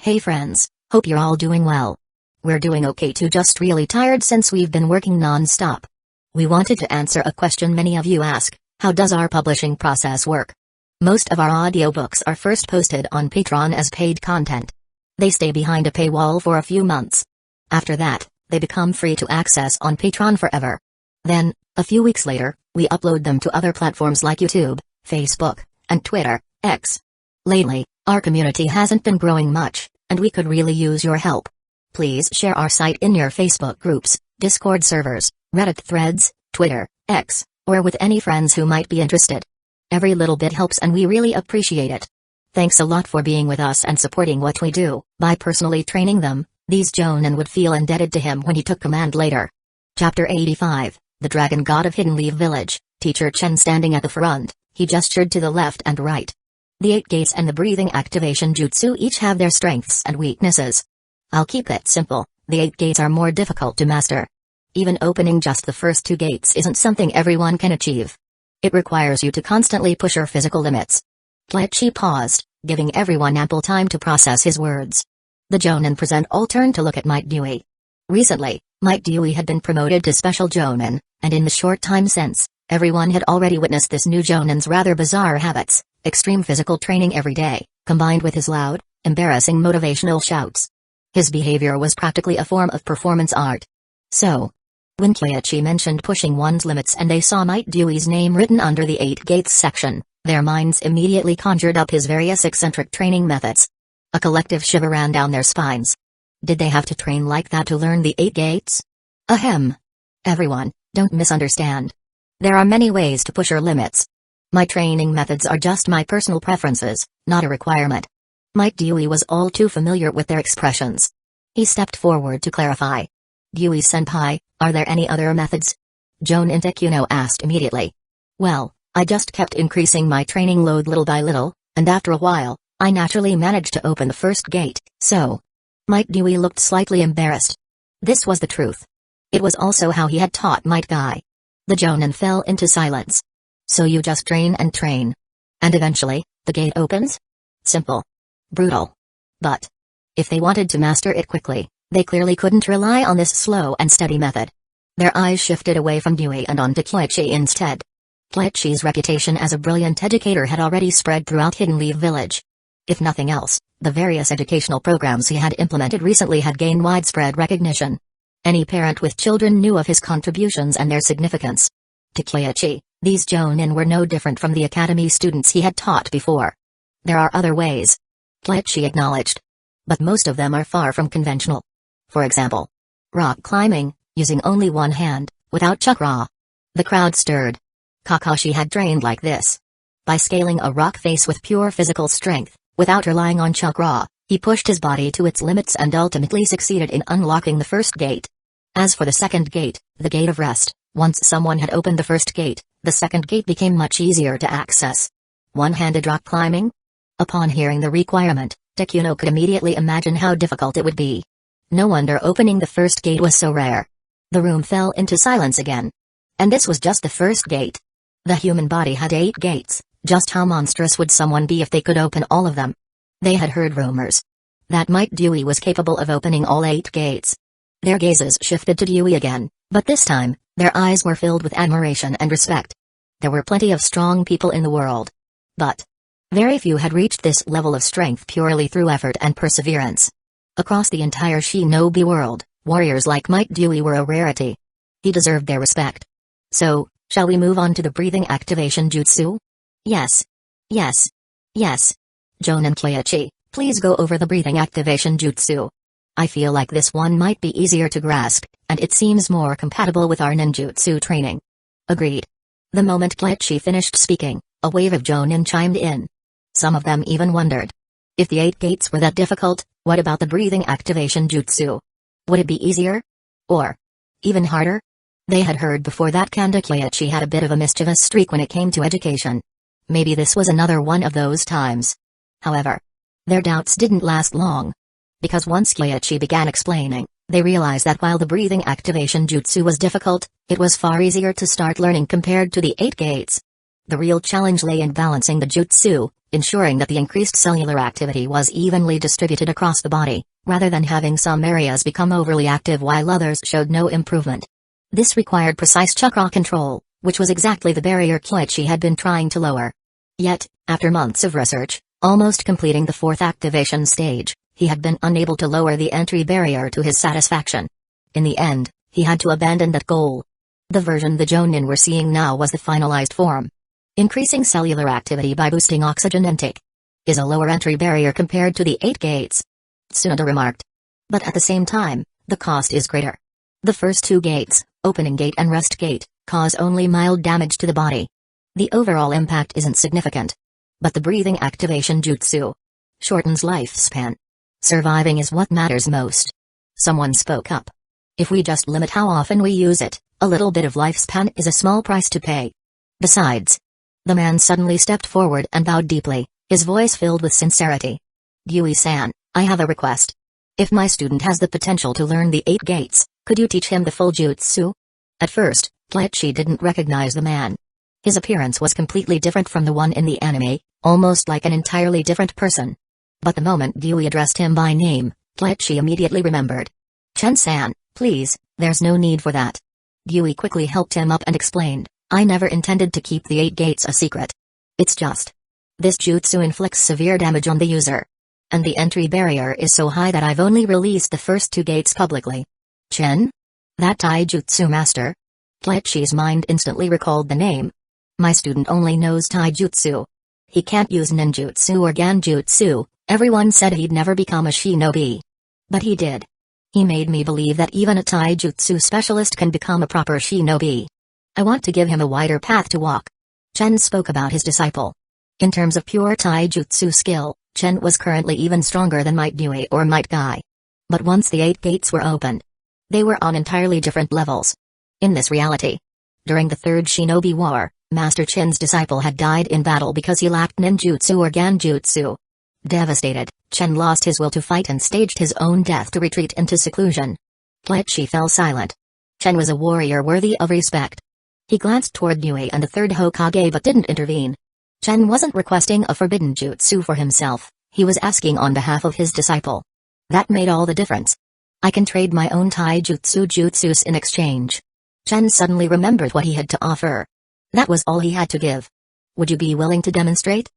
Hey friends, hope you're all doing well. We're doing okay too, just really tired since we've been working non-stop. We wanted to answer a question many of you ask: how does our publishing process work? Most of our audiobooks are first posted on Patreon as paid content. They stay behind a paywall for a few months. After that, they become free to access on Patreon forever. Then, a few weeks later, we upload them to other platforms like YouTube, Facebook, and Twitter, X. Lately, our community hasn't been growing much, and we could really use your help. Please share our site in your Facebook groups, Discord servers, Reddit threads, Twitter, X, or with any friends who might be interested. Every little bit helps and we really appreciate it. Thanks a lot for being with us and supporting what we do. By personally training them, these Jonin would feel indebted to him when he took command later. Chapter 85, The Dragon God of Hidden Leaf Village. Teacher Chen standing at the front, he gestured to the left and right. The 8 gates and the breathing activation jutsu each have their strengths and weaknesses. I'll keep it simple, the 8 gates are more difficult to master. Even opening just the first 2 gates isn't something everyone can achieve. It requires you to constantly push your physical limits. Kleichi paused, giving everyone ample time to process his words. The Jonin present all turned to look at Might Dewey. Recently, Might Dewey had been promoted to Special Jonin, and in the short time since, everyone had already witnessed this new Jonin's rather bizarre habits, extreme physical training every day, combined with his loud, embarrassing motivational shouts. His behavior was practically a form of performance art. So, when Kleichi mentioned pushing one's limits and they saw Might Dewey's name written under the 8 gates section, their minds immediately conjured up his various eccentric training methods. A collective shiver ran down their spines. Did they have to train like that to learn the 8 gates? Ahem. Everyone, don't misunderstand. There are many ways to push your limits. My training methods are just my personal preferences, not a requirement. Might Dewey was all too familiar with their expressions. He stepped forward to clarify. Dewey-senpai, are there any other methods? Jonin Takuno asked immediately. Well, I just kept increasing my training load little by little, and after a while, I naturally managed to open the first gate, so. Might Dewey looked slightly embarrassed. This was the truth. It was also how he had taught Might Guy. The Jonin fell into silence. So you just train and train. And eventually, the gate opens? Simple. Brutal. But if they wanted to master it quickly, they clearly couldn't rely on this slow and steady method. Their eyes shifted away from Dewey and onto Kleichi instead. Kleichi's reputation as a brilliant educator had already spread throughout Hidden Leaf Village. If nothing else, the various educational programs he had implemented recently had gained widespread recognition. Any parent with children knew of his contributions and their significance. To Kleichi, these Jonin were no different from the academy students he had taught before. There are other ways. Kleichi acknowledged. But most of them are far from conventional. For example, rock climbing, using only one hand, without chakra. The crowd stirred. Kakashi had trained like this. By scaling a rock face with pure physical strength, without relying on chakra, he pushed his body to its limits and ultimately succeeded in unlocking the first gate. As for the second gate, the Gate of Rest, once someone had opened the first gate, the second gate became much easier to access. One-handed rock climbing? Upon hearing the requirement, Takuno could immediately imagine how difficult it would be. No wonder opening the first gate was so rare. The room fell into silence again. And this was just the first gate. The human body had 8 gates, just how monstrous would someone be if they could open all of them? They had heard rumors that Might Dewey was capable of opening all 8 gates. Their gazes shifted to Dewey again, but this time, their eyes were filled with admiration and respect. There were plenty of strong people in the world. But very few had reached this level of strength purely through effort and perseverance. Across the entire shinobi world, warriors like Might Dewey were a rarity. He deserved their respect. So, shall we move on to the breathing activation jutsu? Yes. Yes. Yes. Jonin Kleichi, please go over the breathing activation jutsu. I feel like this one might be easier to grasp, and it seems more compatible with our ninjutsu training. Agreed. The moment Kleichi finished speaking, a wave of Jonin chimed in. Some of them even wondered. If the 8 gates were that difficult, what about the breathing activation jutsu? Would it be easier? Or even harder? They had heard before that Kanda Kleichi had a bit of a mischievous streak when it came to education. Maybe this was another one of those times. However, their doubts didn't last long. Because once Kleichi began explaining, they realized that while the breathing activation jutsu was difficult, it was far easier to start learning compared to the 8 gates. The real challenge lay in balancing the jutsu, ensuring that the increased cellular activity was evenly distributed across the body, rather than having some areas become overly active while others showed no improvement. This required precise chakra control, which was exactly the barrier Koichi had been trying to lower. Yet, after months of research, almost completing the 4th activation stage, he had been unable to lower the entry barrier to his satisfaction. In the end, he had to abandon that goal. The version the Jonin were seeing now was the finalized form. Increasing cellular activity by boosting oxygen intake is a lower entry barrier compared to the 8 gates, Tsunoda remarked. But at the same time, the cost is greater. The first 2 gates, opening gate and rest gate, cause only mild damage to the body. The overall impact isn't significant. But the breathing activation jutsu shortens lifespan. Surviving is what matters most. Someone spoke up. If we just limit how often we use it, a little bit of lifespan is a small price to pay. Besides, the man suddenly stepped forward and bowed deeply, his voice filled with sincerity. Dewey-san, I have a request. If my student has the potential to learn the 8 gates, could you teach him the full jutsu? At first, Koichi didn't recognize the man. His appearance was completely different from the one in the anime, almost like an entirely different person. But the moment Dewey addressed him by name, Koichi immediately remembered. Chen-san, please, there's no need for that. Dewey quickly helped him up and explained, I never intended to keep the 8 gates a secret. It's just, this jutsu inflicts severe damage on the user. And the entry barrier is so high that I've only released the first 2 gates publicly. Chen? That taijutsu master? Koichi's mind instantly recalled the name. My student only knows taijutsu. He can't use ninjutsu or ganjutsu. Everyone said he'd never become a shinobi. But he did. He made me believe that even a taijutsu specialist can become a proper shinobi. I want to give him a wider path to walk. Chen spoke about his disciple. In terms of pure taijutsu skill, Chen was currently even stronger than Might Dewey or Might Guy. But once the 8 gates were opened, they were on entirely different levels. In this reality, during the 3rd Shinobi War, Master Chen's disciple had died in battle because he lacked ninjutsu or ganjutsu. Devastated, Chen lost his will to fight and staged his own death to retreat into seclusion. Koichi fell silent. Chen was a warrior worthy of respect. He glanced toward Dewey and the 3rd Hokage but didn't intervene. Chen wasn't requesting a forbidden jutsu for himself, he was asking on behalf of his disciple. That made all the difference. I can trade my own taijutsu jutsus in exchange. Chen suddenly remembered what he had to offer. That was all he had to give. Would you be willing to demonstrate?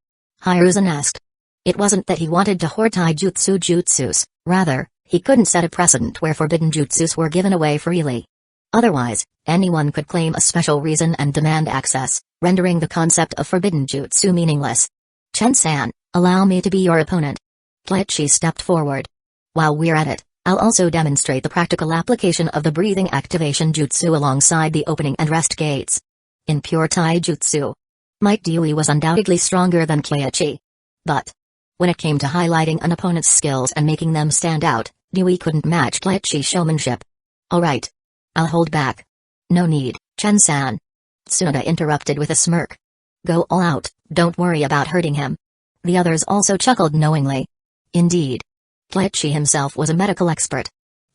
Hiruzen asked. It wasn't that he wanted to hoard taijutsu jutsus, rather, he couldn't set a precedent where forbidden jutsus were given away freely. Otherwise, anyone could claim a special reason and demand access, rendering the concept of forbidden jutsu meaningless. Chen-san, allow me to be your opponent. Koichi stepped forward. While we're at it, I'll also demonstrate the practical application of the breathing activation jutsu alongside the opening and rest gates. In pure taijutsu, Might Dewey was undoubtedly stronger than Koichi. But when it came to highlighting an opponent's skills and making them stand out, Dewey couldn't match Koichi's showmanship. Alright. I'll hold back. No need, Chen-san. Tsunoda interrupted with a smirk. Go all out, don't worry about hurting him. The others also chuckled knowingly. Indeed. Koichi himself was a medical expert.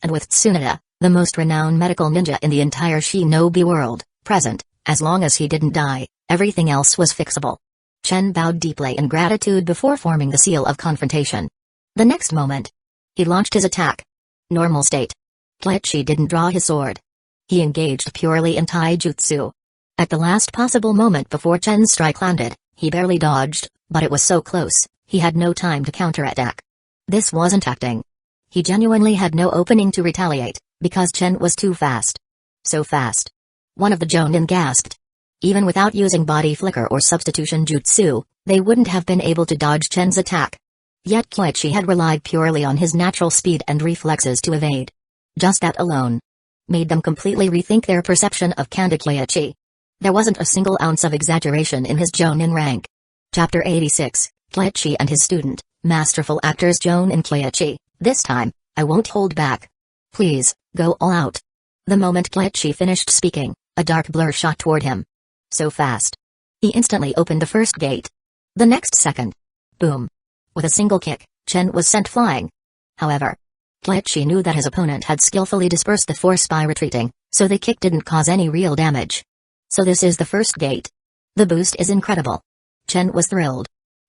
And with Tsunoda, the most renowned medical ninja in the entire shinobi world, present, as long as he didn't die, everything else was fixable. Chen bowed deeply in gratitude before forming the seal of confrontation. The next moment, he launched his attack. Normal state. Koichi didn't draw his sword. He engaged purely in taijutsu. At the last possible moment before Chen's strike landed, he barely dodged, but it was so close, he had no time to counterattack. This wasn't acting. He genuinely had no opening to retaliate, because Chen was too fast. So fast. One of the Jonin gasped. Even without using body flicker or substitution jutsu, they wouldn't have been able to dodge Chen's attack. Yet Koichi had relied purely on his natural speed and reflexes to evade. Just that alone made them completely rethink their perception of Koichi. There wasn't a single ounce of exaggeration in his Jonin rank. Chapter 86, Koichi and his student, masterful actors Jonin Koichi. This time, I won't hold back. Please, go all out. The moment Koichi finished speaking, a dark blur shot toward him. So fast. He instantly opened the first gate. The next second. Boom. With a single kick, Chen was sent flying. However, Koichi knew that his opponent had skillfully dispersed the force by retreating, so the kick didn't cause any real damage. So this is the first gate. The boost is incredible. Chen was thrilled.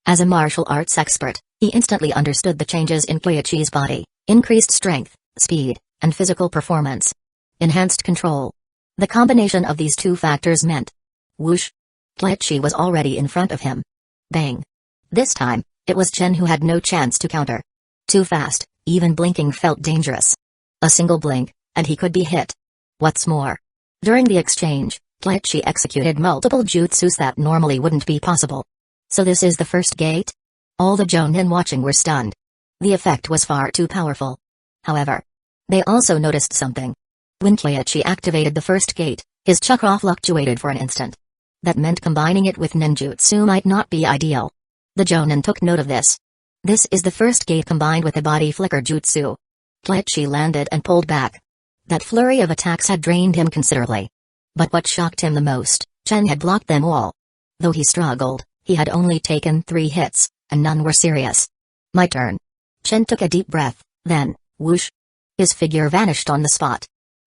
As a martial arts expert, he instantly understood the changes in Kyoichi's body: increased strength, speed, and physical performance. Enhanced control. The combination of these two factors meant whoosh! Kyoichi was already in front of him. Bang! This time, it was Chen who had no chance to counter. Too fast, even blinking felt dangerous. A single blink, and he could be hit. What's more, during the exchange, Kyoichi executed multiple jutsus that normally wouldn't be possible. So this is the first gate? All the Jonin watching were stunned. The effect was far too powerful. However, they also noticed something. When Kyoichi activated the first gate, his chakra fluctuated for an instant. That meant combining it with ninjutsu might not be ideal. The Jonin took note of this. This is the first gate combined with a body flicker jutsu. Kyoichi landed and pulled back. That flurry of attacks had drained him considerably. But what shocked him the most, Chen had blocked them all. Though he struggled, he had only taken 3 hits, and none were serious. My turn. Chen took a deep breath, then, whoosh. His figure vanished on the spot.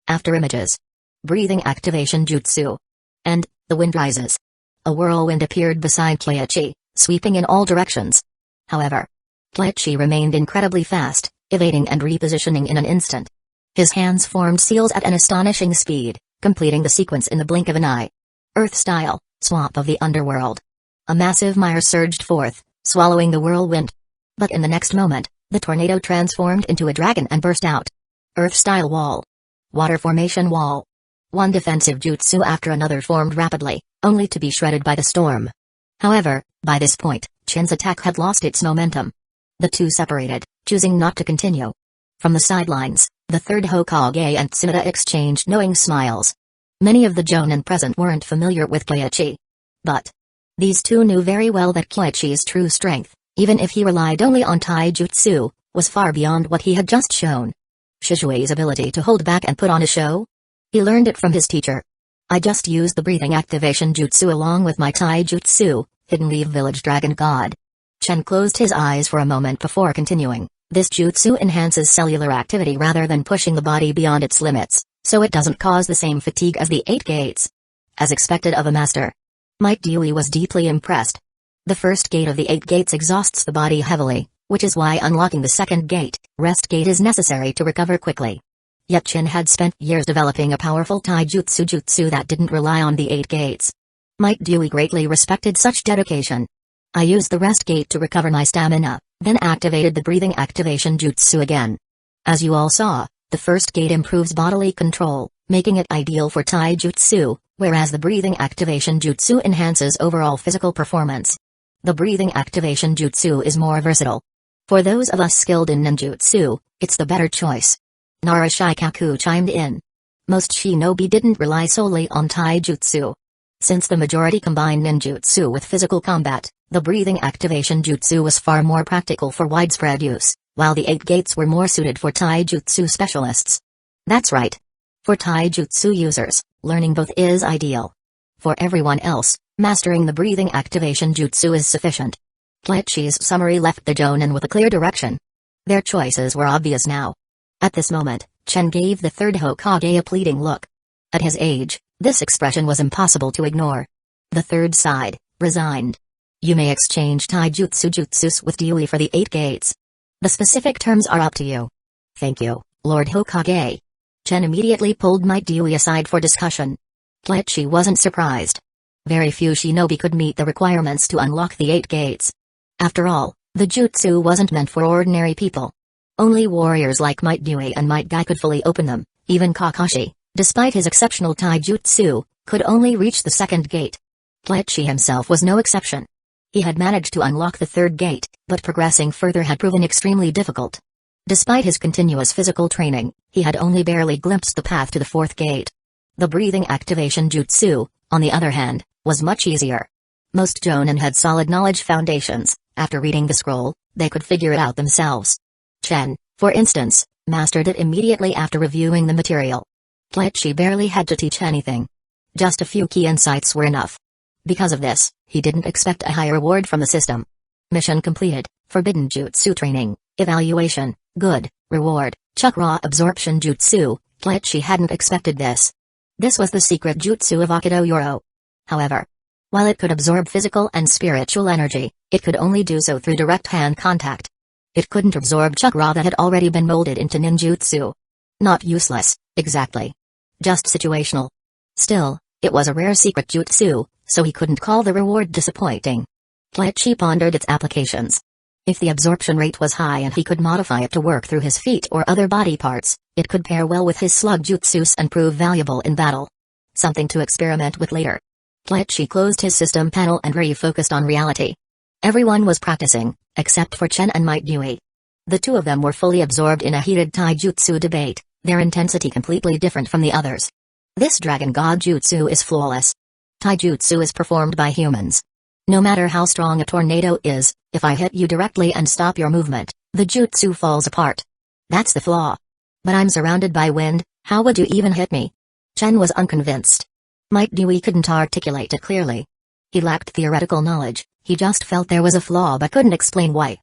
After images. Breathing activation jutsu. And, the wind rises. A whirlwind appeared beside Kyoichi, sweeping in all directions. However, Kyoichi remained incredibly fast, evading and repositioning in an instant. His hands formed seals at an astonishing speed, completing the sequence in the blink of an eye. Earth-style, swamp of the underworld. A massive mire surged forth, swallowing the whirlwind. But in the next moment, the tornado transformed into a dragon and burst out. Earth-style wall. Water formation wall. One defensive jutsu after another formed rapidly, only to be shredded by the storm. However, by this point, Chen's attack had lost its momentum. The two separated, choosing not to continue. From the sidelines, the third Hokage and Tsunoda exchanged knowing smiles. Many of the Jonin present weren't familiar with Kyoichi. But these two knew very well that Kyoichi's true strength, even if he relied only on taijutsu, was far beyond what he had just shown. Shishui's ability to hold back and put on a show? He learned it from his teacher. I just used the breathing activation jutsu along with my taijutsu, Hidden Leaf Village Dragon God. Chen closed his eyes for a moment before continuing. This jutsu enhances cellular activity rather than pushing the body beyond its limits, so it doesn't cause the same fatigue as the 8 gates. As expected of a master. Might Dewey was deeply impressed. The first gate of the 8 gates exhausts the body heavily, which is why unlocking the second gate, rest gate, is necessary to recover quickly. Yet Chen had spent years developing a powerful taijutsu jutsu that didn't rely on the 8 gates. Might Dewey greatly respected such dedication. I used the rest gate to recover my stamina, then activated the breathing activation jutsu again. As you all saw, the first gate improves bodily control, making it ideal for taijutsu, whereas the breathing activation jutsu enhances overall physical performance. The breathing activation jutsu is more versatile. For those of us skilled in ninjutsu, it's the better choice. Narashikaku chimed in. Most shinobi didn't rely solely on taijutsu. Since the majority combined ninjutsu with physical combat, the breathing activation jutsu was far more practical for widespread use, while the 8 gates were more suited for taijutsu specialists. That's right. For taijutsu users, learning both is ideal. For everyone else, mastering the breathing activation jutsu is sufficient. Kyoichi's summary left the Jonin with a clear direction. Their choices were obvious now. At this moment, Chen gave the third Hokage a pleading look. At his age, this expression was impossible to ignore. The third sighed, resigned. You may exchange taijutsu jutsus with Dewey for the 8 gates. The specific terms are up to you. Thank you, Lord Hokage. Chen immediately pulled Might Dewey aside for discussion. Kyoichi wasn't surprised. Very few shinobi could meet the requirements to unlock the 8 gates. After all, the jutsu wasn't meant for ordinary people. Only warriors like Might Dewey and Might Guy could fully open them. Even Kakashi, despite his exceptional taijutsu, could only reach the second gate. Kyoichi himself was no exception. He had managed to unlock the third gate, but progressing further had proven extremely difficult. Despite his continuous physical training, he had only barely glimpsed the path to the 4th gate. The breathing activation jutsu, on the other hand, was much easier. Most Jonin had solid knowledge foundations. After reading the scroll, they could figure it out themselves. Chen, for instance, mastered it immediately after reviewing the material. Kyoichi barely had to teach anything. Just a few key insights were enough. Because of this, he didn't expect a high reward from the system. Mission completed, Forbidden Jutsu Training, Evaluation, Good, Reward, Chakra Absorption Jutsu. Kyoichi hadn't expected this. This was the secret jutsu of Akido Yoro. However, While it could absorb physical and spiritual energy, it could only do so through direct hand contact. It couldn't absorb chakra that had already been molded into ninjutsu. Not useless, exactly. Just situational. Still, it was a rare secret jutsu, so he couldn't call the reward disappointing. Kleichi pondered its applications. If the absorption rate was high and he could modify it to work through his feet or other body parts, it could pair well with his slug jutsus and prove valuable in battle. Something to experiment with later. Kleichi closed his system panel and refocused on reality. Everyone was practicing, except for Chen and Might Dewey. The two of them were fully absorbed in a heated taijutsu debate, their intensity completely different from the others. This dragon god jutsu is flawless. Taijutsu is performed by humans. No matter how strong a tornado is, if I hit you directly and stop your movement, the jutsu falls apart. That's the flaw. But I'm surrounded by wind, how would you even hit me? Chen was unconvinced. Might Dewey couldn't articulate it clearly. He lacked theoretical knowledge, he just felt there was a flaw but couldn't explain why.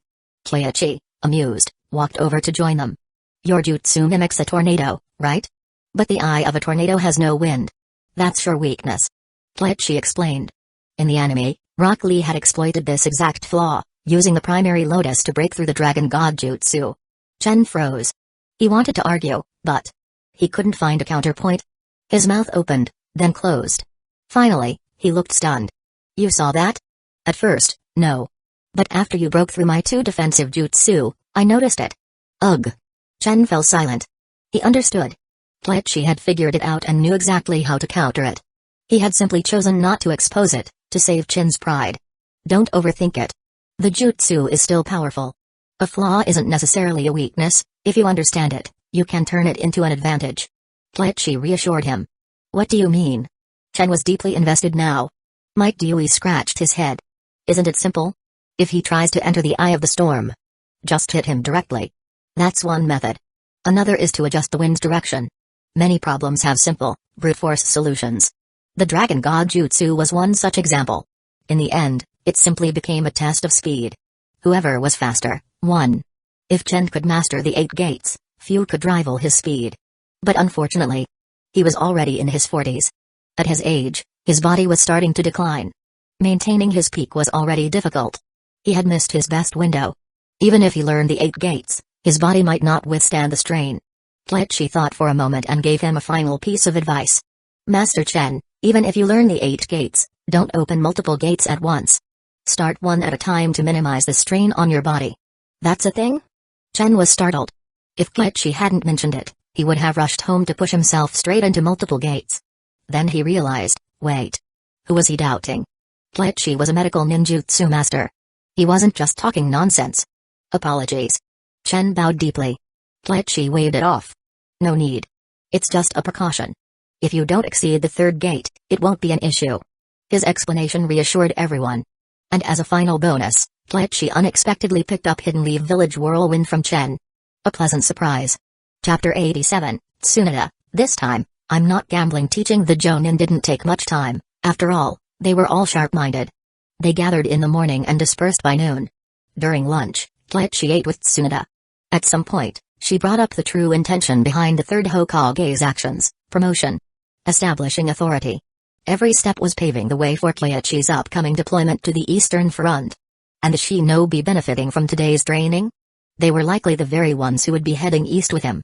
Kleichi, amused, walked over to join them. Your jutsu mimics a tornado, right? But the eye of a tornado has no wind. That's your weakness. Kleichi explained. In the anime, Rock Lee had exploited this exact flaw, using the primary lotus to break through the dragon god jutsu. Chen froze. He wanted to argue, but he couldn't find a counterpoint. His mouth opened, then closed. Finally, he looked stunned. You saw that? At first, no. But after you broke through my two defensive jutsu, I noticed it. Ugh. Chen fell silent. He understood. Kleichi had figured it out and knew exactly how to counter it. He had simply chosen not to expose it, to save Chen's pride. Don't overthink it. The jutsu is still powerful. A flaw isn't necessarily a weakness, if you understand it, you can turn it into an advantage. Kleichi reassured him. What do you mean? Chen was deeply invested now. Might Dewey scratched his head. Isn't it simple? If he tries to enter the eye of the storm, just hit him directly. That's one method. Another is to adjust the wind's direction. Many problems have simple, brute force solutions. The Dragon God Jutsu was one such example. In the end, it simply became a test of speed. Whoever was faster, won. If Chen could master the 8 gates, few could rival his speed. But unfortunately, he was already in his 40s. At his age, his body was starting to decline. Maintaining his peak was already difficult. He had missed his best window. Even if he learned the 8 gates, his body might not withstand the strain. Kleichi thought for a moment and gave him a final piece of advice. Master Chen, even if you learn the 8 gates, don't open multiple gates at once. Start one at a time to minimize the strain on your body. That's a thing? Chen was startled. If Kleichi hadn't mentioned it, he would have rushed home to push himself straight into multiple gates. Then he realized, wait. Who was he doubting? Kleichi was a medical ninjutsu master. He wasn't just talking nonsense. Apologies. Chen bowed deeply. Kleichi waved it off. No need. It's just a precaution. If you don't exceed the 3rd gate, it won't be an issue. His explanation reassured everyone. And as a final bonus, Kleichi unexpectedly picked up Hidden Leaf Village Whirlwind from Chen. A pleasant surprise. Chapter 87, Tsunade. This time, I'm not gambling. Teaching the Jonin didn't take much time, after all, they were all sharp-minded. They gathered in the morning and dispersed by noon. During lunch, Kleichi ate with Tsunade. At some point, she brought up the true intention behind the 3rd Hokage's actions, promotion. Establishing authority. Every step was paving the way for Kleichi's upcoming deployment to the Eastern Front. And the shinobi benefiting from today's training? They were likely the very ones who would be heading east with him.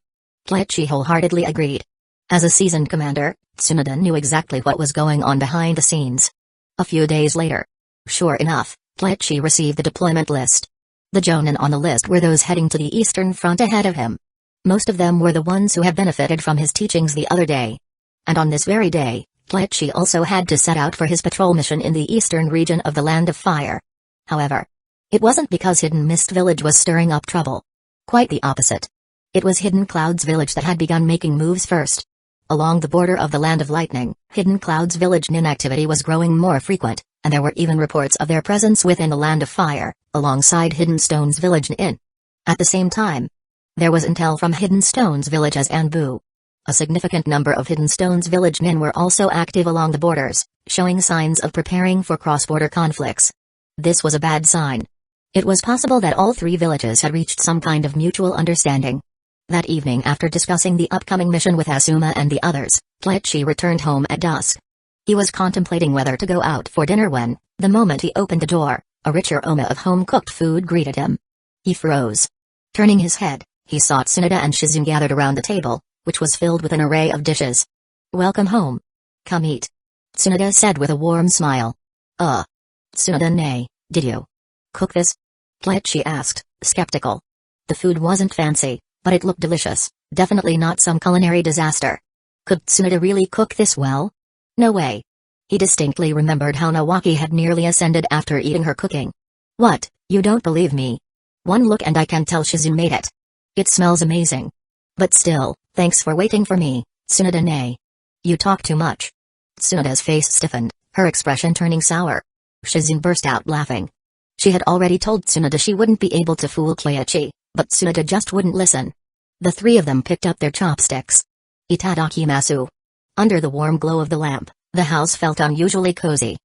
Kleichi wholeheartedly agreed. As a seasoned commander, Tsunade knew exactly what was going on behind the scenes. A few days later. Sure enough, Kleichi received the deployment list. The Jonin on the list were those heading to the Eastern Front ahead of him. Most of them were the ones who had benefited from his teachings the other day. And on this very day, Kleichi also had to set out for his patrol mission in the eastern region of the Land of Fire. However, it wasn't because Hidden Mist Village was stirring up trouble. Quite the opposite. It was Hidden Clouds Village that had begun making moves first. Along the border of the Land of Lightning, Hidden Clouds Village Nin activity was growing more frequent, and there were even reports of their presence within the Land of Fire, alongside Hidden Stones Village Nin. At the same time, there was intel from Hidden Stones Village as Anbu. A significant number of Hidden Stones Village Nin were also active along the borders, showing signs of preparing for cross-border conflicts. This was a bad sign. It was possible that all 3 villages had reached some kind of mutual understanding. That evening, after discussing the upcoming mission with Asuma and the others, Kleichi returned home at dusk. He was contemplating whether to go out for dinner when, the moment he opened the door, a rich aroma of home-cooked food greeted him. He froze. Turning his head, he saw Tsunoda and Shizune gathered around the table, which was filled with an array of dishes. "Welcome home. Come eat," Tsunoda said with a warm smile. Tsunoda, did you cook this?" Kleichi asked, skeptical. The food wasn't fancy, but it looked delicious, definitely not some culinary disaster. Could Tsunoda really cook this well? No way. He distinctly remembered how Nawaki had nearly ascended after eating her cooking. "What, you don't believe me? One look and I can tell Shizune made it. It smells amazing. But still, thanks for waiting for me, Tsunoda. You talk too much." Tsunoda's face stiffened, her expression turning sour. Shizune burst out laughing. She had already told Tsunoda she wouldn't be able to fool Kleichi, but Tsunoda just wouldn't listen. The three of them picked up their chopsticks. Itadakimasu. Under the warm glow of the lamp, the house felt unusually cozy.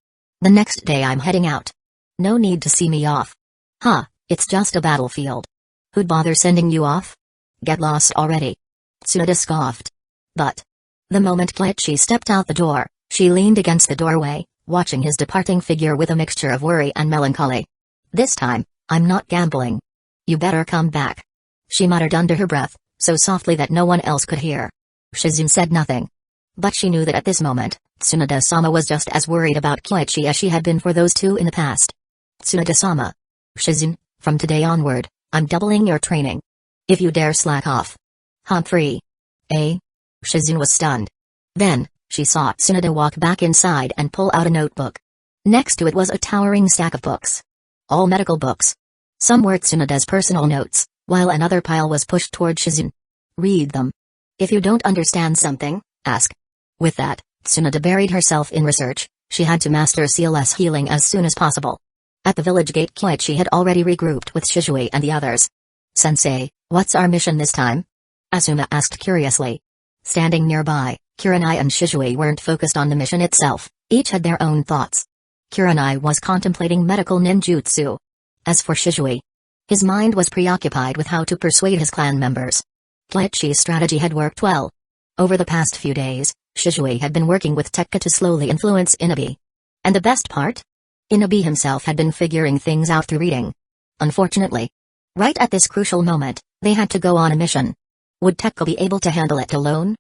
"The next day I'm heading out. No need to see me off." It's just a battlefield. Who'd bother sending you off? Get lost already." Tsunoda scoffed. But the moment Kleichi stepped out the door, she leaned against the doorway, watching his departing figure with a mixture of worry and melancholy. "This time, I'm not gambling. You better come back," she muttered under her breath, so softly that no one else could hear. Shizune said nothing. But she knew that at this moment, Tsunoda-sama was just as worried about Kleichi as she had been for those two in the past. "Tsunoda-sama. Shizune, from today onward, I'm doubling your training. If you dare slack off, Humphrey." Shizune was stunned. Then, she saw Tsunoda walk back inside and pull out a notebook. Next to it was a towering stack of books. All medical books. Some were Tsunoda's personal notes, while another pile was pushed toward Shizune. "Read them. If you don't understand something, ask." With that, Tsunoda buried herself in research. She had to master CLS healing as soon as possible. At the village gate, Kleichi had already regrouped with Shizue and the others. "Sensei, what's our mission this time?" Asuma asked curiously. Standing nearby, Kurenai and Shizue weren't focused on the mission itself, each had their own thoughts. Kurenai was contemplating medical ninjutsu. As for Shizue, his mind was preoccupied with how to persuade his clan members. Kleichi's strategy had worked well. Over the past few days, Shizue had been working with Tekka to slowly influence Inabi. And the best part? Inabi himself had been figuring things out through reading. Unfortunately, right at this crucial moment, they had to go on a mission. Would Tekka be able to handle it alone?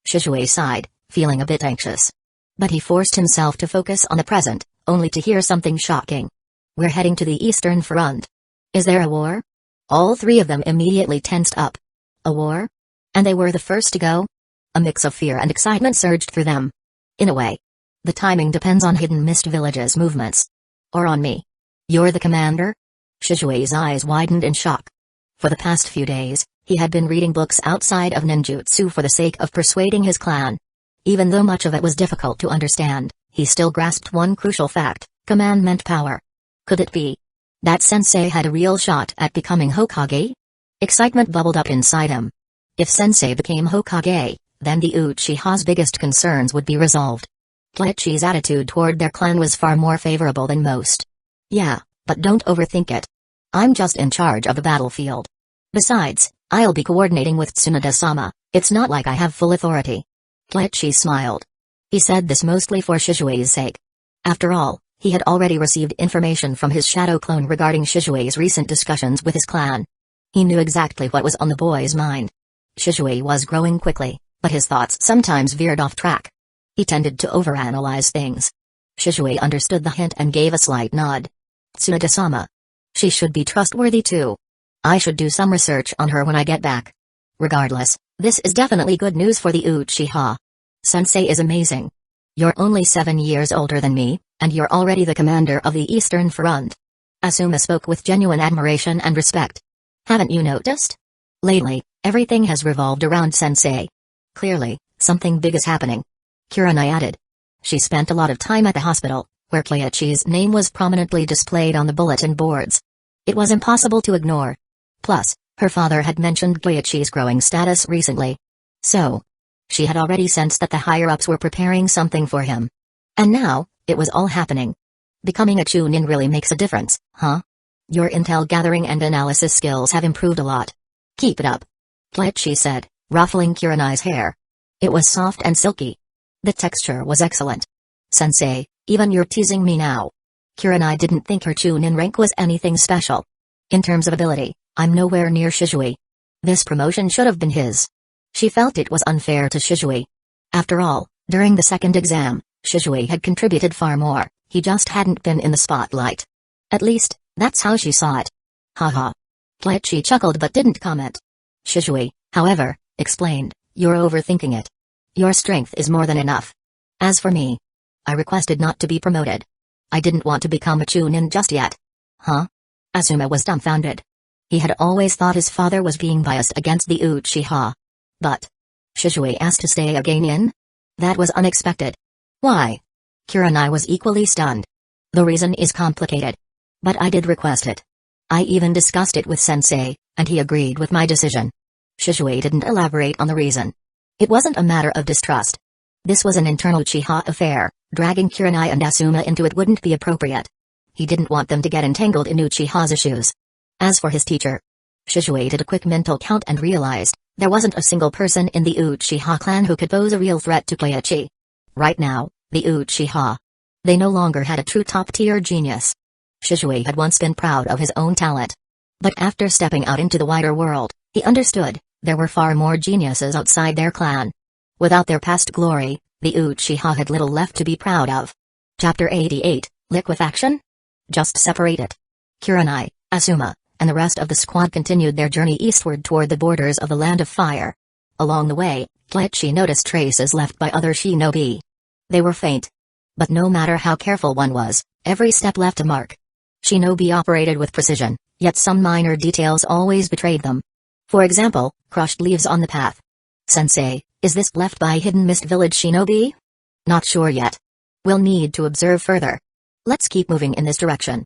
Shizue sighed, feeling a bit anxious. But he forced himself to focus on the present, only to hear something shocking. "We're heading to the Eastern Front. Is there a war?" All three of them immediately tensed up. A war? And they were the first to go? A mix of fear and excitement surged through them. In a way, the timing depends on Hidden Mist Village's movements. Or on me. "You're the commander?" Shizue's eyes widened in shock. For the past few days, he had been reading books outside of ninjutsu for the sake of persuading his clan. Even though much of it was difficult to understand, he still grasped one crucial fact: command meant power. Could it be that Sensei had a real shot at becoming Hokage? Excitement bubbled up inside him. If Sensei became Hokage, then the Uchiha's biggest concerns would be resolved. Kleichi's attitude toward their clan was far more favorable than most. "Yeah, but don't overthink it. I'm just in charge of the battlefield. Besides, I'll be coordinating with Tsunoda-sama. It's not like I have full authority." Kleichi smiled. He said this mostly for Shizue's sake. After all, he had already received information from his shadow clone regarding Shizue's recent discussions with his clan. He knew exactly what was on the boy's mind. Shizue was growing quickly, but his thoughts sometimes veered off track. He tended to overanalyze things. Shizue understood the hint and gave a slight nod. "Tsunoda-sama. She should be trustworthy too. I should do some research on her when I get back. Regardless, this is definitely good news for the Uchiha. Sensei is amazing. You're only 7 years older than me, and you're already the commander of the Eastern Front." Asuma spoke with genuine admiration and respect. "Haven't you noticed? Lately, everything has revolved around Sensei. Clearly, something big is happening." Kurenai added. She spent a lot of time at the hospital, where Kleichi's name was prominently displayed on the bulletin boards. It was impossible to ignore. Plus, her father had mentioned Kleichi's growing status recently. So, she had already sensed that the higher-ups were preparing something for him. And now, it was all happening. Becoming a Chunin really makes a difference, huh? Your intel gathering and analysis skills have improved a lot. Keep it up. Kleichi said, ruffling Kurenai's hair. It was soft and silky. The texture was excellent. Sensei, even you're teasing me now. Kurenai didn't think her Chunin rank was anything special. In terms of ability, I'm nowhere near Shizui. This promotion should have been his. She felt it was unfair to Shizui. After all, during the second exam, Shizui had contributed far more, he just hadn't been in the spotlight. At least, that's how she saw it. Haha. Kleichi chuckled but didn't comment. Shizui, however, explained, you're overthinking it. Your strength is more than enough. As for me, I requested not to be promoted. I didn't want to become a Chunin just yet. Huh? Asuma was dumbfounded. He had always thought his father was being biased against the Uchiha. But Shizui asked to stay a Genin? That was unexpected. Why? Kurenai was equally stunned. The reason is complicated. But I did request it. I even discussed it with Sensei, and he agreed with my decision. Shizui didn't elaborate on the reason. It wasn't a matter of distrust. This was an internal Uchiha affair, dragging Kurenai and Asuma into it wouldn't be appropriate. He didn't want them to get entangled in Uchiha's issues. As for his teacher, Shizui did a quick mental count and realized, there wasn't a single person in the Uchiha clan who could pose a real threat to Kleichi. Right now, the Uchiha. They no longer had a true top-tier genius. Shizui had once been proud of his own talent. But after stepping out into the wider world, he understood, there were far more geniuses outside their clan. Without their past glory, the Uchiha had little left to be proud of. Chapter 88, Liquefaction? Just separate it. Kurenai, Asuma, and the rest of the squad continued their journey eastward toward the borders of the Land of Fire. Along the way, Kleichi noticed traces left by other shinobi. They were faint. But no matter how careful one was, every step left a mark. Shinobi operated with precision, yet some minor details always betrayed them. For example, crushed leaves on the path. Sensei, is this left by Hidden Mist Village shinobi? Not sure yet. We'll need to observe further. Let's keep moving in this direction.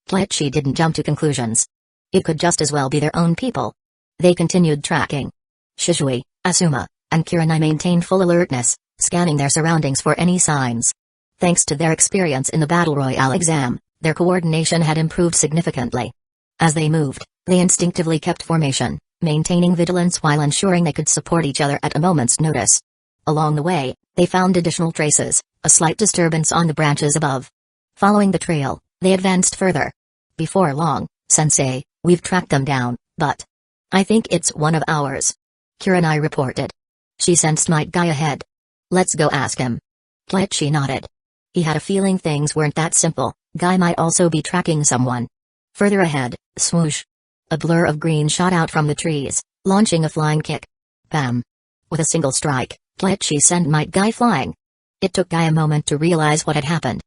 Kleichi didn't jump to conclusions. It could just as well be their own people. They continued tracking. Shizui, Asuma, and Kurenai maintained full alertness, scanning their surroundings for any signs. Thanks to their experience in the Battle Royale exam, their coordination had improved significantly. As they moved, they instinctively kept formation, maintaining vigilance while ensuring they could support each other at a moment's notice. Along the way, they found additional traces, a slight disturbance on the branches above. Following the trail, they advanced further. Before long, Sensei, we've tracked them down, but I think it's one of ours. Kurenai reported. She sensed Might Guy ahead. Let's go ask him. Kleichi nodded. He had a feeling things weren't that simple. Guy might also be tracking someone. Further ahead, swoosh. A blur of green shot out from the trees, launching a flying kick. Bam. With a single strike, Kleichi sent Might Guy flying. It took Guy a moment to realize what had happened.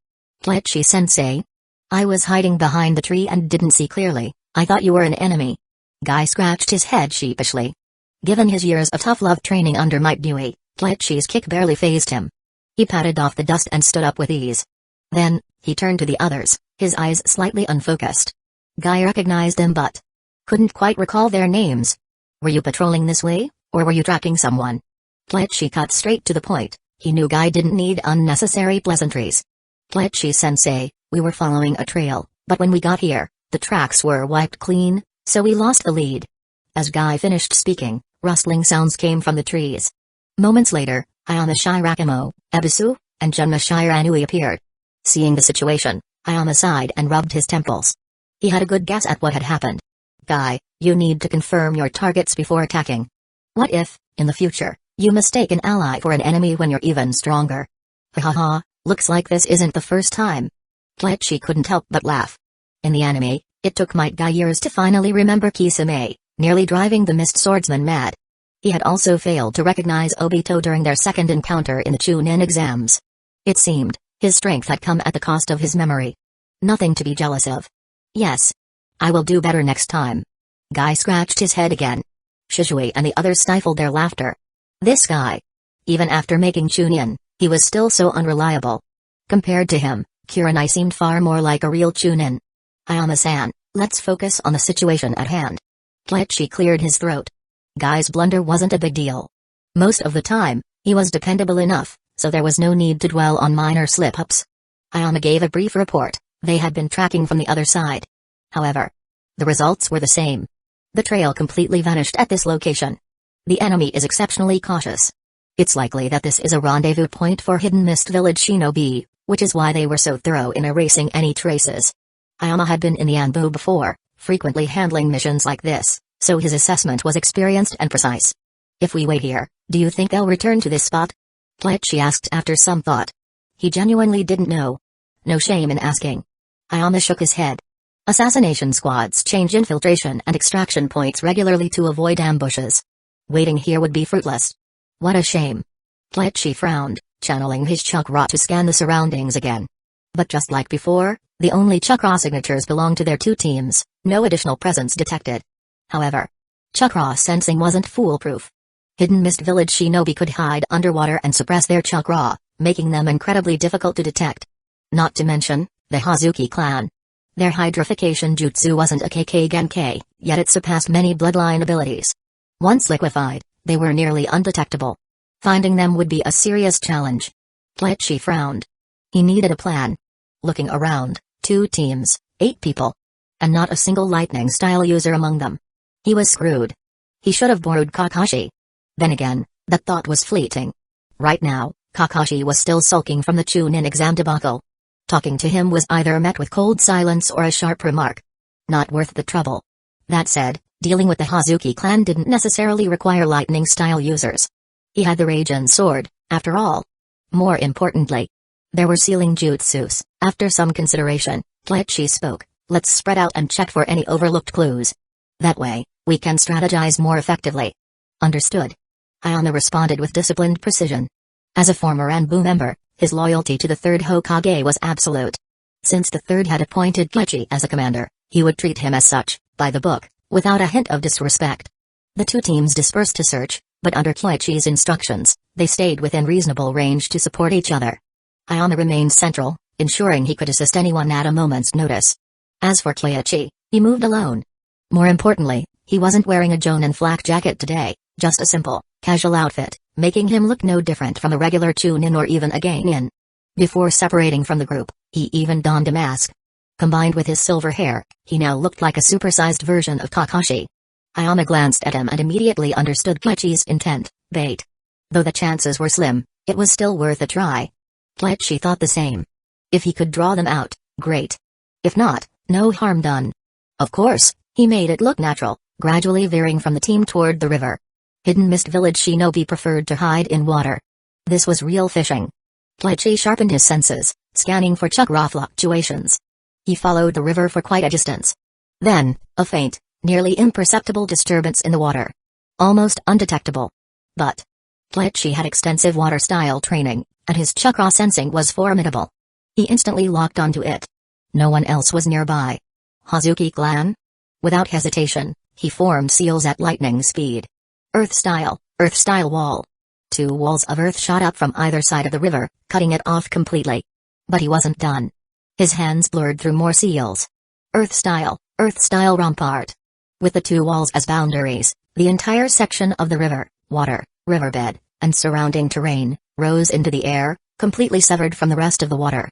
Kleichi-sensei? I was hiding behind the tree and didn't see clearly. I thought you were an enemy. Guy scratched his head sheepishly. Given his years of tough love training under Might Dewey, Kleichi's kick barely fazed him. He patted off the dust and stood up with ease. Then, he turned to the others, his eyes slightly unfocused. Guy recognized them but couldn't quite recall their names. Were you patrolling this way, or were you tracking someone? Kleichi cut straight to the point. He knew Guy didn't need unnecessary pleasantries. Kleichi-sensei, we were following a trail, but when we got here, the tracks were wiped clean, so we lost the lead. As Guy finished speaking, rustling sounds came from the trees. Moments later, Ayama Shirakamo, Ebisu, and Junma Shiranui appeared. Seeing the situation, Ayama sighed and rubbed his temples. He had a good guess at what had happened. Guy, you need to confirm your targets before attacking. What if, in the future, you mistake an ally for an enemy when you're even stronger? Hahaha, looks like this isn't the first time. Kleichi couldn't help but laugh. In the anime, it took Might Guy years to finally remember Kisame, nearly driving the Mist Swordsman mad. He had also failed to recognize Obito during their second encounter in the Chunin exams. It seemed, his strength had come at the cost of his memory. Nothing to be jealous of. Yes. I will do better next time. Guy scratched his head again. Shizui and the others stifled their laughter. This guy. Even after making Chunin, he was still so unreliable. Compared to him, Kurenai seemed far more like a real Chunin. Ayama-san, let's focus on the situation at hand. Kleichi cleared his throat. Guy's blunder wasn't a big deal. Most of the time, he was dependable enough, so there was no need to dwell on minor slip-ups. Ayama gave a brief report. They had been tracking from the other side. However, the results were the same. The trail completely vanished at this location. The enemy is exceptionally cautious. It's likely that this is a rendezvous point for Hidden Mist Village shinobi, which is why they were so thorough in erasing any traces. Hayama had been in the Anbu before, frequently handling missions like this, so his assessment was experienced and precise. If we wait here, do you think they'll return to this spot? Kleichi asked after some thought. He genuinely didn't know. No shame in asking. Hayama shook his head. Assassination squads change infiltration and extraction points regularly to avoid ambushes. Waiting here would be fruitless. What a shame. Kleichi frowned, channeling his chakra to scan the surroundings again. But just like before, the only chakra signatures belong to their two teams, no additional presence detected. However, chakra sensing wasn't foolproof. Hidden Mist Village shinobi could hide underwater and suppress their chakra, making them incredibly difficult to detect. Not to mention, the Hazuki clan. Their hydrification jutsu wasn't a KK Genkai, yet it surpassed many bloodline abilities. Once liquefied, they were nearly undetectable. Finding them would be a serious challenge. Kleichi frowned. He needed a plan. Looking around, 2 teams, 8 people. And not a single lightning-style user among them. He was screwed. He should have borrowed Kakashi. Then again, that thought was fleeting. Right now, Kakashi was still sulking from the Chunin exam debacle. Talking to him was either met with cold silence or a sharp remark. Not worth the trouble. That said, dealing with the Hazuki clan didn't necessarily require lightning-style users. He had the Raijin sword, after all. More importantly, there were sealing jutsus. After some consideration, Kleichi spoke, let's spread out and check for any overlooked clues. That way, we can strategize more effectively. Understood. Hayama responded with disciplined precision. As a former Anbu member, his loyalty to the third Hokage was absolute. Since the third had appointed Kleichi as a commander, he would treat him as such, by the book, without a hint of disrespect. The 2 teams dispersed to search, but under Kleichi's instructions, they stayed within reasonable range to support each other. Hayama remained central, ensuring he could assist anyone at a moment's notice. As for Kleichi, he moved alone. More importantly, he wasn't wearing a Jonin flak jacket today, just a simple, casual outfit, making him look no different from a regular Chunin or even a Geinin. Before separating from the group, he even donned a mask. Combined with his silver hair, he now looked like a supersized version of Kakashi. Hayama glanced at him and immediately understood Kleichi's intent, bait. Though the chances were slim, it was still worth a try. Kleichi thought the same. If he could draw them out, great. If not, no harm done. Of course, he made it look natural, gradually veering from the team toward the river. Hidden Mist Village shinobi preferred to hide in water. This was real fishing. Kleichi sharpened his senses, scanning for chakra fluctuations. He followed the river for quite a distance. Then, a faint, nearly imperceptible disturbance in the water. Almost undetectable. But Kleichi had extensive water-style training, and his chakra sensing was formidable. He instantly locked onto it. No one else was nearby. Hazuki clan? Without hesitation, he formed seals at lightning speed. Earth-style wall. 2 walls of earth shot up from either side of the river, cutting it off completely. But he wasn't done. His hands blurred through more seals. Earth-style rampart. With the 2 walls as boundaries, the entire section of the river, water, riverbed, and surrounding terrain, rose into the air, completely severed from the rest of the water.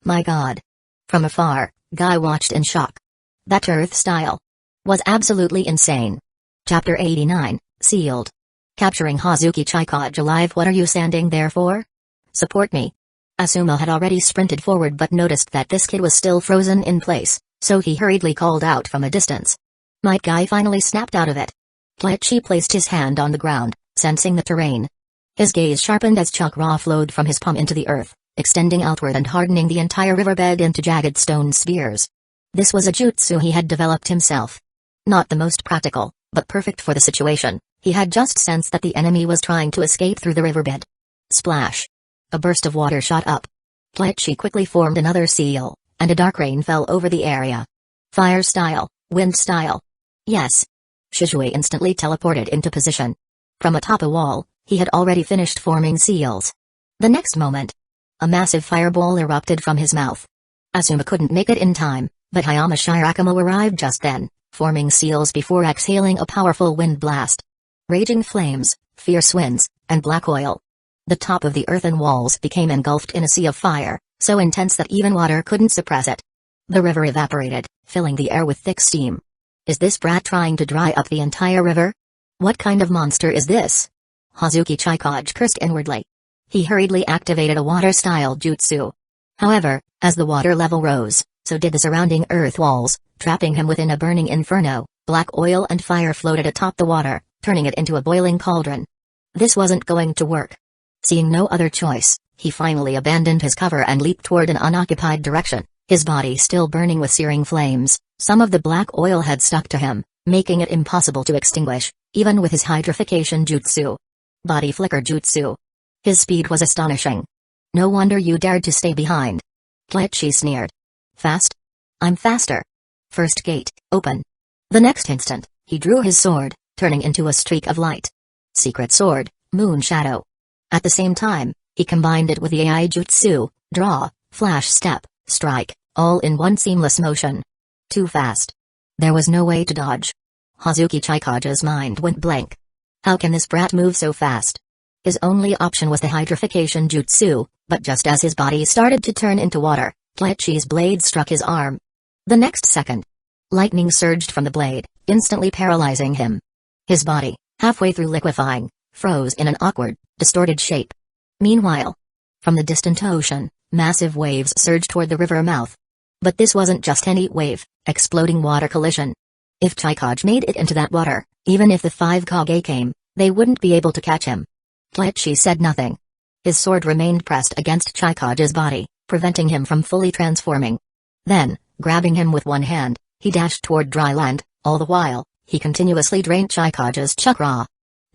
My God. From afar, Guy watched in shock. That earth-style was absolutely insane. Chapter 89, Sealed. Capturing Hazuki Chikage alive. What are you standing there for? Support me. Asuma had already sprinted forward but noticed that this kid was still frozen in place, so he hurriedly called out from a distance. Might Guy finally snapped out of it. Kleichi placed his hand on the ground, sensing the terrain. His gaze sharpened as chakra flowed from his palm into the earth, extending outward and hardening the entire riverbed into jagged stone spheres. This was a jutsu he had developed himself. Not the most practical, but perfect for the situation. He had just sensed that the enemy was trying to escape through the riverbed. Splash. A burst of water shot up. Kleichi quickly formed another seal, and a dark rain fell over the area. Fire-style, wind-style. Yes. Shizue instantly teleported into position. From atop a wall, he had already finished forming seals. The next moment, a massive fireball erupted from his mouth. Asuma couldn't make it in time, but Hayama Shirakawa arrived just then, forming seals before exhaling a powerful wind blast. Raging flames, fierce winds, and black oil. The top of the earthen walls became engulfed in a sea of fire, so intense that even water couldn't suppress it. The river evaporated, filling the air with thick steam. Is this brat trying to dry up the entire river? What kind of monster is this? Hazuki Chikage cursed inwardly. He hurriedly activated a water-style jutsu. However, as the water level rose, so did the surrounding earth walls, trapping him within a burning inferno. Black oil and fire floated atop the water, turning it into a boiling cauldron. This wasn't going to work. Seeing no other choice, he finally abandoned his cover and leaped toward an unoccupied direction, his body still burning with searing flames. Some of the black oil had stuck to him, making it impossible to extinguish, even with his hydrification jutsu. Body flicker jutsu. His speed was astonishing. No wonder you dared to stay behind. Kleichi sneered. Fast? I'm faster. First gate, open. The next instant, he drew his sword, turning into a streak of light. Secret sword, moon shadow. At the same time, he combined it with the AI jutsu, draw, flash step, strike, all in one seamless motion. Too fast. There was no way to dodge. Hazuki Chikage's mind went blank. How can this brat move so fast? His only option was the hydrification jutsu, but just as his body started to turn into water, Kleichi's blade struck his arm. The next second, lightning surged from the blade, instantly paralyzing him. His body, halfway through liquefying, froze in an awkward, distorted shape. Meanwhile, from the distant ocean, massive waves surged toward the river mouth. But this wasn't just any wave, exploding water collision. If Chikage made it into that water, even if the 5 Kage came, they wouldn't be able to catch him. Kleichi said nothing. His sword remained pressed against Chikage's body, preventing him from fully transforming. Then, grabbing him with one hand, he dashed toward dry land. All the while, he continuously drained Chikage's chakra.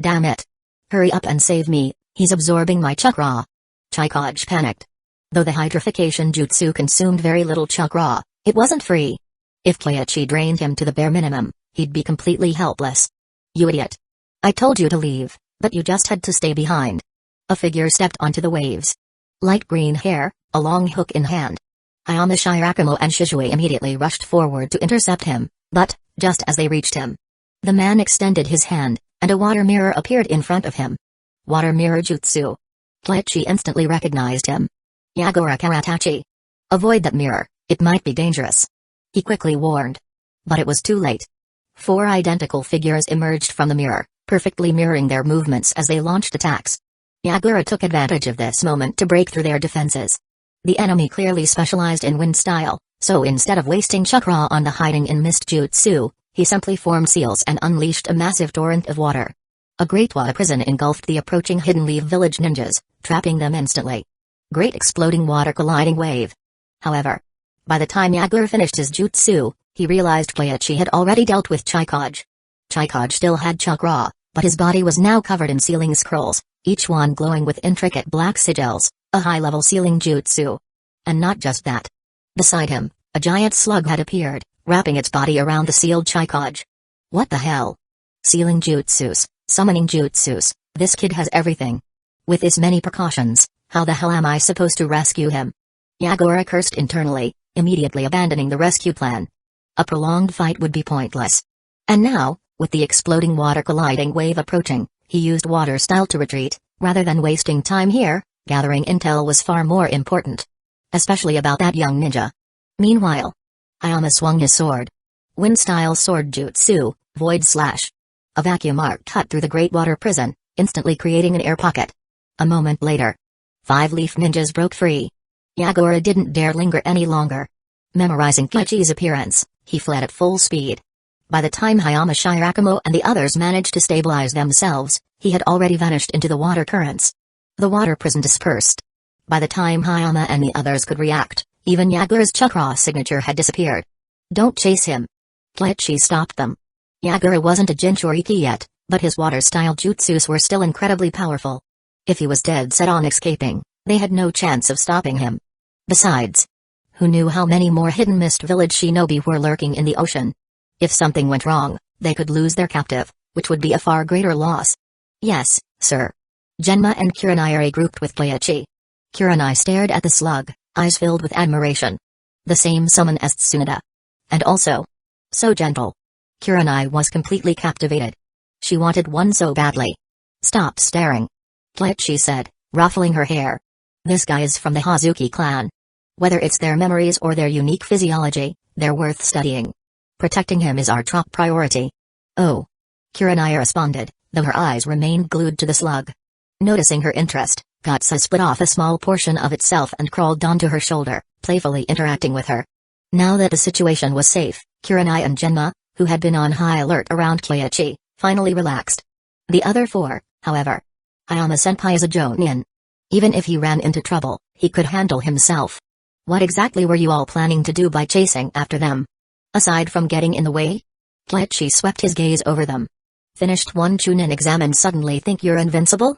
Damn it. Hurry up and save me, he's absorbing my chakra. Chikage panicked. Though the hydrification jutsu consumed very little chakra, it wasn't free. If Kleichi drained him to the bare minimum, he'd be completely helpless. You idiot. I told you to leave, but you just had to stay behind. A figure stepped onto the waves. Light green hair, a long hook in hand. Ayame Shirakumo and Shizue immediately rushed forward to intercept him, but, just as they reached him, the man extended his hand, and a water mirror appeared in front of him. Water mirror jutsu. Kleichi instantly recognized him. Yagura Karatachi. Avoid that mirror, it might be dangerous. He quickly warned. But it was too late. 4 identical figures emerged from the mirror, perfectly mirroring their movements as they launched attacks. Yagura took advantage of this moment to break through their defenses. The enemy clearly specialized in wind style, so instead of wasting chakra on the hiding in mist jutsu, he simply formed seals and unleashed a massive torrent of water. A great water prison engulfed the approaching Hidden Leaf village ninjas, trapping them instantly. Great exploding water colliding wave. However, by the time Yagura finished his jutsu, he realized Kleichi had already dealt with Chikage. Chikage still had chakra, but his body was now covered in sealing scrolls, each one glowing with intricate black sigils, a high-level sealing jutsu. And not just that. Beside him, a giant slug had appeared, wrapping its body around the sealed Chikage. What the hell? Sealing jutsus, summoning jutsus, this kid has everything. With this many precautions, how the hell am I supposed to rescue him? Yagura cursed internally, immediately abandoning the rescue plan. A prolonged fight would be pointless. And now, with the exploding water colliding wave approaching, he used water style to retreat. Rather than wasting time here, gathering intel was far more important. Especially about that young ninja. Meanwhile, Ayame swung his sword. Wind-style sword jutsu, void slash. A vacuum arc cut through the great water prison, instantly creating an air pocket. A moment later, 5 leaf ninjas broke free. Yagura didn't dare linger any longer. Memorizing Kleichi's appearance, he fled at full speed. By the time Ayame Shirakumo and the others managed to stabilize themselves, he had already vanished into the water currents. The water prison dispersed. By the time Ayame and the others could react, even Yagura's chakra signature had disappeared. Don't chase him. Kleichi stopped them. Yagura wasn't a Jinchuriki yet, but his water-style jutsus were still incredibly powerful. If he was dead set on escaping, they had no chance of stopping him. Besides, who knew how many more hidden mist village shinobi were lurking in the ocean? If something went wrong, they could lose their captive, which would be a far greater loss. Yes, sir. Genma and Kurenai regrouped with Kleichi. Kurenai stared at the slug, eyes filled with admiration. The same summon as Tsunade. And also, so gentle. Kurenai was completely captivated. She wanted one so badly. Stop staring. Kleichi said, ruffling her hair. This guy is from the Hazuki clan. Whether it's their memories or their unique physiology, they're worth studying. Protecting him is our top priority. Oh. Kurenai responded, though her eyes remained glued to the slug. Noticing her interest, Gotsa split off a small portion of itself and crawled onto her shoulder, playfully interacting with her. Now that the situation was safe, Kurenai and Genma, who had been on high alert around Kyoichi, finally relaxed. The other four, however. Hayama-senpai is a jonin. Even if he ran into trouble, he could handle himself. What exactly were you all planning to do by chasing after them? Aside from getting in the way? Kyoichi swept his gaze over them. Finished one Chunin exam and suddenly think you're invincible?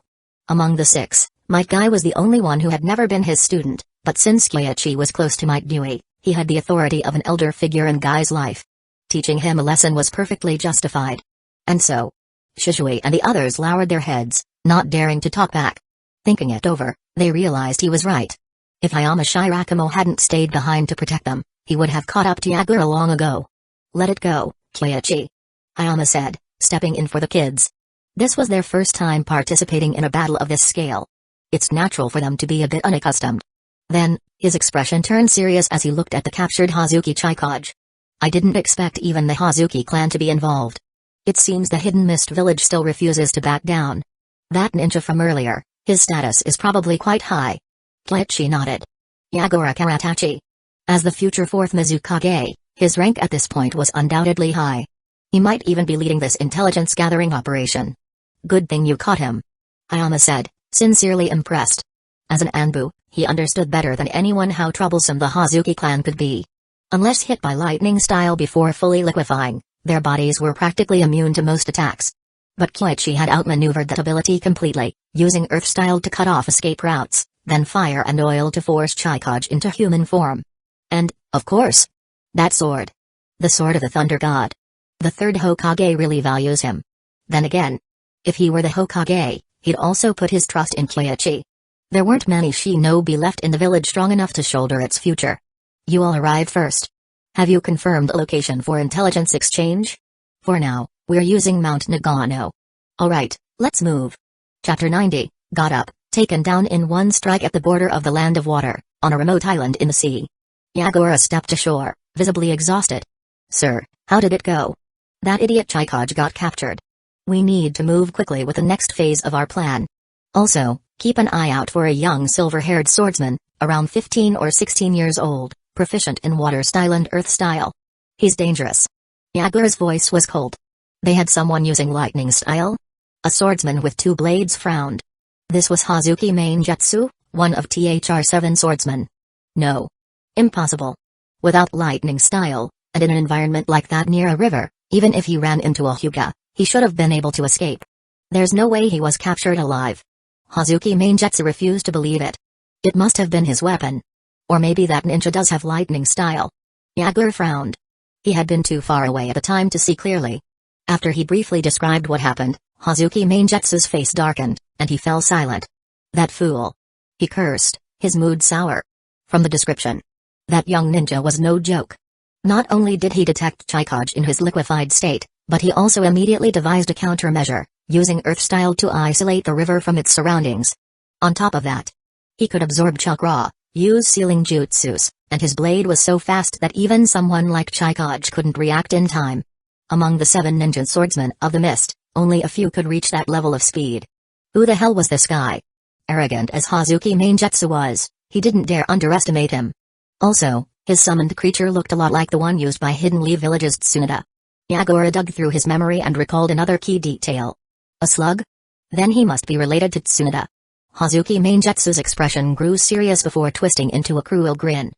Among the six, Might Guy was the only one who had never been his student, but since Kyoichi was close to Might Dewey, he had the authority of an elder figure in Guy's life. Teaching him a lesson was perfectly justified. And so, Shishui and the others lowered their heads, not daring to talk back. Thinking it over, they realized he was right. If Hayama Shirakumo hadn't stayed behind to protect them, he would have caught up to Yagura long ago. Let it go, Kyoichi, Hayama said, stepping in for the kids. This was their first time participating in a battle of this scale. It's natural for them to be a bit unaccustomed. Then, his expression turned serious as he looked at the captured Hazuki Chikage. I didn't expect even the Hazuki clan to be involved. It seems the Hidden Mist village still refuses to back down. That ninja from earlier, his status is probably quite high. Kyoichi nodded. Yagura Karatachi. As the future fourth Mizukage, his rank at this point was undoubtedly high. He might even be leading this intelligence-gathering operation. Good thing you caught him, Hayama said, sincerely impressed. As an Anbu, he understood better than anyone how troublesome the Hazuki clan could be. Unless hit by lightning style before fully liquefying, their bodies were practically immune to most attacks. But Kyoichi had outmaneuvered that ability completely, using earth style to cut off escape routes, then fire and oil to force Chikage into human form. And, of course, that sword. The sword of the Thunder God. The third Hokage really values him. Then again, if he were the Hokage, he'd also put his trust in Kyoichi. There weren't many shinobi left in the village strong enough to shoulder its future. You all arrived first. Have you confirmed a location for intelligence exchange? For now, we're using Mount Nagano. Alright, let's move. Chapter 90, got up, taken down in one strike at the border of the Land of Water, on a remote island in the sea. Yagura stepped ashore, visibly exhausted. Sir, how did it go? That idiot Chikage got captured. We need to move quickly with the next phase of our plan. Also, keep an eye out for a young silver-haired swordsman, around 15 or 16 years old, proficient in water style and earth style. He's dangerous. Yagura's voice was cold. They had someone using lightning style? A swordsman with two blades frowned. This was Hazuki Mangetsu, one of THR7 swordsmen. No. Impossible. Without lightning style, and in an environment like that near a river, even if he ran into a Hyuga, he should have been able to escape. There's no way he was captured alive. Hazuki Mangetsu refused to believe it. It must have been his weapon. Or maybe that ninja does have lightning style. Yagura frowned. He had been too far away at the time to see clearly. After he briefly described what happened, Hazuki Mangetsu's face darkened, and he fell silent. That fool. He cursed, his mood sour. From the description, that young ninja was no joke. Not only did he detect Chikage in his liquefied state, but he also immediately devised a countermeasure, using earth style to isolate the river from its surroundings. On top of that, he could absorb chakra, use sealing jutsus, and his blade was so fast that even someone like Chikage couldn't react in time. Among the 7 ninja swordsmen of the mist, only a few could reach that level of speed. Who the hell was this guy? Arrogant as Hazuki Mangetsu was, he didn't dare underestimate him. Also, his summoned creature looked a lot like the one used by Hidden Leaf Village's Tsunade. Yagura dug through his memory and recalled another key detail. A slug? Then he must be related to Tsunade. Hazuki Mangetsu's expression grew serious before twisting into a cruel grin.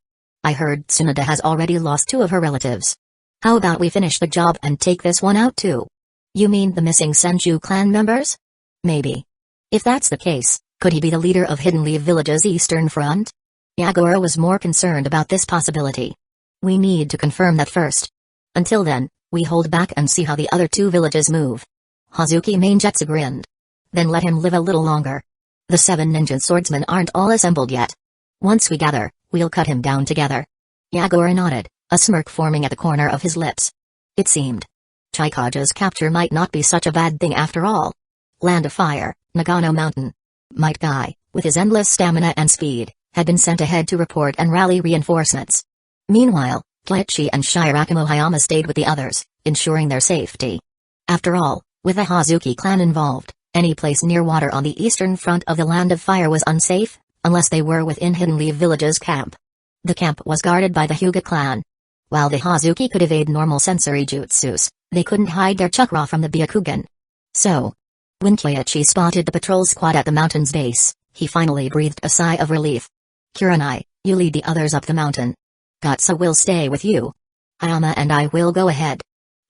I heard Tsunade has already lost 2 of her relatives. How about we finish the job and take this one out too? You mean the missing Senju clan members? Maybe. If that's the case, could he be the leader of Hidden Leaf Village's Eastern Front? Yagura was more concerned about this possibility. We need to confirm that first. Until then, we hold back and see how the other 2 villages move. Hazuki Mangetsu grinned. Then let him live a little longer. The 7 ninja swordsmen aren't all assembled yet. Once we gather, we'll cut him down together. Yagura nodded, a smirk forming at the corner of his lips. It seemed Chikage's capture might not be such a bad thing after all. Land of Fire, Nagano Mountain. Might Guy, with his endless stamina and speed, had been sent ahead to report and rally reinforcements. Meanwhile, Kyoichi and Shirakumo Hayama stayed with the others, ensuring their safety. After all, With the Hazuki clan involved, any place near water on the eastern front of the Land of Fire was unsafe, unless they were within Hidden Leaf Village's camp. The camp was guarded by the Hyuga clan. While the Hazuki could evade normal sensory jutsus, they couldn't hide their chakra from the Byakugan. So, when Kyoichi spotted the patrol squad at the mountain's base, he finally breathed a sigh of relief. Kurenai, you lead the others up the mountain. Gatsu will stay with you. Hayama and I will go ahead.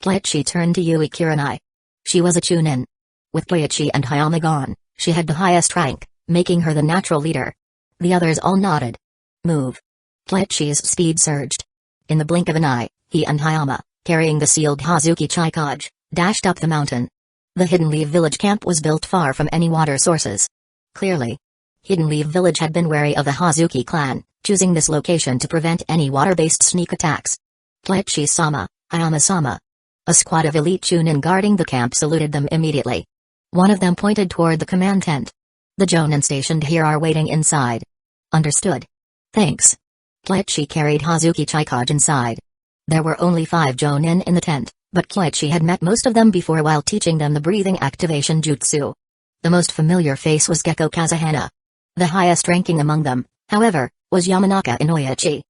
Kyoichi turned to Yui Kurenai. She was a chunin. With Kyoichi and Hayama gone, she had the highest rank, making her the natural leader. The others all nodded. Move. Kyoichi's speed surged. In the blink of an eye, he and Hayama, carrying the sealed Hazuki Chikage, dashed up the mountain. The Hidden Leaf Village camp was built far from any water sources. Clearly, Hidden Leaf Village had been wary of the Hazuki clan, choosing this location to prevent any water-based sneak attacks. Kyoichi-sama, Hayama-sama. A squad of elite chunin guarding the camp saluted them immediately. One of them pointed toward the command tent. The jonin stationed here are waiting inside. Understood. Thanks. Kyoichi carried Hazuki Chikage inside. There were only 5 jonin in the tent, but Kyoichi had met most of them before while teaching them the breathing activation jutsu. The most familiar face was Gekko Kazahana. The highest ranking among them, however, was Yamanaka Inoichi.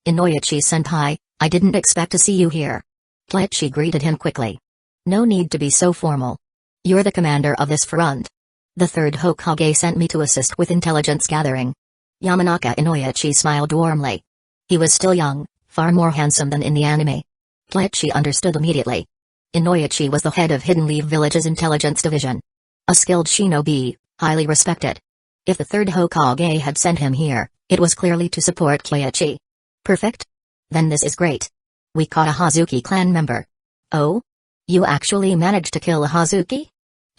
Inoichi-senpai, I didn't expect to see you here. Kyoichi greeted him quickly. No need to be so formal. You're the commander of this front. The third Hokage sent me to assist with intelligence gathering. Yamanaka Inoichi smiled warmly. He was still young, far more handsome than in the anime. Kyoichi understood immediately. Inoichi was the head of Hidden Leaf Village's intelligence division. A skilled shinobi, highly respected. If the third Hokage had sent him here, it was clearly to support Kyoichi. Perfect? Then this is great. We caught a Hazuki clan member. Oh? You actually managed to kill a Hazuki?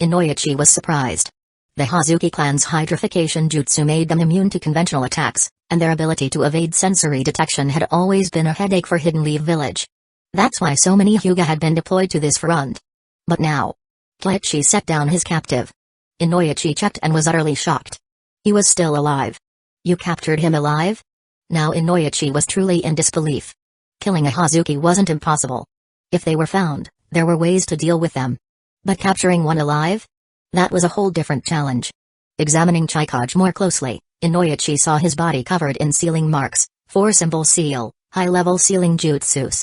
Inoichi was surprised. The Hazuki clan's hydrification jutsu made them immune to conventional attacks, and their ability to evade sensory detection had always been a headache for Hidden Leaf Village. That's why so many Hyuga had been deployed to this front. But now, Kyoichi set down his captive. Inoichi checked and was utterly shocked. He was still alive. You captured him alive? Now Inoichi was truly in disbelief. Killing a Hazuki wasn't impossible. If they were found, there were ways to deal with them. But capturing one alive? That was a whole different challenge. Examining Chikage more closely, Inoichi saw his body covered in sealing marks, 4-symbol seal, high-level sealing jutsus.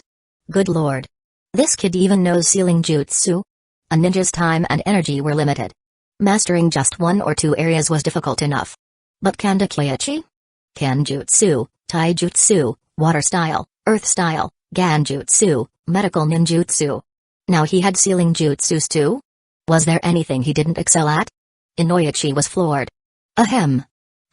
Good lord. This kid even knows sealing jutsu? A ninja's time and energy were limited. Mastering just 1 or 2 areas was difficult enough. But Kanda Kyoichi? Kenjutsu, Taijutsu, Water Style, Earth Style, Ganjutsu, Medical Ninjutsu. Now he had sealing jutsus too? Was there anything he didn't excel at? Inoichi was floored. Ahem.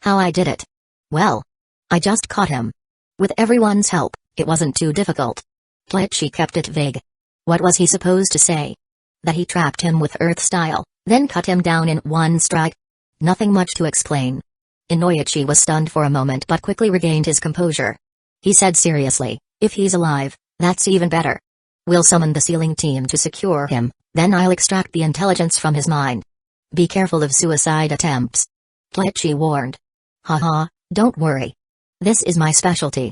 How I did it? Well, I just caught him. With everyone's help, it wasn't too difficult. Kyoichi kept it vague. What was he supposed to say? That he trapped him with Earth Style, then cut him down in one strike? Nothing much to explain. Inoichi was stunned for a moment but quickly regained his composure. He said seriously, if he's alive, that's even better. We'll summon the sealing team to secure him, then I'll extract the intelligence from his mind. Be careful of suicide attempts. Kyoichi warned. Haha, don't worry. This is my specialty.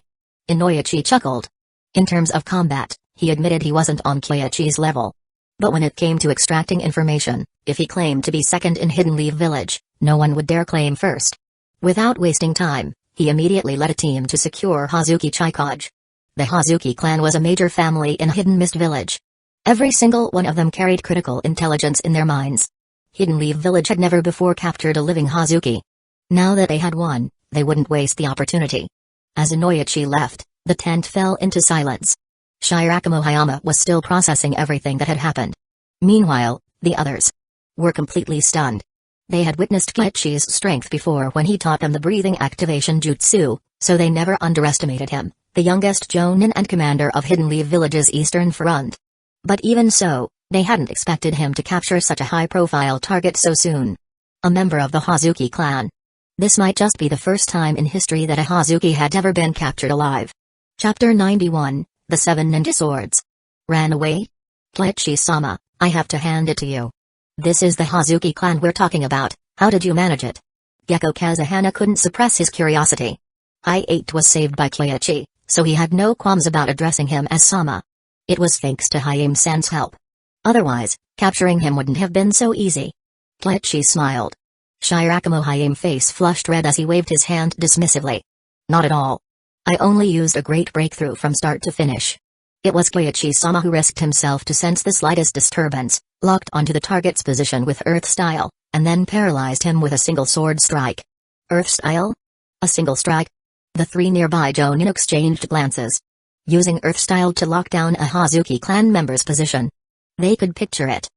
Inoichi chuckled. In terms of combat, he admitted he wasn't on Kyoichi's level. But when it came to extracting information, if he claimed to be second in Hidden Leaf Village, no one would dare claim first. Without wasting time, he immediately led a team to secure Hazuki Chikage. The Hazuki clan was a major family in Hidden Mist Village. Every single one of them carried critical intelligence in their minds. Hidden Leaf Village had never before captured a living Hazuki. Now that they had one, they wouldn't waste the opportunity. As Inoichi left, the tent fell into silence. Shirakawa Hayama was still processing everything that had happened. Meanwhile, the others were completely stunned. They had witnessed Kyoichi's strength before when he taught them the breathing activation jutsu, so they never underestimated him, the youngest Jonin and commander of Hidden Leaf Village's eastern front. But even so, they hadn't expected him to capture such a high-profile target so soon. A member of the Hazuki clan. This might just be the first time in history that a Hazuki had ever been captured alive. Chapter 91, The 7 Ninja Swords. Ran away? Kyoichi-sama, I have to hand it to you. This is the Hazuki clan we're talking about, how did you manage it? Gekko Kazahana couldn't suppress his curiosity. Hi-8 was saved by Kyoichi, so he had no qualms about addressing him as Sama. It was thanks to Hayame-san's help. Otherwise, capturing him wouldn't have been so easy. Kletchi smiled. Shirakamohayame's face flushed red as he waved his hand dismissively. Not at all. I only used a great breakthrough from start to finish. It was Koichi-sama who risked himself to sense the slightest disturbance, locked onto the target's position with Earth Style, and then paralyzed him with a single sword strike. Earth Style? A single strike? The three nearby Jonin exchanged glances. Using Earth Style to lock down a Hazuki clan member's position. They could picture it.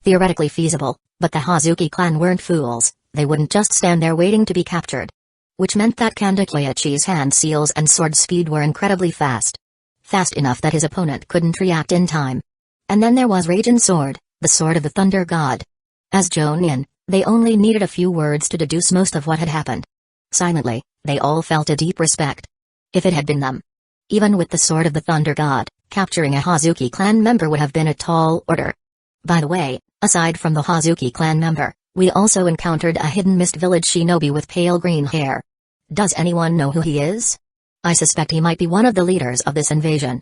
Theoretically feasible, but the Hazuki clan weren't fools, they wouldn't just stand there waiting to be captured. Which meant that Koichi's hand seals and sword speed were incredibly fast. Fast enough that his opponent couldn't react in time. And then there was Raijin's sword, the sword of the Thunder God. As Jonin, they only needed a few words to deduce most of what had happened. Silently, they all felt a deep respect. If it had been them. Even with the sword of the Thunder God, capturing a Hazuki clan member would have been a tall order. By the way, aside from the Hazuki clan member, we also encountered a hidden mist village shinobi with pale green hair. Does anyone know who he is? I suspect he might be one of the leaders of this invasion.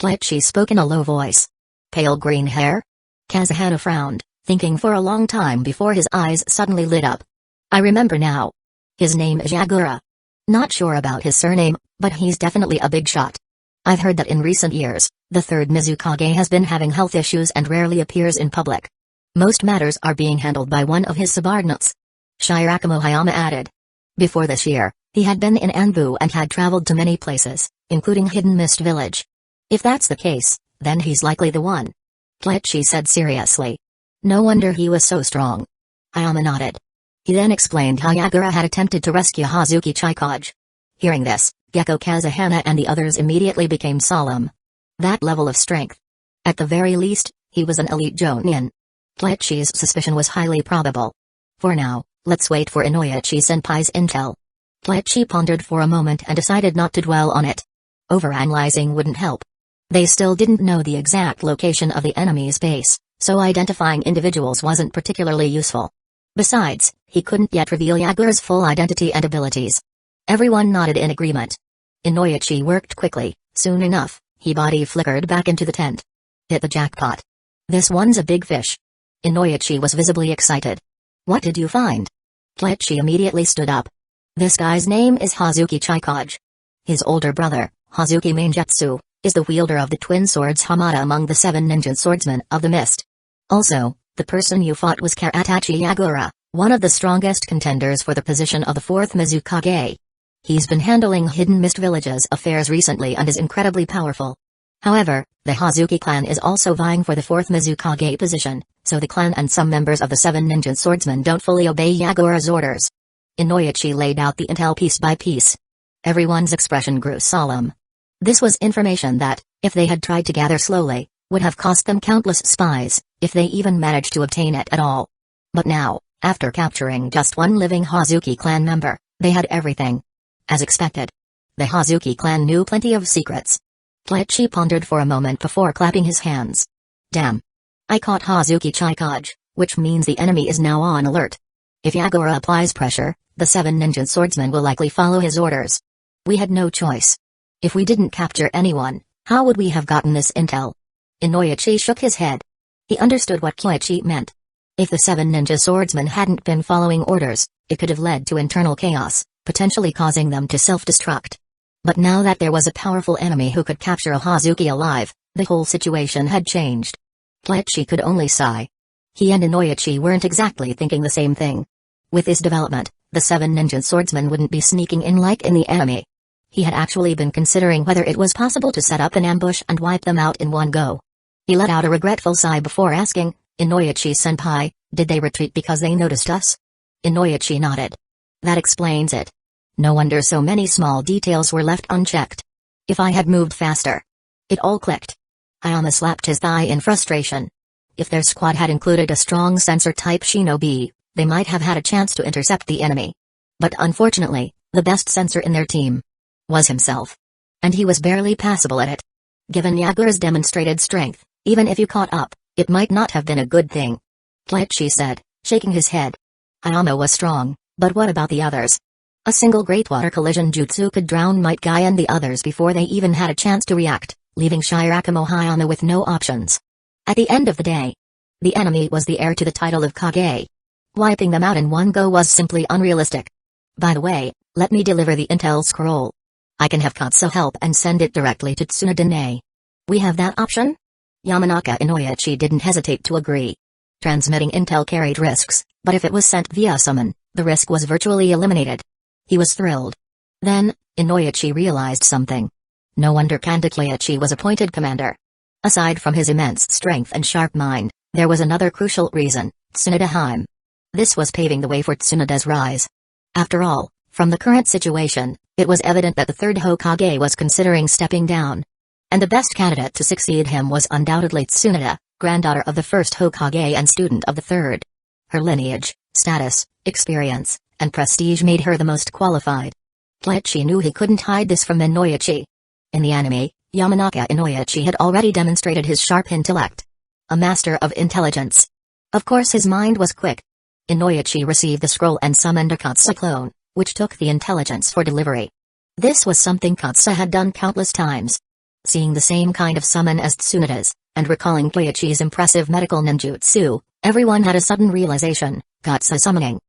Kletchi spoke in a low voice. Pale green hair? Kazehana frowned, thinking for a long time before his eyes suddenly lit up. I remember now. His name is Yagura. Not sure about his surname, but he's definitely a big shot. I've heard that in recent years, the third Mizukage has been having health issues and rarely appears in public. Most matters are being handled by one of his subordinates. Shirakamohayama added. Before this year, he had been in Anbu and had traveled to many places, including Hidden Mist Village. If that's the case, then he's likely the one. Kletchi said seriously. No wonder he was so strong. Hayama nodded. He then explained how Yagura had attempted to rescue Hazuki Chikage. Hearing this, Gecko Kazehana and the others immediately became solemn. That level of strength. At the very least, he was an elite Jonin. Kletchi's suspicion was highly probable. For now, let's wait for Inoichi-senpai's intel. Kletchi pondered for a moment and decided not to dwell on it. Overanalyzing wouldn't help. They still didn't know the exact location of the enemy's base, so identifying individuals wasn't particularly useful. Besides, he couldn't yet reveal Yagura's full identity and abilities. Everyone nodded in agreement. Inoichi worked quickly. Soon enough, he body flickered back into the tent. Hit the jackpot. This one's a big fish. Inoichi was visibly excited. What did you find? Kletchi immediately stood up. This guy's name is Hazuki Chikage. His older brother, Hazuki Mangekyō, is the wielder of the twin swords Hamada among the 7 ninja swordsmen of the mist. Also, the person you fought was Karatachi Yagura, one of the strongest contenders for the position of the 4th Mizukage. He's been handling Hidden Mist Village's affairs recently and is incredibly powerful. However, the Hazuki clan is also vying for the 4th Mizukage position, so the clan and some members of the 7 ninja swordsmen don't fully obey Yagura's orders. Inoichi laid out the intel piece by piece. Everyone's expression grew solemn. This was information that, if they had tried to gather slowly, would have cost them countless spies, if they even managed to obtain it at all. But now, after capturing just one living Hazuki clan member, they had everything. As expected. The Hazuki clan knew plenty of secrets. Kletchi pondered for a moment before clapping his hands. Damn. I caught Hazuki Chikage, which means the enemy is now on alert. If Yagura applies pressure, the 7 ninja swordsmen will likely follow his orders. We had no choice. If we didn't capture anyone, how would we have gotten this intel? Inoichi shook his head. He understood what Koichi meant. If the 7 ninja swordsmen hadn't been following orders, it could have led to internal chaos, potentially causing them to self-destruct. But now that there was a powerful enemy who could capture a Hazuki alive, the whole situation had changed. Kletchi could only sigh. He and Inoichi weren't exactly thinking the same thing. With this development, the 7 ninja swordsmen wouldn't be sneaking in like in the enemy. He had actually been considering whether it was possible to set up an ambush and wipe them out in one go. He let out a regretful sigh before asking, Inoichi-senpai, did they retreat because they noticed us? Inoichi nodded. That explains it. No wonder so many small details were left unchecked. If I had moved faster. It all clicked. Hayama slapped his thigh in frustration. If their squad had included a strong sensor-type shinobi, they might have had a chance to intercept the enemy. But unfortunately, the best sensor in their team was himself. And he was barely passable at it. Given Yagura's demonstrated strength, even if you caught up, it might not have been a good thing. Kletchi said, shaking his head. Hayama was strong, but what about the others? A single Great Water Collision Jutsu could drown Might Guy and the others before they even had a chance to react, leaving Shirakamohayama with no options. At the end of the day, The enemy was the heir to the title of Kage. Wiping them out in one go was simply unrealistic. By the way, let me deliver the intel scroll. I can have Katsu help and send it directly to Tsunade. We have that option? Yamanaka Inoichi didn't hesitate to agree. Transmitting intel carried risks, but if it was sent via summon, the risk was virtually eliminated. He was thrilled. Then, Inoichi realized something. No wonder Kandakiichi was appointed commander. Aside from his immense strength and sharp mind, there was another crucial reason: Tsunade. This was paving the way for Tsunade's rise. After all, from the current situation, it was evident that the third Hokage was considering stepping down. And the best candidate to succeed him was undoubtedly Tsunade, granddaughter of the first Hokage and student of the third. Her lineage, status, experience, and prestige made her the most qualified. Keiichi knew he couldn't hide this from Inoichi. In the anime, Yamanaka Inoichi had already demonstrated his sharp intellect. A master of intelligence. Of course his mind was quick. Inoichi received the scroll and summoned a Katsu clone, which took the intelligence for delivery. This was something Katsu had done countless times. Seeing the same kind of summon as Tsunade's, and recalling Keiichi's impressive medical ninjutsu, everyone had a sudden realization: Katsu summoning.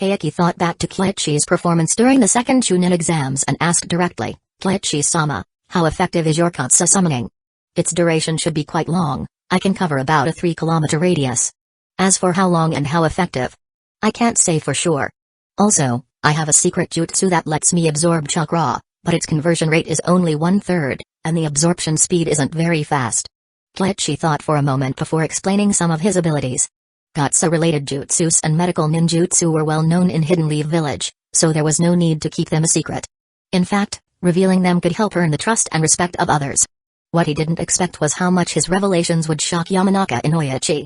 Heike thought back to Keiichi's performance during the second Chunin exams and asked directly, Keiichi-sama, how effective is your Katsu summoning? Its duration should be quite long. I can cover about a 3-kilometer radius. As for how long and how effective, I can't say for sure. Also, I have a secret jutsu that lets me absorb chakra, but its conversion rate is only 1/3, and the absorption speed isn't very fast. Keiichi thought for a moment before explaining some of his abilities. Katsu-related jutsus and medical ninjutsu were well known in Hidden Leaf Village, so there was no need to keep them a secret. In fact, revealing them could help earn the trust and respect of others. What he didn't expect was how much his revelations would shock Yamanaka Inoichi.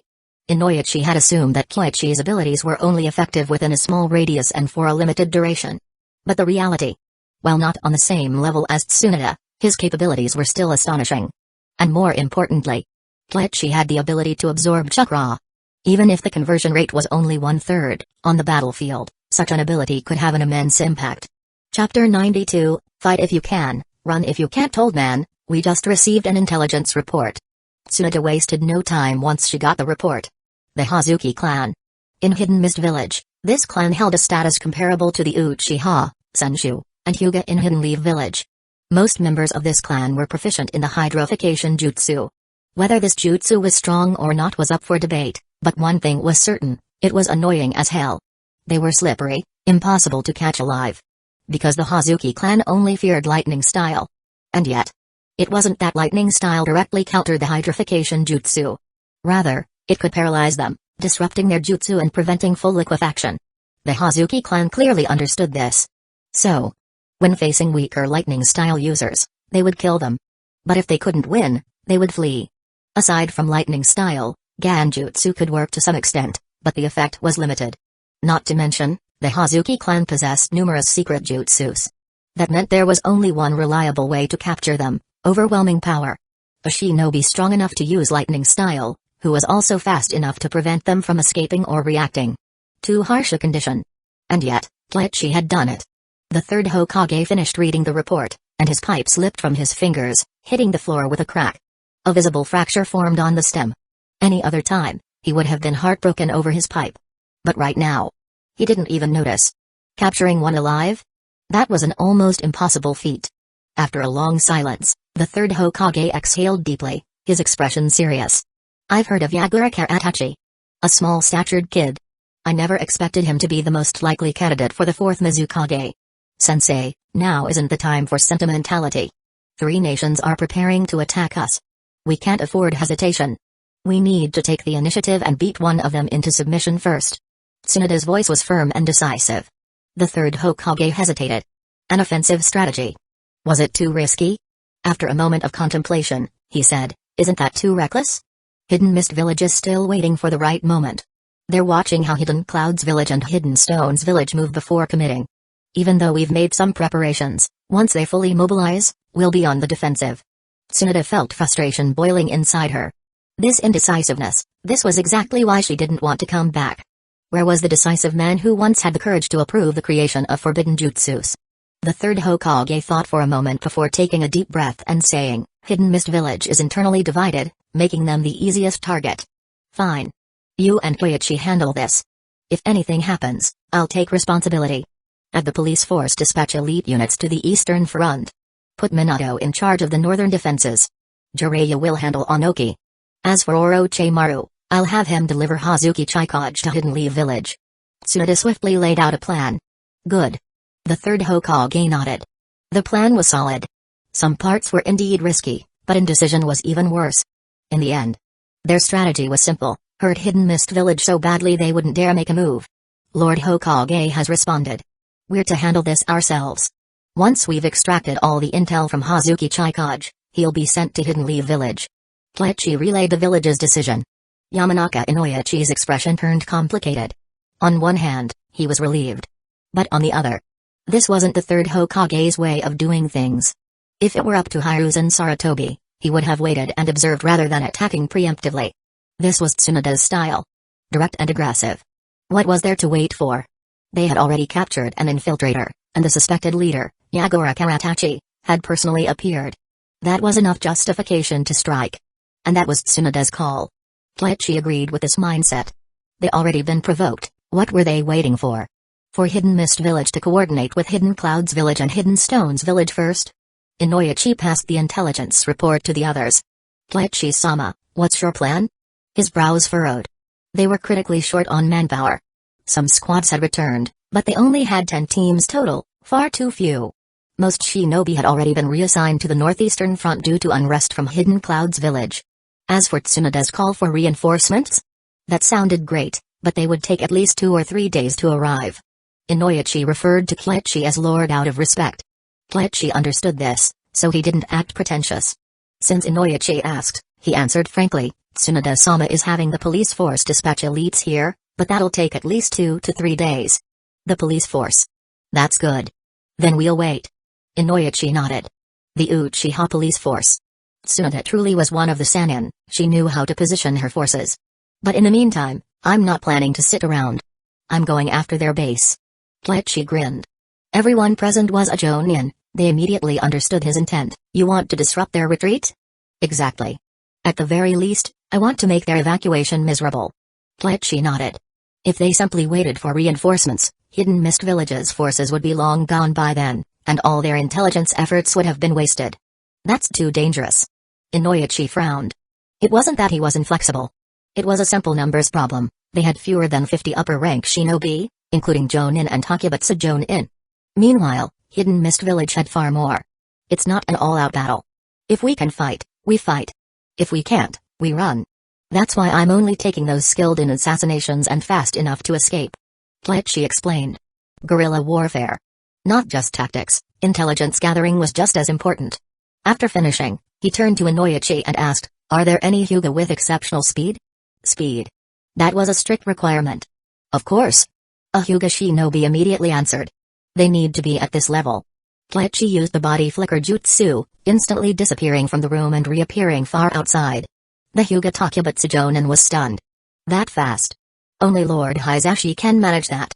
Inoichi had assumed that Keiichi's abilities were only effective within a small radius and for a limited duration. But the reality? While not on the same level as Tsunade, his capabilities were still astonishing. And more importantly, Keiichi had the ability to absorb chakra. Even if the conversion rate was only 1/3, on the battlefield, such an ability could have an immense impact. Chapter 92, Fight if you can, Run if you can't. Old man, we just received an intelligence report. Tsunade wasted no time once she got the report. The Hazuki clan. In Hidden Mist Village, this clan held a status comparable to the Uchiha, Senshu, and Hyuga in Hidden Leaf Village. Most members of this clan were proficient in the hydrification jutsu. Whether this jutsu was strong or not was up for debate, but one thing was certain: it was annoying as hell. They were slippery, impossible to catch alive. Because the Hazuki clan only feared lightning style. And yet, it wasn't that lightning style directly countered the hydrification jutsu. Rather, it could paralyze them, disrupting their jutsu and preventing full liquefaction. The Hazuki clan clearly understood this. So, when facing weaker lightning style users, they would kill them. But if they couldn't win, they would flee. Aside from lightning style, Ganjutsu could work to some extent, but the effect was limited. Not to mention, the Hazuki clan possessed numerous secret jutsus. That meant there was only one reliable way to capture them: overwhelming power. A shinobi strong enough to use lightning style, who was also fast enough to prevent them from escaping or reacting. Too harsh a condition. And yet, Keiichi had done it. The third Hokage finished reading the report, and his pipe slipped from his fingers, hitting the floor with a crack. A visible fracture formed on the stem. Any other time, he would have been heartbroken over his pipe. But right now, he didn't even notice. Capturing one alive? That was an almost impossible feat. After a long silence, the third Hokage exhaled deeply, his expression serious. I've heard of Yagura Karatachi. A small-statured kid. I never expected him to be the most likely candidate for the fourth Mizukage. Sensei, now isn't the time for sentimentality. 3 nations are preparing to attack us. We can't afford hesitation. We need to take the initiative and beat one of them into submission first. Tsunade's voice was firm and decisive. The third Hokage hesitated. An offensive strategy. Was it too risky? After a moment of contemplation, he said, isn't that too reckless? Hidden Mist Village is still waiting for the right moment. They're watching how Hidden Clouds Village and Hidden Stones Village move before committing. Even though we've made some preparations, once they fully mobilize, we'll be on the defensive. Tsunade felt frustration boiling inside her. This indecisiveness, this was exactly why she didn't want to come back. Where was the decisive man who once had the courage to approve the creation of forbidden jutsus? The third Hokage thought for a moment before taking a deep breath and saying, Hidden Mist Village is internally divided, making them the easiest target. Fine. You and Koichi handle this. If anything happens, I'll take responsibility. At the police force, dispatch elite units to the eastern front. Put Minato in charge of the northern defenses. Jiraiya will handle Onoki. As for Orochimaru, I'll have him deliver Hazuki Chikage to Hidden Leaf Village. Tsunade swiftly laid out a plan. Good. The third Hokage nodded. The plan was solid. Some parts were indeed risky, but indecision was even worse. In the end, their strategy was simple: hurt Hidden Mist Village so badly they wouldn't dare make a move. Lord Hokage has responded. We're to handle this ourselves. Once we've extracted all the intel from Hazuki Chikage, he'll be sent to Hidden Leaf Village. Koichi relayed the village's decision. Yamanaka Inoichi's expression turned complicated. On one hand, he was relieved. But on the other, this wasn't the third Hokage's way of doing things. If it were up to Hiruzen Sarutobi, he would have waited and observed rather than attacking preemptively. This was Tsunade's style. Direct and aggressive. What was there to wait for? They had already captured an infiltrator, and the suspected leader, Yagura Karatachi, had personally appeared. That was enough justification to strike. And that was Tsunade's call. Koichi agreed with this mindset. They already been provoked, what were they waiting for? For Hidden Mist Village to coordinate with Hidden Clouds Village and Hidden Stones Village first? Inoichi passed the intelligence report to the others. Koichi-sama, what's your plan? His brows furrowed. They were critically short on manpower. Some squads had returned, but they only had 10 teams total, far too few. Most shinobi had already been reassigned to the northeastern front due to unrest from Hidden Clouds Village. As for Tsunade's call for reinforcements? That sounded great, but they would take at least 2 or 3 days to arrive. Inoichi referred to Koichi as Lord out of respect. Koichi understood this, so he didn't act pretentious. Since Inoichi asked, he answered frankly, Tsunade-sama is having the police force dispatch elites here, but that'll take at least 2 to 3 days. The police force. That's good. Then we'll wait. Inoichi nodded. The Uchiha police force. Tsunade truly was one of the Sannin, she knew how to position her forces. But in the meantime, I'm not planning to sit around. I'm going after their base. Koichi grinned. Everyone present was a Jonin, they immediately understood his intent. You want to disrupt their retreat? Exactly. At the very least, I want to make their evacuation miserable. Koichi nodded. If they simply waited for reinforcements, Hidden Mist Village's forces would be long gone by then, and all their intelligence efforts would have been wasted. That's too dangerous. Inoichi frowned. It wasn't that he was inflexible. It was a simple numbers problem. They had fewer than 50 upper-rank shinobi, including Jonin and Takebutsu Jonin. Meanwhile, Hidden Mist Village had far more. It's not an all-out battle. If we can fight, we fight. If we can't, we run. That's why I'm only taking those skilled in assassinations and fast enough to escape. Koichi explained. Guerrilla warfare. Not just tactics, intelligence gathering was just as important. After finishing, he turned to Inoichi and asked, are there any Hyuga with exceptional speed? Speed. That was a strict requirement. Of course. A Hyuga shinobi immediately answered. They need to be at this level. Koichi used the body flicker jutsu, instantly disappearing from the room and reappearing far outside. The Hyuga Takebutsu Jonin was stunned. That fast. Only Lord Hisashi can manage that.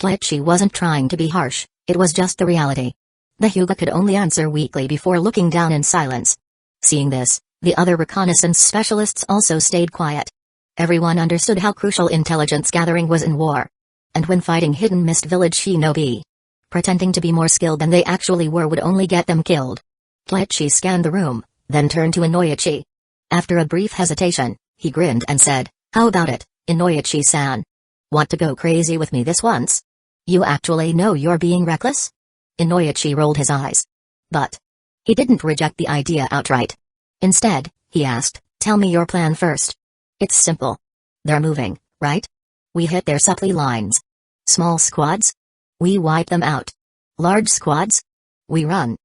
Koichi wasn't trying to be harsh, it was just the reality. The Hyuga could only answer weakly before looking down in silence. Seeing this, the other reconnaissance specialists also stayed quiet. Everyone understood how crucial intelligence gathering was in war. And when fighting Hidden Mist Village shinobi, pretending to be more skilled than they actually were would only get them killed. Koichi scanned the room, then turned to Inoichi. After a brief hesitation, he grinned and said, how about it, Inoichi-san? Want to go crazy with me this once? You actually know you're being reckless? Inoichi rolled his eyes. But he didn't reject the idea outright. Instead, he asked, tell me your plan first. It's simple. They're moving, right? We hit their supply lines. Small squads? We wipe them out. Large squads? We run.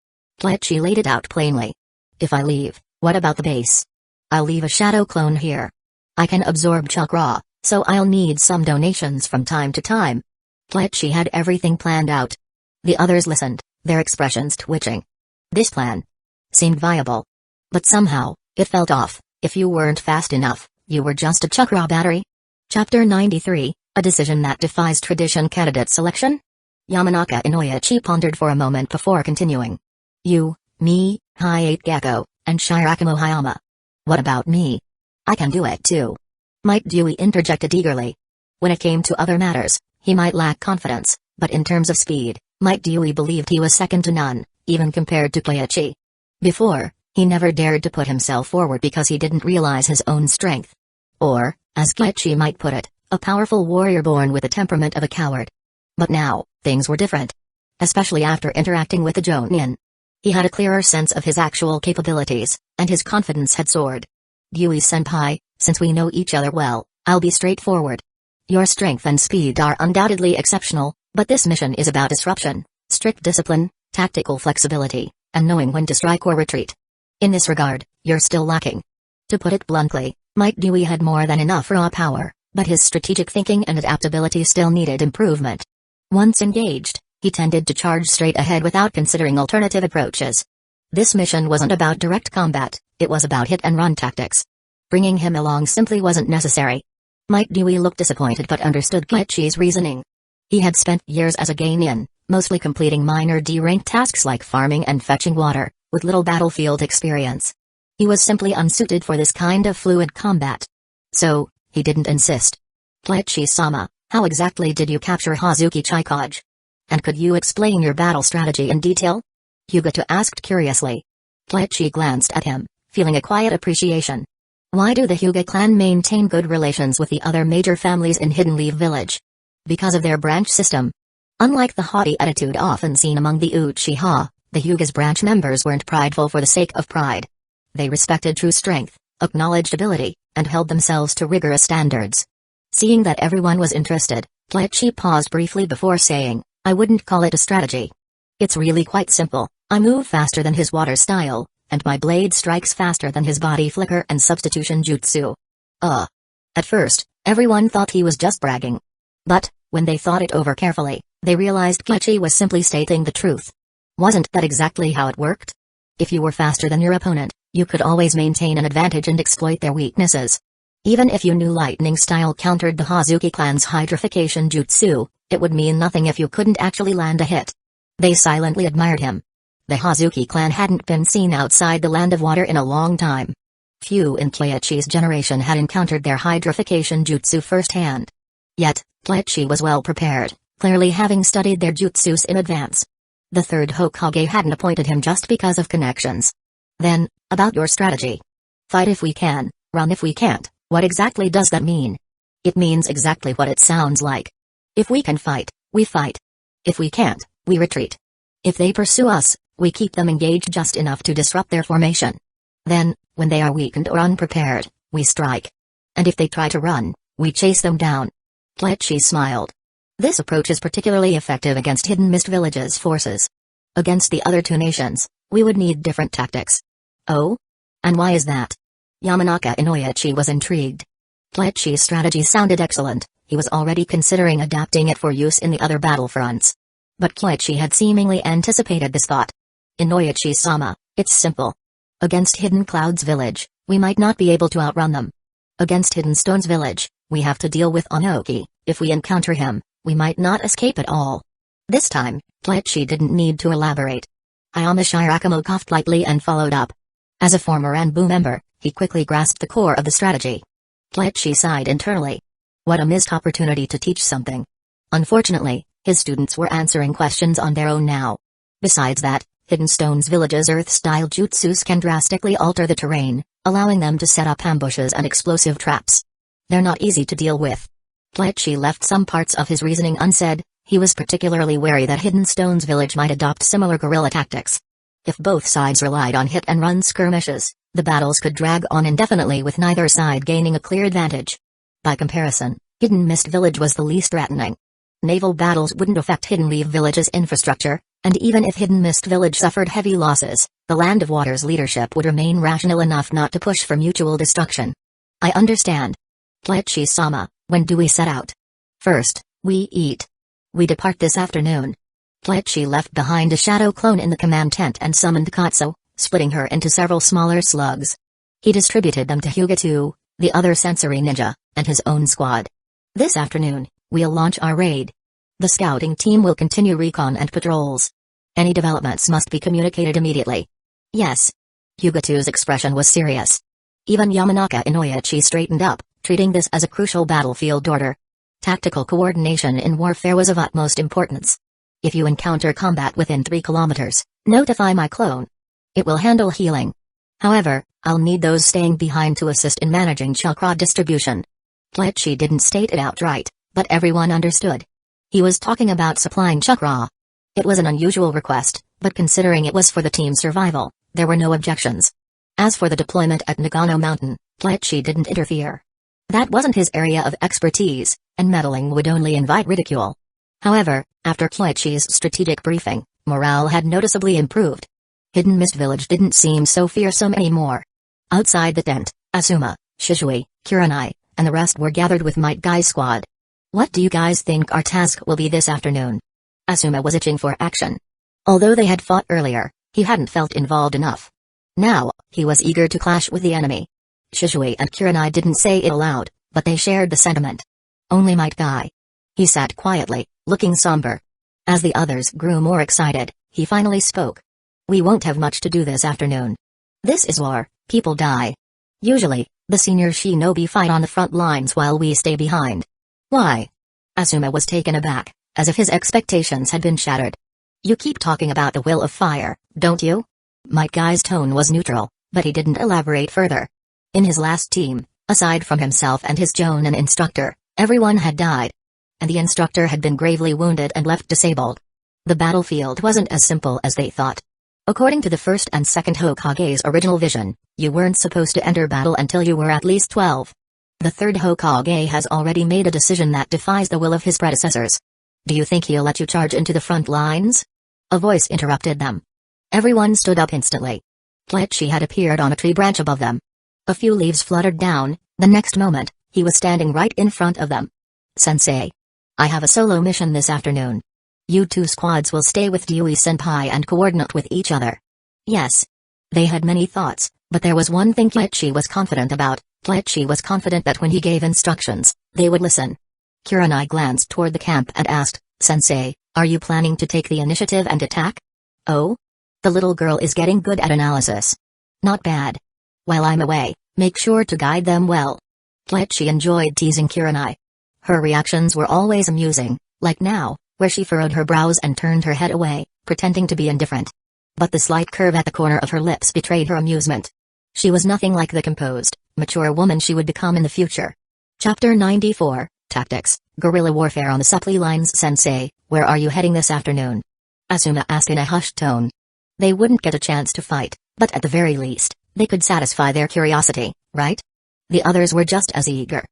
Koichi laid it out plainly. If I leave, what about the base? I'll leave a shadow clone here. I can absorb chakra, so I'll need some donations from time to time. Koichi had everything planned out. The others listened, their expressions twitching. This plan seemed viable. But somehow, it felt off. If you weren't fast enough, you were just a chakra battery. Chapter 93, a decision that defies tradition. Candidate selection? Yamanaka Inoichi pondered for a moment before continuing. You, me, Hyate Gecko, and Shirakumo Hayama. What about me? I can do it too. Might Dewey interjected eagerly. When it came to other matters, he might lack confidence, but in terms of speed, Might Dewey believed he was second to none, even compared to Kleiichi. Before, he never dared to put himself forward because he didn't realize his own strength. Or, as Kleiichi might put it, a powerful warrior born with the temperament of a coward. But now, things were different. Especially after interacting with the Jonin. He had a clearer sense of his actual capabilities, and his confidence had soared. Dewey-senpai, since we know each other well, I'll be straightforward. Your strength and speed are undoubtedly exceptional, but this mission is about disruption, strict discipline, tactical flexibility, and knowing when to strike or retreat. In this regard, you're still lacking. To put it bluntly, Might Dewey had more than enough raw power, but his strategic thinking and adaptability still needed improvement. Once engaged, he tended to charge straight ahead without considering alternative approaches. This mission wasn't about direct combat, it was about hit-and-run tactics. Bringing him along simply wasn't necessary. Might Dewey looked disappointed but understood Kleiichi's reasoning. He had spent years as a Geinin, mostly completing minor D-rank tasks like farming and fetching water, with little battlefield experience. He was simply unsuited for this kind of fluid combat. So, he didn't insist. Kleiichi-sama, how exactly did you capture Hazuki Chikage? And could you explain your battle strategy in detail? Hyuga asked curiously. Kleiichi glanced at him, feeling a quiet appreciation. Why do the Hyuga clan maintain good relations with the other major families in Hidden Leaf Village? Because of their branch system. Unlike the haughty attitude often seen among the Uchiha, the Hyuga's branch members weren't prideful for the sake of pride. They respected true strength, acknowledged ability, and held themselves to rigorous standards. Seeing that everyone was interested, Kleiichi paused briefly before saying, I wouldn't call it a strategy. It's really quite simple. I move faster than his water style, and my blade strikes faster than his body flicker and substitution jutsu. At first, everyone thought he was just bragging. But, when they thought it over carefully, they realized Kleiichi was simply stating the truth. Wasn't that exactly how it worked? If you were faster than your opponent, you could always maintain an advantage and exploit their weaknesses. Even if you knew lightning style countered the Hazuki clan's hydrification jutsu, it would mean nothing if you couldn't actually land a hit. They silently admired him. The Hazuki clan hadn't been seen outside the land of water in a long time. Few in Kleiichi's generation had encountered their hydrification jutsu firsthand. Yet, Kleiichi was well prepared, clearly having studied their jutsus in advance. The third Hokage hadn't appointed him just because of connections. Then, about your strategy. Fight if we can, run if we can't, what exactly does that mean? It means exactly what it sounds like. If we can fight, we fight. If we can't, we retreat. If they pursue us, we keep them engaged just enough to disrupt their formation. Then, when they are weakened or unprepared, we strike. And if they try to run, we chase them down. Kleiichi smiled. This approach is particularly effective against Hidden Mist Village's forces. Against the other two nations, we would need different tactics. Oh? And why is that? Yamanaka Inoichi was intrigued. Kleiichi's strategy sounded excellent, he was already considering adapting it for use in the other battlefronts. But Kleiichi had seemingly anticipated this thought. Inoichi-sama, it's simple. Against Hidden Cloud's village, we might not be able to outrun them. Against Hidden Stone's village, we have to deal with Onoki. If we encounter him, we might not escape at all. This time, Kleiichi didn't need to elaborate. Hayama Shirakamoto coughed lightly and followed up. As a former Anbu member, he quickly grasped the core of the strategy. Kleiichi sighed internally. What a missed opportunity to teach something. Unfortunately, his students were answering questions on their own now. Besides that, Hidden Stone's village's earth-style jutsus can drastically alter the terrain, allowing them to set up ambushes and explosive traps. They're not easy to deal with. Kleiichi left some parts of his reasoning unsaid. He was particularly wary that Hidden Stone's village might adopt similar guerrilla tactics. If both sides relied on hit-and-run skirmishes, the battles could drag on indefinitely with neither side gaining a clear advantage. By comparison, Hidden Mist Village was the least threatening. Naval battles wouldn't affect Hidden Leaf Village's infrastructure, and even if Hidden Mist Village suffered heavy losses, the Land of Water's leadership would remain rational enough not to push for mutual destruction. I understand. Kleiichi-sama, when do we set out? First, we eat. We depart this afternoon. Kleiichi left behind a shadow clone in the command tent and summoned Katsu, splitting her into several smaller slugs. He distributed them to Hyuga, the other sensory ninja, and his own squad. This afternoon, we'll launch our raid. The scouting team will continue recon and patrols. Any developments must be communicated immediately. Yes. Hyuga-2's expression was serious. Even Yamanaka Inoichi straightened up, treating this as a crucial battlefield order. Tactical coordination in warfare was of utmost importance. If you encounter combat within 3 kilometers, notify my clone. It will handle healing. However, I'll need those staying behind to assist in managing chakra distribution. Kleichi didn't state it outright, but everyone understood. He was talking about supplying chakra. It was an unusual request, but considering it was for the team's survival, there were no objections. As for the deployment at Nagano Mountain, Kleichi didn't interfere. That wasn't his area of expertise, and meddling would only invite ridicule. However, after Kleichi's strategic briefing, morale had noticeably improved. Hidden Mist Village didn't seem so fearsome anymore. Outside the tent, Asuma, Shisui, Kurenai, and the rest were gathered with Might Guy's squad. What do you guys think our task will be this afternoon? Asuma was itching for action. Although they had fought earlier, he hadn't felt involved enough. Now, he was eager to clash with the enemy. Shisui and Kurenai didn't say it aloud, but they shared the sentiment. Only Might Guy. He sat quietly, looking somber. As the others grew more excited, he finally spoke. We won't have much to do this afternoon. This is war, people die. Usually, the senior shinobi fight on the front lines while we stay behind. Why? Asuma was taken aback, as if his expectations had been shattered. You keep talking about the will of fire, don't you? Might Guy's tone was neutral, but he didn't elaborate further. In his last team, aside from himself and his Jonin instructor, everyone had died. And the instructor had been gravely wounded and left disabled. The battlefield wasn't as simple as they thought. According to the first and second Hokage's original vision, you weren't supposed to enter battle until you were at least 12. The third Hokage has already made a decision that defies the will of his predecessors. Do you think he'll let you charge into the front lines? A voice interrupted them. Everyone stood up instantly. Kleichi had appeared on a tree branch above them. A few leaves fluttered down, the next moment, he was standing right in front of them. Sensei. I have a solo mission this afternoon. You 2 squads will stay with Dewey-senpai and coordinate with each other. Yes. They had many thoughts, but there was one thing Kleichi was confident about. Kleichi was confident that when he gave instructions, they would listen. Kurenai glanced toward the camp and asked, Sensei, are you planning to take the initiative and attack? Oh? The little girl is getting good at analysis. Not bad. While I'm away, make sure to guide them well. Kleichi enjoyed teasing Kurenai. Her reactions were always amusing, like now, where she furrowed her brows and turned her head away, pretending to be indifferent. But the slight curve at the corner of her lips betrayed her amusement. She was nothing like the composed, mature woman she would become in the future. Chapter 94, Tactics, Guerrilla Warfare on the Supply Lines. Sensei, where are you heading this afternoon? Asuma asked in a hushed tone. They wouldn't get a chance to fight, but at the very least, they could satisfy their curiosity, right? The others were just as eager.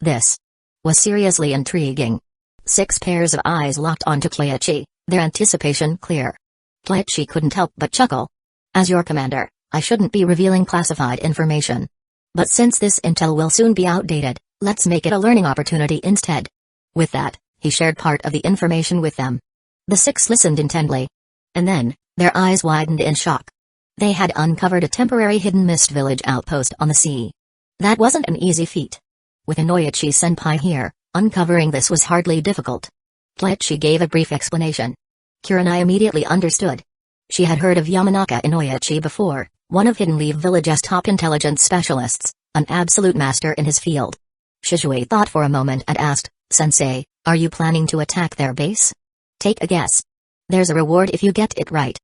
This was seriously intriguing. 6 pairs of eyes locked onto Kleichi, their anticipation clear. Kleichi couldn't help but chuckle. As your commander, I shouldn't be revealing classified information. But since this intel will soon be outdated, let's make it a learning opportunity instead. With that, he shared part of the information with them. The 6 listened intently. And then, their eyes widened in shock. They had uncovered a temporary Hidden Mist Village outpost on the sea. That wasn't an easy feat. With Inoichi-senpai here, uncovering this was hardly difficult. Kleichi gave a brief explanation. Kurenai immediately understood. She had heard of Yamanaka Inoichi before, one of Hidden Leaf Village's top intelligence specialists, an absolute master in his field. Shisui thought for a moment and asked, Sensei, are you planning to attack their base? Take a guess. There's a reward if you get it right.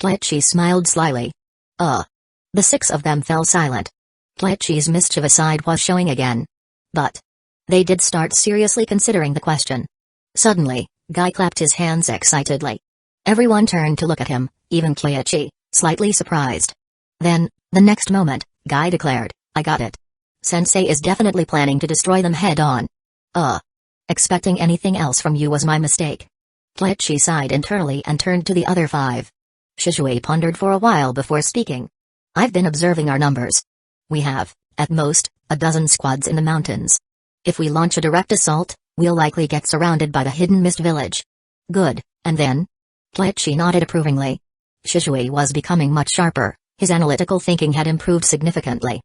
Kleichi smiled slyly. The 6 of them fell silent. Kleichi's mischievous side was showing again. But they did start seriously considering the question. Suddenly, Guy clapped his hands excitedly. Everyone turned to look at him, even Kleichi, slightly surprised. Then, the next moment, Guy declared, I got it. Sensei is definitely planning to destroy them head-on. Expecting anything else from you was my mistake. Kleichi sighed internally and turned to the other 5. Shisui pondered for a while before speaking. I've been observing our numbers. We have, at most, a dozen squads in the mountains. If we launch a direct assault, we'll likely get surrounded by the Hidden Mist Village. Good, and then? Kleichi nodded approvingly. Shisui was becoming much sharper, his analytical thinking had improved significantly.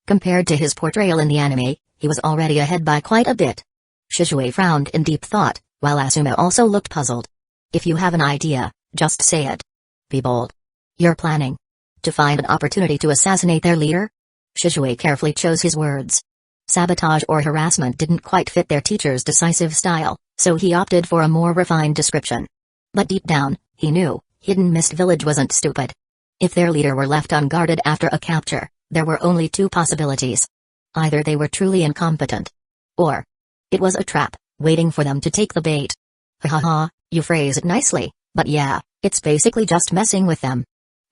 Compared to his portrayal in the anime, he was already ahead by quite a bit. Shisui frowned in deep thought, while Asuma also looked puzzled. If you have an idea, just say it. Be bold. You're planning to find an opportunity to assassinate their leader? Shisui carefully chose his words. Sabotage or harassment didn't quite fit their teacher's decisive style, so he opted for a more refined description. But deep down, he knew, Hidden Mist Village wasn't stupid. If their leader were left unguarded after a capture, there were only two possibilities. Either they were truly incompetent, or it was a trap, waiting for them to take the bait. Ha ha ha, you phrase it nicely, but yeah, it's basically just messing with them.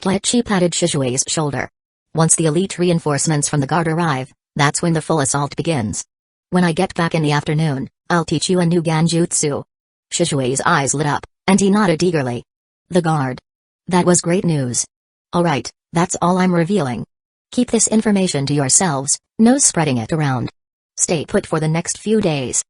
Kleichi patted Shishui's shoulder. Once the elite reinforcements from the guard arrive, that's when the full assault begins. When I get back in the afternoon, I'll teach you a new Ganjutsu. Shishui's eyes lit up, and he nodded eagerly. The guard. That was great news. Alright, that's all I'm revealing. Keep this information to yourselves, no spreading it around. Stay put for the next few days.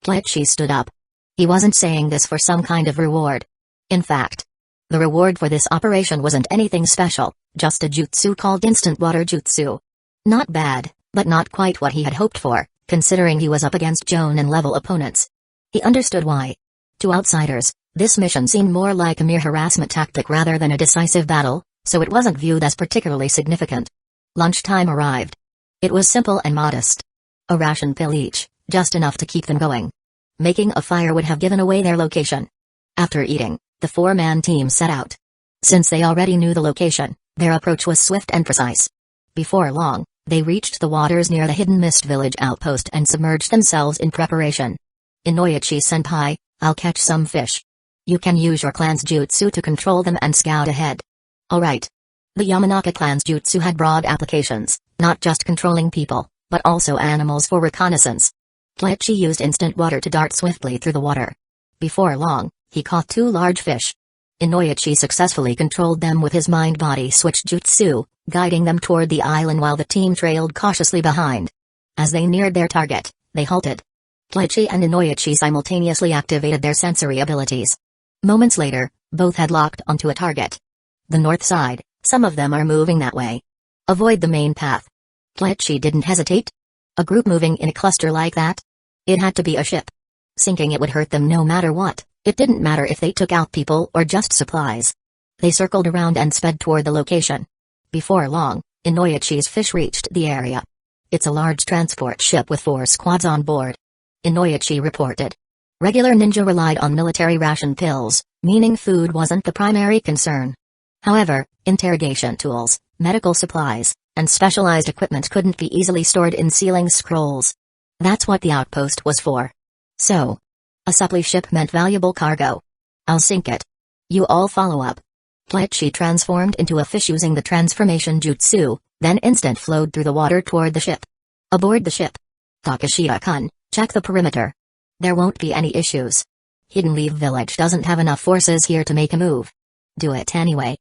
Kleichi stood up. He wasn't saying this for some kind of reward. In fact, the reward for this operation wasn't anything special, just a jutsu called Instant Water Jutsu. Not bad, but not quite what he had hoped for, considering he was up against Jonin-level opponents. He understood why. To outsiders, this mission seemed more like a mere harassment tactic rather than a decisive battle, so it wasn't viewed as particularly significant. Lunchtime arrived. It was simple and modest. A ration pill each, just enough to keep them going. Making a fire would have given away their location. After eating, the four-man team set out. Since they already knew the location, their approach was swift and precise. Before long, they reached the waters near the Hidden Mist Village outpost and submerged themselves in preparation. Inoichi-senpai, I'll catch some fish. You can use your clan's jutsu to control them and scout ahead. Alright. The Yamanaka clan's jutsu had broad applications, not just controlling people, but also animals for reconnaissance. Kleichi used instant water to dart swiftly through the water. Before long, he caught two large fish. Inoichi successfully controlled them with his mind-body switch jutsu, guiding them toward the island while the team trailed cautiously behind. As they neared their target, they halted. Kleichi and Inoichi simultaneously activated their sensory abilities. Moments later, both had locked onto a target. The north side, some of them are moving that way. Avoid the main path. Kleichi didn't hesitate. A group moving in a cluster like that? It had to be a ship. Sinking it would hurt them no matter what, it didn't matter if they took out people or just supplies. They circled around and sped toward the location. Before long, Inoichi's fish reached the area. It's a large transport ship with 4 squads on board. Inoichi reported. Regular ninja relied on military ration pills, meaning food wasn't the primary concern. However, interrogation tools, medical supplies, and specialized equipment couldn't be easily stored in sealing scrolls. That's what the outpost was for. So, a supply ship meant valuable cargo. I'll sink it. You all follow up. Kleichi transformed into a fish using the transformation jutsu, then instant flowed through the water toward the ship. Aboard the ship. Takashita-kun, check the perimeter. There won't be any issues. Hidden Leaf Village doesn't have enough forces here to make a move. Do it anyway.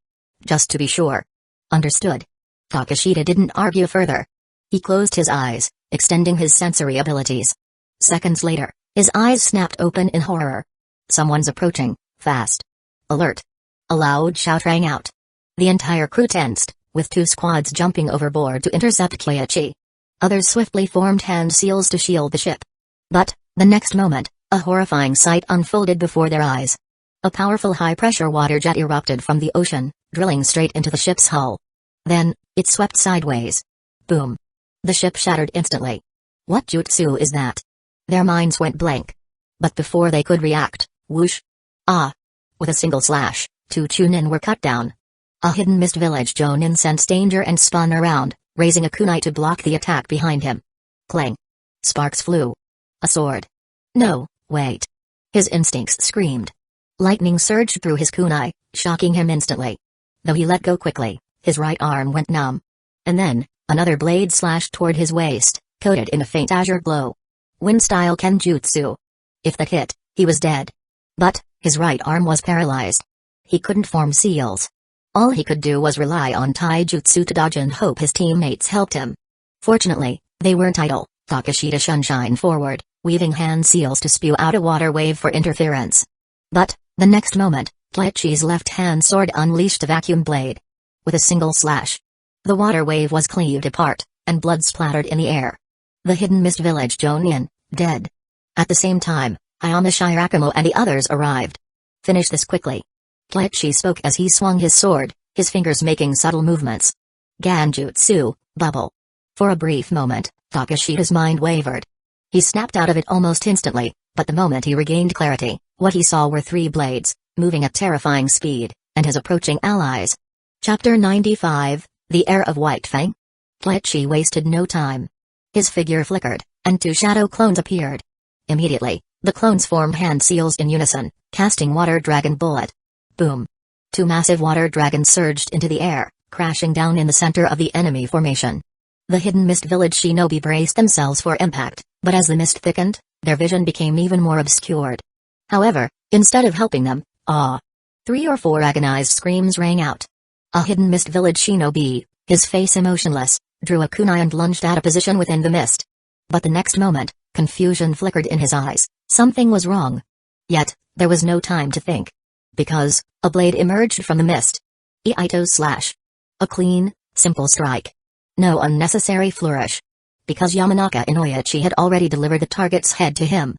Just to be sure. Understood. Takashita didn't argue further. He closed his eyes, extending his sensory abilities. Seconds later, his eyes snapped open in horror. Someone's approaching, fast. Alert. A loud shout rang out. The entire crew tensed, with 2 squads jumping overboard to intercept Kleichi. Others swiftly formed hand seals to shield the ship. But, the next moment, a horrifying sight unfolded before their eyes. A powerful high-pressure water jet erupted from the ocean, drilling straight into the ship's hull. Then, it swept sideways. Boom. The ship shattered instantly. What jutsu is that? Their minds went blank. But before they could react, whoosh. Ah. With a single slash, 2 chunin were cut down. A Hidden Mist Village Jonin sensed danger and spun around, raising a kunai to block the attack behind him. Clang. Sparks flew. A sword. No, wait. His instincts screamed. Lightning surged through his kunai, shocking him instantly. Though he let go quickly, his right arm went numb. And then, another blade slashed toward his waist, coated in a faint azure glow. Wind-style kenjutsu. If that hit, he was dead. But, his right arm was paralyzed. He couldn't form seals. All he could do was rely on taijutsu to dodge and hope his teammates helped him. Fortunately, they weren't idle. Takashita shine forward, weaving hand seals to spew out a water wave for interference. But, the next moment, Kleichi's left-hand sword unleashed a vacuum blade. With a single slash, the water wave was cleaved apart, and blood splattered in the air. The Hidden Mist Village Jonin, dead. At the same time, Hayama Shirakumo and the others arrived. Finish this quickly. Kleichi spoke as he swung his sword, his fingers making subtle movements. Ganjutsu, bubble. For a brief moment, Takashita's mind wavered. He snapped out of it almost instantly, but the moment he regained clarity, what he saw were three blades, moving at terrifying speed, and his approaching allies. Chapter 95, The Heir of White Fang? Kleichi wasted no time. His figure flickered, and two shadow clones appeared. Immediately, the clones formed hand seals in unison, casting Water Dragon Bullet. Boom! Two massive water dragons surged into the air, crashing down in the center of the enemy formation. The hidden mist village shinobi braced themselves for impact, but as the mist thickened, their vision became even more obscured. However, instead of helping them, 3 or 4 agonized screams rang out. A hidden mist village shinobi, his face emotionless, drew a kunai and lunged at a position within the mist. But the next moment, confusion flickered in his eyes. Something was wrong. Yet, there was no time to think. Because, a blade emerged from the mist. Iaito's slash. A clean, simple strike. No unnecessary flourish. Because Yamanaka Inoichi had already delivered the target's head to him.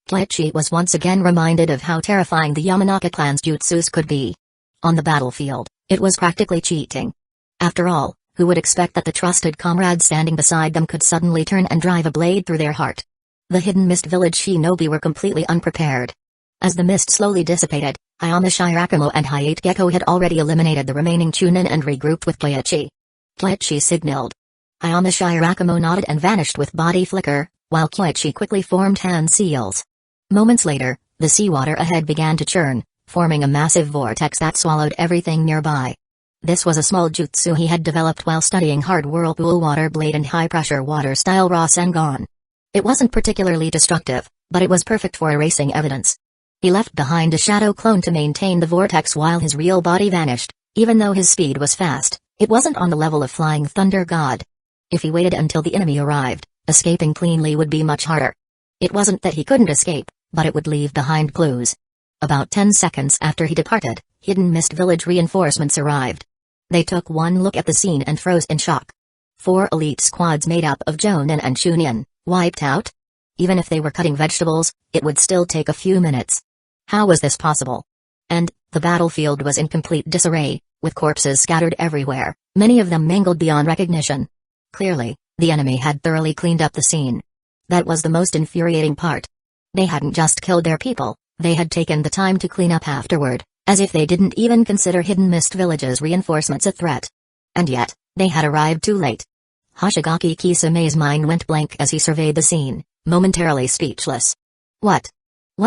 Kleichi was once again reminded of how terrifying the Yamanaka clan's jutsus could be. On the battlefield, it was practically cheating. After all, who would expect that the trusted comrade standing beside them could suddenly turn and drive a blade through their heart? The hidden mist village shinobi were completely unprepared. As the mist slowly dissipated, Hayama Shirakumo and Hyuga had already eliminated the remaining Chunin and regrouped with Kleichi. Kleichi signaled. Hayama Shirakumo nodded and vanished with body flicker, while Kleichi quickly formed hand seals. Moments later, the seawater ahead began to churn, forming a massive vortex that swallowed everything nearby. This was a small jutsu he had developed while studying hard whirlpool water blade and high-pressure water-style Rasengan. It wasn't particularly destructive, but it was perfect for erasing evidence. He left behind a shadow clone to maintain the vortex while his real body vanished. Even though his speed was fast, it wasn't on the level of Flying Thunder God. If he waited until the enemy arrived, escaping cleanly would be much harder. It wasn't that he couldn't escape, but it would leave behind clues. About 10 seconds after he departed, hidden mist village reinforcements arrived. They took one look at the scene and froze in shock. 4 elite squads made up of Jonin and Chunin, wiped out? Even if they were cutting vegetables, it would still take a few minutes. How was this possible? And, the battlefield was in complete disarray, with corpses scattered everywhere, many of them mangled beyond recognition. Clearly, the enemy had thoroughly cleaned up the scene. That was the most infuriating part. They hadn't just killed their people, they had taken the time to clean up afterward, as if they didn't even consider Hidden Mist Village's reinforcements a threat. And yet, they had arrived too late. Hoshigaki Kisame's mind went blank as he surveyed the scene, momentarily speechless. What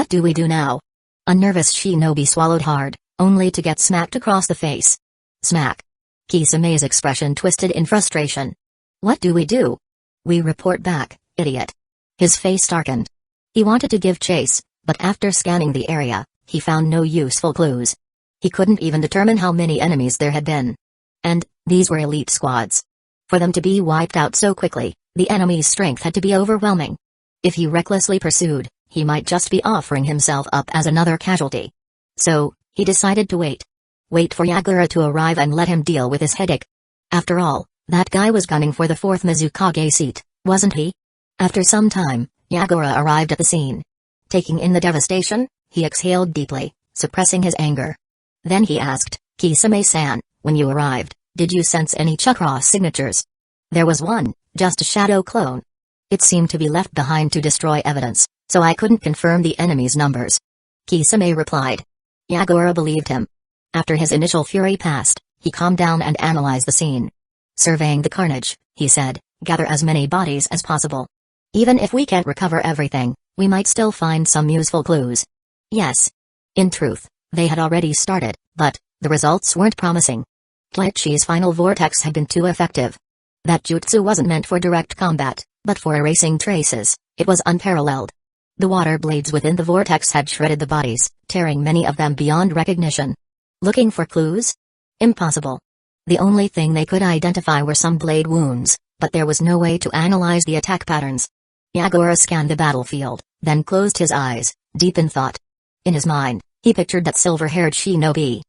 do we do now? A nervous shinobi swallowed hard, only to get smacked across the face. Smack. Kisame's expression twisted in frustration. What do we do? We report back, idiot. His face darkened. He wanted to give chase, but after scanning the area, he found no useful clues. He couldn't even determine how many enemies there had been. And, these were elite squads. For them to be wiped out so quickly, the enemy's strength had to be overwhelming. If he recklessly pursued, he might just be offering himself up as another casualty. So, he decided to wait. Wait for Yagura to arrive and let him deal with his headache. After all, that guy was gunning for the 4th Mizukage seat, wasn't he? After some time, Yagura arrived at the scene. Taking in the devastation, he exhaled deeply, suppressing his anger. Then he asked, Kisame-san, when you arrived, did you sense any chakra signatures? There was one, just a shadow clone. It seemed to be left behind to destroy evidence, so I couldn't confirm the enemy's numbers. Kisame replied. Yagura believed him. After his initial fury passed, he calmed down and analyzed the scene. Surveying the carnage, he said, gather as many bodies as possible. Even if we can't recover everything, we might still find some useful clues. Yes. In truth, they had already started, but the results weren't promising. Kleichi's final vortex had been too effective. That jutsu wasn't meant for direct combat, but for erasing traces. It was unparalleled. The water blades within the vortex had shredded the bodies, tearing many of them beyond recognition. Looking for clues? Impossible. The only thing they could identify were some blade wounds, but there was no way to analyze the attack patterns. Yagura scanned the battlefield, then closed his eyes, deep in thought. In his mind, he pictured that silver-haired shinobi.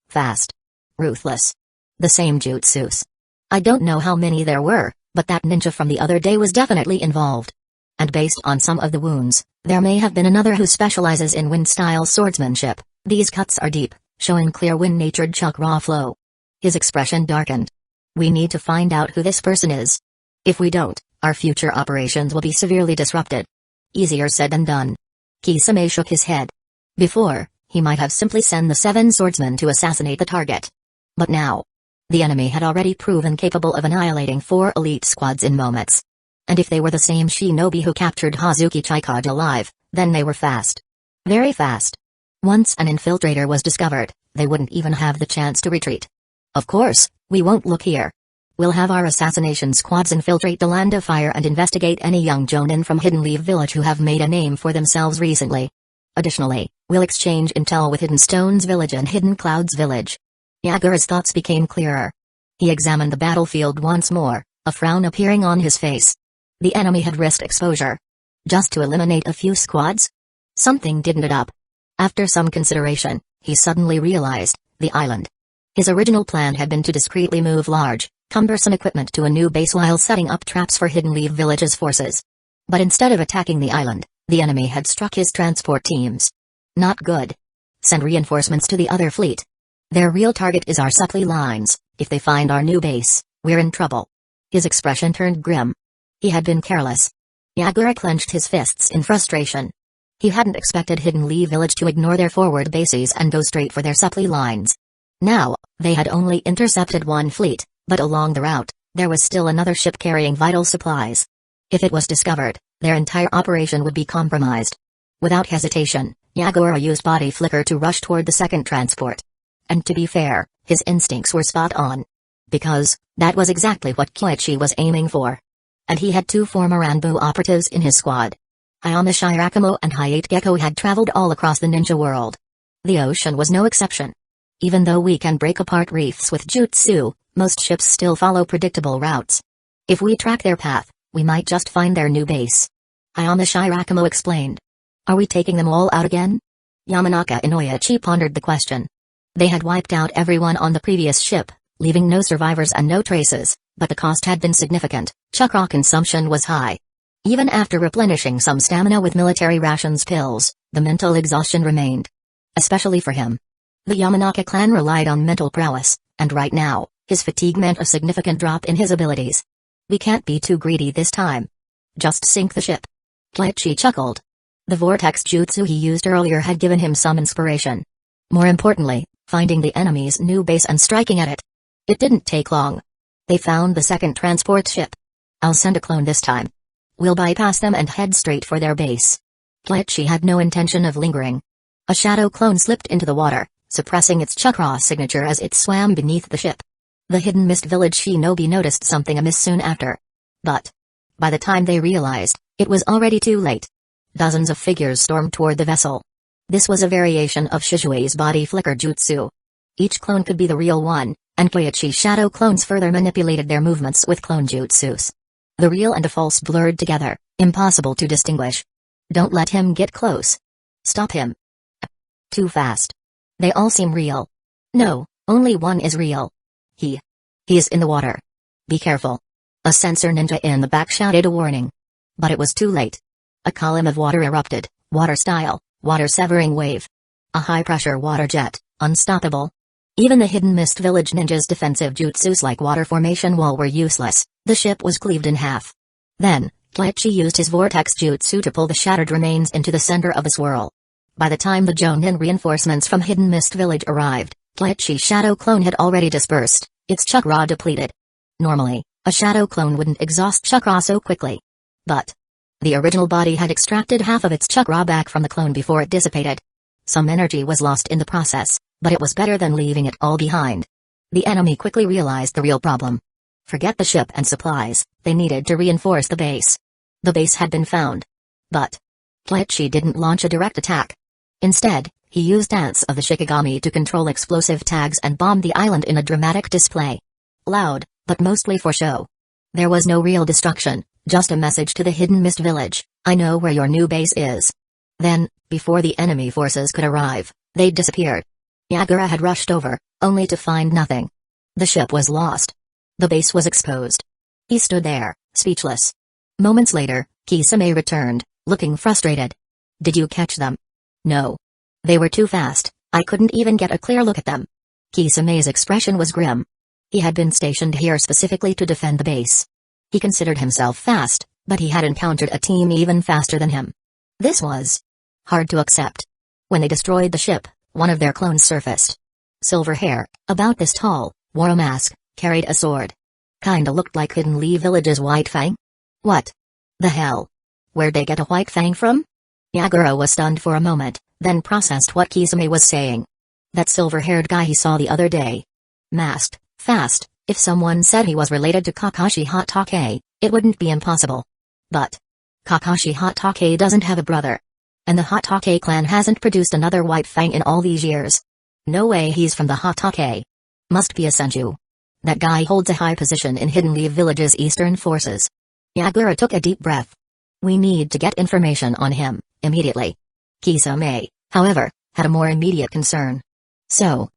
Fast. Ruthless. The same jutsus. I don't know how many there were, but that ninja from the other day was definitely involved. And based on some of the wounds, there may have been another who specializes in wind-style swordsmanship. These cuts are deep, showing clear wind-natured chakra flow. His expression darkened. We need to find out who this person is. If we don't, Our future operations will be severely disrupted. Easier said than done. Kisame shook his head. Before, he might have simply sent the 7 swordsmen to assassinate the target. But now, the enemy had already proven capable of annihilating 4 elite squads in moments. And if they were the same shinobi who captured Hazuki Chikage alive, then they were fast. Very fast. Once an infiltrator was discovered, they wouldn't even have the chance to retreat. Of course, we won't look here. We'll have our assassination squads infiltrate the Land of Fire and investigate any young jonin from Hidden Leaf Village who have made a name for themselves recently. Additionally, we'll exchange intel with Hidden Stones Village and Hidden Clouds Village. Yagura's thoughts became clearer. He examined the battlefield once more, a frown appearing on his face. The enemy had risked exposure. Just to eliminate a few squads? Something didn't add up. After some consideration, he suddenly realized, the island. His original plan had been to discreetly move large, cumbersome equipment to a new base while setting up traps for Hidden Leaf Village's forces. But instead of attacking the island, the enemy had struck his transport teams. Not good. Send reinforcements to the other fleet. Their real target is our supply lines. If they find our new base, we're in trouble. His expression turned grim. He had been careless. Yagura clenched his fists in frustration. He hadn't expected Hidden Leaf Village to ignore their forward bases and go straight for their supply lines. Now, they had only intercepted 1 fleet, but along the route, there was still another ship carrying vital supplies. If it was discovered, their entire operation would be compromised. Without hesitation, Yagura used body flicker to rush toward the second transport. And to be fair, his instincts were spot on. Because, that was exactly what Koichi was aiming for. And he had 2 former Anbu operatives in his squad. Hayama Shirakumo and Hayate Gecko had traveled all across the ninja world. The ocean was no exception. Even though we can break apart reefs with jutsu, most ships still follow predictable routes. If we track their path, we might just find their new base. Hayama Shirakumo explained. Are we taking them all out again? Yamanaka Inoyachi pondered the question. They had wiped out everyone on the previous ship, leaving no survivors and no traces, but the cost had been significant. Chakra consumption was high. Even after replenishing some stamina with military rations pills, the mental exhaustion remained. Especially for him. The Yamanaka clan relied on mental prowess, and right now, his fatigue meant a significant drop in his abilities. We can't be too greedy this time. Just sink the ship. Koichi chuckled. The vortex jutsu he used earlier had given him some inspiration. More importantly, finding the enemy's new base and striking at it. It didn't take long. They found the second transport ship. I'll send a clone this time. We'll bypass them and head straight for their base. Koichi had no intention of lingering. A shadow clone slipped into the water, suppressing its chakra signature as it swam beneath the ship. The Hidden Mist Village shinobi noticed something amiss soon after. But, by the time they realized, it was already too late. Dozens of figures stormed toward the vessel. This was a variation of Shizue's body flicker jutsu. Each clone could be the real one, and Koichi's shadow clones further manipulated their movements with clone jutsus. The real and the false blurred together, impossible to distinguish. Don't let him get close. Stop him. Too fast. They all seem real. No, only one is real. He is in the water. Be careful. A sensor ninja in the back shouted a warning. But it was too late. A column of water erupted, water-style, water-severing wave. A high-pressure water jet, unstoppable. Even the Hidden Mist Village ninjas' defensive jutsus like water formation wall were useless. The ship was cleaved in half. Then, Koichi used his vortex jutsu to pull the shattered remains into the center of a swirl. By the time the Jonin reinforcements from Hidden Mist Village arrived, Koichi's shadow clone had already dispersed, its chakra depleted. Normally, a shadow clone wouldn't exhaust chakra so quickly. But the original body had extracted half of its chakra back from the clone before it dissipated. Some energy was lost in the process, but it was better than leaving it all behind. The enemy quickly realized the real problem. Forget the ship and supplies, they needed to reinforce the base. The base had been found. But Koichi didn't launch a direct attack. Instead, he used ants of the Shinigami to control explosive tags and bomb the island in a dramatic display. Loud, but mostly for show. There was no real destruction, just a message to the Hidden Mist Village, I know where your new base is. Then, before the enemy forces could arrive, they disappeared. Yagura had rushed over, only to find nothing. The ship was lost. The base was exposed. He stood there, speechless. Moments later, Kisame returned, looking frustrated. Did you catch them? No. They were too fast, I couldn't even get a clear look at them. Kisame's expression was grim. He had been stationed here specifically to defend the base. He considered himself fast, but he had encountered a team even faster than him. This was hard to accept. When they destroyed the ship, one of their clones surfaced. Silver hair, about this tall, wore a mask, carried a sword. Kinda looked like Hidden Leaf Village's White Fang. What the hell? Where'd they get a White Fang from? Yagura was stunned for a moment, then processed what Kisame was saying. That silver-haired guy he saw the other day. Masked, fast, if someone said he was related to Kakashi Hatake, it wouldn't be impossible. But Kakashi Hatake doesn't have a brother. And the Hatake clan hasn't produced another White Fang in all these years. No way he's from the Hatake. Must be a senju. That guy holds a high position in Hidden Leaf Village's eastern forces. Yagura took a deep breath. We need to get information on him, immediately. Kisame, however, had a more immediate concern. So,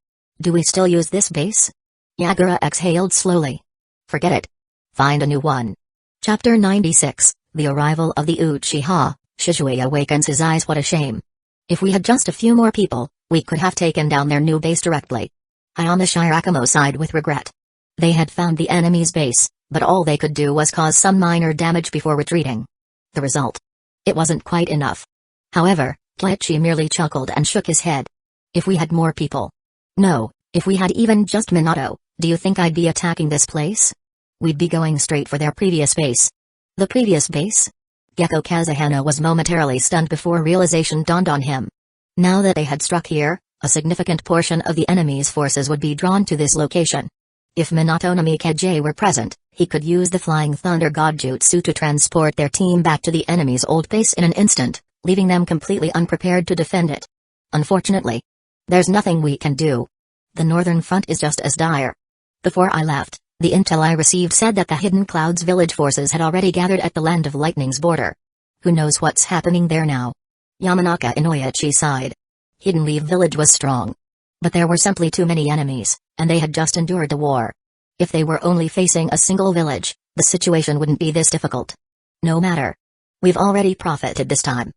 do we still use this base? Yagura exhaled slowly. Forget it. Find a new one. Chapter 96, The Arrival of the Uchiha. Shizue awakens his eyes. What a shame. If we had just a few more people, we could have taken down their new base directly. Hayama Shirakawa sighed with regret. They had found the enemy's base, but all they could do was cause some minor damage before retreating. The result? It wasn't quite enough. However, Kleichi merely chuckled and shook his head. If we had more people. No, if we had even just Minato, do you think I'd be attacking this place? We'd be going straight for their previous base. The previous base? Gekko Kazehana was momentarily stunned before realization dawned on him. Now that they had struck here, a significant portion of the enemy's forces would be drawn to this location. If Minato Namikaze were present, he could use the Flying Thunder God Jutsu to transport their team back to the enemy's old base in an instant, leaving them completely unprepared to defend it. Unfortunately, there's nothing we can do. The northern front is just as dire. Before I left, the intel I received said that the Hidden Clouds village forces had already gathered at the Land of Lightning's border. Who knows what's happening there now? Yamanaka Inoyachi sighed. Hidden Leaf Village was strong. But there were simply too many enemies, and they had just endured a war. If they were only facing a single village, the situation wouldn't be this difficult. No matter. We've already profited this time.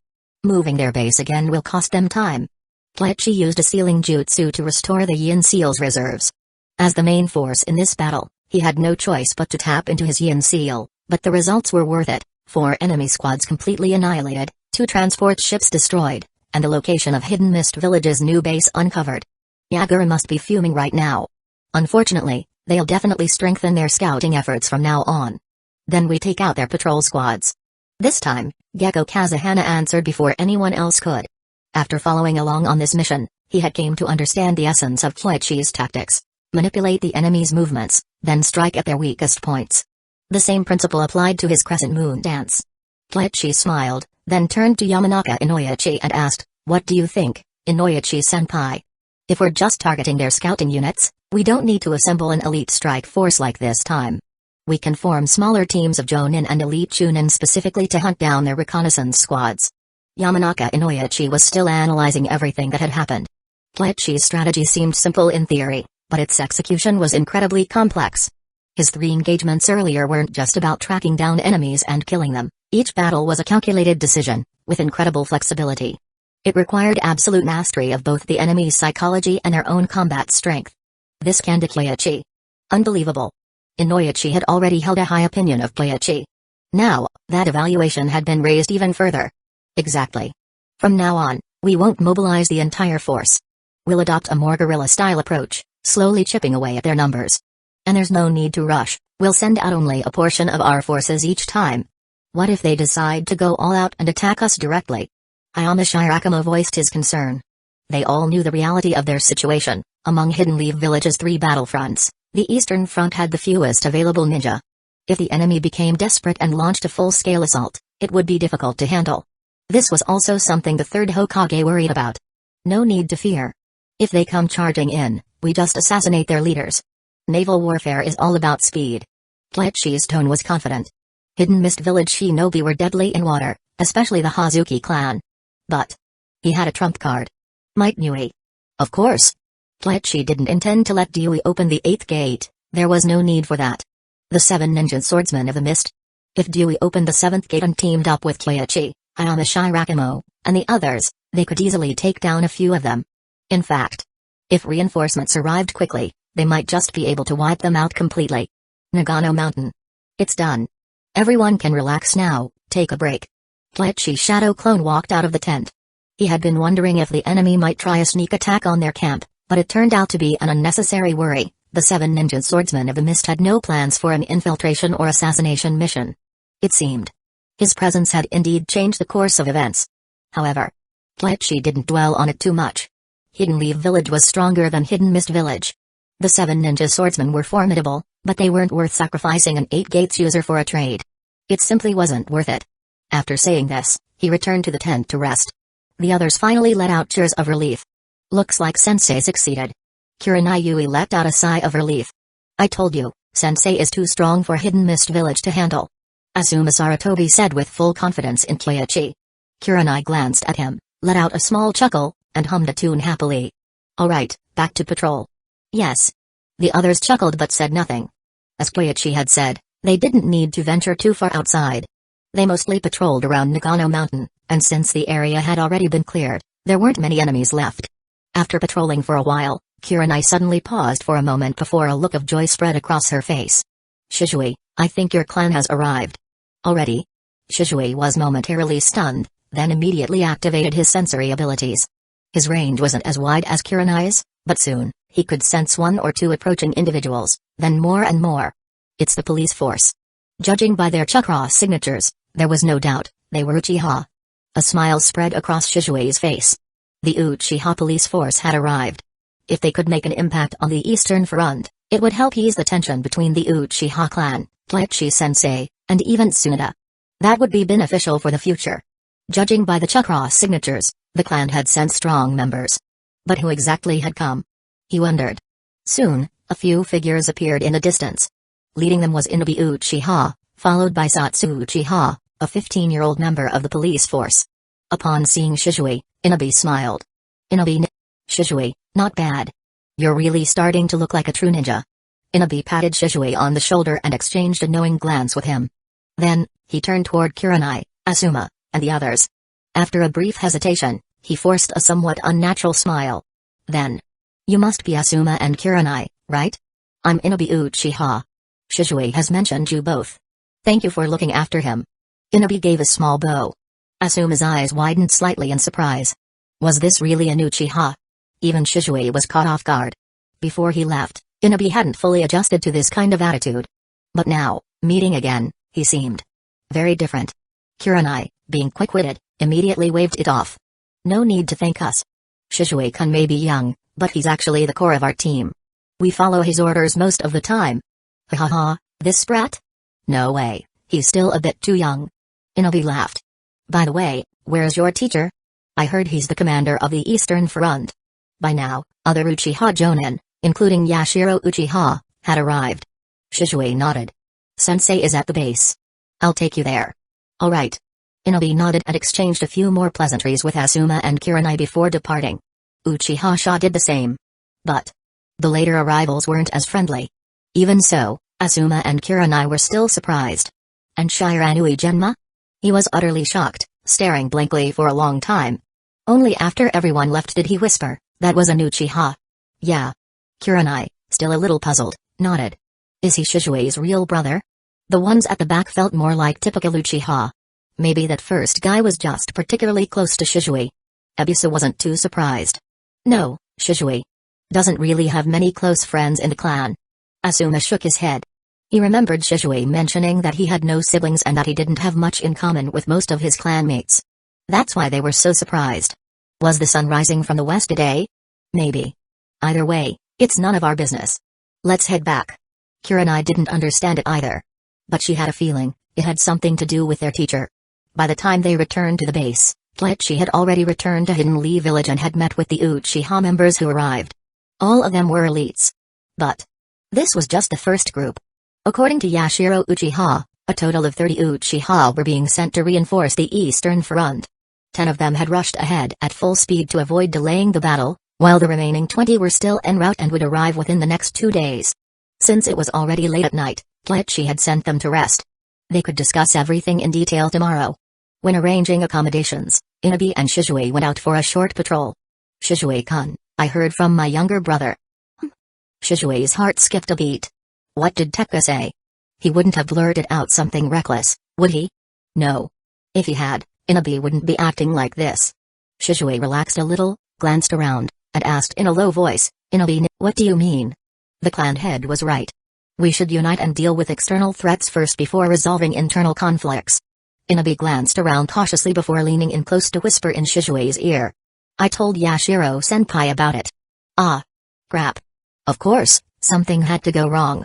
Moving their base again will cost them time. Kleichi used a sealing jutsu to restore the Yin Seal's reserves. As the main force in this battle, he had no choice but to tap into his Yin Seal, but the results were worth it. 4 enemy squads completely annihilated, 2 transport ships destroyed, and the location of Hidden Mist Village's new base uncovered. Yagura must be fuming right now. Unfortunately, they'll definitely strengthen their scouting efforts from now on. Then we take out their patrol squads. This time, Gekko Kazehana answered before anyone else could. After following along on this mission, he had came to understand the essence of Kleichi's tactics. Manipulate the enemy's movements, then strike at their weakest points. The same principle applied to his crescent moon dance. Kleichi smiled, then turned to Yamanaka Inoyachi and asked, "What do you think, Inoyachi-senpai? If we're just targeting their scouting units, we don't need to assemble an elite strike force like this time. We can form smaller teams of Jonin and elite Chunin specifically to hunt down their reconnaissance squads." Yamanaka Inoyachi was still analyzing everything that had happened. Kleichi's strategy seemed simple in theory, but its execution was incredibly complex. His 3 engagements earlier weren't just about tracking down enemies and killing them. Each battle was a calculated decision, with incredible flexibility. It required absolute mastery of both the enemy's psychology and their own combat strength. This can to Kleichi. Unbelievable. Inoyachi had already held a high opinion of Kleichi. Now, that evaluation had been raised even further. Exactly. From now on, we won't mobilize the entire force. We'll adopt a more guerrilla-style approach, slowly chipping away at their numbers. And there's no need to rush, we'll send out only a portion of our forces each time. What if they decide to go all out and attack us directly? Hayama Shirakawa voiced his concern. They all knew the reality of their situation. Among Hidden Leaf Village's 3 battlefronts, the eastern front had the fewest available ninja. If the enemy became desperate and launched a full-scale assault, it would be difficult to handle. This was also something the 3rd Hokage worried about. No need to fear. If they come charging in, we just assassinate their leaders. Naval warfare is all about speed. Kleichi's tone was confident. Hidden Mist Village shinobi were deadly in water, especially the Hazuki clan. But he had a trump card. Might Nui. Of course. Kleichi didn't intend to let Dewey open the 8th gate, there was no need for that. The 7 ninja swordsmen of the mist. If Dewey opened the 7th gate and teamed up with Kleichi, Hayama Shirakawa, and the others, they could easily take down a few of them. In fact, if reinforcements arrived quickly, they might just be able to wipe them out completely. Nagano Mountain. It's done. Everyone can relax now, take a break. Kleichi's shadow clone walked out of the tent. He had been wondering if the enemy might try a sneak attack on their camp, but it turned out to be an unnecessary worry. The 7 ninja swordsmen of the mist had no plans for an infiltration or assassination mission. It seemed. His presence had indeed changed the course of events. However, Kleichi didn't dwell on it too much. Hidden Leaf Village was stronger than Hidden Mist Village. The 7 ninja swordsmen were formidable, but they weren't worth sacrificing an 8 gates user for a trade. It simply wasn't worth it. After saying this, he returned to the tent to rest. The others finally let out cheers of relief. Looks like Sensei succeeded. Kurenai let out a sigh of relief. I told you, Sensei is too strong for Hidden Mist Village to handle. Asuma Saratobi said with full confidence in Kleichi. Kurenai glanced at him, let out a small chuckle, and hummed a tune happily. Alright, back to patrol. Yes. The others chuckled but said nothing. As Kleichi had said, they didn't need to venture too far outside. They mostly patrolled around Nagano Mountain, and since the area had already been cleared, there weren't many enemies left. After patrolling for a while, Kurenai suddenly paused for a moment before a look of joy spread across her face. Shizui, I think your clan has arrived. Already? Shizui was momentarily stunned, then immediately activated his sensory abilities. His range wasn't as wide as Kurenai's, but soon, he could sense 1 or 2 approaching individuals, then more and more. It's the police force. Judging by their chakra signatures, there was no doubt, they were Uchiha. A smile spread across Shizui's face. The Uchiha police force had arrived. If they could make an impact on the Eastern Front, it would help ease the tension between the Uchiha clan, Kleichi-sensei, and even Tsunade. That would be beneficial for the future. Judging by the chakra signatures, the clan had sent strong members. But who exactly had come? He wondered. Soon, a few figures appeared in the distance. Leading them was Inobe Uchiha, followed by Satsu Uchiha, a 15-year-old member of the police force. Upon seeing Shizui, Inobe smiled. Shizui, not bad. You're really starting to look like a true ninja. Inobe patted Shizui on the shoulder and exchanged a knowing glance with him. Then, he turned toward Kurenai, Asuma, and the others. After a brief hesitation, he forced a somewhat unnatural smile. Then, you must be Asuma and Kurenai, right? I'm Inobe Uchiha. Shizui has mentioned you both. Thank you for looking after him. Inobe gave a small bow. Asuma's eyes widened slightly in surprise. Was this really an Uchiha? Even Shizui was caught off guard. Before he left, Inobe hadn't fully adjusted to this kind of attitude. But now, meeting again, he seemed very different. Kurenai, being quick-witted, immediately waved it off. No need to thank us. Shizui-kun may be young, but he's actually the core of our team. We follow his orders most of the time. Ha ha ha, this sprat? No way, he's still a bit too young. Inobe laughed. By the way, where's your teacher? I heard he's the commander of the Eastern Front. By now, other Uchiha Jonin, including Yashiro Uchiha, had arrived. Shizui nodded. Sensei is at the base. I'll take you there. Alright. Inobe nodded and exchanged a few more pleasantries with Asuma and Kurenai before departing. Uchiha Sha did the same. But the later arrivals weren't as friendly. Even so, Asuma and Kurenai were still surprised. And Shiranui Genma? He was utterly shocked, staring blankly for a long time. Only after everyone left did he whisper, that was an Uchiha. Yeah. Kurenai, still a little puzzled, nodded. Is he Shizui's real brother? The ones at the back felt more like typical Uchiha. Maybe that first guy was just particularly close to Shizui. Ebisu wasn't too surprised. No, Shizui doesn't really have many close friends in the clan. Asuma shook his head. He remembered Shizui mentioning that he had no siblings and that he didn't have much in common with most of his clanmates. That's why they were so surprised. Was the sun rising from the west today? Maybe. Either way, it's none of our business. Let's head back. Kurenai didn't understand it either. But she had a feeling, it had something to do with their teacher. By the time they returned to the base, Kleichi had already returned to Hidden Leaf Village and had met with the Uchiha members who arrived. All of them were elites. But this was just the first group. According to Yashiro Uchiha, a total of 30 Uchiha were being sent to reinforce the Eastern Front. 10 of them had rushed ahead at full speed to avoid delaying the battle, while the remaining 20 were still en route and would arrive within the next 2 days. Since it was already late at night, Kleichi had sent them to rest. They could discuss everything in detail tomorrow. When arranging accommodations, Inobe and Shizui went out for a short patrol. Shizui-kun, I heard from my younger brother. Shizui's heart skipped a beat. What did Tekka say? He wouldn't have blurted out something reckless, would he? No. If he had, Inabi wouldn't be acting like this. Shizue relaxed a little, glanced around, and asked in a low voice, Inabi, what do you mean? The clan head was right. We should unite and deal with external threats first before resolving internal conflicts. Inabi glanced around cautiously before leaning in close to whisper in Shizue's ear. I told Yashiro-senpai about it. Ah. Crap. Of course, something had to go wrong.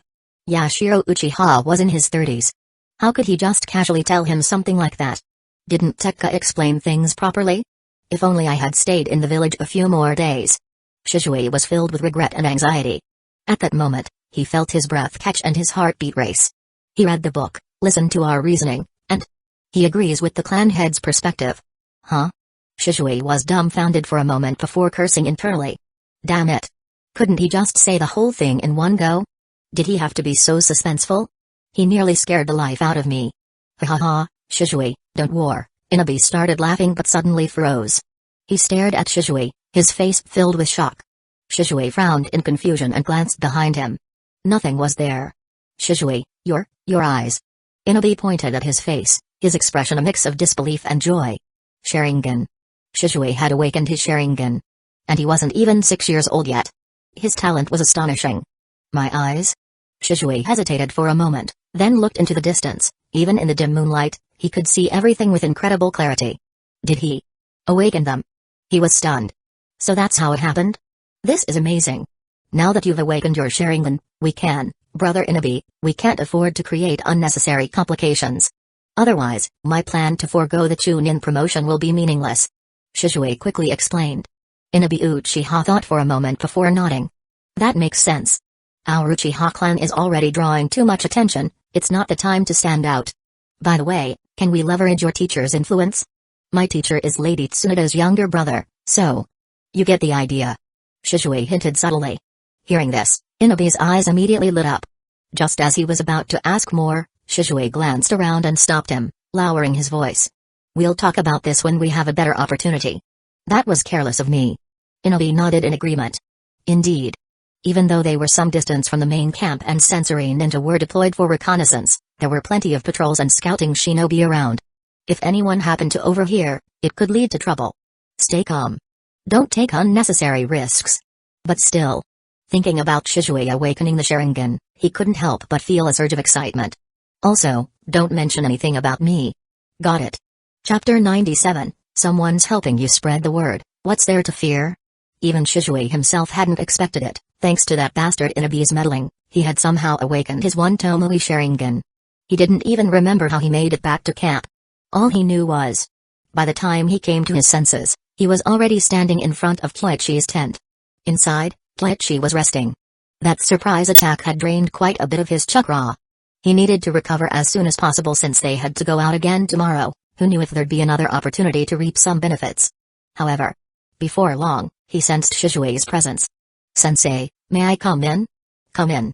Yashiro Uchiha was in his 30s. How could he just casually tell him something like that? Didn't Tekka explain things properly? If only I had stayed in the village a few more days. Shizue was filled with regret and anxiety. At that moment, he felt his breath catch and his heartbeat race. He read the book, listened to our reasoning, and he agrees with the clan head's perspective. Huh? Shizue was dumbfounded for a moment before cursing internally. Damn it. Couldn't he just say the whole thing in one go? Did he have to be so suspenseful? He nearly scared the life out of me. Ha ha ha, Shizue, don't war. Inabi started laughing but suddenly froze. He stared at Shizue, his face filled with shock. Shizue frowned in confusion and glanced behind him. Nothing was there. Shizue, your eyes. Inabi pointed at his face, his expression a mix of disbelief and joy. Sharingan. Shizue had awakened his Sharingan. And he wasn't even 6 years old yet. His talent was astonishing. My eyes? Shizue hesitated for a moment, then looked into the distance. Even in the dim moonlight, he could see everything with incredible clarity. Did he awaken them? He was stunned. So that's how it happened? This is amazing. Now that you've awakened your Sharingan, we can, Brother Inabi, we can't afford to create unnecessary complications. Otherwise, my plan to forego the Chunin promotion will be meaningless. Shizue quickly explained. Inabi Uchiha thought for a moment before nodding. That makes sense. Our Uchiha clan is already drawing too much attention, it's not the time to stand out. By the way, can we leverage your teacher's influence? My teacher is Lady Tsunada's younger brother, so you get the idea. Shizue hinted subtly. Hearing this, Inabi's eyes immediately lit up. Just as he was about to ask more, Shizue glanced around and stopped him, lowering his voice. We'll talk about this when we have a better opportunity. That was careless of me. Inabi nodded in agreement. Indeed. Even though they were some distance from the main camp and sensory ninja were deployed for reconnaissance, there were plenty of patrols and scouting shinobi around. If anyone happened to overhear, it could lead to trouble. Stay calm. Don't take unnecessary risks. But still, thinking about Shizue awakening the Sharingan, he couldn't help but feel a surge of excitement. Also, don't mention anything about me. Got it. Chapter 97, Someone's helping you spread the word, what's there to fear? Even Shizue himself hadn't expected it. Thanks to that bastard Inabi's meddling, he had somehow awakened his one Tomoe Sharingan. He didn't even remember how he made it back to camp. All he knew was, by the time he came to his senses, he was already standing in front of Kleichi's tent. Inside, Kleichi was resting. That surprise attack had drained quite a bit of his chakra. He needed to recover as soon as possible since they had to go out again tomorrow. Who knew if there'd be another opportunity to reap some benefits? However, before long, he sensed Shizue's presence. Sensei, may I come in? Come in.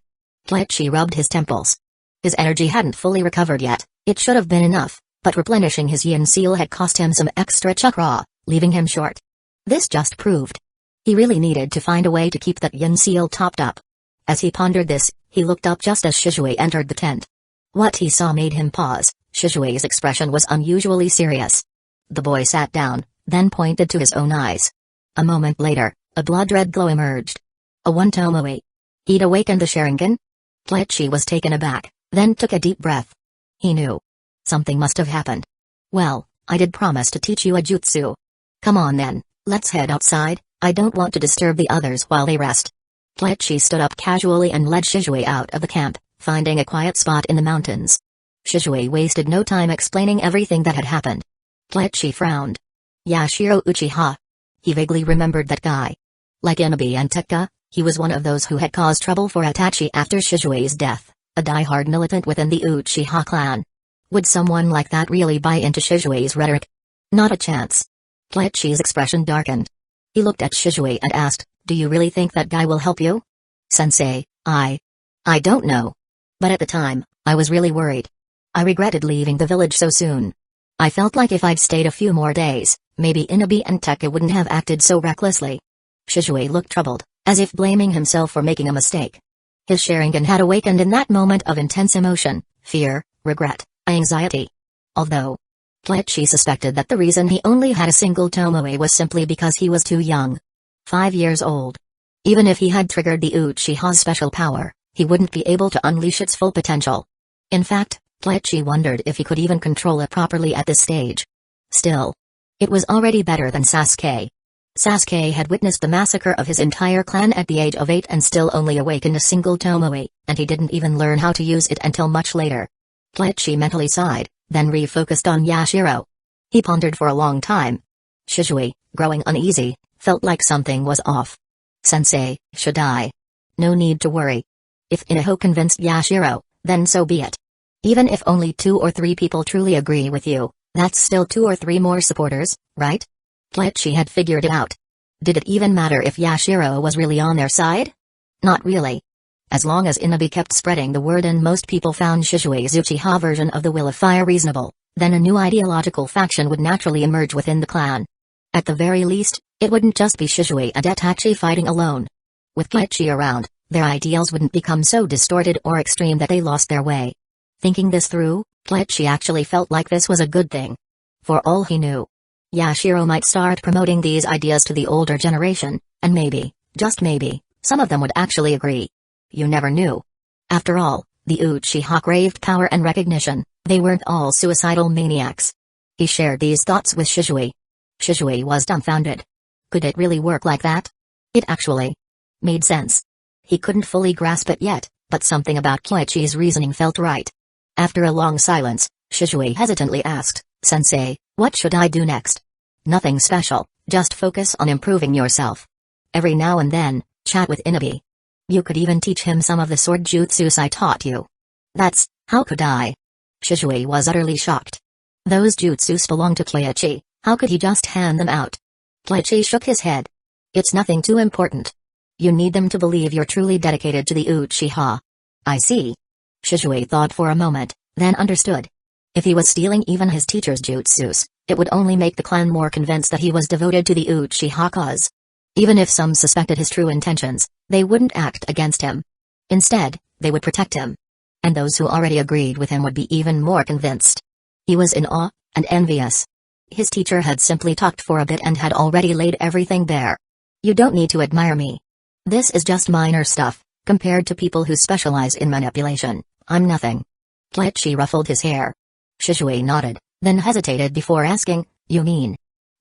Kleichi rubbed his temples. His energy hadn't fully recovered yet, it should have been enough, but replenishing his yin seal had cost him some extra chakra, leaving him short. This just proved he really needed to find a way to keep that yin seal topped up. As he pondered this, he looked up just as Shizue entered the tent. What he saw made him pause. Shizue's expression was unusually serious. The boy sat down, then pointed to his own eyes. A moment later, a blood-red glow emerged. A one Tomoe. He'd awakened the Sharingan? Kleichi was taken aback, then took a deep breath. He knew something must have happened. Well, I did promise to teach you a jutsu. Come on then, let's head outside, I don't want to disturb the others while they rest. Kleichi stood up casually and led Shizue out of the camp, finding a quiet spot in the mountains. Shizue wasted no time explaining everything that had happened. Kleichi frowned. Yashiro Uchiha. He vaguely remembered that guy. Like Inabi and Tekka, he was one of those who had caused trouble for Itachi after Shizue's death, a die-hard militant within the Uchiha clan. Would someone like that really buy into Shizue's rhetoric? Not a chance. Kleichi's expression darkened. He looked at Shizue and asked, do you really think that guy will help you? Sensei, I don't know. But at the time, I was really worried. I regretted leaving the village so soon. I felt like if I'd stayed a few more days, maybe Inabi and Tekka wouldn't have acted so recklessly. Shizue looked troubled, as if blaming himself for making a mistake. His Sharingan had awakened in that moment of intense emotion, fear, regret, anxiety. Although Kleichi suspected that the reason he only had a single Tomoe was simply because he was too young. 5 years old. Even if he had triggered the Uchiha's special power, he wouldn't be able to unleash its full potential. In fact, Kleichi wondered if he could even control it properly at this stage. Still, it was already better than Sasuke. Sasuke had witnessed the massacre of his entire clan at the age of 8 and still only awakened a single Tomoe, and he didn't even learn how to use it until much later. Kleichi mentally sighed, then refocused on Yashiro. He pondered for a long time. Shizui, growing uneasy, felt like something was off. Sensei, should I? No need to worry. If Inoue convinced Yashiro, then so be it. Even if only 2 or 3 people truly agree with you, that's still 2 or 3 more supporters, right? Kleichi had figured it out. Did it even matter if Yashiro was really on their side? Not really. As long as Inoue kept spreading the word and most people found Shizui's Uchiha version of the Will of Fire reasonable, then a new ideological faction would naturally emerge within the clan. At the very least, it wouldn't just be Shizui and Itachi fighting alone. With Kleichi around, their ideals wouldn't become so distorted or extreme that they lost their way. Thinking this through, Kleichi actually felt like this was a good thing. For all he knew, Yashiro might start promoting these ideas to the older generation, and maybe, just maybe, some of them would actually agree. You never knew. After all, the Uchiha craved power and recognition, they weren't all suicidal maniacs. He shared these thoughts with Shizui. Shizui was dumbfounded. Could it really work like that? It actually made sense. He couldn't fully grasp it yet, but something about Kleichi's reasoning felt right. After a long silence, Shizui hesitantly asked, "Sensei, what should I do next?" "Nothing special, just focus on improving yourself. Every now and then, chat with Inoue. You could even teach him some of the sword jutsus I taught you." How could I?" Shizui was utterly shocked. Those jutsus belong to Kleichi, how could he just hand them out? Kleichi shook his head. "It's nothing too important. You need them to believe you're truly dedicated to the Uchiha." "I see." Shizui thought for a moment, then understood. If he was stealing even his teacher's jutsus, it would only make the clan more convinced that he was devoted to the Uchiha cause. Even if some suspected his true intentions, they wouldn't act against him. Instead, they would protect him. And those who already agreed with him would be even more convinced. He was in awe, and envious. His teacher had simply talked for a bit and had already laid everything bare. "You don't need to admire me. This is just minor stuff, compared to people who specialize in manipulation. I'm nothing." Kleichi ruffled his hair. Shizui nodded, then hesitated before asking, "You mean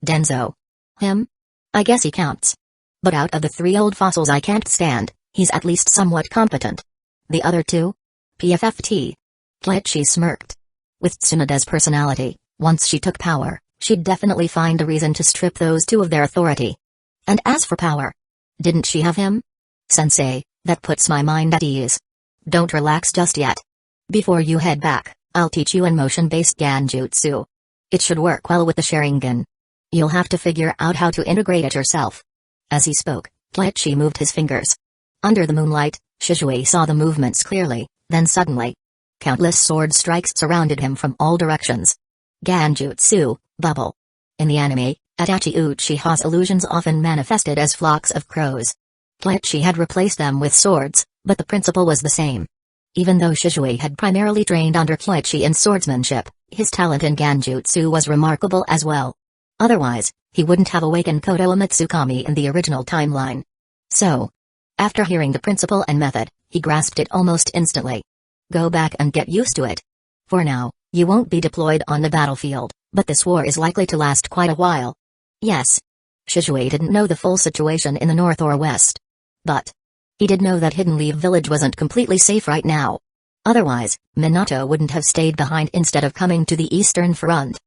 Danzo? Him? I guess he counts. But out of the 3 old fossils I can't stand, he's at least somewhat competent. The other 2? PFFT." Kleichi smirked. With Tsunoda's personality, once she took power, she'd definitely find a reason to strip those 2 of their authority. And as for power, didn't she have him? "Sensei, that puts my mind at ease. Don't relax just yet. Before you head back, I'll teach you a motion-based Genjutsu. It should work well with the Sharingan. You'll have to figure out how to integrate it yourself." As he spoke, Kleichi moved his fingers. Under the moonlight, Shizui saw the movements clearly, then suddenly, countless sword strikes surrounded him from all directions. Genjutsu, bubble. In the anime, Itachi Uchiha's illusions often manifested as flocks of crows. Kleichi had replaced them with swords, but the principle was the same. Even though Shizui had primarily trained under Kleichi in swordsmanship, his talent in Genjutsu was remarkable as well. Otherwise, he wouldn't have awakened Kotoa Mitsukami in the original timeline. So, after hearing the principle and method, he grasped it almost instantly. Go back and get used to it. For now, you won't be deployed on the battlefield, but this war is likely to last quite a while. Yes. Shizui didn't know the full situation in the north or west. But he did know that Hidden Leaf Village wasn't completely safe right now. Otherwise, Minato wouldn't have stayed behind instead of coming to the eastern front.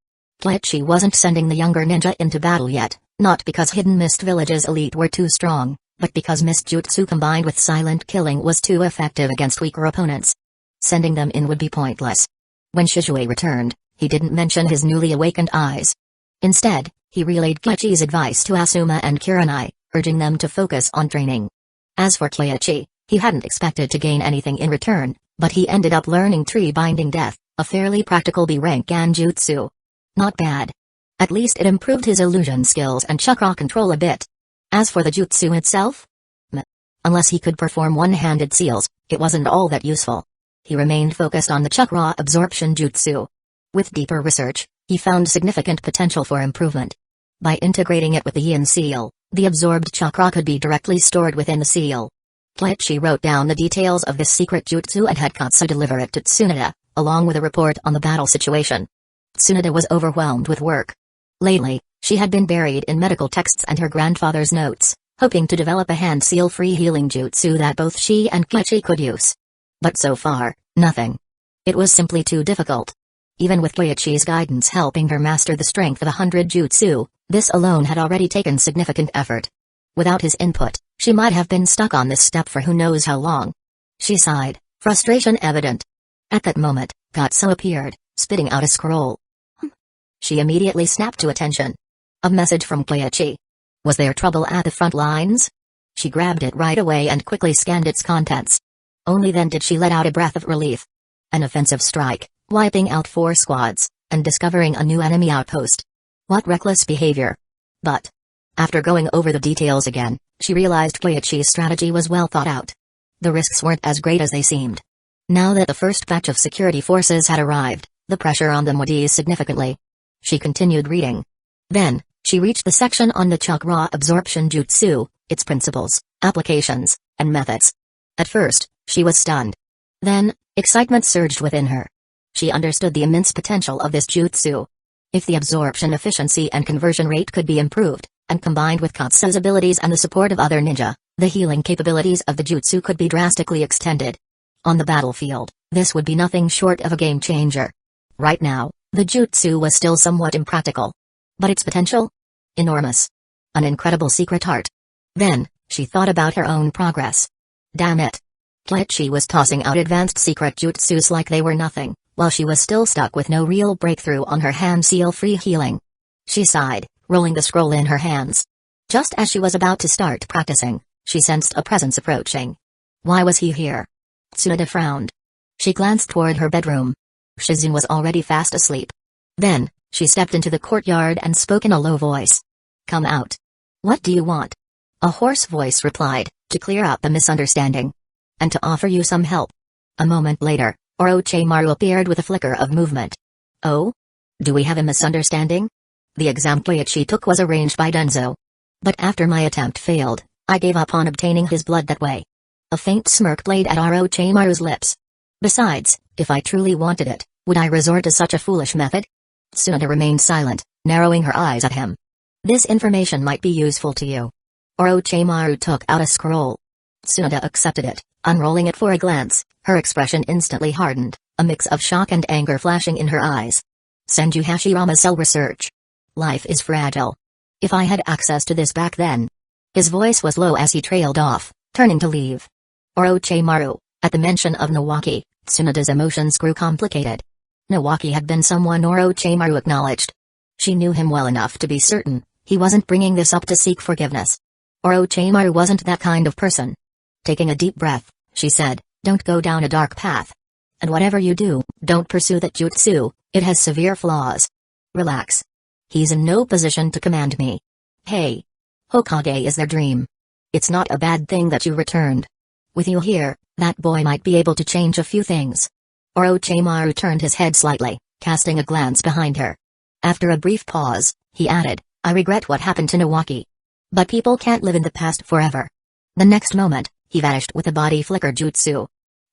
Kleichi wasn't sending the younger ninja into battle yet, not because Hidden Mist Village's elite were too strong, but because Mist Jutsu combined with silent killing was too effective against weaker opponents. Sending them in would be pointless. When Shizui returned, he didn't mention his newly awakened eyes. Instead, he relayed Kleichi's advice to Asuma and Kurenai, urging them to focus on training. As for Kleichi, he hadn't expected to gain anything in return, but he ended up learning Tree Binding Death, a fairly practical B-rank Genjutsu. Not bad. At least it improved his illusion skills and chakra control a bit. As for the jutsu itself? Unless he could perform one-handed seals, it wasn't all that useful. He remained focused on the chakra absorption jutsu. With deeper research, he found significant potential for improvement. By integrating it with the yin seal, the absorbed chakra could be directly stored within the seal. Keiichi wrote down the details of this secret jutsu and had Katsu deliver it to Tsunade, along with a report on the battle situation. Tsunade was overwhelmed with work. Lately, she had been buried in medical texts and her grandfather's notes, hoping to develop a hand seal-free healing jutsu that both she and Keiichi could use. But so far, nothing. It was simply too difficult. Even with Keiichi's guidance helping her master the strength of 100 jutsu, this alone had already taken significant effort. Without his input, she might have been stuck on this step for who knows how long. She sighed, frustration evident. At that moment, Katsu appeared, spitting out a scroll. She immediately snapped to attention. A message from Keiichi. Was there trouble at the front lines? She grabbed it right away and quickly scanned its contents. Only then did she let out a breath of relief. An offensive strike, wiping out 4 squads, and discovering a new enemy outpost. What reckless behavior. But, after going over the details again, she realized Keiichi's strategy was well thought out. The risks weren't as great as they seemed. Now that the first batch of security forces had arrived, the pressure on them would ease significantly. She continued reading. Then, she reached the section on the chakra absorption jutsu, its principles, applications, and methods. At first, she was stunned. Then, excitement surged within her. She understood the immense potential of this jutsu. If the absorption efficiency and conversion rate could be improved, and combined with Katsu's abilities and the support of other ninja, the healing capabilities of the jutsu could be drastically extended. On the battlefield, this would be nothing short of a game changer. Right now, the jutsu was still somewhat impractical. But its potential? Enormous. An incredible secret art. Then, she thought about her own progress. Damn it. Keiichi was tossing out advanced secret jutsus like they were nothing, while she was still stuck with no real breakthrough on her hand seal-free healing. She sighed, rolling the scroll in her hands. Just as she was about to start practicing, she sensed a presence approaching. Why was he here? Tsunade frowned. She glanced toward her bedroom. Shizune was already fast asleep. Then, she stepped into the courtyard and spoke in a low voice. Come out. What do you want? A hoarse voice replied, to clear up the misunderstanding. And to offer you some help. A moment later, Orochimaru appeared with a flicker of movement. Oh? Do we have a misunderstanding? The exam Keiichi took was arranged by Danzo. But after my attempt failed, I gave up on obtaining his blood that way. A faint smirk played at Orochimaru's lips. Besides, if I truly wanted it, would I resort to such a foolish method? Tsunade remained silent, narrowing her eyes at him. This information might be useful to you. Orochimaru took out a scroll. Tsunade accepted it, unrolling it for a glance, her expression instantly hardened, a mix of shock and anger flashing in her eyes. Senju Hashirama Cell Research. Life is fragile. If I had access to this back then. His voice was low as he trailed off, turning to leave. Orochimaru, at the mention of Nawaki, Tsunade's emotions grew complicated. Nawaki had been someone Orochimaru acknowledged. She knew him well enough to be certain, he wasn't bringing this up to seek forgiveness. Orochimaru wasn't that kind of person. Taking a deep breath, she said, don't go down a dark path. And whatever you do, don't pursue that jutsu, it has severe flaws. Relax. He's in no position to command me. Hey. Hokage is their dream. It's not a bad thing that you returned. With you here, that boy might be able to change a few things. Orochimaru turned his head slightly, casting a glance behind her. After a brief pause, he added, I regret what happened to Nawaki. But people can't live in the past forever. The next moment, he vanished with a body flicker jutsu.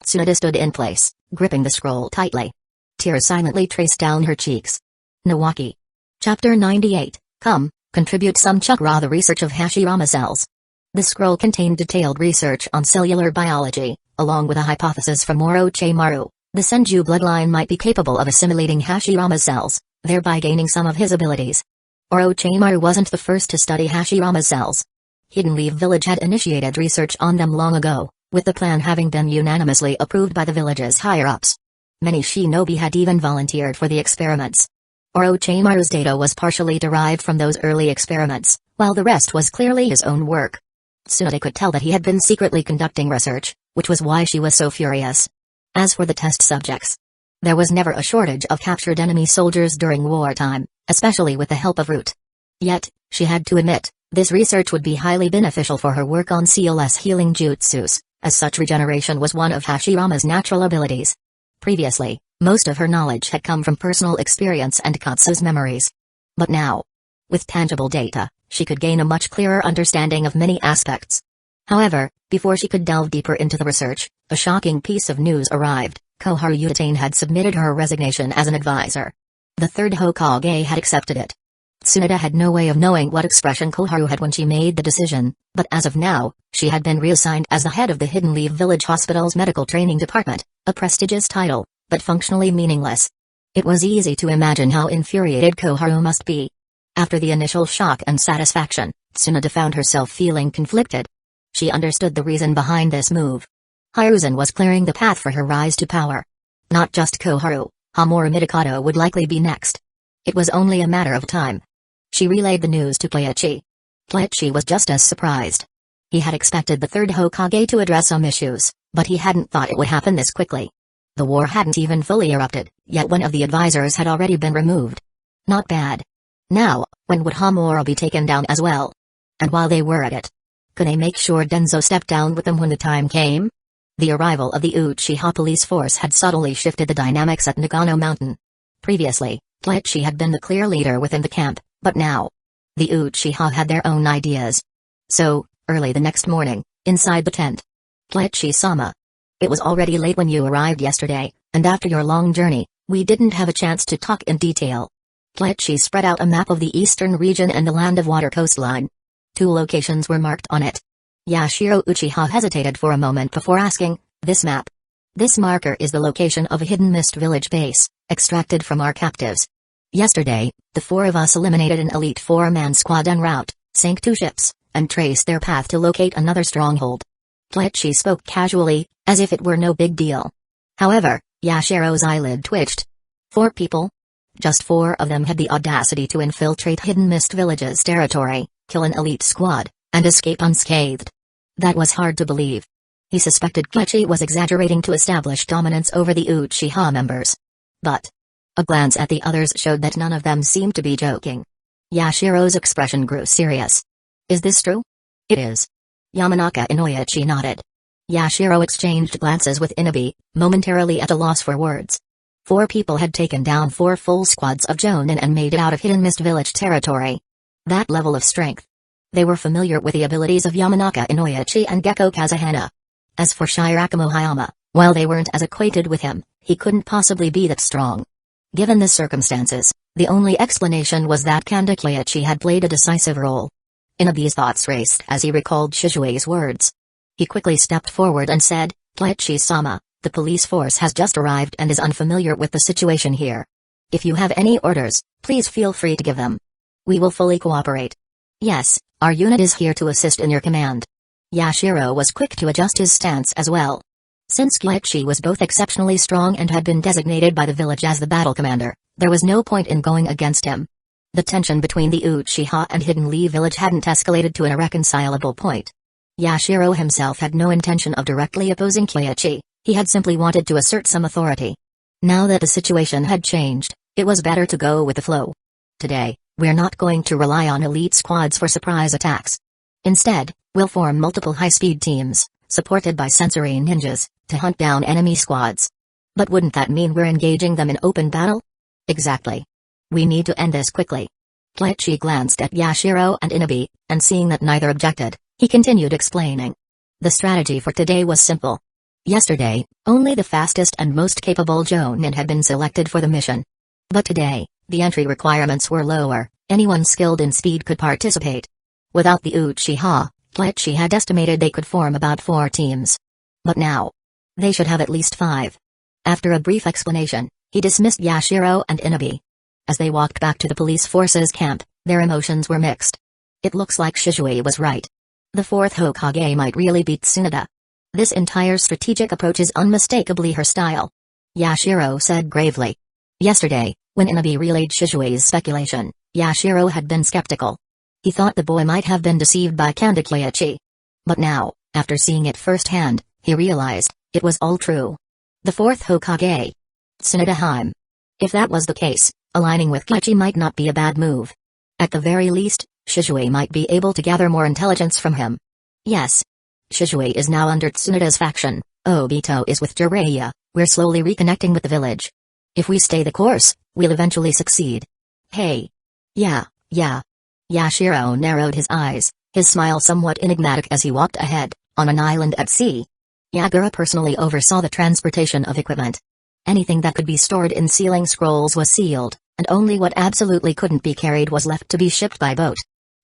Tsunade stood in place, gripping the scroll tightly. Tears silently traced down her cheeks. Nawaki. Chapter 98, Come, contribute some chakra. The research of Hashirama cells. The scroll contained detailed research on cellular biology, along with a hypothesis from Orochimaru. The Senju bloodline might be capable of assimilating Hashirama cells, thereby gaining some of his abilities. Orochimaru wasn't the first to study Hashirama cells. Hidden Leaf Village had initiated research on them long ago, with the plan having been unanimously approved by the village's higher-ups. Many shinobi had even volunteered for the experiments. Orochimaru's data was partially derived from those early experiments, while the rest was clearly his own work. Tsunade could tell that he had been secretly conducting research, which was why she was so furious. As for the test subjects, there was never a shortage of captured enemy soldiers during wartime, especially with the help of Root. Yet, she had to admit, This research would be highly beneficial for her work on CLS healing jutsus, as such regeneration was one of Hashirama's natural abilities. Previously, most of her knowledge had come from personal experience and Katsu's memories. But now, with tangible data, she could gain a much clearer understanding of many aspects. However, before she could delve deeper into the research, a shocking piece of news arrived. Koharu Utatane had submitted her resignation as an advisor. The third Hokage had accepted it. Tsunade had no way of knowing what expression Koharu had when she made the decision, but as of now, she had been reassigned as the head of the Hidden Leaf Village Hospital's medical training department, a prestigious title, but functionally meaningless. It was easy to imagine how infuriated Koharu must be. After the initial shock and satisfaction, Tsunade found herself feeling conflicted. She understood the reason behind this move. Hiruzen was clearing the path for her rise to power. Not just Koharu, Hamura Midokado would likely be next. It was only a matter of time. She relayed the news to Keiichi. Keiichi was just as surprised. He had expected the third Hokage to address some issues, but he hadn't thought it would happen this quickly. The war hadn't even fully erupted, yet one of the advisors had already been removed. Not bad. Now, when would Hamura be taken down as well? And while they were at it, could they make sure Danzo stepped down with them when the time came? The arrival of the Uchiha police force had subtly shifted the dynamics at Nagano Mountain. Previously, Keiichi had been the clear leader within the camp, but now, the Uchiha had their own ideas. So, early the next morning, inside the tent. Keiichi-sama. It was already late when you arrived yesterday, and after your long journey, we didn't have a chance to talk in detail. Keiichi spread out a map of the eastern region and the Land of Water coastline. 2 locations were marked on it. Yashiro Uchiha hesitated for a moment before asking, this map? This marker is the location of a hidden mist village base, extracted from our captives. Yesterday, the 4 of us eliminated an elite 4-man squad en route, sank 2 ships, and traced their path to locate another stronghold. Keiichi spoke casually, as if it were no big deal. However, Yashiro's eyelid twitched. 4 people? Just 4 of them had the audacity to infiltrate Hidden Mist Village's territory, kill an elite squad, and escape unscathed. That was hard to believe. He suspected Keiichi was exaggerating to establish dominance over the Uchiha members. But a glance at the others showed that none of them seemed to be joking. Yashiro's expression grew serious. Is this true? It is. Yamanaka Inoichi nodded. Yashiro exchanged glances with Inabi, momentarily at a loss for words. 4 people had taken down 4 full squads of Jonin and made it out of Hidden Mist Village territory. That level of strength. They were familiar with the abilities of Yamanaka Inoichi and Gekko Kazahana. As for Shirakamu Hayama, while they weren't as acquainted with him, he couldn't possibly be that strong. Given the circumstances, the only explanation was that Kanda Keiichi had played a decisive role. Inabi's thoughts raced as he recalled Shishui's words. He quickly stepped forward and said, Keiichi-sama, the police force has just arrived and is unfamiliar with the situation here. If you have any orders, please feel free to give them. We will fully cooperate. Yes, our unit is here to assist in your command. Yashiro was quick to adjust his stance as well. Since Keiichi was both exceptionally strong and had been designated by the village as the battle commander, there was no point in going against him. The tension between the Uchiha and Hidden Leaf Village hadn't escalated to an irreconcilable point. Yashiro himself had no intention of directly opposing Keiichi, he had simply wanted to assert some authority. Now that the situation had changed, it was better to go with the flow. Today, we're not going to rely on elite squads for surprise attacks. Instead, we'll form multiple high-speed teams, supported by sensory ninjas, to hunt down enemy squads. But wouldn't that mean we're engaging them in open battle? Exactly. We need to end this quickly. Keiichi glanced at Yashiro and Inabi, and seeing that neither objected, he continued explaining. The strategy for today was simple. Yesterday, only the fastest and most capable Jonin had been selected for the mission. But today, the entry requirements were lower, anyone skilled in speed could participate. Without the Uchiha, Keiichi had estimated they could form about 4 teams. But now, they should have at least 5. After a brief explanation, he dismissed Yashiro and Inabi. As they walked back to the police force's camp, their emotions were mixed. It looks like Shishui was right. The 4th Hokage might really beat Tsunade. This entire strategic approach is unmistakably her style. Yashiro said gravely. Yesterday, when Inabi relayed Shishui's speculation, Yashiro had been skeptical. He thought the boy might have been deceived by Kanda Keiichi. But now, after seeing it firsthand, he realized, it was all true. The 4th Hokage. Tsunade Heim. If that was the case, aligning with Keiichi might not be a bad move. At the very least, Shizue might be able to gather more intelligence from him. Yes. Shizue is now under Tsunoda's faction, Obito is with Jiraiya, we're slowly reconnecting with the village. If we stay the course, we'll eventually succeed. Hey. Yeah. Yashiro narrowed his eyes, his smile somewhat enigmatic as he walked ahead, on an island at sea. Yagura personally oversaw the transportation of equipment. Anything that could be stored in sealing scrolls was sealed, and only what absolutely couldn't be carried was left to be shipped by boat.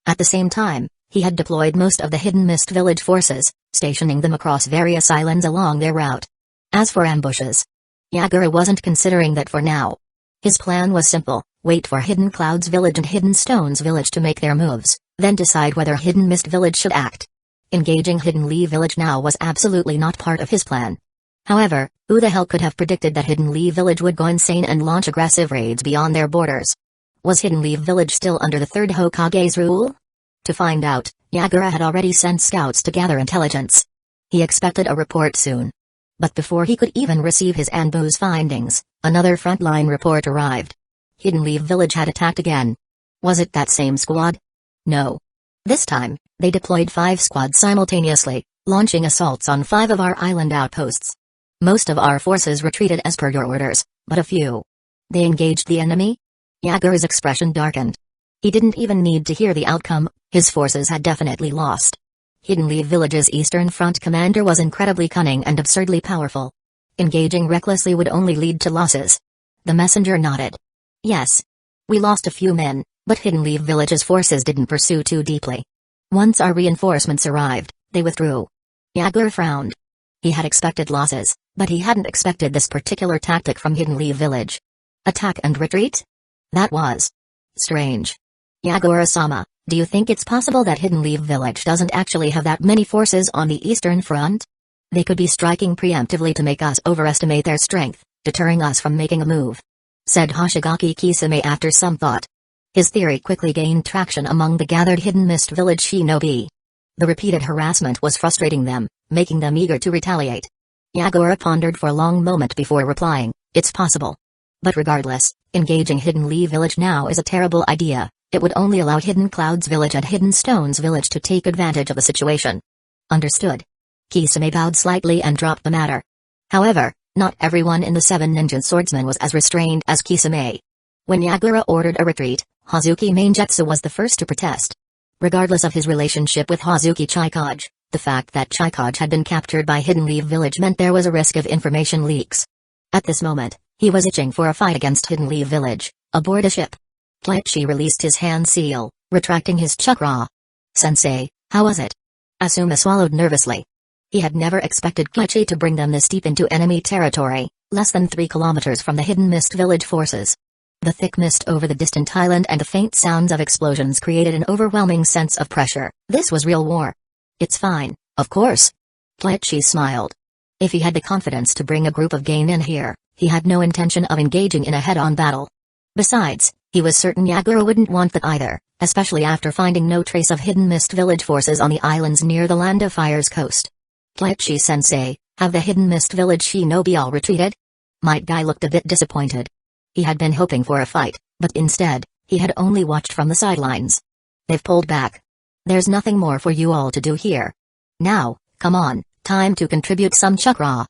At the same time, he had deployed most of the Hidden Mist Village forces, stationing them across various islands along their route. As for ambushes, Yagura wasn't considering that for now. His plan was simple: wait for Hidden Clouds Village and Hidden Stones Village to make their moves, then decide whether Hidden Mist Village should act. Engaging Hidden Lee Village now was absolutely not part of his plan. However, who the hell could have predicted that Hidden Lee Village would go insane and launch aggressive raids beyond their borders? Was Hidden Lee Village still under the third Hokage's rule? To find out, Yagura had already sent scouts to gather intelligence. He expected a report soon. But before he could even receive his Anbu's findings, another frontline report arrived. Hidden Lee Village had attacked again. Was it that same squad? No. This time, they deployed 5 squads simultaneously, launching assaults on 5 of our island outposts. Most of our forces retreated as per your orders, but a few. They engaged the enemy? Yagura's expression darkened. He didn't even need to hear the outcome, his forces had definitely lost. Hidden Lee Village's Eastern Front commander was incredibly cunning and absurdly powerful. Engaging recklessly would only lead to losses. The messenger nodded. Yes. We lost a few men, but Hidden Lee Village's forces didn't pursue too deeply. Once our reinforcements arrived, they withdrew. Yagura frowned. He had expected losses, but he hadn't expected this particular tactic from Hidden Lee Village. Attack and retreat? That was strange. Yagura-sama, do you think it's possible that Hidden Lee Village doesn't actually have that many forces on the Eastern Front? They could be striking preemptively to make us overestimate their strength, deterring us from making a move, said Hoshigaki Kisame after some thought. His theory quickly gained traction among the gathered Hidden Mist Village shinobi. The repeated harassment was frustrating them, making them eager to retaliate. Yagura pondered for a long moment before replying, it's possible. But regardless, engaging Hidden Lee Village now is a terrible idea. It would only allow Hidden Clouds Village and Hidden Stones Village to take advantage of the situation. Understood. Kisame bowed slightly and dropped the matter. However, not everyone in the 7 ninja swordsmen was as restrained as Kisame. When Yagura ordered a retreat, Hazuki Mangekyō was the first to protest. Regardless of his relationship with Hazuki Chikage, the fact that Chikage had been captured by Hidden Lee Village meant there was a risk of information leaks. At this moment, he was itching for a fight against Hidden Lee Village, aboard a ship. Kleichi released his hand seal, retracting his chakra. Sensei, how was it? Asuma swallowed nervously. He had never expected Kleichi to bring them this deep into enemy territory, less than 3 kilometers from the Hidden Mist Village forces. The thick mist over the distant island and the faint sounds of explosions created an overwhelming sense of pressure. This was real war. It's fine, of course. Kleichi smiled. If he had the confidence to bring a group of Gain in here, he had no intention of engaging in a head-on battle. Besides, he was certain Yagura wouldn't want that either, especially after finding no trace of Hidden Mist Village forces on the islands near the Land of Fire's coast. Kleichi-sensei, have the Hidden Mist Village shinobi all retreated? Might Guy looked a bit disappointed. He had been hoping for a fight, but instead, he had only watched from the sidelines. They've pulled back. There's nothing more for you all to do here. Now, come on, time to contribute some chakra.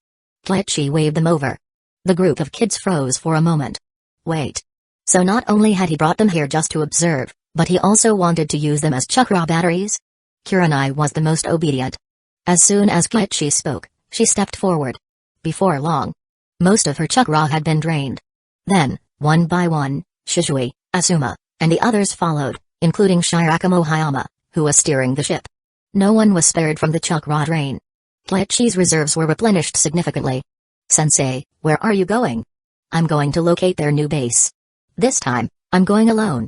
Kleichi waved them over. The group of kids froze for a moment. Wait. So not only had he brought them here just to observe, but he also wanted to use them as chakra batteries? Kurenai was the most obedient. As soon as Kleichi spoke, she stepped forward. Before long, most of her chakra had been drained. Then, one by one, Shizue, Asuma, and the others followed, including Shirakawa Hayama, who was steering the ship. No one was spared from the chakra drain. Kleichi's reserves were replenished significantly. Sensei, where are you going? I'm going to locate their new base. This time, I'm going alone.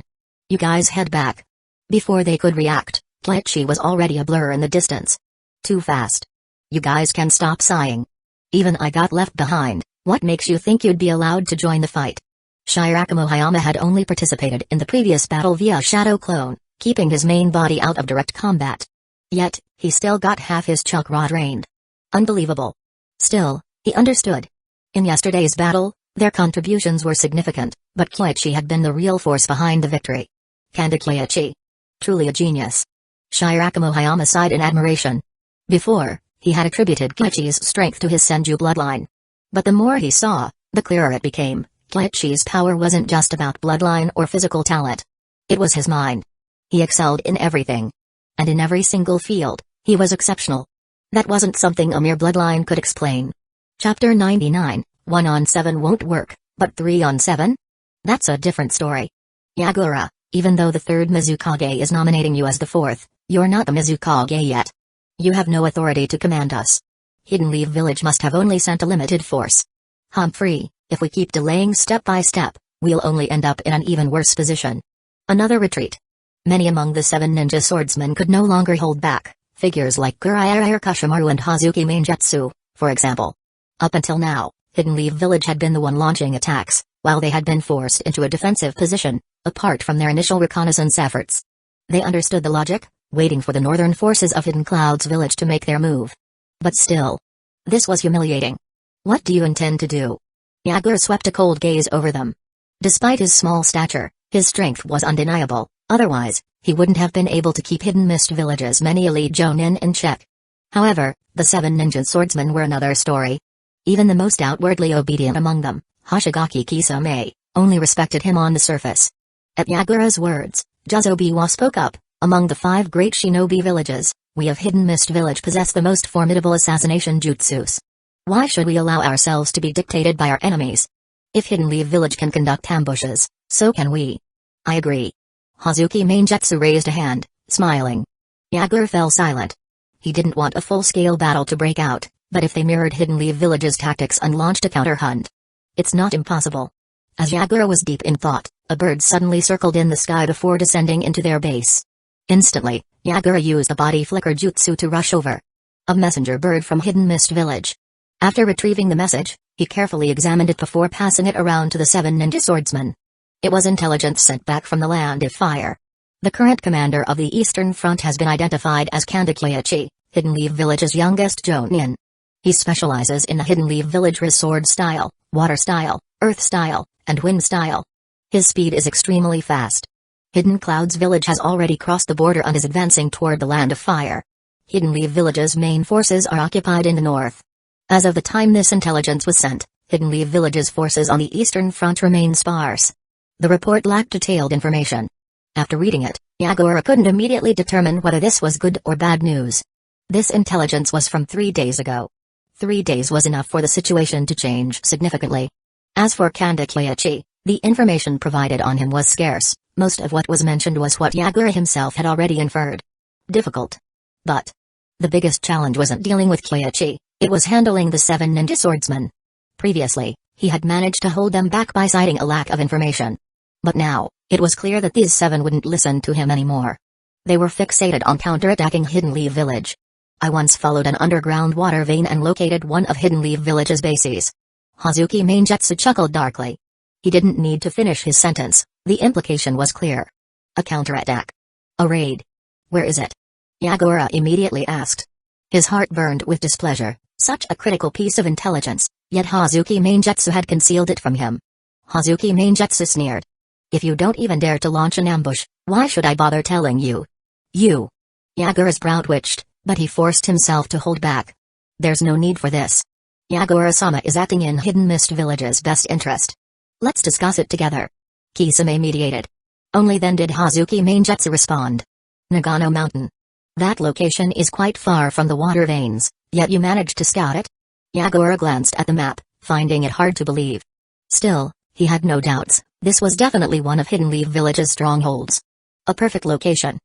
You guys head back. Before they could react, Kleichi was already a blur in the distance. Too fast. You guys can stop sighing. Even I got left behind. What makes you think you'd be allowed to join the fight? Shirakawa Hayama had only participated in the previous battle via shadow clone, keeping his main body out of direct combat. Yet, he still got half his chakra drained. Unbelievable. Still, he understood. In yesterday's battle, their contributions were significant, but Kleichi had been the real force behind the victory. Kanda Kleichi. Truly a genius. Shirakawa Hayama sighed in admiration. Before, he had attributed Kyoichi's strength to his senju bloodline. But the more he saw, the clearer it became. Kyoichi's power wasn't just about bloodline or physical talent. It was his mind. He excelled in everything. And in every single field, he was exceptional. That wasn't something a mere bloodline could explain. Chapter 99, 1 on 7 won't work, but 3 on 7? That's a different story. Yagura, even though the 3rd Mizukage is nominating you as the 4th, you're not the Mizukage yet. You have no authority to command us. Hidden Leaf Village must have only sent a limited force. Humphrey, if we keep delaying step by step, we'll only end up in an even worse position. Another retreat. Many among the 7 ninja swordsmen could no longer hold back, figures like Kuraiara Kashimaru and Hazuki Mangetsu, for example. Up until now, Hidden Leaf Village had been the one launching attacks, while they had been forced into a defensive position, apart from their initial reconnaissance efforts. They understood the logic, waiting for the northern forces of Hidden Cloud's village to make their move. But still, this was humiliating. What do you intend to do? Yagura swept a cold gaze over them. Despite his small stature, his strength was undeniable, otherwise, he wouldn't have been able to keep Hidden Mist Village's many elite jonin in check. However, the 7 ninja swordsmen were another story. Even the most outwardly obedient among them, Hoshigaki Kisame, only respected him on the surface. At Yagura's words, Juzobiwa spoke up. Among the 5 great shinobi villages, we of Hidden Mist Village possess the most formidable assassination jutsus. Why should we allow ourselves to be dictated by our enemies? If Hidden Leaf Village can conduct ambushes, so can we. I agree. Hazuki Mangetsu raised a hand, smiling. Yagura fell silent. He didn't want a full-scale battle to break out, but if they mirrored Hidden Leaf Village's tactics and launched a counter-hunt, it's not impossible. As Yagura was deep in thought, a bird suddenly circled in the sky before descending into their base. Instantly, Yagura used a body flicker jutsu to rush over. A messenger bird from Hidden Mist Village. After retrieving the message, he carefully examined it before passing it around to the 7 ninja swordsmen. It was intelligence sent back from the Land of Fire. The current commander of the Eastern Front has been identified as Kyoichi, Hidden Leaf Village's youngest jonin. He specializes in the Hidden Leaf Village's sword style, water style, earth style, and wind style. His speed is extremely fast. Hidden Cloud's village has already crossed the border and is advancing toward the Land of Fire. Hidden Leaf Village's main forces are occupied in the north. As of the time this intelligence was sent, Hidden Leaf Village's forces on the Eastern Front remain sparse. The report lacked detailed information. After reading it, Yagura couldn't immediately determine whether this was good or bad news. This intelligence was from 3 days ago. 3 days was enough for the situation to change significantly. As for Kyoichi, the information provided on him was scarce. Most of what was mentioned was what Yagura himself had already inferred. Difficult. But the biggest challenge wasn't dealing with Kyoichi, it was handling the 7 ninja swordsmen. Previously, he had managed to hold them back by citing a lack of information. But now, it was clear that these 7 wouldn't listen to him anymore. They were fixated on counterattacking Hidden Leaf Village. I once followed an underground water vein and located one of Hidden Leaf Village's bases. Hazuki Mangetsu chuckled darkly. He didn't need to finish his sentence, the implication was clear. A counterattack. A raid. Where is it? Yagura immediately asked. His heart burned with displeasure, such a critical piece of intelligence, yet Hazuki Mangetsu had concealed it from him. Hazuki Mangetsu sneered. If you don't even dare to launch an ambush, why should I bother telling you? You. Yagura's brow twitched, but he forced himself to hold back. There's no need for this. Yagura-sama is acting in Hidden Mist Village's best interest. Let's discuss it together. Kisame mediated. Only then did Hazuki Mangetsu respond. Nagano Mountain. That location is quite far from the water veins, yet you managed to scout it? Yagura glanced at the map, finding it hard to believe. Still, he had no doubts, this was definitely one of Hidden Leaf Village's strongholds. A perfect location.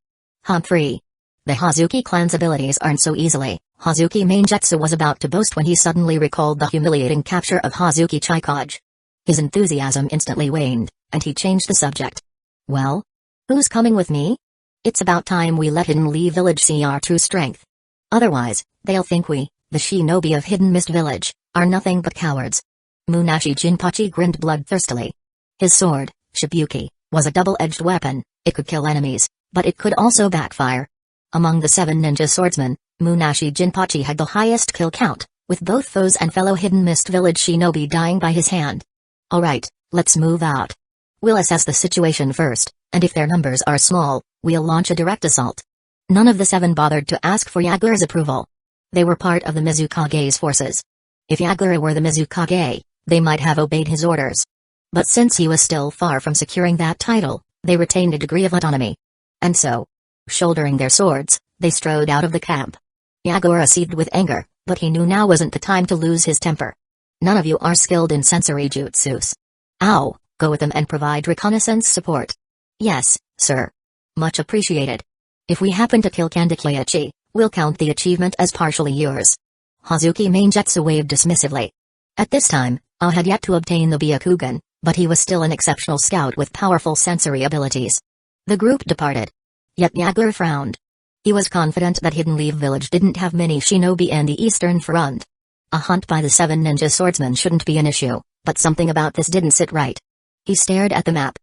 Humphrey. The Hazuki clan's abilities aren't so easily. Hazuki Mangetsu was about to boast when he suddenly recalled the humiliating capture of Hazuki Chikage. His enthusiasm instantly waned, and he changed the subject. Well? Who's coming with me? It's about time we let Hidden Leaf Village see our true strength. Otherwise, they'll think we, the shinobi of Hidden Mist Village, are nothing but cowards. Munashi Jinpachi grinned bloodthirstily. His sword, Shibuki, was a double-edged weapon. It could kill enemies, but it could also backfire. Among the 7 ninja swordsmen, Munashi Jinpachi had the highest kill count, with both foes and fellow Hidden Mist Village shinobi dying by his hand. Alright, let's move out. We'll assess the situation first, and if their numbers are small, We'll launch a direct assault. None of the 7 bothered to ask for Yagura's approval. They were part of the Mizukage's forces. If Yagura were the Mizukage, they might have obeyed his orders. But since he was still far from securing that title, they retained a degree of autonomy. And so, shouldering their swords, they strode out of the camp. Yagura seethed with anger, but he knew now wasn't the time to lose his temper. None of you are skilled in sensory jutsus. Ow, go with them and provide reconnaissance support. Yes, sir. Much appreciated. If we happen to kill Kandekiachi, we'll count the achievement as partially yours. Hazuki Maingetsu waved dismissively. At this time, Ao had yet to obtain the Byakugan, but he was still an exceptional scout with powerful sensory abilities. The group departed. Yet Yagura frowned. He was confident that Hidden Leaf Village didn't have many shinobi in the Eastern Front. A hunt by the 7 ninja swordsmen shouldn't be an issue, but something about this didn't sit right. He stared at the map.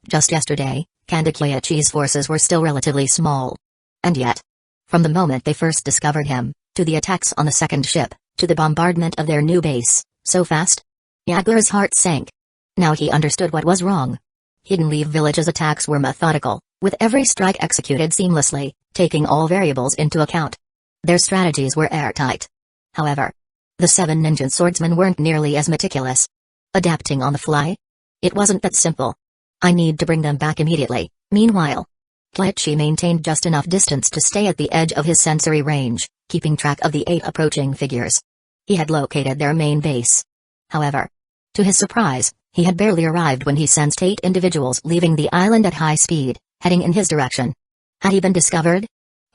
Just yesterday, Kandekiachi's forces were still relatively small. And yet, from the moment they first discovered him, to the attacks on the second ship, to the bombardment of their new base, so fast? Yagura's heart sank. Now he understood what was wrong. Hidden Leaf Village's attacks were methodical, with every strike executed seamlessly, taking all variables into account. Their strategies were airtight. However, the 7 ninja swordsmen weren't nearly as meticulous. Adapting on the fly? It wasn't that simple. I need to bring them back immediately. Meanwhile, Kleichi maintained just enough distance to stay at the edge of his sensory range, keeping track of the 8 approaching figures. He had located their main base. However, to his surprise, he had barely arrived when he sensed 8 individuals leaving the island at high speed, heading in his direction. Had he been discovered?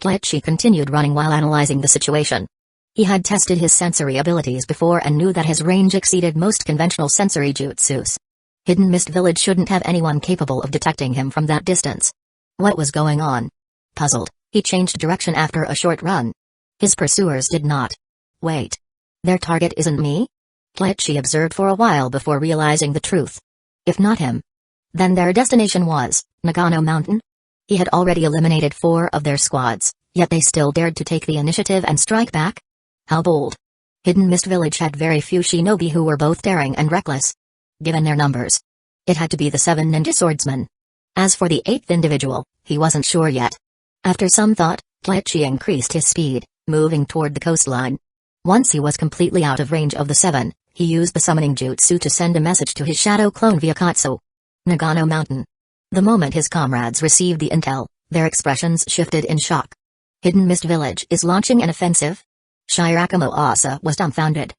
Kleichi continued running while analyzing the situation. He had tested his sensory abilities before and knew that his range exceeded most conventional sensory jutsus. Hidden Mist Village shouldn't have anyone capable of detecting him from that distance. What was going on? Puzzled, he changed direction after a short run. His pursuers did not. Wait. Their target isn't me? Kleichi observed for a while before realizing the truth. If not him, then their destination was Nagano Mountain? He had already eliminated 4 of their squads, yet they still dared to take the initiative and strike back? How bold. Hidden Mist Village had very few shinobi who were both daring and reckless. Given their numbers, it had to be the 7 ninja swordsmen. As for the 8th individual, he wasn't sure yet. After some thought, Kleichi increased his speed, moving toward the coastline. Once he was completely out of range of the 7, he used the summoning jutsu to send a message to his shadow clone via Katsu. Nagano Mountain. The moment his comrades received the intel, their expressions shifted in shock. Hidden Mist Village is launching an offensive? Shirakawa Asa was dumbfounded.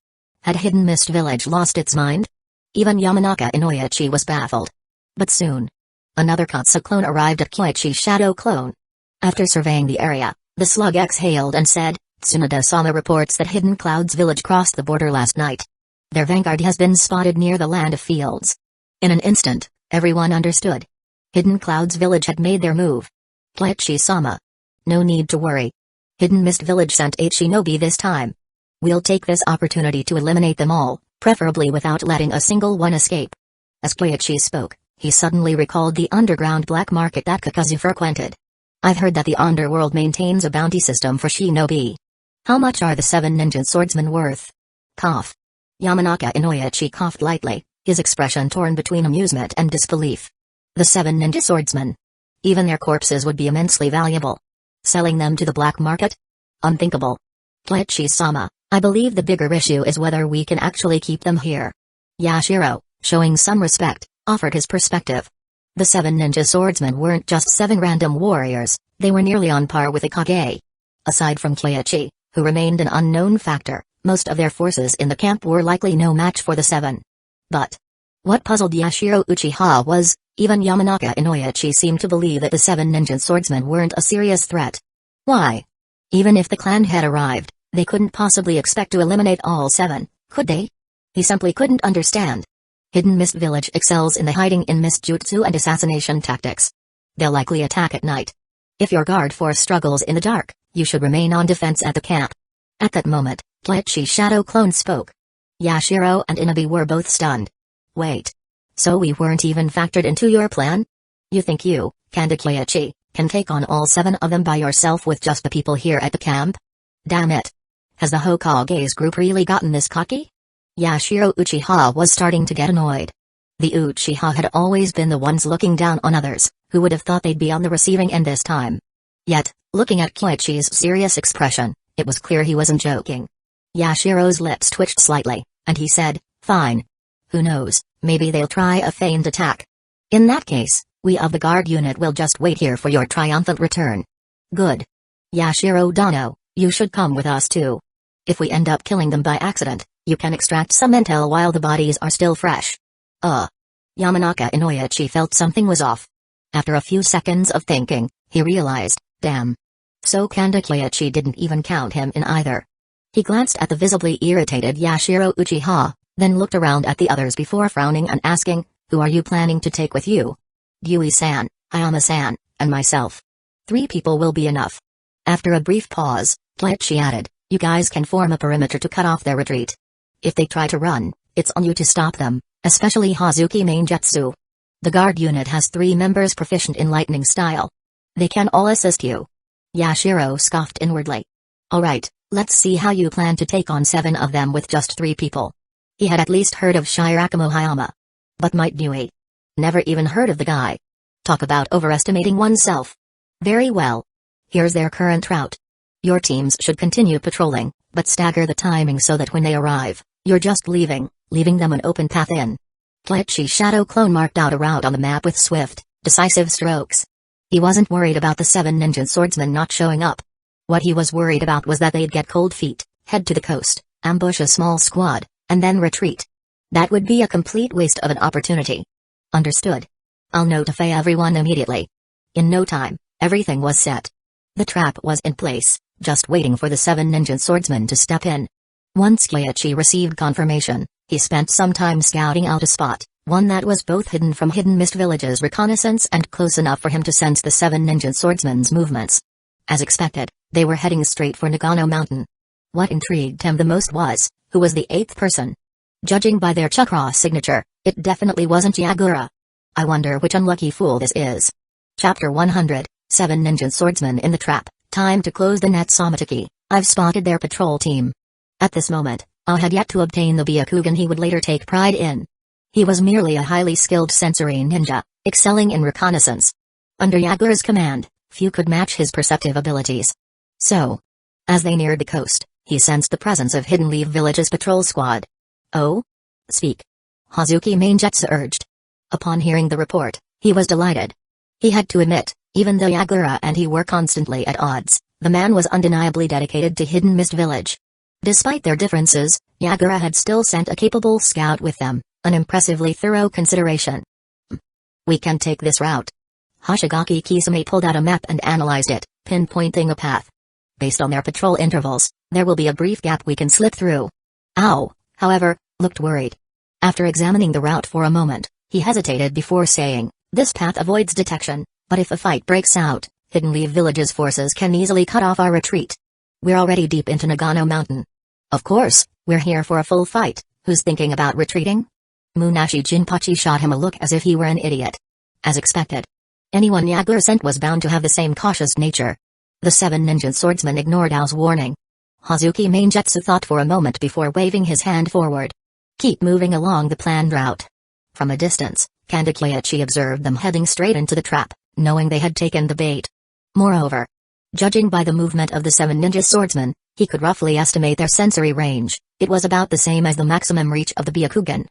Had Hidden Mist Village lost its mind? Even Yamanaka Inoyachi was baffled. But soon, another Katsu clone arrived at Kleichi's shadow clone. After surveying the area, the slug exhaled and said, Tsunade-sama reports that Hidden Cloud's village crossed the border last night. Their vanguard has been spotted near the land of fields. In an instant, everyone understood. Hidden Cloud's village had made their move. Kleichi-sama. No need to worry. Hidden Mist Village sent 8 shinobi this time. We'll take this opportunity to eliminate them all, preferably without letting a single one escape. As Kleichi spoke, he suddenly recalled the underground black market that Kakazu frequented. I've heard that the underworld maintains a bounty system for shinobi. How much are the 7 ninja swordsmen worth? Cough. Yamanaka Inoyachi coughed lightly, his expression torn between amusement and disbelief. The 7 ninja swordsmen. Even their corpses would be immensely valuable. Selling them to the black market? Unthinkable. Kleichi-sama, I believe the bigger issue is whether we can actually keep them here. Yashiro, showing some respect, offered his perspective. The 7 ninja swordsmen weren't just 7 random warriors, they were nearly on par with the Kage. Aside from Kleichi, who remained an unknown factor, most of their forces in the camp were likely no match for the 7. But what puzzled Yashiro Uchiha was, even Yamanaka Inoyachi seemed to believe that the 7 ninja swordsmen weren't a serious threat. Why? Even if the clan had arrived, they couldn't possibly expect to eliminate all 7, could they? He simply couldn't understand. Hidden Mist Village excels in the hiding in mist jutsu and assassination tactics. They'll likely attack at night. If your guard force struggles in the dark, you should remain on defense at the camp. At that moment, Kleichi's shadow clone spoke. Yashiro and Inabi were both stunned. Wait. So we weren't even factored into your plan? You think you, Kleichi, can take on all 7 of them by yourself with just the people here at the camp? Damn it. Has the Hokage's group really gotten this cocky? Yashiro Uchiha was starting to get annoyed. The Uchiha had always been the ones looking down on others, who would have thought they'd be on the receiving end this time. Yet, looking at Koichi's serious expression, it was clear he wasn't joking. Yashiro's lips twitched slightly, and he said, "Fine. Who knows, maybe they'll try a feigned attack. In that case, we of the guard unit will just wait here for your triumphant return." "Good. Yashiro Dano, you should come with us too. If we end up killing them by accident, you can extract some intel while the bodies are still fresh." Yamanaka Inoichi felt something was off. After a few seconds of thinking, he realized, damn. So Kanda Koichi didn't even count him in either. He glanced at the visibly irritated Yashiro Uchiha, then looked around at the others before frowning and asking, "Who are you planning to take with you?" "Gyui-san, Hayama-san, and myself. 3 people will be enough." After a brief pause, Koichi added, "You guys can form a perimeter to cut off their retreat. If they try to run, it's on you to stop them, especially Hazuki Mainjutsu. The guard unit has 3 members proficient in lightning style. They can all assist you." Yashiro scoffed inwardly. "Alright, let's see how you plan to take on 7 of them with just 3 people." He had at least heard of Shirakamu Hayama. But Might Dewey. Never even heard of the guy. Talk about overestimating oneself. "Very well. Here's their current route. Your teams should continue patrolling, but stagger the timing so that when they arrive, you're just leaving them an open path in." Koichi's shadow clone marked out a route on the map with swift, decisive strokes. He wasn't worried about the 7 ninja swordsmen not showing up. What he was worried about was that they'd get cold feet, head to the coast, ambush a small squad, and then retreat. That would be a complete waste of an opportunity. "Understood. I'll notify everyone immediately." In no time, everything was set. The trap was in place, just waiting for the 7 ninja swordsmen to step in. Once Koichi received confirmation, he spent some time scouting out a spot, one that was both hidden from Hidden Mist Village's reconnaissance and close enough for him to sense the 7 ninja swordsmen's movements. As expected, they were heading straight for Nagano Mountain. What intrigued him the most was, who was the 8th person? Judging by their chakra signature, it definitely wasn't Yagura. I wonder which unlucky fool this is. Chapter 100, 7 ninja swordsmen in the trap. Time to close the net. Samataki, I've spotted their patrol team. At this moment, I had yet to obtain the Byakugan he would later take pride in. He was merely a highly skilled sensory ninja, excelling in reconnaissance. Under Yagura's command, few could match his perceptive abilities. So, as they neared the coast, he sensed the presence of Hidden Leaf Village's patrol squad. "Oh? Speak." Hazuki Mainjutsu urged. Upon hearing the report, he was delighted. He had to admit, even though Yagura and he were constantly at odds, the man was undeniably dedicated to Hidden Mist Village. Despite their differences, Yagura had still sent a capable scout with them, an impressively thorough consideration. "We can take this route." Hoshigaki Kisame pulled out a map and analyzed it, pinpointing a path. "Based on their patrol intervals, there will be a brief gap we can slip through." Ao, however, looked worried. After examining the route for a moment, he hesitated before saying, "This path avoids detection, but if a fight breaks out, Hidden Leaf Village's forces can easily cut off our retreat. We're already deep into Nagano Mountain." "Of course, we're here for a full fight. Who's thinking about retreating?" Munashi Jinpachi shot him a look as if he were an idiot. As expected. Anyone Yagura sent was bound to have the same cautious nature. The 7 ninja swordsmen ignored Ao's warning. Hazuki Mainjutsu thought for a moment before waving his hand forward. "Keep moving along the planned route." From a distance, Kanda Koichi observed them heading straight into the trap, knowing they had taken the bait. Moreover, judging by the movement of the 7 ninja swordsmen, he could roughly estimate their sensory range. It was about the same as the maximum reach of the Byakugan.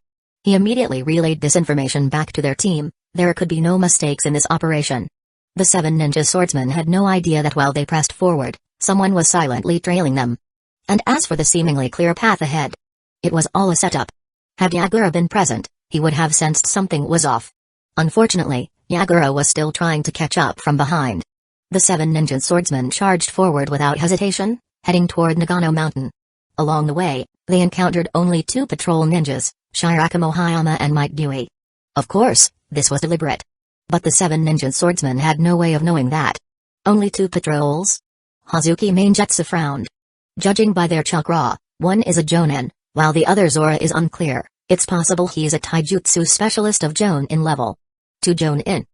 He immediately relayed this information back to their team. There could be no mistakes in this operation. The 7 ninja swordsmen had no idea that while they pressed forward, someone was silently trailing them. And as for the seemingly clear path ahead, it was all a setup. Had Yagura been present, he would have sensed something was off. Unfortunately, Yagura was still trying to catch up from behind. The 7 ninja swordsmen charged forward without hesitation, heading toward Nagano Mountain. Along the way, they encountered only 2 patrol ninjas, Shirakamu Hayama and Might Dewey. Of course, this was deliberate. But the 7 ninja swordsmen had no way of knowing that. "Only 2 patrols?" Hazuki Mainjutsu frowned. Judging by their chakra, one is a jonin, while the other's aura is unclear. It's possible he's a taijutsu specialist of jonin level. 2 jonin?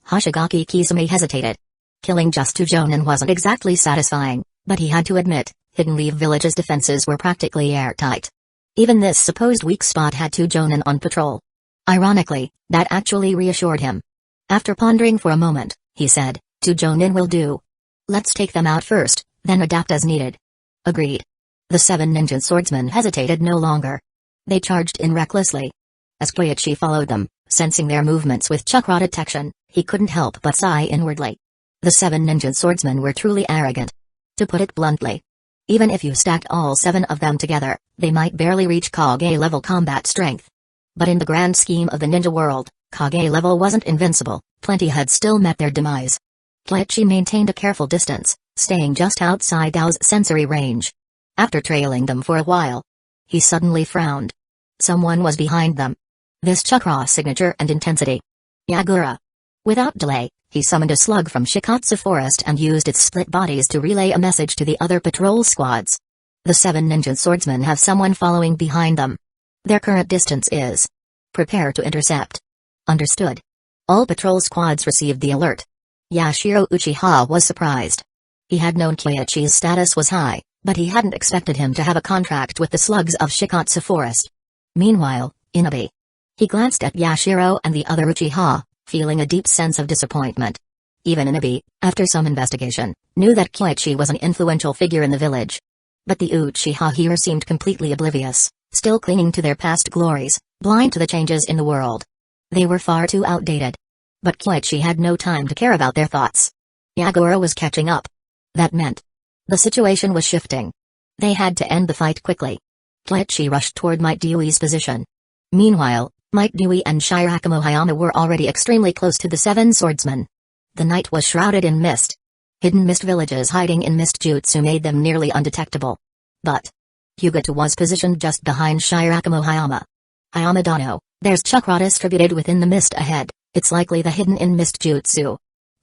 Hoshigaki Kisame hesitated. Killing just 2 jonin wasn't exactly satisfying, but he had to admit, Hidden Leaf Village's defenses were practically airtight. Even this supposed weak spot had 2 jonin on patrol. Ironically, that actually reassured him. After pondering for a moment, he said, 2 Jonin will do. Let's take them out first, then adapt as needed. Agreed. The 7 ninja swordsmen hesitated no longer. They charged in recklessly. As Koichi followed them, sensing their movements with chakra detection, he couldn't help but sigh inwardly. The 7 ninja swordsmen were truly arrogant. To put it bluntly, even if you stacked all 7 of them together, they might barely reach Kage-level combat strength. But in the grand scheme of the ninja world, Kage level wasn't invincible, plenty had still met their demise. Koichi maintained a careful distance, staying just outside Gao's sensory range. After trailing them for a while, he suddenly frowned. Someone was behind them. This chakra signature and intensity. Yagura. Without delay, he summoned a slug from Shikatsu Forest and used its split bodies to relay a message to the other patrol squads. The 7 ninja swordsmen have someone following behind them. Their current distance is. Prepare to intercept. Understood. All patrol squads received the alert. Yashiro Uchiha was surprised. He had known Koichi's status was high, but he hadn't expected him to have a contract with the slugs of Shikatsu Forest. Meanwhile, Inabe. He glanced at Yashiro and the other Uchiha, feeling a deep sense of disappointment. Even Inabe, after some investigation, knew that Koichi was an influential figure in the village. But the Uchiha here seemed completely oblivious, still clinging to their past glories, blind to the changes in the world. They were far too outdated. But Koichi had no time to care about their thoughts. Yagura was catching up. That meant the situation was shifting. They had to end the fight quickly. Koichi rushed toward Might Dewey's position. Meanwhile, Might Dewey and Shirakawa Hayama were already extremely close to the 7 swordsmen. The night was shrouded in mist. Hidden mist villages hiding in mist jutsu made them nearly undetectable. But Hyuga was positioned just behind Shirakawa Hayama. Hayama-dano, there's chakra distributed within the mist ahead, it's likely the hidden in mist jutsu.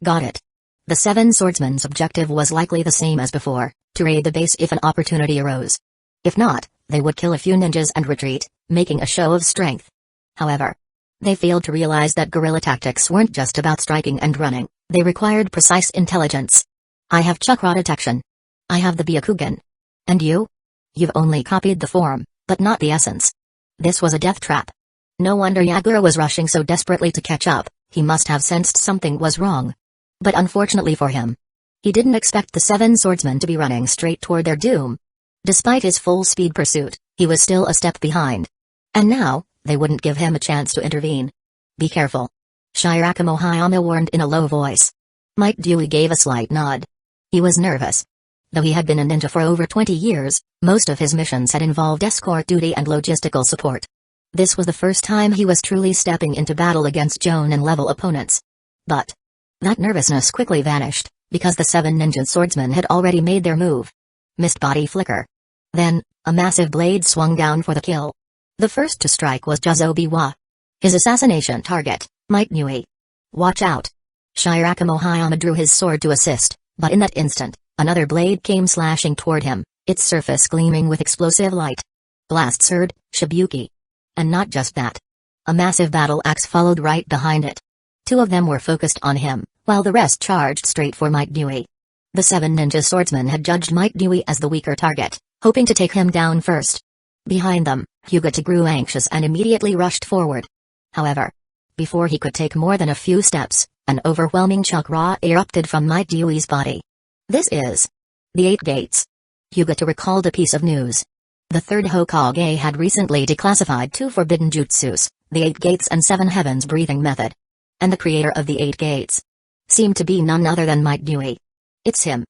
Got it. The 7 swordsmen's objective was likely the same as before, to raid the base if an opportunity arose. If not, they would kill a few ninjas and retreat, making a show of strength. However, they failed to realize that guerrilla tactics weren't just about striking and running, they required precise intelligence. I have chakra detection. I have the Byakugan. And you? You've only copied the form, but not the essence. This was a death trap. No wonder Yagura was rushing so desperately to catch up, he must have sensed something was wrong. But unfortunately for him, he didn't expect the 7 swordsmen to be running straight toward their doom. Despite his full-speed pursuit, he was still a step behind. And now, they wouldn't give him a chance to intervene. Be careful. Shirakawa Hayama warned in a low voice. Might Dewey gave a slight nod. He was nervous. Though he had been a ninja for over 20 years, most of his missions had involved escort duty and logistical support. This was the first time he was truly stepping into battle against Jonin-level opponents. But that nervousness quickly vanished, because the 7 ninja swordsmen had already made their move. Mist body flicker. Then, a massive blade swung down for the kill. The first to strike was Jazobiwa. His assassination target, Might Dewey. Watch out. Shirakawa Hayama drew his sword to assist, but in that instant, another blade came slashing toward him, its surface gleaming with explosive light. Blast surge, Shibuki. And not just that. A massive battle axe followed right behind it. 2 of them were focused on him, while the rest charged straight for Might Dewey. The 7 ninja swordsmen had judged Might Dewey as the weaker target, hoping to take him down first. Behind them, Hyuga grew anxious and immediately rushed forward. However, before he could take more than a few steps, an overwhelming chakra erupted from Might Dewey's body. This is the 8 gates. Hyuga recalled a piece of news. The 3rd Hokage had recently declassified 2 forbidden jutsus, the 8 gates and 7 heavens breathing method. And the creator of the 8 gates seemed to be none other than Might Dewey. It's him.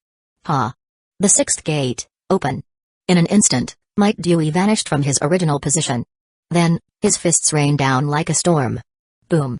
Ha. The 6th gate, open. In an instant, Might Dewey vanished from his original position. Then, his fists rained down like a storm. Boom.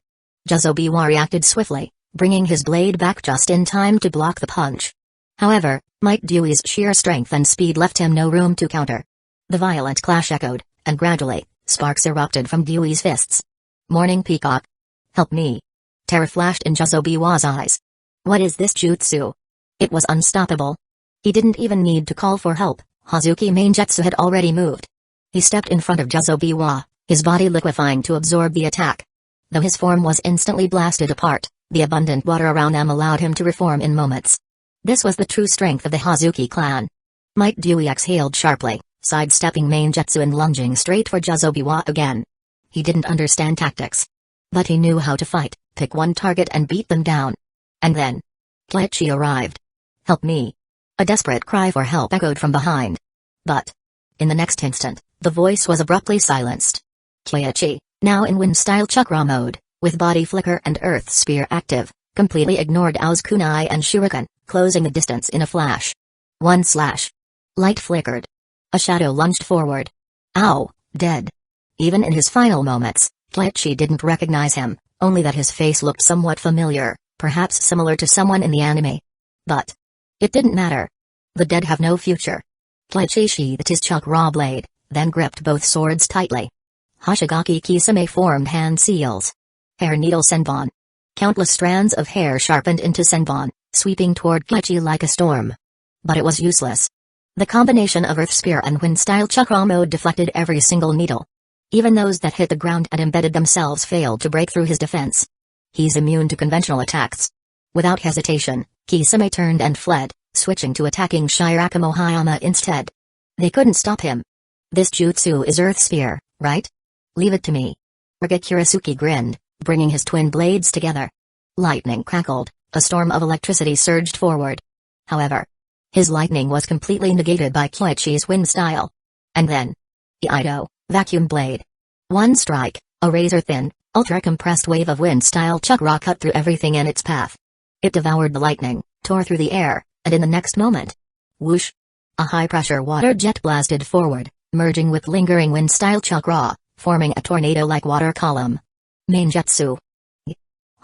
Jazobiwa reacted swiftly, bringing his blade back just in time to block the punch. However, Might Dewey's sheer strength and speed left him no room to counter. The violent clash echoed, and gradually, sparks erupted from Dewey's fists. Morning Peacock. Help me. Terror flashed in Jazobiwa's eyes. What is this jutsu? It was unstoppable. He didn't even need to call for help, Hazuki Mangetsu had already moved. He stepped in front of Jazobiwa, his body liquefying to absorb the attack. Though his form was instantly blasted apart, the abundant water around them allowed him to reform in moments. This was the true strength of the Hazuki clan. Might Dewey exhaled sharply, sidestepping Mangetsu and lunging straight for Jazobiwa again. He didn't understand tactics. But he knew how to fight, pick one target and beat them down. And then Kleichi arrived. "Help me!" A desperate cry for help echoed from behind. But in the next instant, the voice was abruptly silenced. Kleichi, now in wind-style chakra mode, with body flicker and earth spear active, completely ignored Ao's kunai and shuriken, closing the distance in a flash. One slash. Light flickered. A shadow lunged forward. Ao, dead. Even in his final moments, Kleichi didn't recognize him, only that his face looked somewhat familiar, perhaps similar to someone in the anime. But it didn't matter. The dead have no future. Kleichi sheathed his chakra blade, then gripped both swords tightly. Hoshigaki Kisame formed hand seals. Hair needle senbon. Countless strands of hair sharpened into senbon, sweeping toward Kleichi like a storm. But it was useless. The combination of earth spear and wind-style chakra mode deflected every single needle. Even those that hit the ground and embedded themselves failed to break through his defense. He's immune to conventional attacks. Without hesitation, Kisame turned and fled, switching to attacking Shirakamoto Hayama instead. They couldn't stop him. "This jutsu is earth spear, right? Leave it to me." Kurasuke grinned, bringing his twin blades together. Lightning crackled, a storm of electricity surged forward. However, his lightning was completely negated by Kleichi's wind style. And then Iaido, vacuum blade. One strike, a razor-thin, ultra-compressed wave of wind-style chakra cut through everything in its path. It devoured the lightning, tore through the air, and in the next moment, whoosh! A high-pressure water jet blasted forward, merging with lingering wind-style chakra, forming a tornado-like water column. Mangetsu.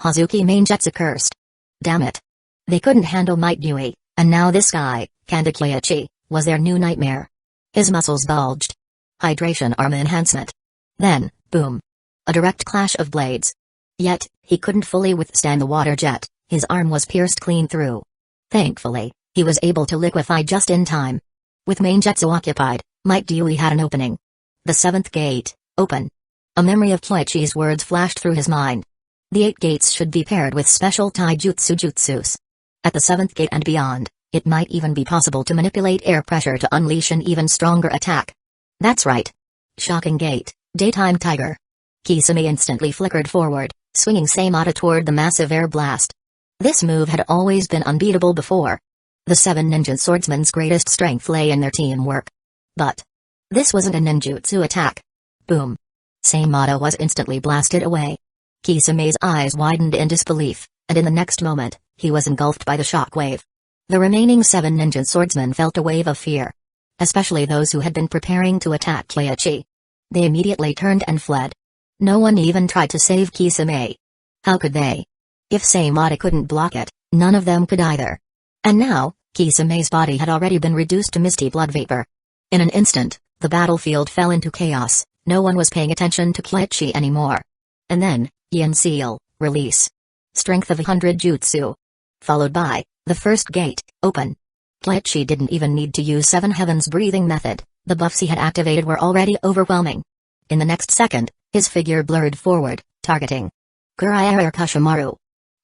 Hazuki Mangetsu cursed. Damn it. They couldn't handle Might Dewey, and now this guy, Kanda Kleichi, was their new nightmare. His muscles bulged. Hydration arm enhancement. Then, boom. A direct clash of blades. Yet, he couldn't fully withstand the water jet, his arm was pierced clean through. Thankfully, he was able to liquefy just in time. With Mangetsu occupied, Might Dewey had an opening. The 7th gate, open. A memory of Kleichi's words flashed through his mind. The 8 gates should be paired with special taijutsu jutsus. At the 7th gate and beyond, it might even be possible to manipulate air pressure to unleash an even stronger attack. That's right. Shocking gate, daytime tiger. Kisame instantly flickered forward, swinging Seimata toward the massive air blast. This move had always been unbeatable before. The 7 ninja swordsmen's greatest strength lay in their teamwork. But this wasn't a ninjutsu attack. Boom. Seimata was instantly blasted away. Kisame's eyes widened in disbelief, and in the next moment, he was engulfed by the shockwave. The remaining 7 ninja swordsmen felt a wave of fear. Especially those who had been preparing to attack Kleichi. They immediately turned and fled. No one even tried to save Kisame. How could they? If Seimata couldn't block it, none of them could either. And now, Kisame's body had already been reduced to misty blood vapor. In an instant, the battlefield fell into chaos, no one was paying attention to Kleichi anymore. And then, Yin Seal, release. Strength of 100 jutsu. Followed by, the first gate, open. Kleichi didn't even need to use 7 heavens breathing method, the buffs he had activated were already overwhelming. In the next second, his figure blurred forward, targeting Kuraiara Kashimaru.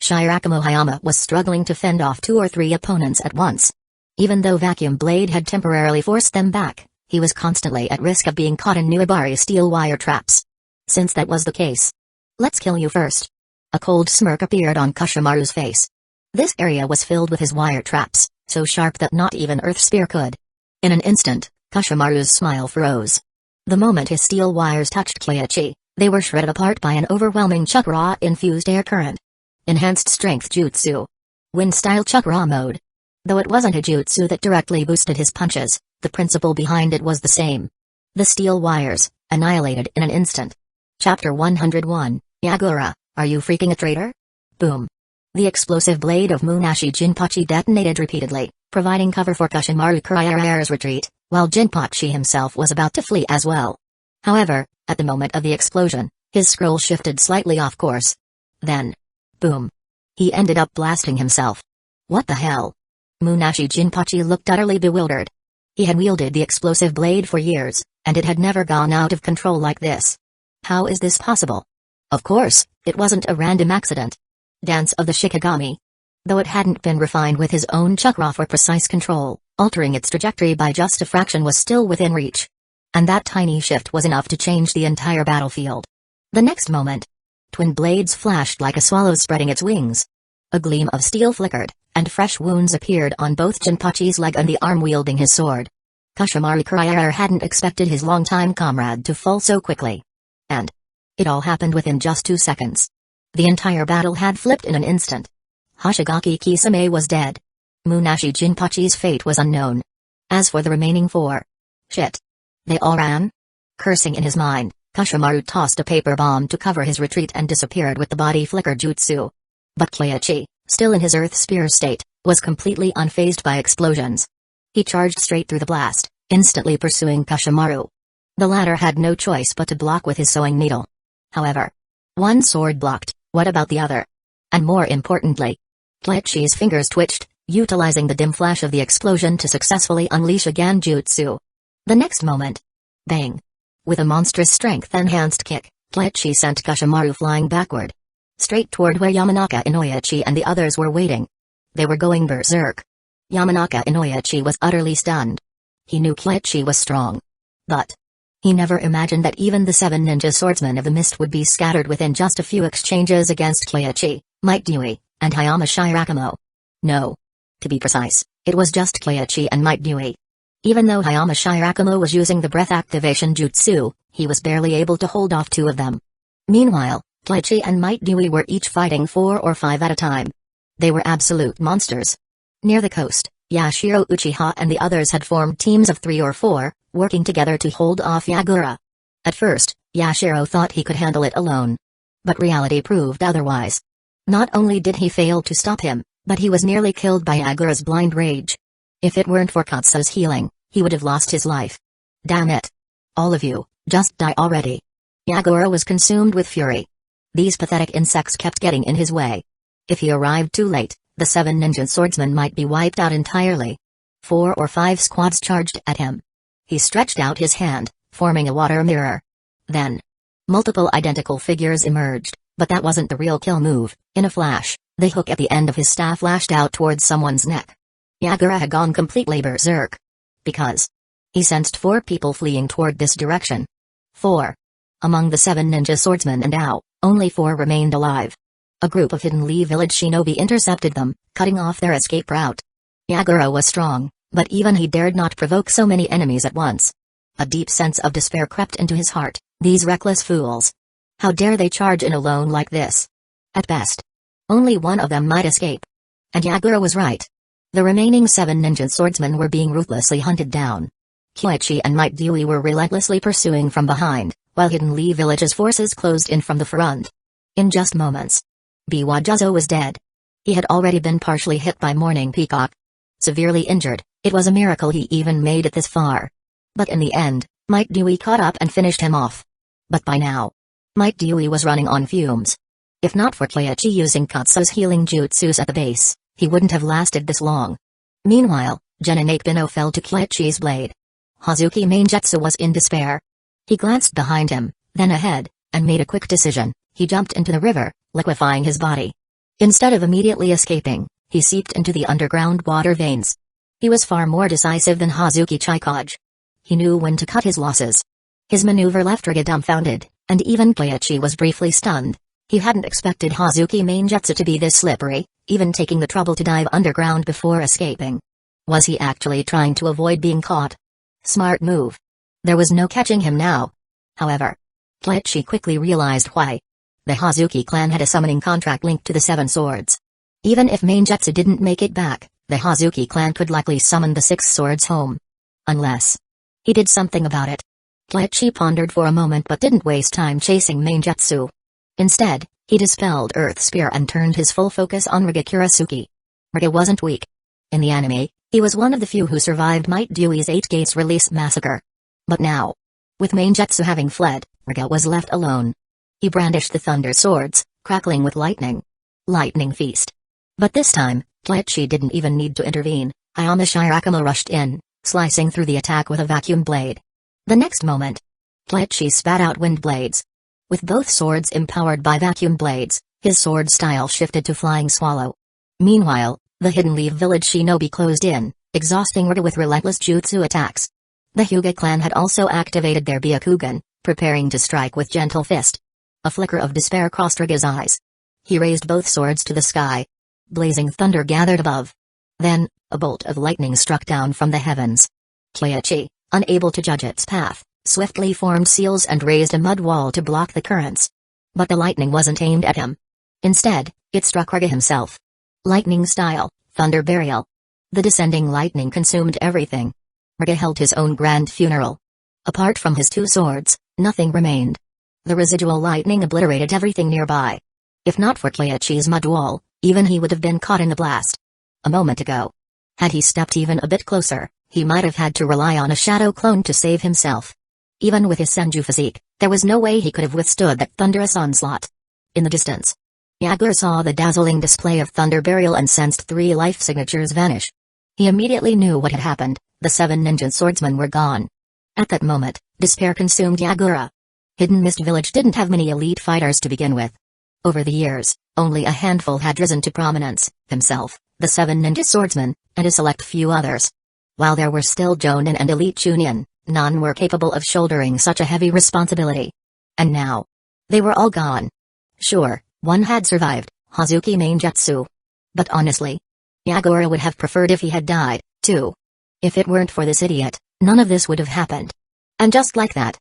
Shirakamoto Hayama was struggling to fend off 2 or 3 opponents at once. Even though Vacuum Blade had temporarily forced them back, he was constantly at risk of being caught in Nuibari steel wire traps. Since that was the case, let's kill you first. A cold smirk appeared on Kashimaru's face. This area was filled with his wire traps, so sharp that not even Earth Spear could. In an instant, Kashimaru's smile froze. The moment his steel wires touched Kleichi, they were shredded apart by an overwhelming chakra-infused air current. Enhanced Strength Jutsu. Wind-style chakra mode. Though it wasn't a jutsu that directly boosted his punches, the principle behind it was the same. The steel wires, annihilated in an instant. Chapter 101, Yagura, are you freaking a traitor? Boom. The explosive blade of Munashi Jinpachi detonated repeatedly, providing cover for Kashimaru Kuraiara's retreat, while Jinpachi himself was about to flee as well. However, at the moment of the explosion, his scroll shifted slightly off course. Then, boom. He ended up blasting himself. What the hell? Munashi Jinpachi looked utterly bewildered. He had wielded the explosive blade for years, and it had never gone out of control like this. How is this possible? Of course, it wasn't a random accident. Dance of the Shinigami. Though it hadn't been refined with his own chakra for precise control, altering its trajectory by just a fraction was still within reach. And that tiny shift was enough to change the entire battlefield. The next moment, twin blades flashed like a swallow spreading its wings. A gleam of steel flickered, and fresh wounds appeared on both Jinpachi's leg and the arm wielding his sword. Kashimari Kuraier hadn't expected his longtime comrade to fall so quickly. And it all happened within just 2 seconds. The entire battle had flipped in an instant. Hoshigaki Kisame was dead. Munashi Jinpachi's fate was unknown. As for the remaining 4, shit. They all ran? Cursing in his mind, Kashimaru tossed a paper bomb to cover his retreat and disappeared with the body flicker jutsu. But Keiichi, still in his earth spear state, was completely unfazed by explosions. He charged straight through the blast, instantly pursuing Kashimaru. The latter had no choice but to block with his sewing needle. However, one sword blocked, what about the other? And more importantly, Keiichi's fingers twitched, utilizing the dim flash of the explosion to successfully unleash a Genjutsu. The next moment, bang! With a monstrous strength-enhanced kick, Keiichi sent Kashimaru flying backward. Straight toward where Yamanaka Inoichi and the others were waiting. They were going berserk. Yamanaka Inoichi was utterly stunned. He knew Keiichi was strong. But he never imagined that even the 7 ninja swordsmen of the mist would be scattered within just a few exchanges against Keiichi, Might Dewey, and Hayama Shirakumo. No. To be precise, it was just Keiichi and Might Dewey. Even though Hayama Shirakumo was using the breath activation jutsu, he was barely able to hold off 2 of them. Meanwhile, Keiichi and Might Dewey were each fighting 4 or 5 at a time. They were absolute monsters. Near the coast, Yashiro Uchiha and the others had formed teams of 3 or 4, working together to hold off Yagura. At first, Yashiro thought he could handle it alone. But reality proved otherwise. Not only did he fail to stop him, but he was nearly killed by Yagura's blind rage. If it weren't for Katsu's healing, he would have lost his life. Damn it. All of you, just die already. Yagura was consumed with fury. These pathetic insects kept getting in his way. If he arrived too late, the 7 ninja swordsmen might be wiped out entirely. 4 or 5 squads charged at him. He stretched out his hand, forming a water mirror. Then, multiple identical figures emerged, but that wasn't the real kill move. In a flash, the hook at the end of his staff lashed out towards someone's neck. Yagura had gone completely berserk. Because he sensed 4 people fleeing toward this direction. 4. Among the 7 ninja swordsmen and Ao, only 4 remained alive. A group of Hidden Lee village shinobi intercepted them, cutting off their escape route. Yagura was strong, but even he dared not provoke so many enemies at once. A deep sense of despair crept into his heart. These reckless fools. How dare they charge in alone like this? At best, only one of them might escape. And Yagura was right. The remaining 7 ninja swordsmen were being ruthlessly hunted down. Keiichi and Might Dewey were relentlessly pursuing from behind, while Hidden Lee Village's forces closed in from the front. In just moments, Biwajuzo was dead. He had already been partially hit by Morning Peacock. Severely injured, it was a miracle he even made it this far. But in the end, Might Dewey caught up and finished him off. But by now, Might Dewey was running on fumes. If not for Keiichi using Katsu's healing jutsus at the base, he wouldn't have lasted this long. Meanwhile, Genin Akebino fell to Keiichi's blade. Hazuki Mangetsu was in despair. He glanced behind him, then ahead, and made a quick decision. He jumped into the river, liquefying his body. Instead of immediately escaping, he seeped into the underground water veins. He was far more decisive than Hazuki Chikage. He knew when to cut his losses. His maneuver left Riga dumbfounded, and even Keiichi was briefly stunned. He hadn't expected Hazuki Mangetsu to be this slippery, even taking the trouble to dive underground before escaping. Was he actually trying to avoid being caught? Smart move. There was no catching him now. However, Keiichi quickly realized why. The Hazuki clan had a summoning contract linked to the 7 swords. Even if Mangetsu didn't make it back, the Hazuki clan could likely summon the 6 swords home. Unless he did something about it. Keiichi pondered for a moment but didn't waste time chasing Mangetsu. Instead, he dispelled Earth Spear and turned his full focus on Riga Kurasuki. Riga wasn't weak. In the anime, he was one of the few who survived Might Dewey's 8 Gates release massacre. But now, with Mangetsu having fled, Riga was left alone. He brandished the thunder swords, crackling with lightning. Lightning feast. But this time, Keiichi didn't even need to intervene. Hayama Shirakumo rushed in, slicing through the attack with a vacuum blade. The next moment, Keiichi spat out wind blades. With both swords empowered by vacuum blades, his sword style shifted to Flying Swallow. Meanwhile, the Hidden Leaf village shinobi closed in, exhausting Riga with relentless jutsu attacks. The Hyuga clan had also activated their Byakugan, preparing to strike with gentle fist. A flicker of despair crossed Ryuga's eyes. He raised both swords to the sky. Blazing thunder gathered above. Then, a bolt of lightning struck down from the heavens. Kleiichi, unable to judge its path, swiftly formed seals and raised a mud wall to block the currents. But the lightning wasn't aimed at him. Instead, it struck Ryuga himself. Lightning style, thunder burial. The descending lightning consumed everything. Ryuga held his own grand funeral. Apart from his two swords, nothing remained. The residual lightning obliterated everything nearby. If not for Kleiichi's mud wall, even he would have been caught in the blast. A moment ago. Had he stepped even a bit closer, he might have had to rely on a shadow clone to save himself. Even with his senju physique, there was no way he could have withstood that thunderous onslaught. In the distance, Hyuga saw the dazzling display of thunder burial and sensed 3 life signatures vanish. He immediately knew what had happened. The 7 ninja swordsmen were gone. At that moment, despair consumed Hyuga. Hidden Mist Village didn't have many elite fighters to begin with. Over the years, only a handful had risen to prominence: himself, the 7 ninja swordsmen, and a select few others. While there were still Jonin and elite Chunin, none were capable of shouldering such a heavy responsibility. And now, they were all gone. Sure, one had survived, Hazuki Mangekyō. But honestly, Hyuga would have preferred if he had died, too. If it weren't for this idiot, none of this would have happened. And just like that,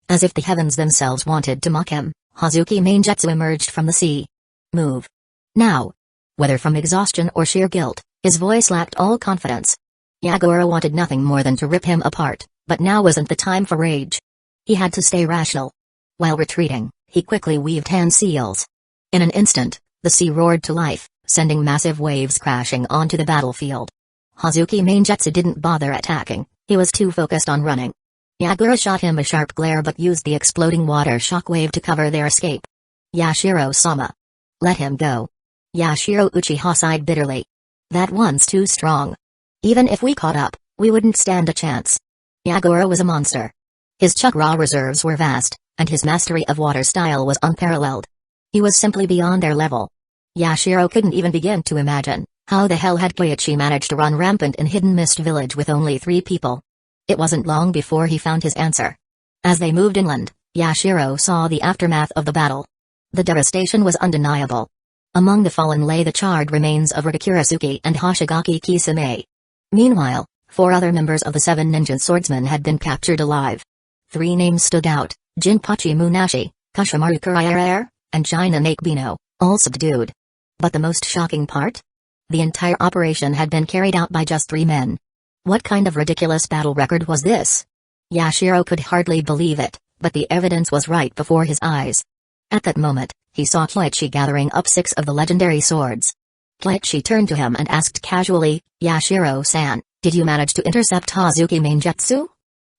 as if the heavens themselves wanted to mock him, Hazuki Mangekyō emerged from the sea. Move. Now. Whether from exhaustion or sheer guilt, his voice lacked all confidence. Hyuga wanted nothing more than to rip him apart, but now wasn't the time for rage. He had to stay rational. While retreating, he quickly weaved hand seals. In an instant, the sea roared to life, sending massive waves crashing onto the battlefield. Hazuki Mangekyō didn't bother attacking, he was too focused on running. Hyuga shot him a sharp glare but used the exploding water shockwave to cover their escape. Yashiro-sama. Let him go. Yashiro Uchiha sighed bitterly. That one's too strong. Even if we caught up, we wouldn't stand a chance. Hyuga was a monster. His chakra reserves were vast, and his mastery of water style was unparalleled. He was simply beyond their level. Yashiro couldn't even begin to imagine how the hell had Kleiichi managed to run rampant in Hidden Mist Village with only 3 people. It wasn't long before he found his answer. As they moved inland, Yashiro saw the aftermath of the battle. The devastation was undeniable. Among the fallen lay the charred remains of Rikakurasuke and Hoshigaki Kisame. Meanwhile, 4 other members of the 7 ninja swordsmen had been captured alive. 3 names stood out: Jinpachi Munashi, Kushimaru Kuraiere, and Jina Akebino, all subdued. But the most shocking part? The entire operation had been carried out by just 3 men. What kind of ridiculous battle record was this? Yashiro could hardly believe it, but the evidence was right before his eyes. At that moment, he saw Kleiichi gathering up 6 of the legendary swords. Kleiichi turned to him and asked casually, "Yashiro-san, did you manage to intercept Hazuki Mangekyō?"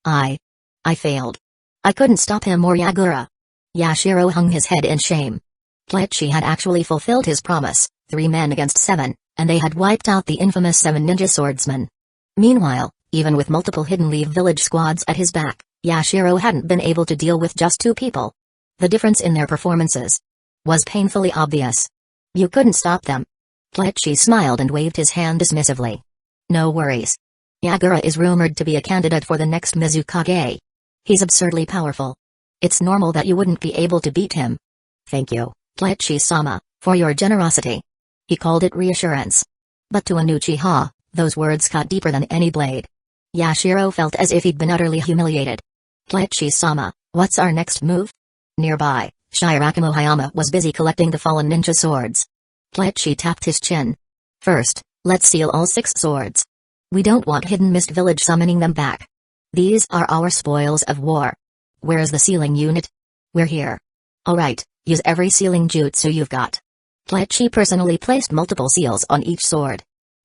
I failed. I couldn't stop him or Hyuga." Yashiro hung his head in shame. Kleiichi had actually fulfilled his promise, 3 men against 7, and they had wiped out the infamous 7 ninja swordsmen. Meanwhile, even with multiple Hidden Leaf Village squads at his back, Yashiro hadn't been able to deal with just 2 people. The difference in their performances was painfully obvious. You couldn't stop them. Kleiichi smiled and waved his hand dismissively. No worries. Hyuga is rumored to be a candidate for the next Mizukage. He's absurdly powerful. It's normal that you wouldn't be able to beat him. Thank you, Kleiichi-sama, for your generosity. He called it reassurance. But to an Uchiha, those words cut deeper than any blade. Yashiro felt as if he'd been utterly humiliated. Kleiichi-sama, what's our next move? Nearby, Shirakawa Hayama was busy collecting the fallen ninja swords. Kleiichi tapped his chin. First, let's seal all 6 swords. We don't want Hidden Mist Village summoning them back. These are our spoils of war. Where's the sealing unit? We're here. Alright, use every sealing jutsu you've got. Kleiichi personally placed multiple seals on each sword.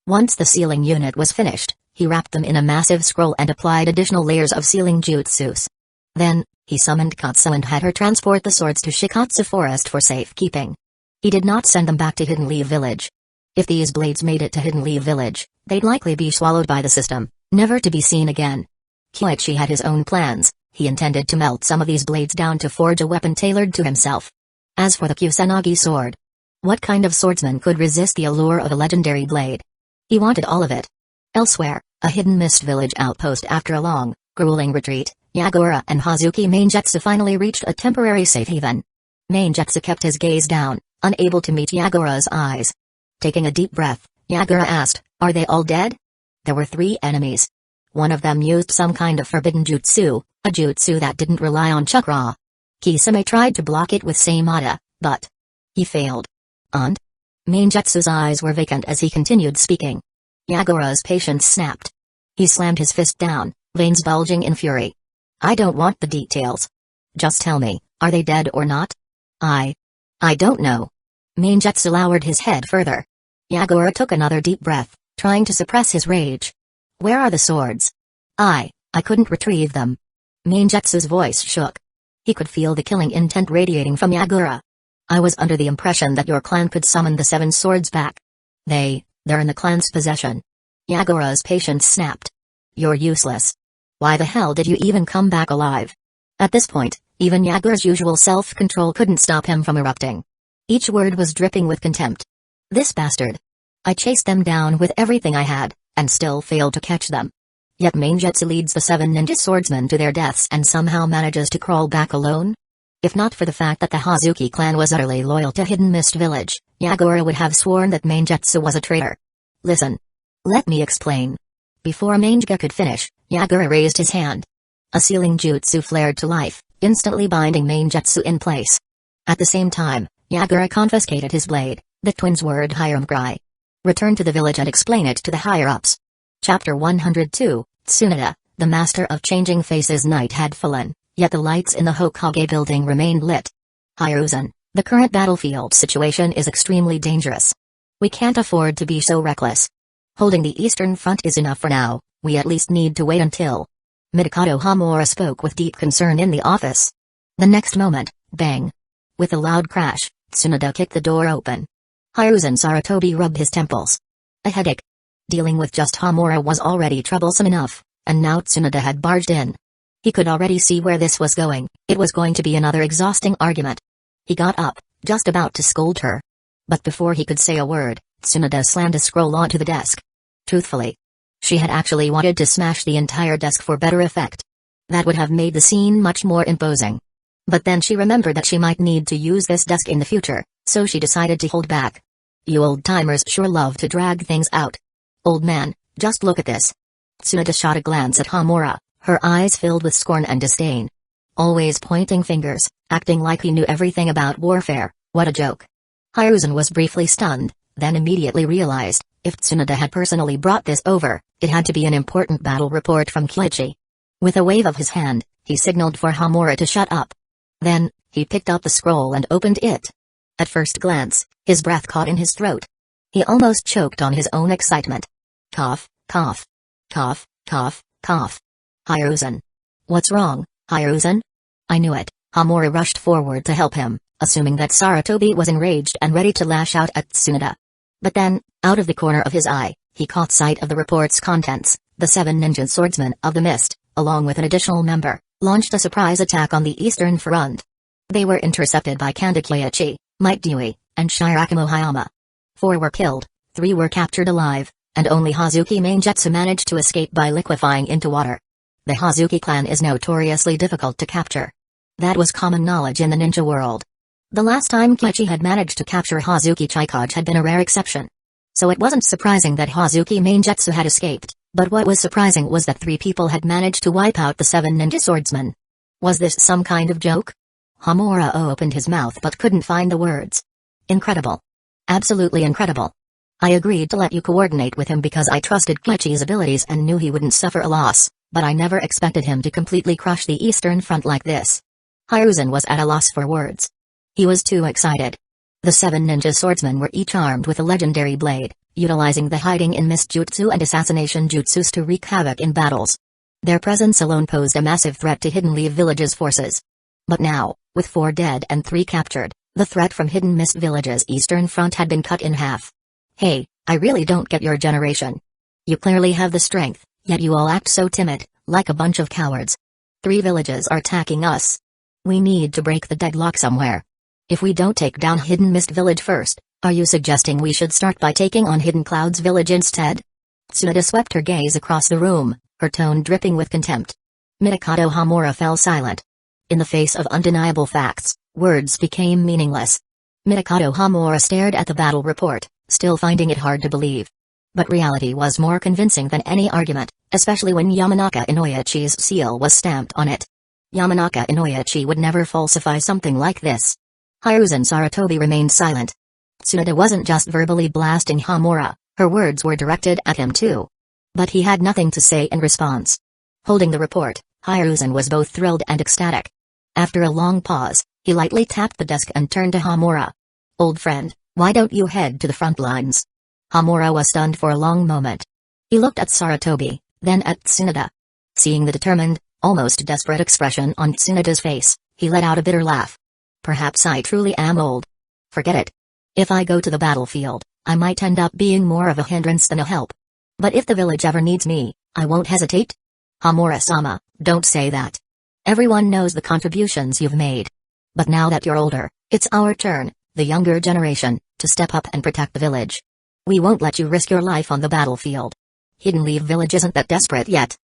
Once the sealing unit was finished, he wrapped them in a massive scroll and applied additional layers of sealing jutsus. Then, he summoned Katsu and had her transport the swords to Shikatsu Forest for safekeeping. He did not send them back to Hidden Leaf Village. If these blades made it to Hidden Leaf Village, they'd likely be swallowed by the system, never to be seen again. Kleiichi had his own plans. He intended to melt some of these blades down to forge a weapon tailored to himself. As for the Kusanagi sword, what kind of swordsman could resist the allure of a legendary blade? He wanted all of it. Elsewhere, a Hidden Mist Village outpost after a long, grueling retreat, Hyuga and Hazuki Mangekyō finally reached a temporary safe haven. Mangetsu kept his gaze down, unable to meet Yagura's eyes. Taking a deep breath, Yagura asked, "Are they all dead?" There were 3 enemies. One of them used some kind of forbidden jutsu, a jutsu that didn't rely on chakra. Kisame tried to block it with Seimata, but he failed. And? Mangetsu's eyes were vacant as he continued speaking. Yagura's patience snapped. He slammed his fist down, veins bulging in fury. "I don't want the details. Just tell me, are they dead or not?" I don't know." Mangetsu lowered his head further. Yagura took another deep breath, trying to suppress his rage. "Where are the swords?" I couldn't retrieve them." Mangetsu's voice shook. He could feel the killing intent radiating from Yagura. "I was under the impression that your clan could summon the 7 swords back. They're in the clan's possession." Yagura's patience snapped. "You're useless. Why the hell did you even come back alive?" At this point, even Yagura's usual self-control couldn't stop him from erupting. Each word was dripping with contempt. "This bastard. I chased them down with everything I had, and still failed to catch them. Yet Mangetsu leads the 7 ninja swordsmen to their deaths and somehow manages to crawl back alone? If not for the fact that the Hazuki clan was utterly loyal to Hidden Mist Village, Yagura would have sworn that Mangetsu was a traitor. "Listen. Let me explain." Before Mangekyō could finish, Yagura raised his hand. A sealing jutsu flared to life, instantly binding Mangetsu in place. At the same time, Yagura confiscated his blade, the twins' word Hyuga. "Return to the village and explain it to the higher-ups." Chapter 102, Tsunade, the master of changing faces. Night had fallen, yet the lights in the Hokage building remained lit. "Hiruzen, the current battlefield situation is extremely dangerous. We can't afford to be so reckless. Holding the Eastern Front is enough for now, we at least need to wait until..." Mikado Hamura spoke with deep concern in the office. The next moment, bang! With a loud crash, Tsunade kicked the door open. Hiruzen Sarutobi rubbed his temples. A headache. Dealing with just Hamura was already troublesome enough, and now Tsunade had barged in. He could already see where this was going. It was going to be another exhausting argument. He got up, just about to scold her. But before he could say a word, Tsunade slammed a scroll onto the desk. Truthfully, she had actually wanted to smash the entire desk for better effect. That would have made the scene much more imposing. But then she remembered that she might need to use this desk in the future, so she decided to hold back. "You old-timers sure love to drag things out. Old man, just look at this." Tsunade shot a glance at Hamura, her eyes filled with scorn and disdain. Always pointing fingers, acting like he knew everything about warfare, what a joke. Hiruzen was briefly stunned, then immediately realized, if Tsunade had personally brought this over, it had to be an important battle report from Kiichi. With a wave of his hand, he signaled for Hamura to shut up. Then, he picked up the scroll and opened it. At first glance, his breath caught in his throat. He almost choked on his own excitement. Cough, cough. Cough, cough, cough. "Hiruzen. What's wrong, Hiruzen?" "I knew it." Hamura rushed forward to help him, assuming that Sarutobi was enraged and ready to lash out at Tsunade. But then, out of the corner of his eye, he caught sight of the report's contents. The 7 ninja swordsmen of the mist, along with an additional member, launched a surprise attack on the Eastern Front. They were intercepted by Kandakiichi, Might Dewey, and Shirakamu Hayama. 4 were killed, 3 were captured alive, and only Hazuki Mangetsu managed to escape by liquefying into water. The Hazuki clan is notoriously difficult to capture. That was common knowledge in the ninja world. The last time Kiichi had managed to capture Hazuki Chikage had been a rare exception. So it wasn't surprising that Hazuki Mangetsu had escaped, but what was surprising was that 3 people had managed to wipe out the 7 ninja swordsmen. Was this some kind of joke? Hamura opened his mouth but couldn't find the words. Incredible. Absolutely incredible. I agreed to let you coordinate with him because I trusted Kiichi's abilities and knew he wouldn't suffer a loss, but I never expected him to completely crush the Eastern Front like this. Hiruzen was at a loss for words. He was too excited. The 7 ninja swordsmen were each armed with a legendary blade, utilizing the hiding in mist jutsu and assassination jutsus to wreak havoc in battles. Their presence alone posed a massive threat to Hidden Leaf Village's forces. But now, with 4 dead and 3 captured, the threat from Hidden Mist Village's Eastern Front had been cut in half. Hey, I really don't get your generation. You clearly have the strength, yet you all act so timid, like a bunch of cowards. 3 villages are attacking us. We need to break the deadlock somewhere. If we don't take down Hidden Mist Village first, are you suggesting we should start by taking on Hidden Clouds Village instead? Tsunade swept her gaze across the room, her tone dripping with contempt. Mikado Hamura fell silent. In the face of undeniable facts, Words became meaningless. Minakato Hamura stared at the battle report, still finding it hard to believe. But reality was more convincing than any argument, especially when Yamanaka Inoyachi's seal was stamped on it. Yamanaka Inoyachi would never falsify something like this. Hiruzen Sarutobi remained silent. Tsunade wasn't just verbally blasting Hamura, her words were directed at him too. But he had nothing to say in response. Holding the report, Hiruzen was both thrilled and ecstatic. After a long pause, he lightly tapped the desk and turned to Hamura. "Old friend, why don't you head to the front lines?" Hamura was stunned for a long moment. He looked at Sarutobi, then at Tsunade. Seeing the determined, almost desperate expression on Tsunade's face, he let out a bitter laugh. "Perhaps I truly am old. Forget it. If I go to the battlefield, I might end up being more of a hindrance than a help. But if the village ever needs me, I won't hesitate." "Hamura-sama, don't say that. Everyone knows the contributions you've made. But now that you're older, it's our turn, the younger generation, to step up and protect the village. We won't let you risk your life on the battlefield. Hidden Leaf Village isn't that desperate yet."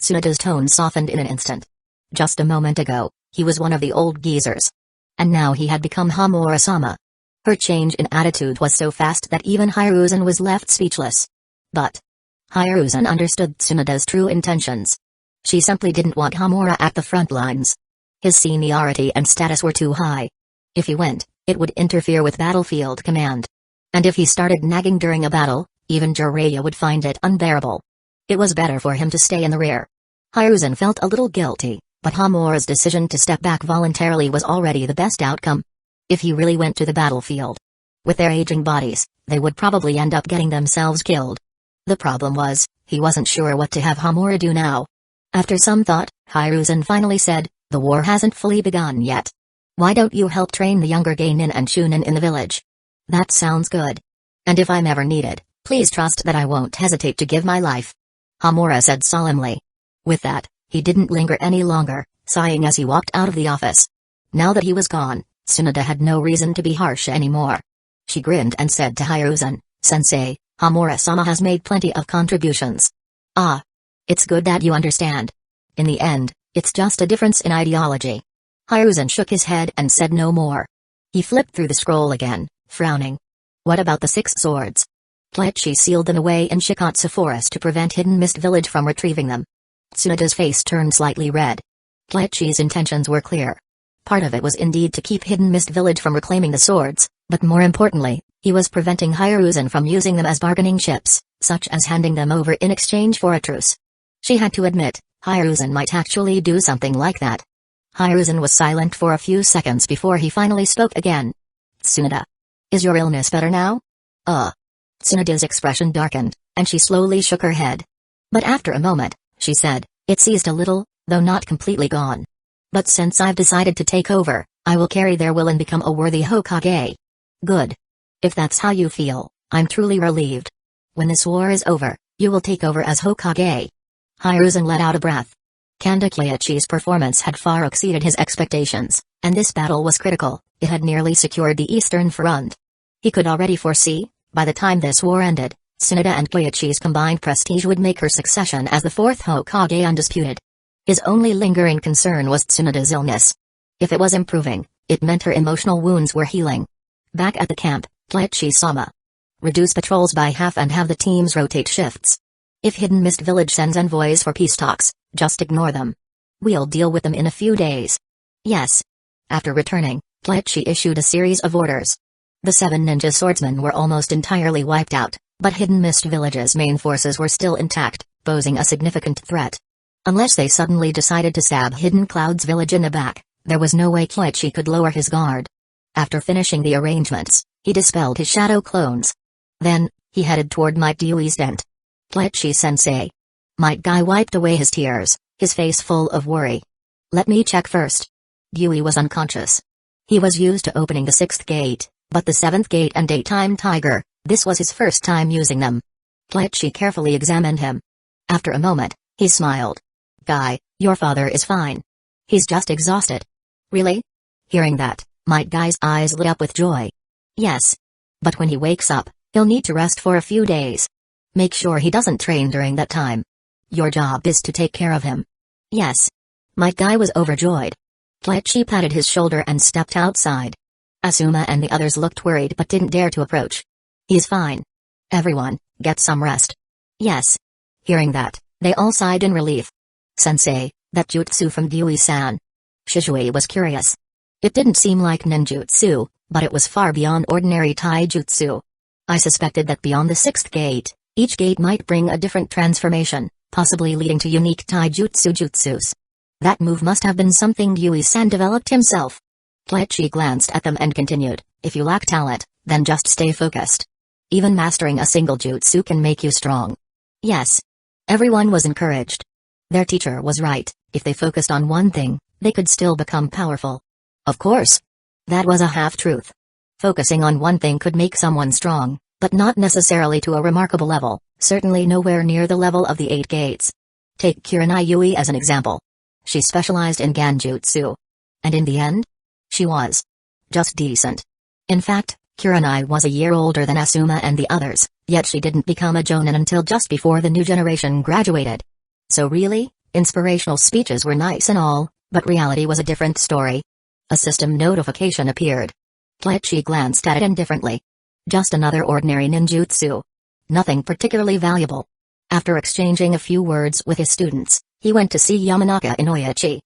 Tsunade's tone softened in an instant. Just a moment ago, he was one of the old geezers. And now he had become Hamura-sama. Her change in attitude was so fast that even Hiruzen was left speechless. But Hiruzen understood Tsunade's true intentions. She simply didn't want Hamura at the front lines. His seniority and status were too high. If he went, it would interfere with battlefield command. And if he started nagging during a battle, even Jiraiya would find it unbearable. It was better for him to stay in the rear. Hiruzen felt a little guilty, but Hamura's decision to step back voluntarily was already the best outcome. If he really went to the battlefield, with their aging bodies, they would probably end up getting themselves killed. The problem was, he wasn't sure what to have Hamura do now. After some thought, Hiruzen finally said, "The war hasn't fully begun yet. Why don't you help train the younger Geinin and Chunin in the village?" "That sounds good. And if I'm ever needed, please trust that I won't hesitate to give my life," Hamura said solemnly. With that, he didn't linger any longer, sighing as he walked out of the office. Now that he was gone, Tsunade had no reason to be harsh anymore. She grinned and said to Hiruzen, "Sensei, Hamura-sama has made plenty of contributions. Ah. It's good that you understand. In the end, it's just a difference in ideology." Hiruzen shook his head and said no more. He flipped through the scroll again, frowning. What about the 6 swords? Kleichi sealed them away in Shikatsu Forest to prevent Hidden Mist Village from retrieving them. Tsunade's face turned slightly red. Kleichi's intentions were clear. Part of it was indeed to keep Hidden Mist Village from reclaiming the swords, but more importantly, he was preventing Hiruzen from using them as bargaining chips, such as handing them over in exchange for a truce. She had to admit, Hiruzen might actually do something like that. Hiruzen was silent for a few seconds before he finally spoke again. "Tsunade. Is your illness better now?" Tsunade's expression darkened, and she slowly shook her head. But after a moment, she said, "It's eased a little, though not completely gone. But since I've decided to take over, I will carry their will and become a worthy Hokage." "Good. If that's how you feel, I'm truly relieved. When this war is over, you will take over as Hokage." Hiruzen let out a breath. Kanda Kleichi's performance had far exceeded his expectations, and this battle was critical. It had nearly secured the Eastern Front. He could already foresee, by the time this war ended, Tsunade and Kleichi's combined prestige would make her succession as the 4th Hokage undisputed. His only lingering concern was Tsunade's illness. If it was improving, it meant her emotional wounds were healing. Back at the camp, Kleichi-sama. Reduce patrols by half and have the teams rotate shifts. If Hidden Mist Village sends envoys for peace talks, just ignore them. We'll deal with them in a few days. Yes. After returning, Kleichi issued a series of orders. The 7 ninja swordsmen were almost entirely wiped out, but Hidden Mist Village's main forces were still intact, posing a significant threat. Unless they suddenly decided to stab Hidden Cloud's village in the back, there was no way Kleichi could lower his guard. After finishing the arrangements, he dispelled his shadow clones. Then, he headed toward Might Dewey's tent. "Kleichi-sensei." Might Guy wiped away his tears, his face full of worry. "Let me check first." Dewey was unconscious. He was used to opening the 6th gate, but the 7th gate and Daytime Tiger, this was his first time using them. Kleichi carefully examined him. After a moment, he smiled. "Guy, your father is fine. He's just exhausted." "Really?" Hearing that, Might Guy's eyes lit up with joy. "Yes. But when he wakes up, he'll need to rest for a few days. Make sure he doesn't train during that time. Your job is to take care of him." "Yes." Might Guy was overjoyed. Kleichi patted his shoulder and stepped outside. Asuma and the others looked worried but didn't dare to approach. He's fine. Everyone, get some rest. Yes. Hearing that, they all sighed in relief. Sensei, that jutsu from Gyui-san. Shizui was curious. It didn't seem like ninjutsu, but it was far beyond ordinary taijutsu. I suspected that beyond the sixth gate, each gate might bring a different transformation, possibly leading to unique taijutsu jutsus. That move must have been something Gyui-san developed himself. Kleichi glanced at them and continued, if you lack talent, then just stay focused. Even mastering a single jutsu can make you strong. Yes. Everyone was encouraged. Their teacher was right, if they focused on one thing, they could still become powerful. Of course. That was a half-truth. Focusing on one thing could make someone strong, but not necessarily to a remarkable level, certainly nowhere near the level of the 8 gates. Take Kurenai Yui as an example. She specialized in Ganjutsu. And in the end? She was just decent. In fact, Kurenai was a year older than Asuma and the others, yet she didn't become a jonin until just before the new generation graduated. So really, inspirational speeches were nice and all, but reality was a different story. A system notification appeared. Kleichi glanced at it indifferently. Just another ordinary ninjutsu. Nothing particularly valuable. After exchanging a few words with his students, he went to see Yamanaka Inoichi.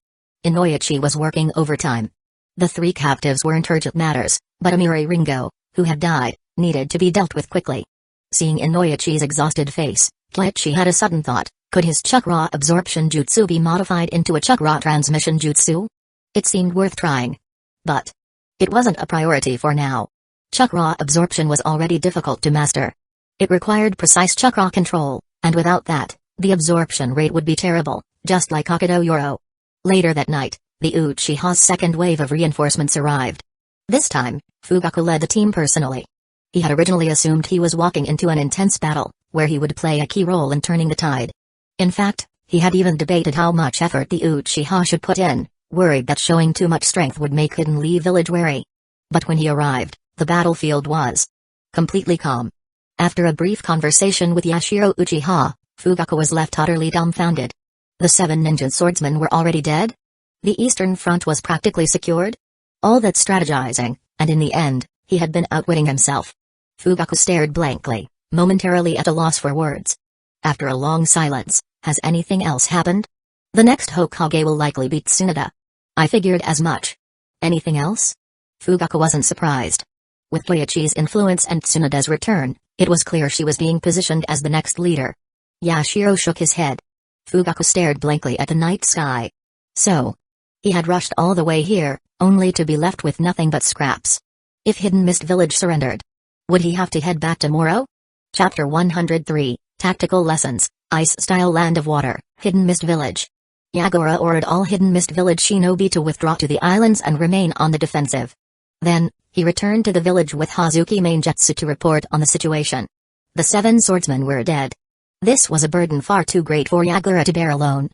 Inoichi was working overtime. The 3 captives weren't urgent matters, but Amiri Ringo, who had died, needed to be dealt with quickly. Seeing Inoichi's exhausted face, Kleichi had a sudden thought, could his chakra absorption jutsu be modified into a chakra transmission jutsu? It seemed worth trying. But it wasn't a priority for now. Chakra absorption was already difficult to master. It required precise chakra control, and without that, the absorption rate would be terrible, just like Hokkaido Yoro. Later that night, the Uchiha's second wave of reinforcements arrived. This time, Fugaku led the team personally. He had originally assumed he was walking into an intense battle, where he would play a key role in turning the tide. In fact, he had even debated how much effort the Uchiha should put in, worried that showing too much strength would make Hidden Lee Village wary. But when he arrived, the battlefield was completely calm. After a brief conversation with Yashiro Uchiha, Fugaku was left utterly dumbfounded. The 7 ninja swordsmen were already dead? The eastern front was practically secured? All that strategizing, and in the end, he had been outwitting himself. Fugaku stared blankly, momentarily at a loss for words. After a long silence, has anything else happened? The next Hokage will likely beat Tsunade. I figured as much. Anything else? Fugaku wasn't surprised. With Kleichi's influence and Tsunade's return, it was clear she was being positioned as the next leader. Yashiro shook his head. Fugaku stared blankly at the night sky. So, he had rushed all the way here, only to be left with nothing but scraps. If Hidden Mist Village surrendered, would he have to head back to Moro? Chapter 103, Tactical Lessons, Ice-Style Land of Water, Hidden Mist Village. Yagura ordered all Hidden Mist Village shinobi to withdraw to the islands and remain on the defensive. Then, he returned to the village with Hazuki Mangetsu to report on the situation. The 7 swordsmen were dead. This was a burden far too great for Yagura to bear alone.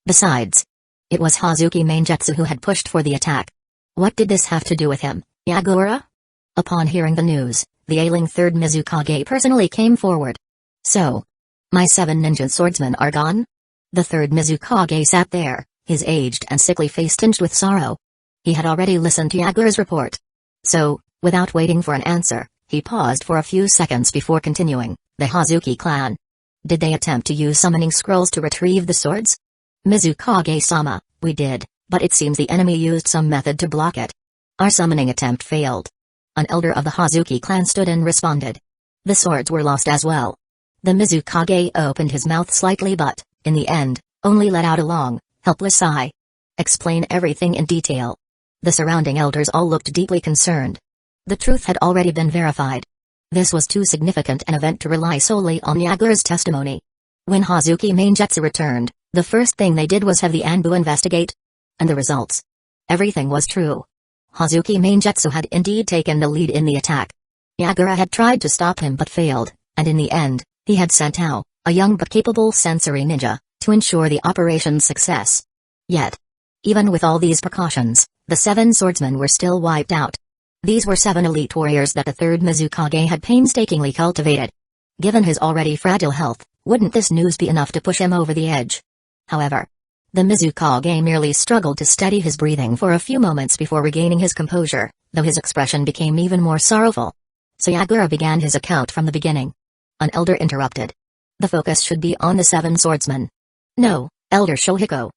Besides, it was Hazuki Mangetsu who had pushed for the attack. What did this have to do with him, Yagura? Upon hearing the news, the ailing 3rd Mizukage personally came forward. So, my 7 ninja swordsmen are gone? The 3rd Mizukage sat there, his aged and sickly face tinged with sorrow. He had already listened to Yagura's report. So, without waiting for an answer, he paused for a few seconds before continuing, the Hazuki clan. Did they attempt to use summoning scrolls to retrieve the swords? Mizukage-sama, we did, but it seems the enemy used some method to block it. Our summoning attempt failed. An elder of the Hazuki clan stood and responded. The swords were lost as well. The Mizukage opened his mouth slightly but, in the end, only let out a long, helpless sigh. Explain everything in detail. The surrounding elders all looked deeply concerned. The truth had already been verified. This was too significant an event to rely solely on Yagura's testimony. When Hazuki Mangetsu returned, the first thing they did was have the Anbu investigate. And the results. Everything was true. Hazuki Mangetsu had indeed taken the lead in the attack. Yagura had tried to stop him but failed, and in the end, he had sent Tao, a young but capable sensory ninja, to ensure the operation's success. Yet, even with all these precautions, the 7 swordsmen were still wiped out. These were 7 elite warriors that the 3rd Mizukage had painstakingly cultivated. Given his already fragile health, wouldn't this news be enough to push him over the edge? However, The Mizukage merely struggled to steady his breathing for a few moments before regaining his composure, though his expression became even more sorrowful. So Yagura began his account from the beginning. An elder interrupted. The focus should be on the 7 swordsmen. No, Elder Shohiko.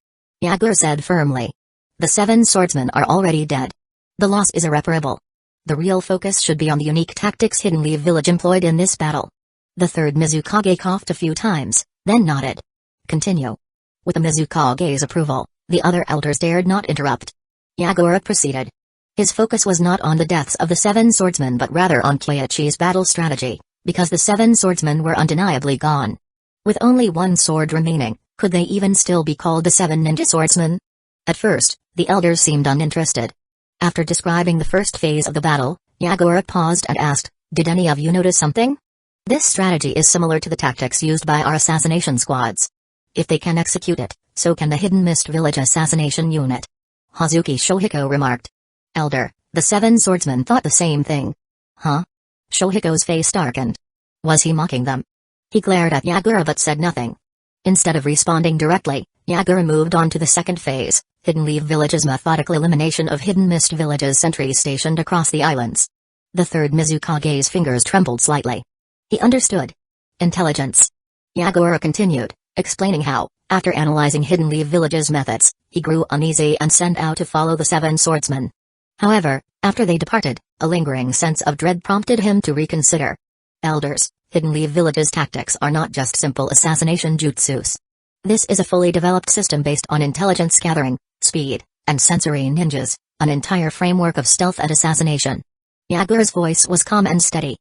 Yagura said firmly. The 7 swordsmen are already dead. The loss is irreparable. The real focus should be on the unique tactics Hidden Leaf Village employed in this battle. The third Mizukage coughed a few times, then nodded. Continue. With the Mizukage's approval, the other elders dared not interrupt. Yagura proceeded. His focus was not on the deaths of the 7 swordsmen but rather on Kyoichi's battle strategy, because the 7 swordsmen were undeniably gone. With only 1 sword remaining, could they even still be called the 7 ninja swordsmen? At first, the elders seemed uninterested. After describing the first phase of the battle, Yagura paused and asked, "Did any of you notice something? This strategy is similar to the tactics used by our assassination squads. If they can execute it, so can the Hidden Mist Village Assassination Unit." Hazuki Shohiko remarked. Elder, the 7 swordsmen thought the same thing. Huh? Shohiko's face darkened. Was he mocking them? He glared at Yagura but said nothing. Instead of responding directly, Yagura moved on to the second phase, Hidden Leaf Village's methodical elimination of Hidden Mist Village's sentries stationed across the islands. The third Mizukage's fingers trembled slightly. He understood. Intelligence. Yagura continued, explaining how, after analyzing Hidden Leaf Village's methods, he grew uneasy and sent out to follow the 7 swordsmen. However, after they departed, a lingering sense of dread prompted him to reconsider. Elders, Hidden Leaf Village's tactics are not just simple assassination jutsus. This is a fully developed system based on intelligence gathering, speed, and sensory ninjas, an entire framework of stealth and assassination. Yagura's voice was calm and steady.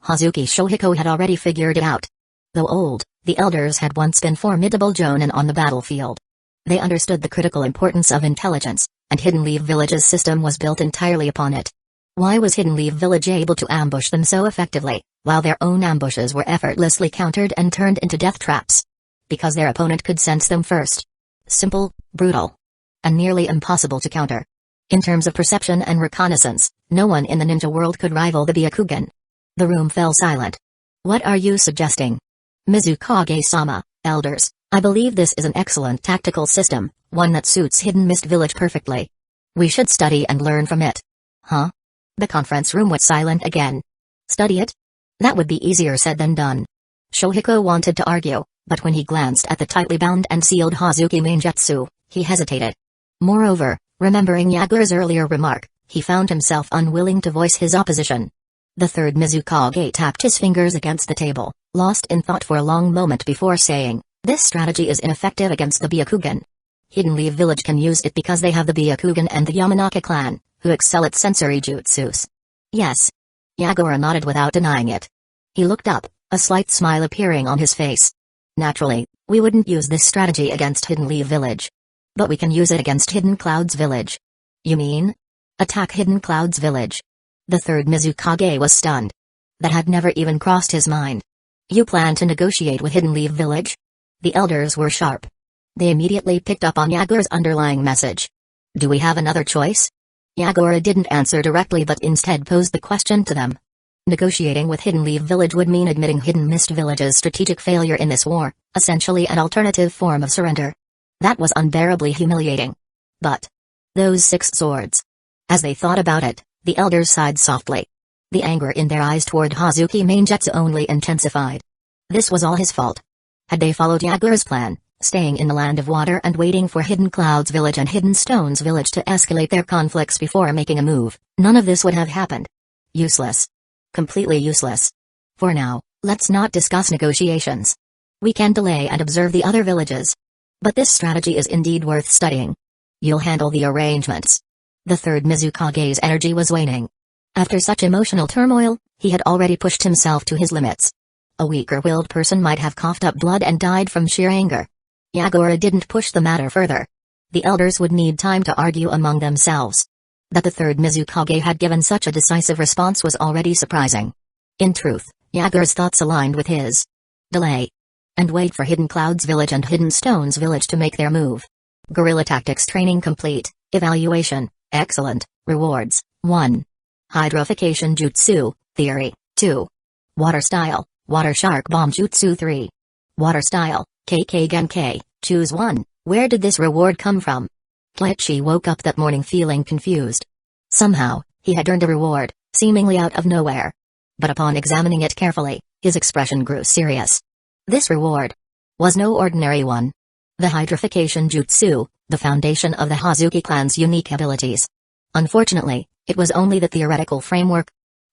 Hazuki Shohiko had already figured it out. Though old, the elders had once been formidable jonin on the battlefield. They understood the critical importance of intelligence, and Hidden Leaf Village's system was built entirely upon it. Why was Hidden Leaf Village able to ambush them so effectively, while their own ambushes were effortlessly countered and turned into death traps? Because their opponent could sense them first. Simple, brutal, and nearly impossible to counter. In terms of perception and reconnaissance, no one in the ninja world could rival the Byakugan. The room fell silent. What are you suggesting? Mizukage-sama, elders, I believe this is an excellent tactical system, one that suits Hidden Mist Village perfectly. We should study and learn from it. Huh? The conference room was silent again. Study it? That would be easier said than done. Shohiko wanted to argue, but when he glanced at the tightly bound and sealed Hazuki Mangetsu, he hesitated. Moreover, remembering Yagura's earlier remark, he found himself unwilling to voice his opposition. The third Mizukage tapped his fingers against the table, lost in thought for a long moment before saying, "This strategy is ineffective against the Byakugan. Hidden Leaf Village can use it because they have the Byakugan and the Yamanaka clan, who excel at sensory jutsus." Yes. Yagura nodded without denying it. He looked up, a slight smile appearing on his face. Naturally, we wouldn't use this strategy against Hidden Leaf Village. But we can use it against Hidden Cloud's Village. You mean? Attack Hidden Cloud's Village. The third Mizukage was stunned. That had never even crossed his mind. You plan to negotiate with Hidden Leaf Village? The elders were sharp. They immediately picked up on Yagura's underlying message. Do we have another choice? Yagura didn't answer directly but instead posed the question to them. Negotiating with Hidden Leaf Village would mean admitting Hidden Mist Village's strategic failure in this war, essentially an alternative form of surrender. That was unbearably humiliating. But those 6 swords. As they thought about it, the elders sighed softly. The anger in their eyes toward Hazuki Mangetsu only intensified. This was all his fault. Had they followed Yagura's plan, staying in the Land of Water and waiting for Hidden Cloud's Village and Hidden Stone's Village to escalate their conflicts before making a move, none of this would have happened. Useless. Completely useless. For now, let's not discuss negotiations. We can delay and observe the other villages. But this strategy is indeed worth studying. You'll handle the arrangements. The third Mizukage's energy was waning. After such emotional turmoil, he had already pushed himself to his limits. A weaker-willed person might have coughed up blood and died from sheer anger. Yagura didn't push the matter further. The elders would need time to argue among themselves. That the third Mizukage had given such a decisive response was already surprising. In truth, Yagura's thoughts aligned with his. Delay. And wait for Hidden Cloud's Village and Hidden Stone's Village to make their move. Guerrilla tactics training complete. Evaluation, excellent. Rewards, 1. Hydrification Jutsu, Theory, 2. Water Style, Water Shark Bomb Jutsu 3. Water Style, KK Genkai, choose 1. Where did this reward come from? Kleichi woke up that morning feeling confused. Somehow, he had earned a reward, seemingly out of nowhere. But upon examining it carefully, his expression grew serious. This reward was no ordinary one. The hydrification jutsu, the foundation of the Hazuki clan's unique abilities. Unfortunately, it was only the theoretical framework.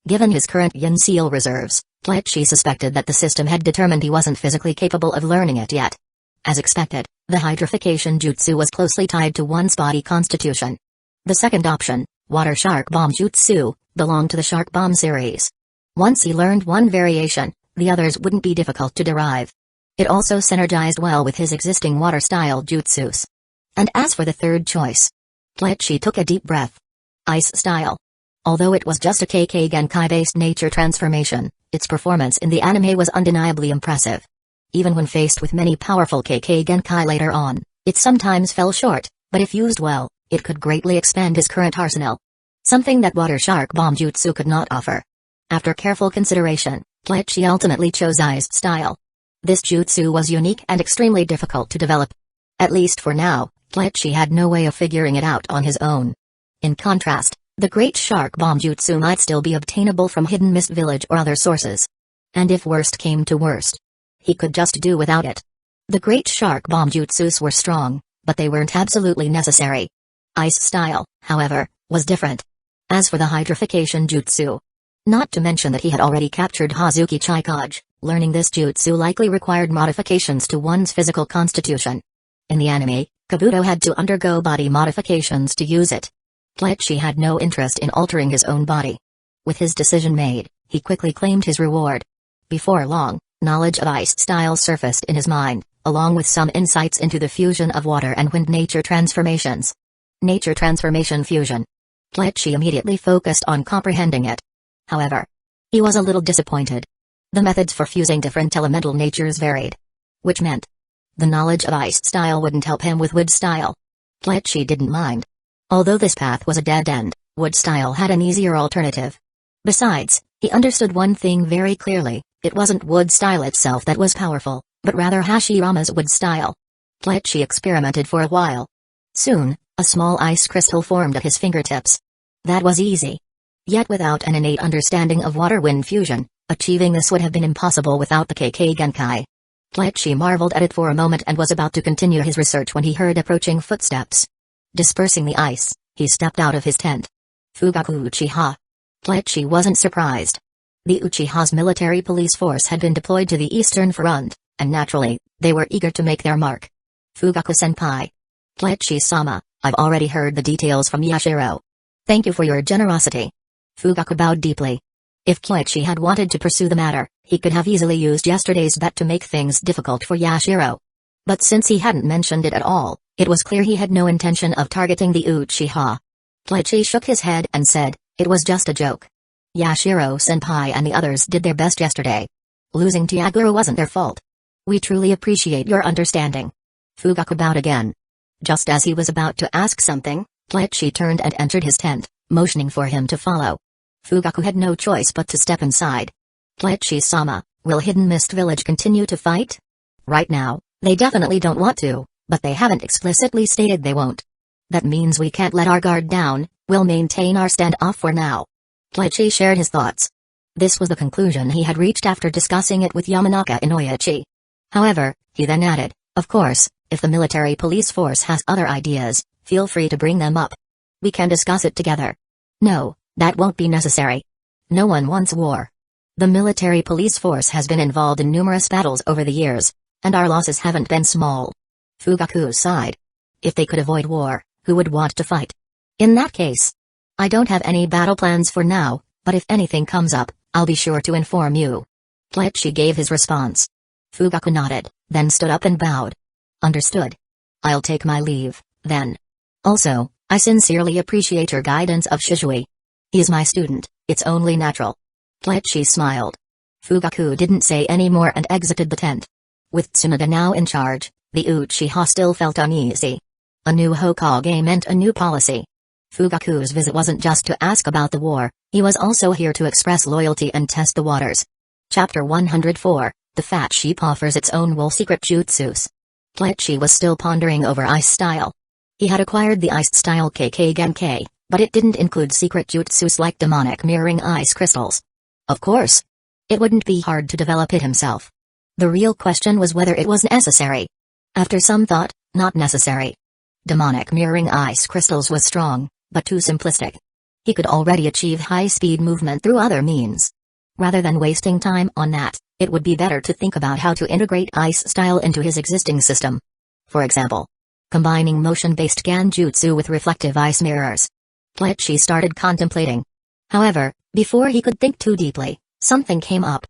Given his current yin seal reserves, Kleichi suspected that the system had determined he wasn't physically capable of learning it yet. As expected, the hydrification jutsu was closely tied to one's body constitution. The second option, water shark bomb jutsu, belonged to the shark bomb series. Once he learned one variation, the others wouldn't be difficult to derive. It also synergized well with his existing water-style jutsus. And as for the third choice, Kleichi took a deep breath. Ice style. Although it was just a Kekkei Genkai-based nature transformation, its performance in the anime was undeniably impressive. Even when faced with many powerful Kekkei Genkai later on, it sometimes fell short, but if used well, it could greatly expand his current arsenal. Something that water shark bomb jutsu could not offer. After careful consideration, Kleichi ultimately chose ice style. This jutsu was unique and extremely difficult to develop. At least for now, Kleichi had no way of figuring it out on his own. In contrast, the Great Shark Bomb Jutsu might still be obtainable from Hidden Mist Village or other sources. And if worst came to worst, he could just do without it. The Great Shark Bomb Jutsus were strong, but they weren't absolutely necessary. Ice style, however, was different. As for the hydrification jutsu, not to mention that he had already captured Hazuki Chikage, learning this jutsu likely required modifications to one's physical constitution. In the anime, Kabuto had to undergo body modifications to use it. Kleichi had no interest in altering his own body. With his decision made, he quickly claimed his reward. Before long, knowledge of ice style surfaced in his mind, along with some insights into the fusion of water and wind nature transformations. Nature transformation fusion. Kleichi immediately focused on comprehending it. However, he was a little disappointed. The methods for fusing different elemental natures varied. Which meant the knowledge of ice style wouldn't help him with wood style. Kleichi didn't mind. Although this path was a dead end, wood style had an easier alternative. Besides, he understood one thing very clearly, it wasn't wood style itself that was powerful, but rather Hashirama's wood style. Kleichi experimented for a while. Soon, a small ice crystal formed at his fingertips. That was easy. Yet without an innate understanding of water-wind fusion, achieving this would have been impossible without the Kekkei Genkai. Kleichi marveled at it for a moment and was about to continue his research when he heard approaching footsteps. Dispersing the ice, he stepped out of his tent. Fugaku Uchiha. Kleichi wasn't surprised. The Uchiha's military police force had been deployed to the Eastern Front, and naturally, they were eager to make their mark. Fugaku-senpai. Kleichi-sama, I've already heard the details from Yashiro. Thank you for your generosity. Fugaku bowed deeply. If Kleichi had wanted to pursue the matter, he could have easily used yesterday's bet to make things difficult for Yashiro. But since he hadn't mentioned it at all, it was clear he had no intention of targeting the Uchiha. Kleichi shook his head and said, it was just a joke. Yashiro-senpai and the others did their best yesterday. Losing to Yagura wasn't their fault. We truly appreciate your understanding. Fugaku bowed again. Just as he was about to ask something, Kleichi turned and entered his tent, motioning for him to follow. Fugaku had no choice but to step inside. Kleichi-sama, will Hidden Mist Village continue to fight? Right now, they definitely don't want to, but they haven't explicitly stated they won't. That means we can't let our guard down, we'll maintain our standoff for now. Kleichi shared his thoughts. This was the conclusion he had reached after discussing it with Yamanaka Inoichi. However, he then added, of course, if the military police force has other ideas, feel free to bring them up. We can discuss it together. No, that won't be necessary. No one wants war. The military police force has been involved in numerous battles over the years, and our losses haven't been small. Fugaku sighed. If they could avoid war, who would want to fight? In that case, I don't have any battle plans for now, but if anything comes up, I'll be sure to inform you. Kleichi gave his response. Fugaku nodded, then stood up and bowed. Understood. I'll take my leave, then. Also, I sincerely appreciate your guidance of Shishui. He's my student, it's only natural. Kleichi smiled. Fugaku didn't say any more and exited the tent. With Tsunoda now in charge, the Uchiha still felt uneasy. A new Hokage meant a new policy. Fugaku's visit wasn't just to ask about the war, he was also here to express loyalty and test the waters. Chapter 104, The Fat Sheep Offers Its Own Wool Secret Jutsus. Kleichi was still pondering over ice style. He had acquired the ice style KK Genkai, but it didn't include secret jutsus like demonic mirroring ice crystals. Of course, it wouldn't be hard to develop it himself. The real question was whether it was necessary. After some thought, not necessary. Demonic mirroring ice crystals was strong, but too simplistic. He could already achieve high-speed movement through other means. Rather than wasting time on that, it would be better to think about how to integrate ice style into his existing system. For example, combining motion-based Ganjutsu with reflective ice mirrors. Kleichi started contemplating. However, before he could think too deeply, something came up.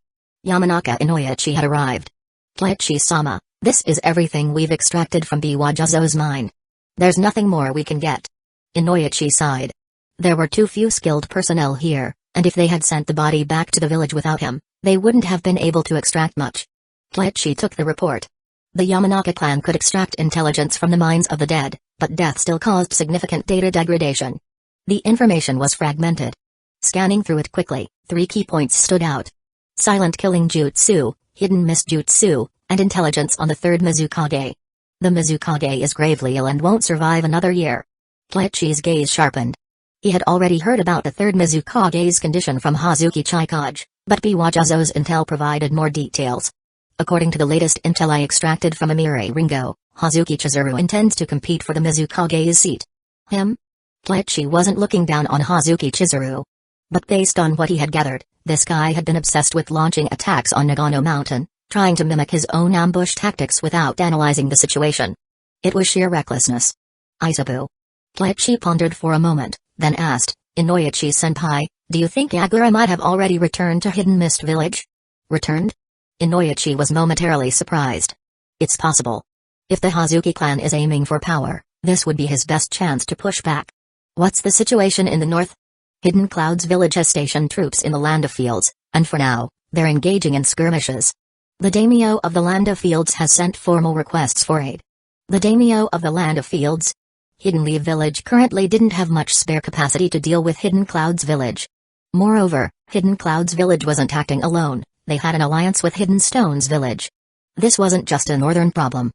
Yamanaka Inoyachi had arrived. Kleichi-sama, this is everything we've extracted from Biwajazo's mind. There's nothing more we can get. Inoyachi sighed. There were too few skilled personnel here, and if they had sent the body back to the village without him, they wouldn't have been able to extract much. Kleichi took the report. The Yamanaka clan could extract intelligence from the minds of the dead, but death still caused significant data degradation. The information was fragmented. Scanning through it quickly, 3 key points stood out. Silent killing jutsu, hidden mist jutsu, and intelligence on the third Mizukage. The Mizukage is gravely ill and won't survive another year. Kleichi's gaze sharpened. He had already heard about the third Mizukage's condition from Hazuki Chikage, but Biwajazo's intel provided more details. According to the latest intel I extracted from Amiri Ringo, Hazuki Chizuru intends to compete for the Mizukage's seat. Him? Kleichi wasn't looking down on Hazuki Chizuru. But based on what he had gathered, this guy had been obsessed with launching attacks on Nagano Mountain, trying to mimic his own ambush tactics without analyzing the situation. It was sheer recklessness. Isabu. Kleichi pondered for a moment, then asked, Inoyachi-senpai, do you think Yagura might have already returned to Hidden Mist Village? Returned? Inoyachi was momentarily surprised. It's possible. If the Hazuki clan is aiming for power, this would be his best chance to push back. What's the situation in the north? Hidden Clouds Village has stationed troops in the Land of Fields, and for now, they're engaging in skirmishes. The daimyo of the Land of Fields has sent formal requests for aid. The daimyo of the Land of Fields? Hidden Leaf Village currently didn't have much spare capacity to deal with Hidden Clouds Village. Moreover, Hidden Clouds Village wasn't acting alone, they had an alliance with Hidden Stones Village. This wasn't just a northern problem.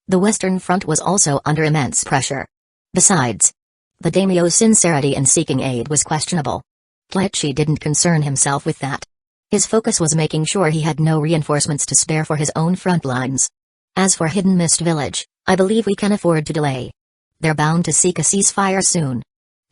The Western Front was also under immense pressure. Besides, the daimyo's sincerity in seeking aid was questionable. Kleichi didn't concern himself with that. His focus was making sure he had no reinforcements to spare for his own front lines. As for Hidden Mist Village, I believe we can afford to delay. They're bound to seek a ceasefire soon.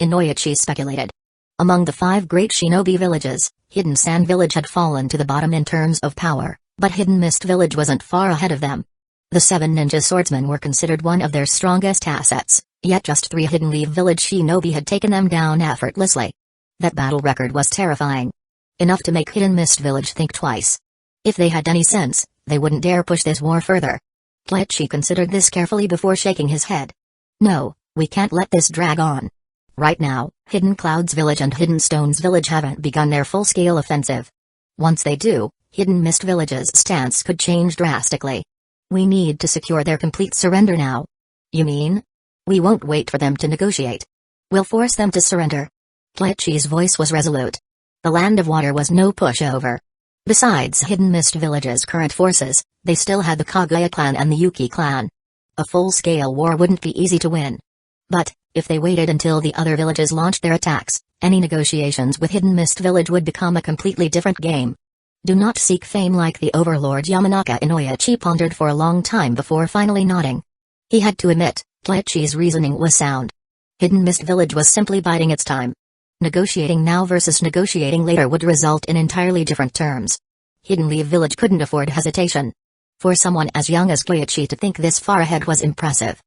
Inoyachi speculated. Among the 5 great shinobi villages, Hidden Sand Village had fallen to the bottom in terms of power, but Hidden Mist Village wasn't far ahead of them. The 7 ninja swordsmen were considered one of their strongest assets, yet just 3 Hidden Leaf Village shinobi had taken them down effortlessly. That battle record was terrifying. Enough to make Hidden Mist Village think twice. If they had any sense, they wouldn't dare push this war further. Kleichi considered this carefully before shaking his head. No, we can't let this drag on. Right now, Hidden Clouds Village and Hidden Stones Village haven't begun their full-scale offensive. Once they do, Hidden Mist Village's stance could change drastically. We need to secure their complete surrender now. You mean? We won't wait for them to negotiate. We'll force them to surrender. Kleichi's voice was resolute. The Land of Water was no pushover. Besides Hidden Mist Village's current forces, they still had the Kaguya clan and the Yuki clan. A full-scale war wouldn't be easy to win. But, if they waited until the other villages launched their attacks, any negotiations with Hidden Mist Village would become a completely different game. Do not seek fame like the overlord Yamanaka Inoyachi pondered for a long time before finally nodding. He had to admit, Kleichi's reasoning was sound. Hidden Mist Village was simply biding its time. Negotiating now versus negotiating later would result in entirely different terms. Hidden Leaf Village couldn't afford hesitation. For someone as young as Kleichi to think this far ahead was impressive.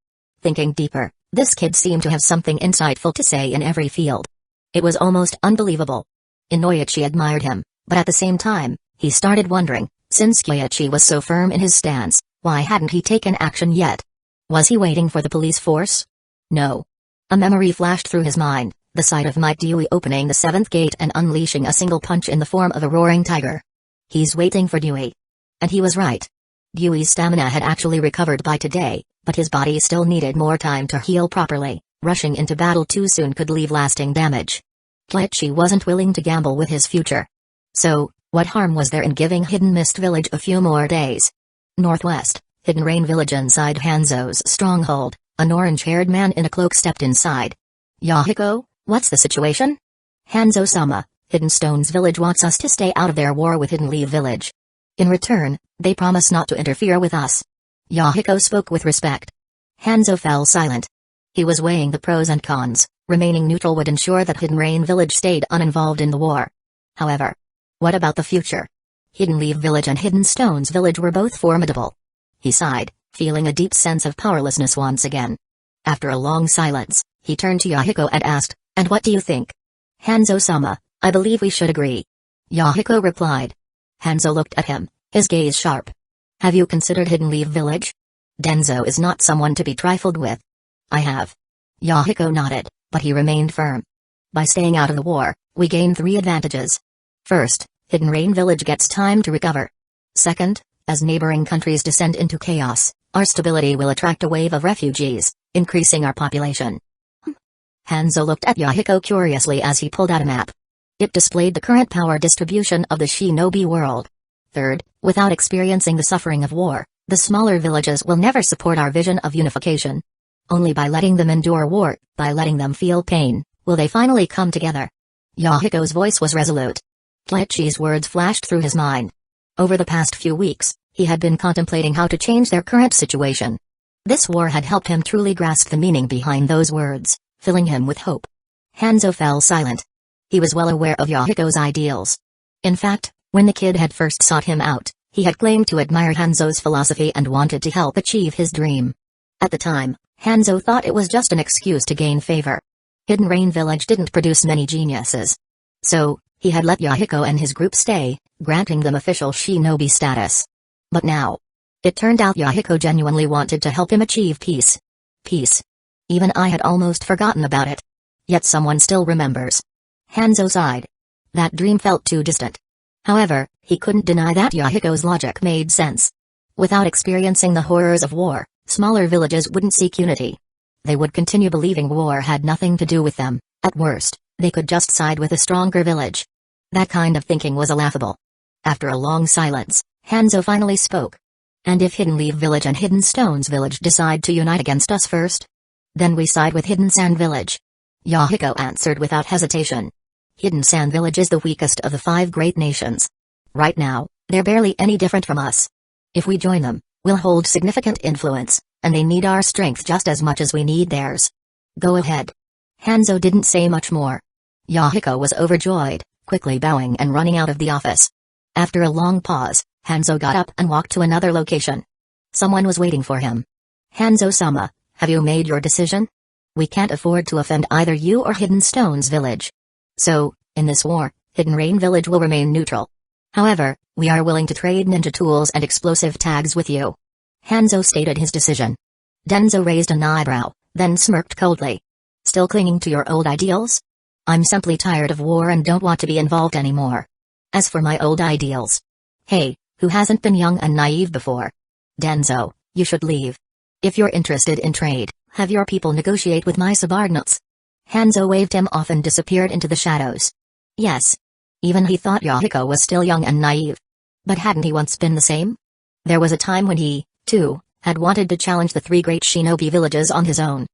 Thinking deeper, this kid seemed to have something insightful to say in every field. It was almost unbelievable. Inoyachi admired him, but at the same time, he started wondering, since Kleichi was so firm in his stance, why hadn't he taken action yet? Was he waiting for the police force? No. A memory flashed through his mind, the sight of Might Dewey opening the 7th gate and unleashing a single punch in the form of a roaring tiger. He's waiting for Dewey. And he was right. Dewey's stamina had actually recovered by today, but his body still needed more time to heal properly. Rushing into battle too soon could leave lasting damage. Kleichi wasn't willing to gamble with his future. So, what harm was there in giving Hidden Mist Village a few more days? Northwest, hidden rain village inside Hanzo's stronghold, an orange-haired man in a cloak stepped inside. Yahiko, what's the situation? Hanzo-sama, Hidden Stone's village wants us to stay out of their war with Hidden Leaf village. In return, they promise not to interfere with us. Yahiko spoke with respect. Hanzo fell silent. He was weighing the pros and cons. Remaining neutral would ensure that Hidden Rain village stayed uninvolved in the war. However, what about the future? Hidden Leaf village and Hidden Stone's village were both formidable. He sighed, feeling a deep sense of powerlessness once again. After a long silence, he turned to Yahiko and asked, "And what do you think?" "Hanzo-sama, I believe we should agree." Yahiko replied. Hanzo looked at him, his gaze sharp. "Have you considered Hidden Leaf village? Danzo is not someone to be trifled with." "I have." Yahiko nodded, but he remained firm. "By staying out of the war, we gain 3 advantages. First, Hidden Rain village gets time to recover. Second, as neighboring countries descend into chaos, our stability will attract a wave of refugees, increasing our population." Hanzo looked at Yahiko curiously as he pulled out a map. It displayed the current power distribution of the shinobi world. Third, without experiencing the suffering of war, the smaller villages will never support our vision of unification. Only by letting them endure war, by letting them feel pain, will they finally come together. Yahiko's voice was resolute. Tletchi's words flashed through his mind. Over the past few weeks, he had been contemplating how to change their current situation. This war had helped him truly grasp the meaning behind those words, filling him with hope. Hanzo fell silent. He was well aware of Yahiko's ideals. In fact, when the kid had first sought him out, he had claimed to admire Hanzo's philosophy and wanted to help achieve his dream. At the time, Hanzo thought it was just an excuse to gain favor. Hidden Rain village didn't produce many geniuses. So, he had let Yahiko and his group stay, granting them official shinobi status. But now, it turned out Yahiko genuinely wanted to help him achieve peace. Peace. Even I had almost forgotten about it. Yet someone still remembers. Hanzo sighed. That dream felt too distant. However, he couldn't deny that Yahiko's logic made sense. Without experiencing the horrors of war, smaller villages wouldn't seek unity. They would continue believing war had nothing to do with them. At worst, they could just side with a stronger village. That kind of thinking was laughable. After a long silence, Hanzo finally spoke. "And if Hidden Leaf village and Hidden Stones village decide to unite against us first? Then we side with Hidden Sand village." Yahiko answered without hesitation. Hidden Sand village is the weakest of the 5 great nations. Right now, they're barely any different from us. If we join them, we'll hold significant influence, and they need our strength just as much as we need theirs. Go ahead. Hanzo didn't say much more. Yahiko was overjoyed, quickly bowing and running out of the office. After a long pause, Hanzo got up and walked to another location. Someone was waiting for him. "Hanzo-sama, have you made your decision? We can't afford to offend either you or Hidden Stones village. So, in this war, Hidden Rain village will remain neutral. However, we are willing to trade ninja tools and explosive tags with you." Hanzo stated his decision. Danzo raised an eyebrow, then smirked coldly. "Still clinging to your old ideals? I'm simply tired of war and don't want to be involved anymore. As for my old ideals. Hey, who hasn't been young and naive before? Danzo, you should leave. If you're interested in trade, have your people negotiate with my subordinates." Hanzo waved him off and disappeared into the shadows. Yes. Even he thought Yahiko was still young and naive. But hadn't he once been the same? There was a time when he, too, had wanted to challenge the 3 great shinobi villages on his own.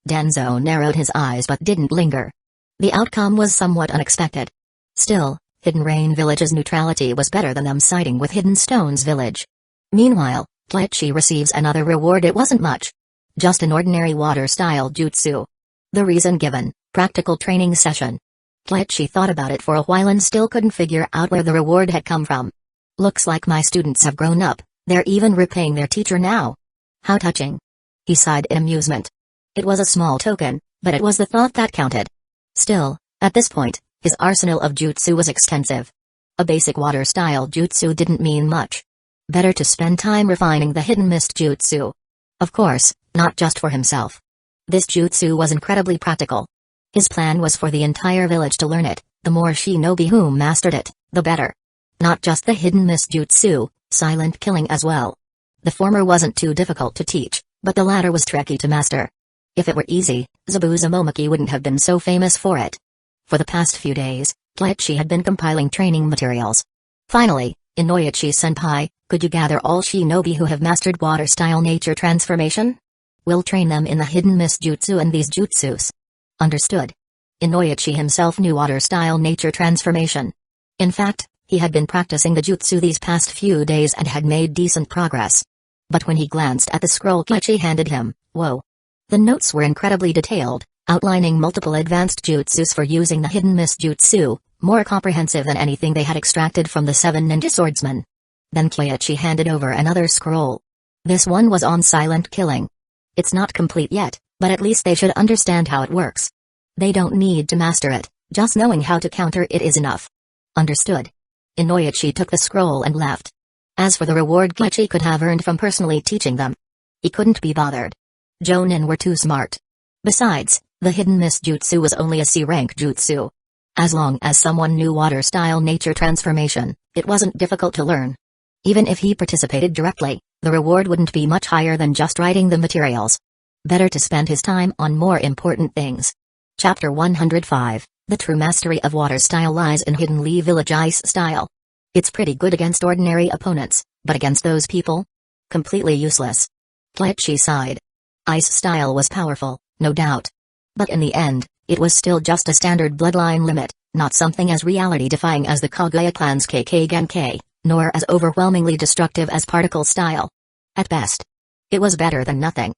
Danzo narrowed his eyes but didn't linger. The outcome was somewhat unexpected. Still, Hidden Rain village's neutrality was better than them siding with Hidden Stones village. Meanwhile, Tletchi receives another reward. It wasn't much. Just an ordinary water-style jutsu. The reason given, practical training session. Tletchi thought about it for a while and still couldn't figure out where the reward had come from. Looks like my students have grown up, they're even repaying their teacher now. How touching. He sighed in amusement. It was a small token, but it was the thought that counted. Still, at this point, his arsenal of jutsu was extensive. A basic water-style jutsu didn't mean much. Better to spend time refining the hidden mist jutsu. Of course, not just for himself. This jutsu was incredibly practical. His plan was for the entire village to learn it. The more shinobi who mastered it, the better. Not just the hidden mist jutsu, silent killing as well. The former wasn't too difficult to teach, but the latter was tricky to master. If it were easy, Zabuza Momoki wouldn't have been so famous for it. For the past few days, Tletchi had been compiling training materials. Finally, Inoichi-senpai, Could you gather all shinobi who have mastered water-style nature transformation? We'll train them in the hidden mist jutsu and these jutsus. Understood. Inoichi himself knew water-style nature transformation. In fact, he had been practicing the jutsu these past few days and had made decent progress. But when he glanced at the scroll Keiichi handed him, whoa. The notes were incredibly detailed, outlining multiple advanced jutsus for using the hidden mist jutsu, more comprehensive than anything they had extracted from the 7 ninja swordsmen. Then Keiichi handed over another scroll. This one was on silent killing. It's not complete yet, but at least they should understand how it works. They don't need to master it, just knowing how to counter it is enough. Understood. Inoichi took the scroll and left. As for the reward Keiichi could have earned from personally teaching them, he couldn't be bothered. Jonin were too smart. Besides, the hidden mist jutsu was only a C-rank jutsu. As long as someone knew water-style nature transformation, it wasn't difficult to learn. Even if he participated directly, the reward wouldn't be much higher than just writing the materials. Better to spend his time on more important things. Chapter 105, The True Mastery of Water Style Lies in Hidden Lee Village Ice Style. It's pretty good against ordinary opponents, but against those people? Completely useless. Keiichi sighed. Ice Style was powerful, no doubt. But in the end, it was still just a standard bloodline limit, not something as reality-defying as the Kaguya clan's KK Genkai, nor as overwhelmingly destructive as Particle Style. At best, it was better than nothing.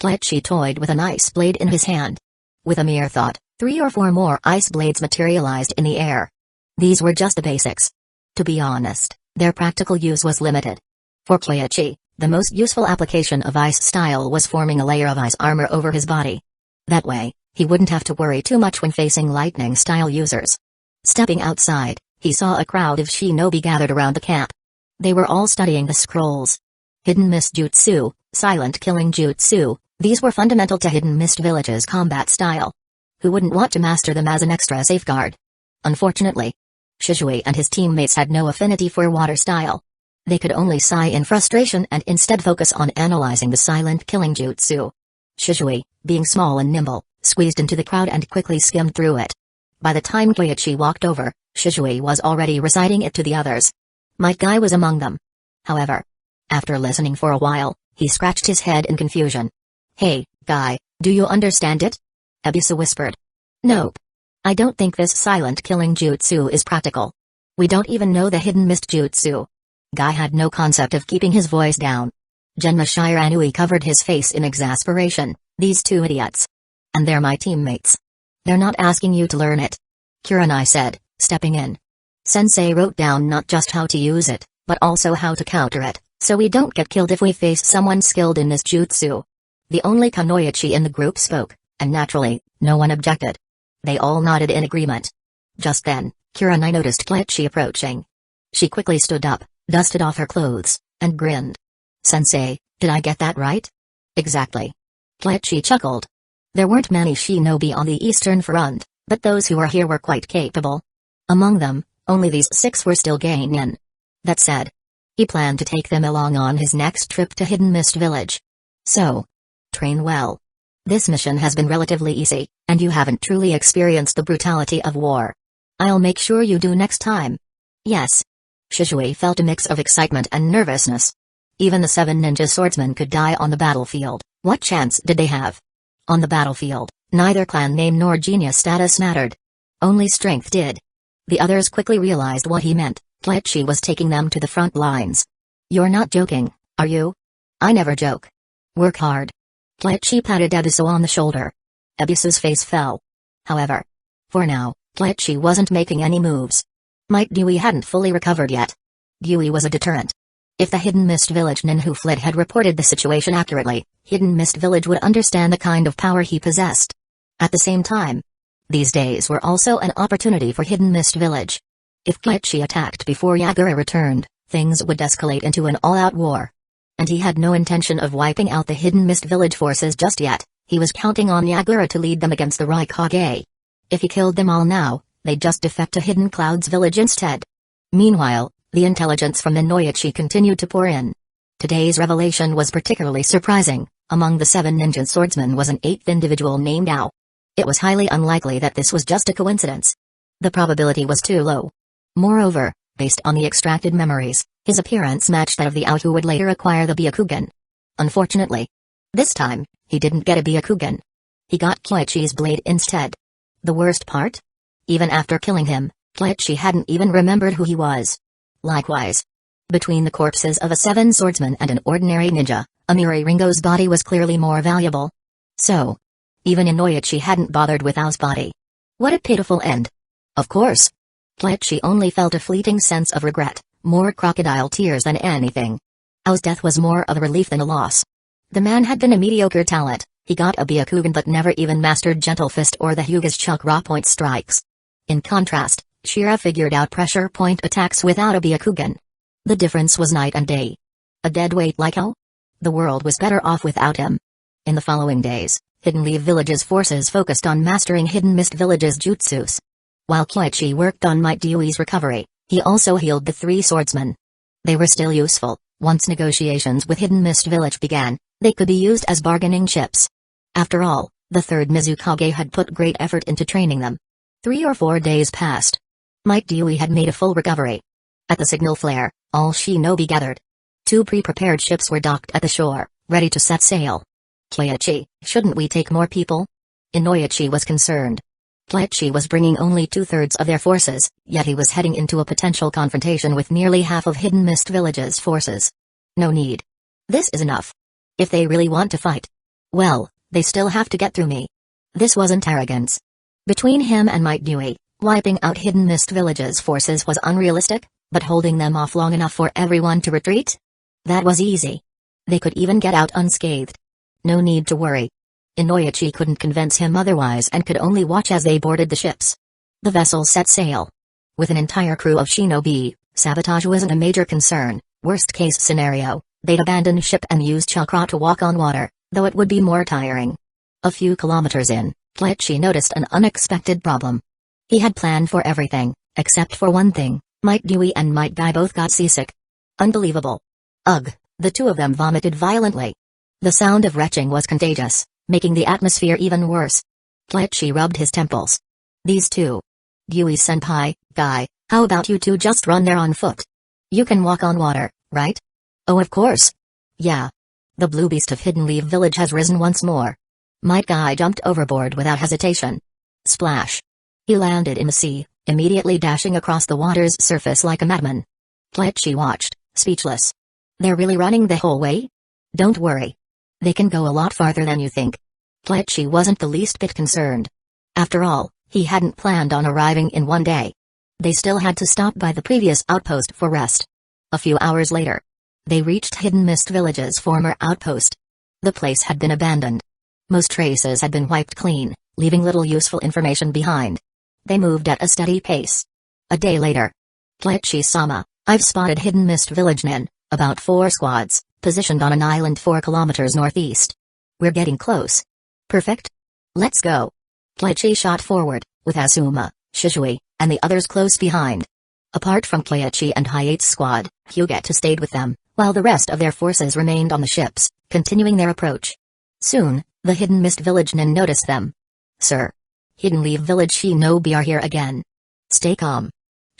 Keiichi toyed with an ice blade in his hand. With a mere thought, 3 or 4 more ice blades materialized in the air. These were just the basics. To be honest, their practical use was limited. For Keiichi, the most useful application of ice style was forming a layer of ice armor over his body. That way, he wouldn't have to worry too much when facing lightning style users. Stepping outside, he saw a crowd of shinobi gathered around the camp. They were all studying the scrolls. Hidden Mist Jutsu, Silent Killing Jutsu, these were fundamental to Hidden Mist Village's combat style. Who wouldn't want to master them as an extra safeguard? Unfortunately, Shisui and his teammates had no affinity for water style. They could only sigh in frustration and instead focus on analyzing the Silent Killing Jutsu. Shisui, being small and nimble, squeezed into the crowd and quickly skimmed through it. By the time Keiichi walked over, Shisui was already reciting it to the others. Might Guy was among them. However, after listening for a while, he scratched his head in confusion. Hey, Guy, do you understand it? Ebisu whispered. Nope. I don't think this silent killing jutsu is practical. We don't even know the hidden mist jutsu. Guy had no concept of keeping his voice down. Genma Shiranui covered his face in exasperation. These 2 idiots. And they're my teammates. They're not asking you to learn it. Kurenai said, stepping in. Sensei wrote down not just how to use it, but also how to counter it, so we don't get killed if we face someone skilled in this jutsu. The only Kunoichi in the group spoke, and naturally, no one objected. They all nodded in agreement. Just then, Kurenai noticed Keiichi approaching. She quickly stood up, dusted off her clothes, and grinned. Sensei, did I get that right? Exactly. Keiichi chuckled. There weren't many shinobi on the Eastern Front, but those who were here were quite capable. Among them, only these 6 were still geinin. That said, he planned to take them along on his next trip to Hidden Mist Village. So, train well. This mission has been relatively easy, and you haven't truly experienced the brutality of war. I'll make sure you do next time. Yes. Shisui felt a mix of excitement and nervousness. Even the 7 ninja swordsmen could die on the battlefield. What chance did they have? On the battlefield, neither clan name nor genius status mattered. Only strength did. The others quickly realized what he meant. Keiichi was taking them to the front lines. You're not joking, are you? I never joke. Work hard. Keiichi patted Ebisu on the shoulder. Ebisu's face fell. However, for now, Keiichi wasn't making any moves. Might Dewey hadn't fully recovered yet. Dewey was a deterrent. If the Hidden Mist Village nin who fled had reported the situation accurately, Hidden Mist Village would understand the kind of power he possessed. At the same time, these days were also an opportunity for Hidden Mist Village. If Keiichi attacked before Yagura returned, things would escalate into an all-out war. And he had no intention of wiping out the Hidden Mist Village forces just yet. He was counting on Yagura to lead them against the Raikage. If he killed them all now, they'd just defect to Hidden Cloud's village instead. Meanwhile, the intelligence from Inoichi continued to pour in. Today's revelation was particularly surprising. Among the 7 ninja swordsmen was an 8th individual named Ao. It was highly unlikely that this was just a coincidence. The probability was too low. Moreover, Based on the extracted memories, his appearance matched that of the out who would later acquire the Byakugan. Unfortunately, this time, he didn't get a Byakugan. He got Kyoichi's blade instead. The worst part? Even after killing him, Kyoichi hadn't even remembered who he was. Likewise, between the corpses of a 7 swordsman and an ordinary ninja, Amiri Ringo's body was clearly more valuable. So, even Inoichi hadn't bothered with Ao's body. What a pitiful end. Of course, Kyoichi only felt a fleeting sense of regret, more crocodile tears than anything. Ao's death was more of a relief than a loss. The man had been a mediocre talent, he got a Byakugan but never even mastered Gentle Fist or the Hyuga's chakra point strikes. In contrast, Shira figured out pressure point attacks without a Byakugan. The difference was night and day. A dead weight like Ao? The world was better off without him. In the following days, Hidden Leaf Village's forces focused on mastering Hidden Mist Village's jutsus. While Kyoichi worked on Might Dewey's recovery, he also healed the 3 swordsmen. They were still useful. Once negotiations with Hidden Mist Village began, they could be used as bargaining chips. After all, the 3rd Mizukage had put great effort into training them. 3 or 4 days passed. Might Dewey had made a full recovery. At the signal flare, all shinobi gathered. 2 pre-prepared ships were docked at the shore, ready to set sail. Kyoichi, shouldn't we take more people? Inoichi was concerned. Kyoichi was bringing only 2/3 of their forces, yet he was heading into a potential confrontation with nearly half of Hidden Mist Village's forces. No need. This is enough. If they really want to fight, well, they still have to get through me. This wasn't arrogance. Between him and Might Dewey, wiping out Hidden Mist Village's forces was unrealistic, but holding them off long enough for everyone to retreat? That was easy. They could even get out unscathed. No need to worry. Inoichi couldn't convince him otherwise and could only watch as they boarded the ships. The vessels set sail. With an entire crew of shinobi, sabotage wasn't a major concern. Worst case scenario, they'd abandon ship and use chakra to walk on water, though it would be more tiring. A few kilometers in, Kyoichi noticed an unexpected problem. He had planned for everything, except for one thing. Might Dewey and Might Guy both got seasick. Unbelievable. Ugh, the 2 of them vomited violently. The sound of retching was contagious, making the atmosphere even worse. Kyoichi rubbed his temples. These 2. Dewey-senpai, Guy, how about you 2 just run there on foot? You can walk on water, right? Oh, of course. Yeah. The blue beast of Hidden Leaf Village has risen once more. Might Guy jumped overboard without hesitation. Splash. He landed in the sea, immediately dashing across the water's surface like a madman. Kyoichi watched, speechless. They're really running the whole way? Don't worry. They can go a lot farther than you think. Kyoichi wasn't the least bit concerned. After all, he hadn't planned on arriving in one day. They still had to stop by the previous outpost for rest. A few hours later, they reached Hidden Mist Village's former outpost. The place had been abandoned. Most traces had been wiped clean, leaving little useful information behind. They moved at a steady pace. A day later. Kyoichi-sama, I've spotted Hidden Mist Village Nin, about 4 squads, positioned on an island 4 kilometers northeast. We're getting close. Perfect. Let's go. Kyoichi shot forward, with Asuma, Shizui, and the others close behind. Apart from Kyoichi and Hyate's squad, Hyuga stayed with them, while the rest of their forces remained on the ships, continuing their approach. Soon, the Hidden Mist Village Nin noticed them. Sir. Hidden Leaf Village shinobi are here again. Stay calm.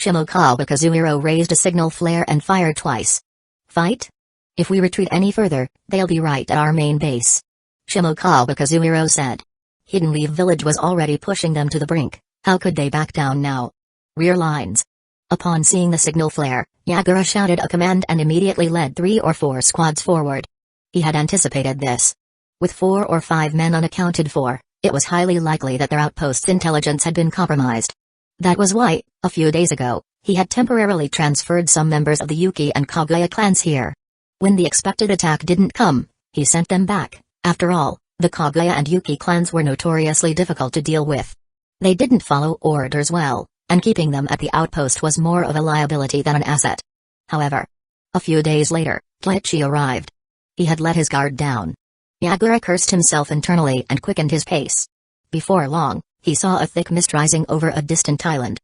Shimokawa Kazuhiro raised a signal flare and fired twice. Fight? If we retreat any further, they'll be right at our main base. Shimokawa Kazuhiro said. Hidden Leaf Village was already pushing them to the brink, how could they back down now? Rear lines. Upon seeing the signal flare, Yagura shouted a command and immediately led 3 or 4 squads forward. He had anticipated this. With 4 or 5 men unaccounted for, it was highly likely that their outpost's intelligence had been compromised. That was why, a few days ago, he had temporarily transferred some members of the Yuki and Kaguya clans here. When the expected attack didn't come, he sent them back. After all, the Kaguya and Yuki clans were notoriously difficult to deal with. They didn't follow orders well, and keeping them at the outpost was more of a liability than an asset. However, a few days later, Kyoichi arrived. He had let his guard down. Yagura cursed himself internally and quickened his pace. Before long, he saw a thick mist rising over a distant island.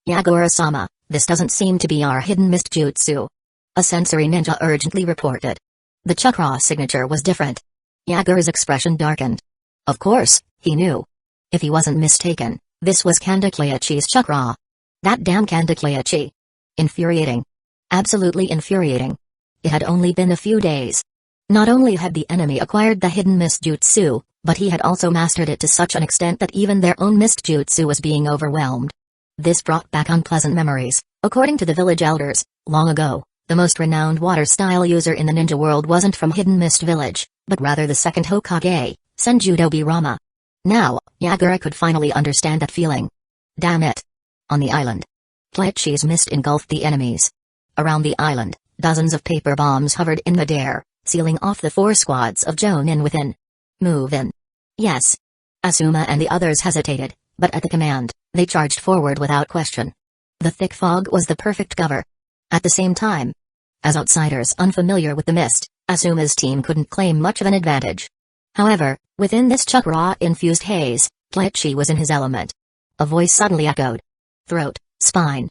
Yagura-sama, this doesn't seem to be our hidden mist jutsu. A sensory ninja urgently reported. The chakra signature was different. Yagura's expression darkened. Of course, he knew. If he wasn't mistaken, this was Kanda Kyoichi's chakra. That damn Kanda Kyoichi. Infuriating. Absolutely infuriating. It had only been a few days. Not only had the enemy acquired the hidden mist jutsu, but he had also mastered it to such an extent that even their own mist jutsu was being overwhelmed. This brought back unpleasant memories. According to the village elders, long ago, the most renowned water-style user in the ninja world wasn't from Hidden Mist Village, but rather the second Hokage, Senjudobi Rama. Now, Yagura could finally understand that feeling. Damn it. On the island, Kleichi's mist engulfed the enemies. Around the island, dozens of paper bombs hovered in midair, sealing off the 4 squads of Jonin within. Move in. Yes. Asuma and the others hesitated, but at the command, they charged forward without question. The thick fog was the perfect cover. At the same time, as outsiders unfamiliar with the mist, Asuma's team couldn't claim much of an advantage. However, within this chakra-infused haze, Kleichi was in his element. A voice suddenly echoed. Throat, spine.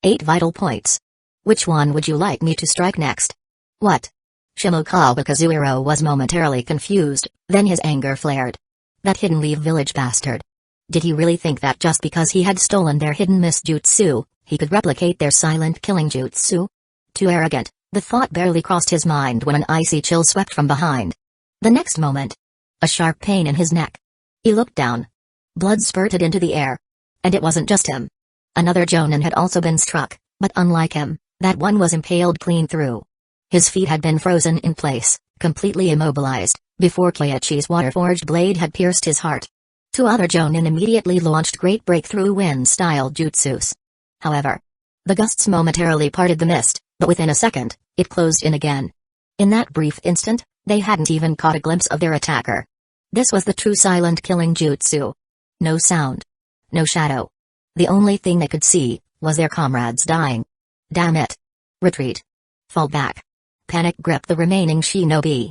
8 vital points. Which one would you like me to strike next? What? Shimokawa Kazuhiro was momentarily confused, then his anger flared. That Hidden Leaf Village bastard. Did he really think that just because he had stolen their hidden mist jutsu, he could replicate their silent killing jutsu? Too arrogant, the thought barely crossed his mind when an icy chill swept from behind. The next moment, a sharp pain in his neck. He looked down. Blood spurted into the air. And it wasn't just him. Another Jonin had also been struck, but unlike him, that one was impaled clean through. His feet had been frozen in place, completely immobilized, before Kleichi's water-forged blade had pierced his heart. 2 other Jonin immediately launched great breakthrough wind-style jutsus. However, the gusts momentarily parted the mist, but within a second, it closed in again. In that brief instant, they hadn't even caught a glimpse of their attacker. This was the true silent killing jutsu. No sound. No shadow. The only thing they could see was their comrades dying. Damn it. Retreat. Fall back. Panic gripped the remaining shinobi.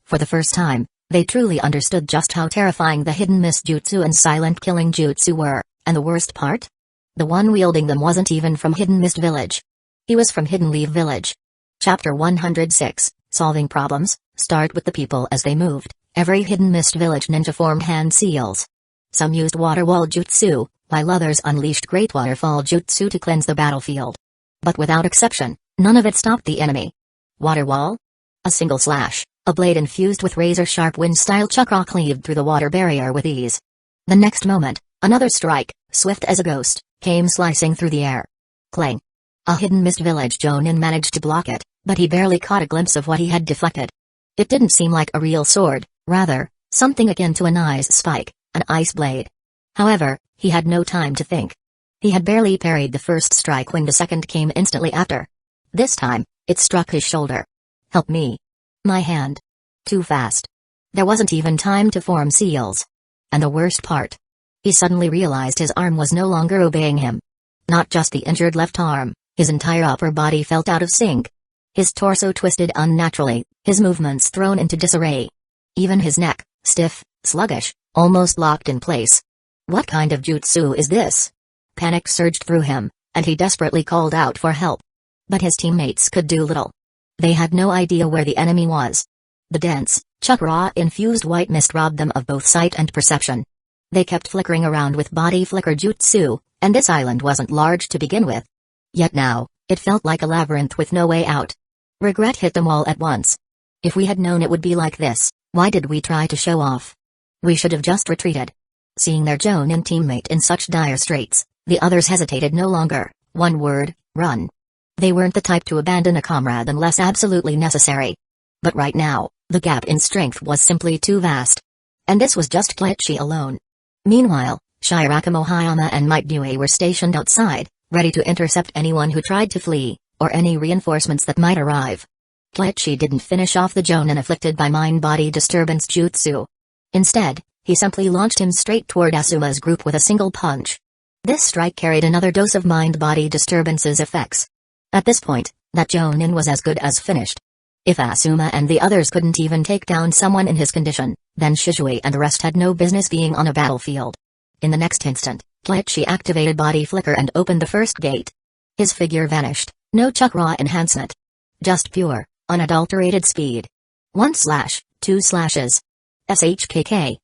For the first time, they truly understood just how terrifying the hidden mist jutsu and silent killing jutsu were, and the worst part? The one wielding them wasn't even from Hidden Mist Village. He was from Hidden Leaf Village. Chapter 106, Solving Problems. Start with the people as they moved. Every Hidden Mist Village ninja formed hand seals. Some used water wall jutsu, while others unleashed great waterfall jutsu to cleanse the battlefield. But without exception, none of it stopped the enemy. Water wall? A single slash, a blade infused with razor-sharp wind-style chakra cleaved through the water barrier with ease. The next moment, another strike, swift as a ghost, came slicing through the air. Clang. A Hidden Mist Village Jonin managed to block it, but he barely caught a glimpse of what he had deflected. It didn't seem like a real sword, rather, something akin to an ice spike, an ice blade. However, he had no time to think. He had barely parried the first strike when the second came instantly after. This time, it struck his shoulder. Help me. My hand. Too fast. There wasn't even time to form seals. And the worst part. He suddenly realized his arm was no longer obeying him. Not just the injured left arm, his entire upper body felt out of sync. His torso twisted unnaturally, his movements thrown into disarray. Even his neck, stiff, sluggish, almost locked in place. What kind of jutsu is this? Panic surged through him, and he desperately called out for help. But his teammates could do little. They had no idea where the enemy was. The dense, chakra-infused white mist robbed them of both sight and perception. They kept flickering around with body flicker jutsu, and this island wasn't large to begin with. Yet now, it felt like a labyrinth with no way out. Regret hit them all at once. If we had known it would be like this, why did we try to show off? We should have just retreated. Seeing their Jonin teammate in such dire straits, the others hesitated no longer. One word, run. They weren't the type to abandon a comrade unless absolutely necessary. But right now, the gap in strength was simply too vast. And this was just Kleichi alone. Meanwhile, Shiraka Mohayama and Mangekyō were stationed outside, ready to intercept anyone who tried to flee, or any reinforcements that might arrive. Kleichi didn't finish off the Jonin afflicted by mind-body disturbance jutsu. Instead, he simply launched him straight toward Asuma's group with a single punch. This strike carried another dose of mind-body disturbance's effects. At this point, that Jonin was as good as finished. If Asuma and the others couldn't even take down someone in his condition, then Shizui and the rest had no business being on a battlefield. In the next instant, Kleichi activated body flicker and opened the first gate. His figure vanished, no chakra enhancement. Just pure, unadulterated speed. 1 slash, 2 slashes. SHKK.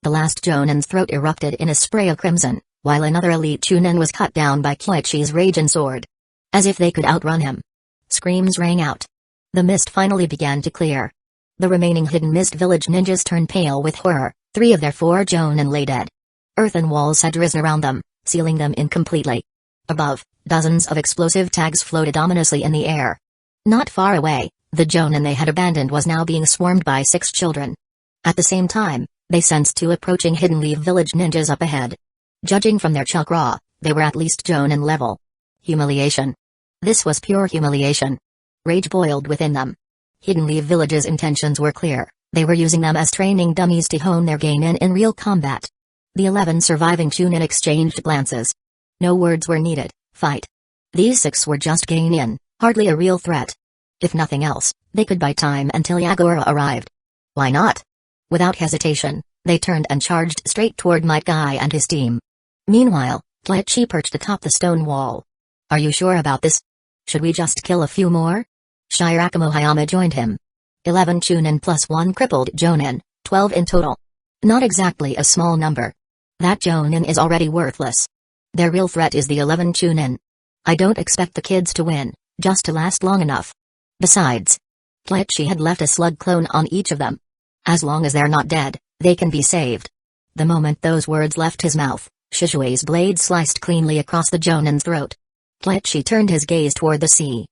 The last Jonin's throat erupted in a spray of crimson, while another elite Chunin was cut down by Kleichi's Raging Sword. as if they could outrun him. Screams rang out. The mist finally began to clear. The remaining hidden mist village ninjas turned pale with horror. 3 of their 4 Jonin lay dead. Earthen walls had risen around them, sealing them in completely. Above, dozens of explosive tags floated ominously in the air. Not far away, the Jonin they had abandoned was now being swarmed by 6 children. At the same time, they sensed 2 approaching hidden leaf village ninjas up ahead. Judging from their chakra, they were at least Jonin level. Humiliation. This was pure humiliation. Rage boiled within them. Hidden leaf village's intentions were clear. They were using them as training dummies to hone their gain in real combat. The 11 surviving Chunin exchanged glances. No words were needed. Fight. These 6 were just gain in, hardly a real threat. If nothing else, they could buy time until Yagura arrived. Why not? Without hesitation, they turned and charged straight toward Might Guy and his team. Meanwhile, Bleach perched atop the stone wall. Are you sure about this? Should we just kill a few more? Shirakawa Hayama joined him. 11 Chunin plus 1 crippled Jonin, 12 in total. Not exactly a small number. That Jonin is already worthless. Their real threat is the 11 Chunin. I don't expect the kids to win, just to last long enough. Besides, Bleach had left a slug clone on each of them. As long as they're not dead, they can be saved. The moment those words left his mouth, Shishui's blade sliced cleanly across the Jonin's throat. Bleach turned his gaze toward the sea.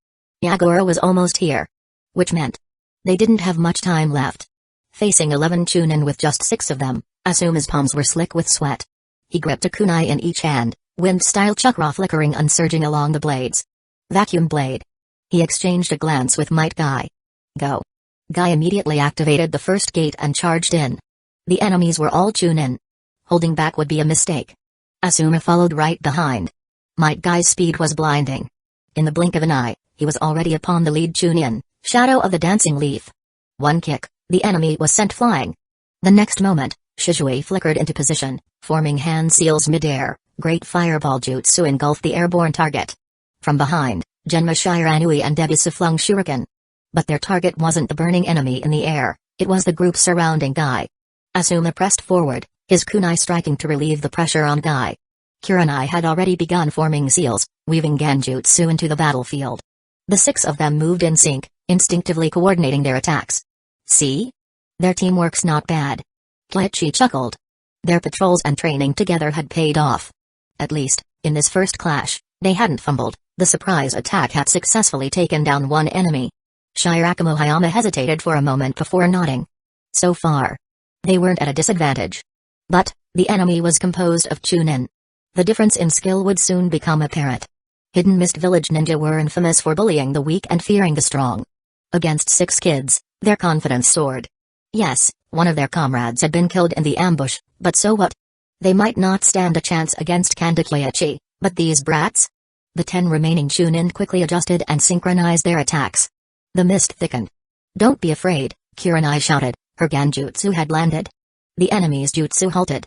Yagura was almost here. Which meant they didn't have much time left. Facing 11 Chunin with just 6 of them, Asuma's palms were slick with sweat. He gripped a kunai in each hand, wind-style chakra flickering and surging along the blades. Vacuum blade. He exchanged a glance with Might Guy. Go. Guy immediately activated the first gate and charged in. The enemies were all Chunin. Holding back would be a mistake. Asuma followed right behind. Might Guy's speed was blinding. In the blink of an eye, he was already upon the lead Chunin, Shadow of the Dancing Leaf. One kick, the enemy was sent flying. The next moment, Shishui flickered into position, forming hand seals midair. Great fireball jutsu engulfed the airborne target. From behind, Genma Shiranui and Debusu flung shuriken. But their target wasn't the burning enemy in the air, it was the group surrounding Guy. Asuma pressed forward, his kunai striking to relieve the pressure on Guy. Kurenai had already begun forming seals, weaving genjutsu into the battlefield. The 6 of them moved in sync, instinctively coordinating their attacks. See? Their teamwork's not bad. Bleach chuckled. Their patrols and training together had paid off. At least, in this first clash, they hadn't fumbled. The surprise attack had successfully taken down one enemy. Shirakawa Hayama hesitated for a moment before nodding. So far, they weren't at a disadvantage. But the enemy was composed of Chunin. The difference in skill would soon become apparent. Hidden Mist Village ninja were infamous for bullying the weak and fearing the strong. Against 6 kids, their confidence soared. Yes, one of their comrades had been killed in the ambush, but so what? They might not stand a chance against Kandakuichi, but these brats? The 10 remaining Chunin quickly adjusted and synchronized their attacks. The mist thickened. Don't be afraid, Kurenai shouted, her genjutsu had landed. The enemy's jutsu halted.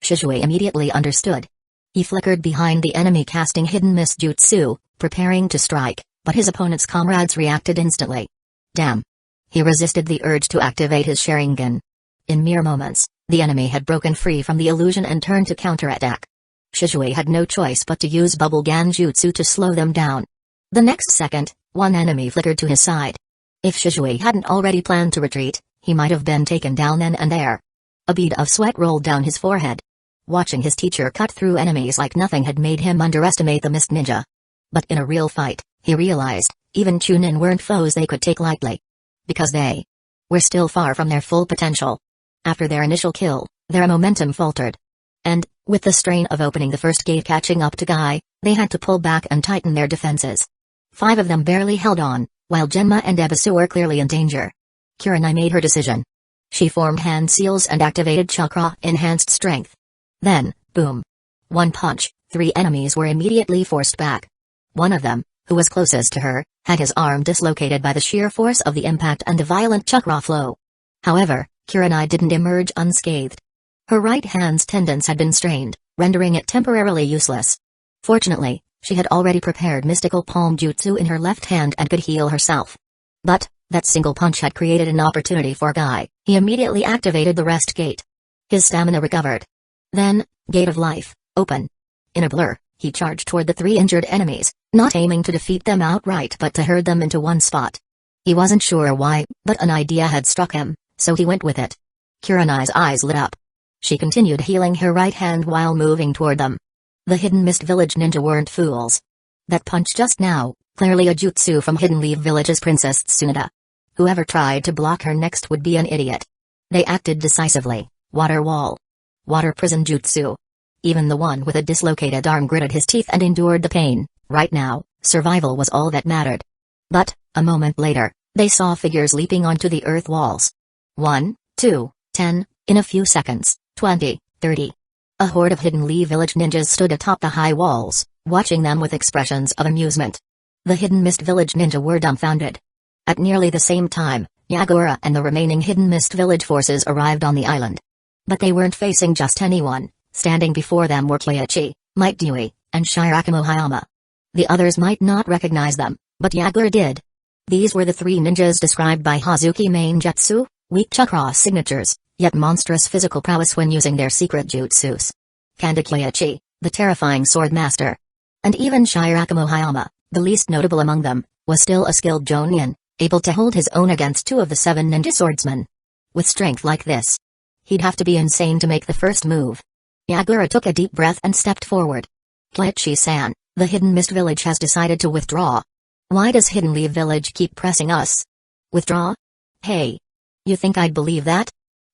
Shishui immediately understood. He flickered behind the enemy casting hidden mist jutsu, preparing to strike, but his opponent's comrades reacted instantly. Damn. He resisted the urge to activate his Sharingan. In mere moments, the enemy had broken free from the illusion and turned to counterattack. Shishui had no choice but to use bubble genjutsu to slow them down. The next second, one enemy flickered to his side. If Shishui hadn't already planned to retreat, he might have been taken down then and there. A bead of sweat rolled down his forehead. Watching his teacher cut through enemies like nothing had made him underestimate the Mist Ninja. But in a real fight, he realized, even Chunin weren't foes they could take lightly. Because they were still far from their full potential. After their initial kill, their momentum faltered. And, with the strain of opening the first gate catching up to Guy, they had to pull back and tighten their defenses. 5 of them barely held on, while Genma and Debusu were clearly in danger. Kurenai made her decision. She formed hand seals and activated chakra-enhanced strength. Then, boom. One punch, 3 enemies were immediately forced back. One of them, who was closest to her, had his arm dislocated by the sheer force of the impact and the violent chakra flow. However, Kurenai didn't emerge unscathed. Her right hand's tendons had been strained, rendering it temporarily useless. Fortunately, she had already prepared mystical palm jutsu in her left hand and could heal herself. But, that single punch had created an opportunity for Guy. He immediately activated the rest gate. His stamina recovered. Then, Gate of Life, open. In a blur, he charged toward the 3 injured enemies, not aiming to defeat them outright but to herd them into one spot. He wasn't sure why, but an idea had struck him, so he went with it. Kurenai's eyes lit up. She continued healing her right hand while moving toward them. The Hidden Mist Village ninja weren't fools. That punch just now, clearly a jutsu from Hidden Leaf Village's Princess Tsunade. Whoever tried to block her next would be an idiot. They acted decisively. Water wall. Water prison jutsu. Even the one with a dislocated arm gritted his teeth and endured the pain. Right now, survival was all that mattered. But, a moment later, they saw figures leaping onto the earth walls. 1, 2, 10, in a few seconds, 20, 30. A horde of Hidden Leaf Village ninjas stood atop the high walls, watching them with expressions of amusement. The Hidden Mist Village ninja were dumbfounded. At nearly the same time, Yagura and the remaining Hidden Mist Village forces arrived on the island. But they weren't facing just anyone. Standing before them were Kleiichi, Might Dewey, and Shirakamu Hayama. The others might not recognize them, but Yagura did. These were the three ninjas described by Hazuki Mainjutsu, weak chakra signatures, yet monstrous physical prowess when using their secret jutsus. Kanda Kleiichi, the terrifying sword master. And even Shirakamu Hayama, the least notable among them, was still a skilled Jonin, able to hold his own against 2 of the 7 ninja swordsmen. With strength like this, he'd have to be insane to make the first move. Yagura took a deep breath and stepped forward. Kleiichi-san, the Hidden Mist Village has decided to withdraw. Why does Hidden Leaf Village keep pressing us? Withdraw? Hey. You think I'd believe that?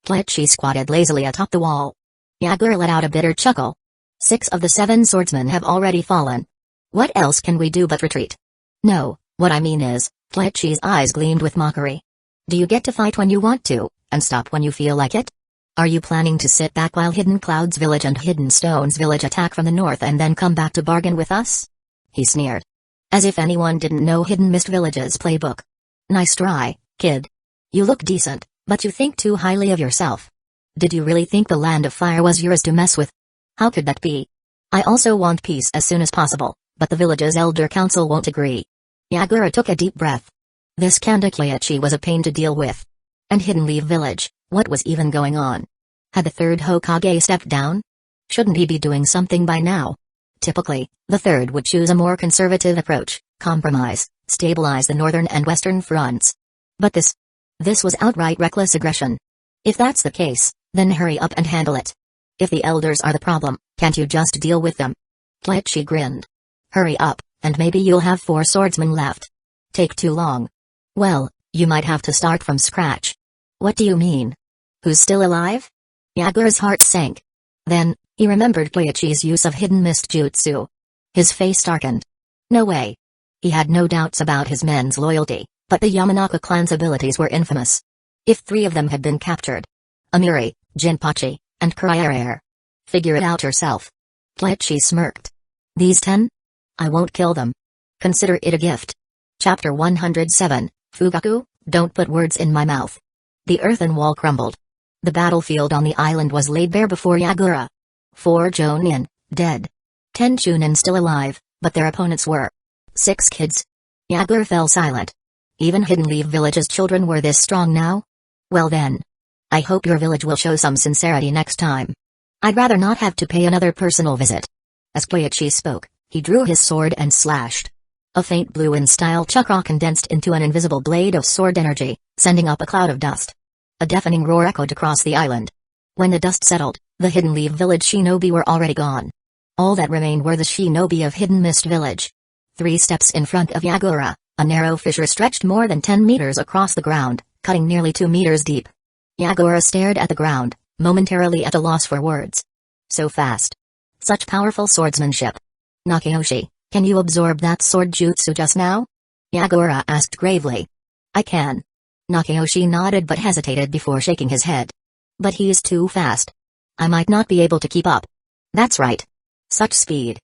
Kleiichi squatted lazily atop the wall. Yagura let out a bitter chuckle. 6 of the 7 swordsmen have already fallen. What else can we do but retreat? No, what I mean is, Kleiichi's eyes gleamed with mockery. Do you get to fight when you want to, and stop when you feel like it? Are you planning to sit back while Hidden Clouds Village and Hidden Stones Village attack from the north and then come back to bargain with us? He sneered. As if anyone didn't know Hidden Mist Village's playbook. Nice try, kid. You look decent, but you think too highly of yourself. Did you really think the Land of Fire was yours to mess with? How could that be? I also want peace as soon as possible, but the village's elder council won't agree. Yagura took a deep breath. This Kanda Kleiichi was a pain to deal with. And Hidden Leaf Village, what was even going on? Had the third Hokage stepped down? Shouldn't he be doing something by now? Typically, the third would choose a more conservative approach, compromise, stabilize the northern and western fronts. But this was outright reckless aggression. If that's the case, then hurry up and handle it. If the elders are the problem, can't you just deal with them? Kleiichi grinned. Hurry up, and maybe you'll have 4 swordsmen left. Take too long. Well, you might have to start from scratch. What do you mean? Who's still alive? Yagura's heart sank. Then, he remembered Kleiichi's use of Hidden Mist Jutsu. His face darkened. No way. He had no doubts about his men's loyalty, but the Yamanaka clan's abilities were infamous. If 3 of them had been captured. Amiri, Jinpachi, and Kuraiere. Figure it out yourself. Kleiichi smirked. These 10? I won't kill them. Consider it a gift. Chapter 107, Fugaku, don't put words in my mouth. The earthen wall crumbled. The battlefield on the island was laid bare before Yagura. 4 Jonin, dead. 10 Chunin still alive, but their opponents were 6 kids. Yagura fell silent. Even Hidden Leaf Village's children were this strong now? Well then. I hope your village will show some sincerity next time. I'd rather not have to pay another personal visit. As Kleiichi spoke, he drew his sword and slashed. A faint blue-in-style chakra condensed into an invisible blade of sword energy, sending up a cloud of dust. A deafening roar echoed across the island. When the dust settled, the Hidden Leaf Village shinobi were already gone. All that remained were the shinobi of Hidden Mist Village. 3 steps in front of Yagura, a narrow fissure stretched more than 10 meters across the ground, cutting nearly 2 meters deep. Yagura stared at the ground, momentarily at a loss for words. So fast. Such powerful swordsmanship. Nakayoshi, can you absorb that sword jutsu just now? Yagura asked gravely. I can. Nakayoshi nodded but hesitated before shaking his head. But he's too fast. I might not be able to keep up. That's right. Such speed.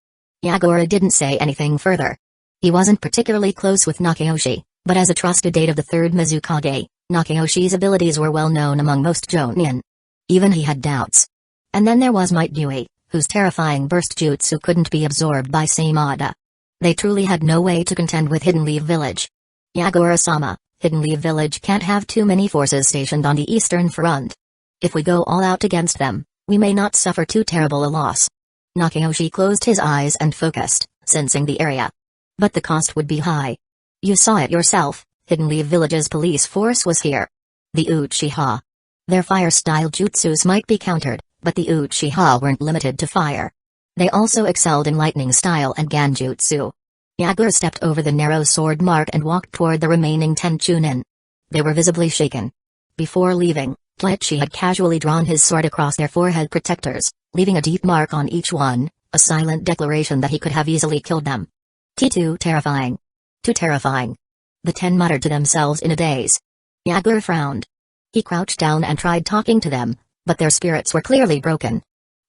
Yagura didn't say anything further. He wasn't particularly close with Nakayoshi, but as a trusted aide of the third Mizukage, Nakayoshi's abilities were well known among most Jonin. Even he had doubts. And then there was Might Dewey, whose terrifying burst jutsu couldn't be absorbed by Samada. They truly had no way to contend with Hidden Leaf Village. Yagura-sama, Hidden Leaf Village can't have too many forces stationed on the eastern front. If we go all out against them, we may not suffer too terrible a loss. Nakayoshi closed his eyes and focused, sensing the area. But the cost would be high. You saw it yourself, Hidden Leaf Village's police force was here. The Uchiha. Their fire-style jutsus might be countered, but the Uchiha weren't limited to fire. They also excelled in lightning style and Ganjutsu. Yagura stepped over the narrow sword mark and walked toward the remaining 10 Chunin. They were visibly shaken. Before leaving, Kleichi had casually drawn his sword across their forehead protectors, leaving a deep mark on each one, a silent declaration that he could have easily killed them. Too terrifying. Too terrifying. The 10 muttered to themselves in a daze. Yagura frowned. He crouched down and tried talking to them, but their spirits were clearly broken.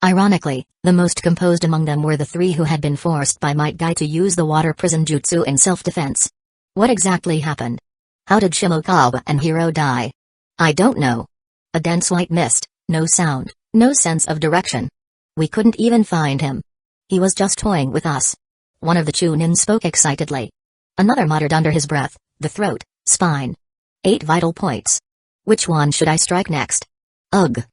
Ironically, the most composed among them were the 3 who had been forced by Might Guy to use the water prison jutsu in self-defense. What exactly happened? How did Shimokawa and Hiro die? I don't know. A dense white mist, no sound, no sense of direction. We couldn't even find him. He was just toying with us. One of the Chunin spoke excitedly. Another muttered under his breath, the throat, spine. 8 vital points. Which one should I strike next? Ugh.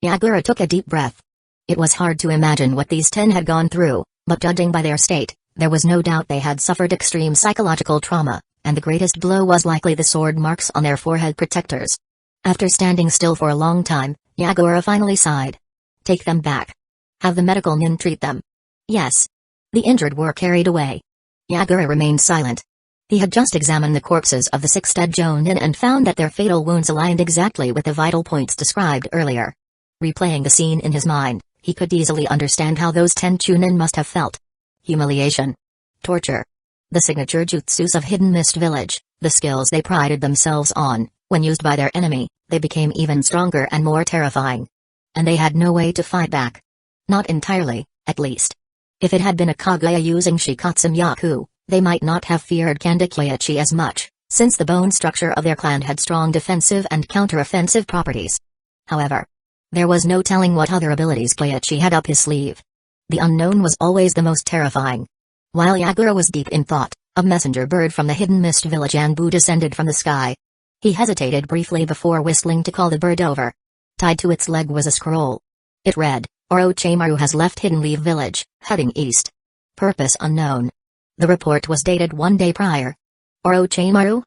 Yagura took a deep breath. It was hard to imagine what these 10 had gone through, but judging by their state, there was no doubt they had suffered extreme psychological trauma, and the greatest blow was likely the sword marks on their forehead protectors. After standing still for a long time, Yagura finally sighed. Take them back. Have the medical nin treat them. Yes. The injured were carried away. Yagura remained silent. He had just examined the corpses of the 6 dead Jonin and found that their fatal wounds aligned exactly with the vital points described earlier. Replaying the scene in his mind, he could easily understand how those 10 Chunin must have felt. Humiliation. Torture. The signature jutsus of Hidden Mist Village, the skills they prided themselves on, when used by their enemy, they became even stronger and more terrifying. And they had no way to fight back. Not entirely, at least. If it had been a Kaguya using Shikatsu Myaku, they might not have feared Kandakleichi as much, since the bone structure of their clan had strong defensive and counter-offensive properties. However, there was no telling what other abilities Kleichi had up his sleeve. The unknown was always the most terrifying. While Yagura was deep in thought, a messenger bird from the Hidden Mist Village Anbu descended from the sky. He hesitated briefly before whistling to call the bird over. Tied to its leg was a scroll. It read, Orochimaru has left Hidden Leaf Village, heading east. Purpose unknown. The report was dated 1 day prior. Orochimaru?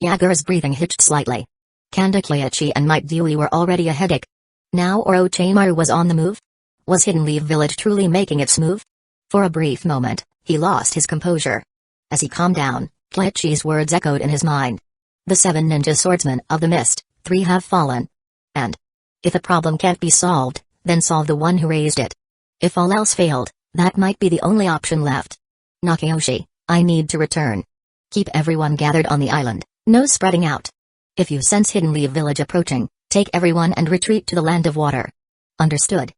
Yagura's breathing hitched slightly. Kandakleichi and Might Dewey were already a headache. Now Orochimaru was on the move? Was Hidden Leaf Village truly making its move? For a brief moment, he lost his composure. As he calmed down, Kleichi's words echoed in his mind. The 7 ninja swordsmen of the mist, 3 have fallen. And if a problem can't be solved, then solve the one who raised it. If all else failed, that might be the only option left. Nakayoshi, I need to return. Keep everyone gathered on the island, no spreading out. If you sense Hidden Leaf Village approaching, take everyone and retreat to the Land of Water. Understood.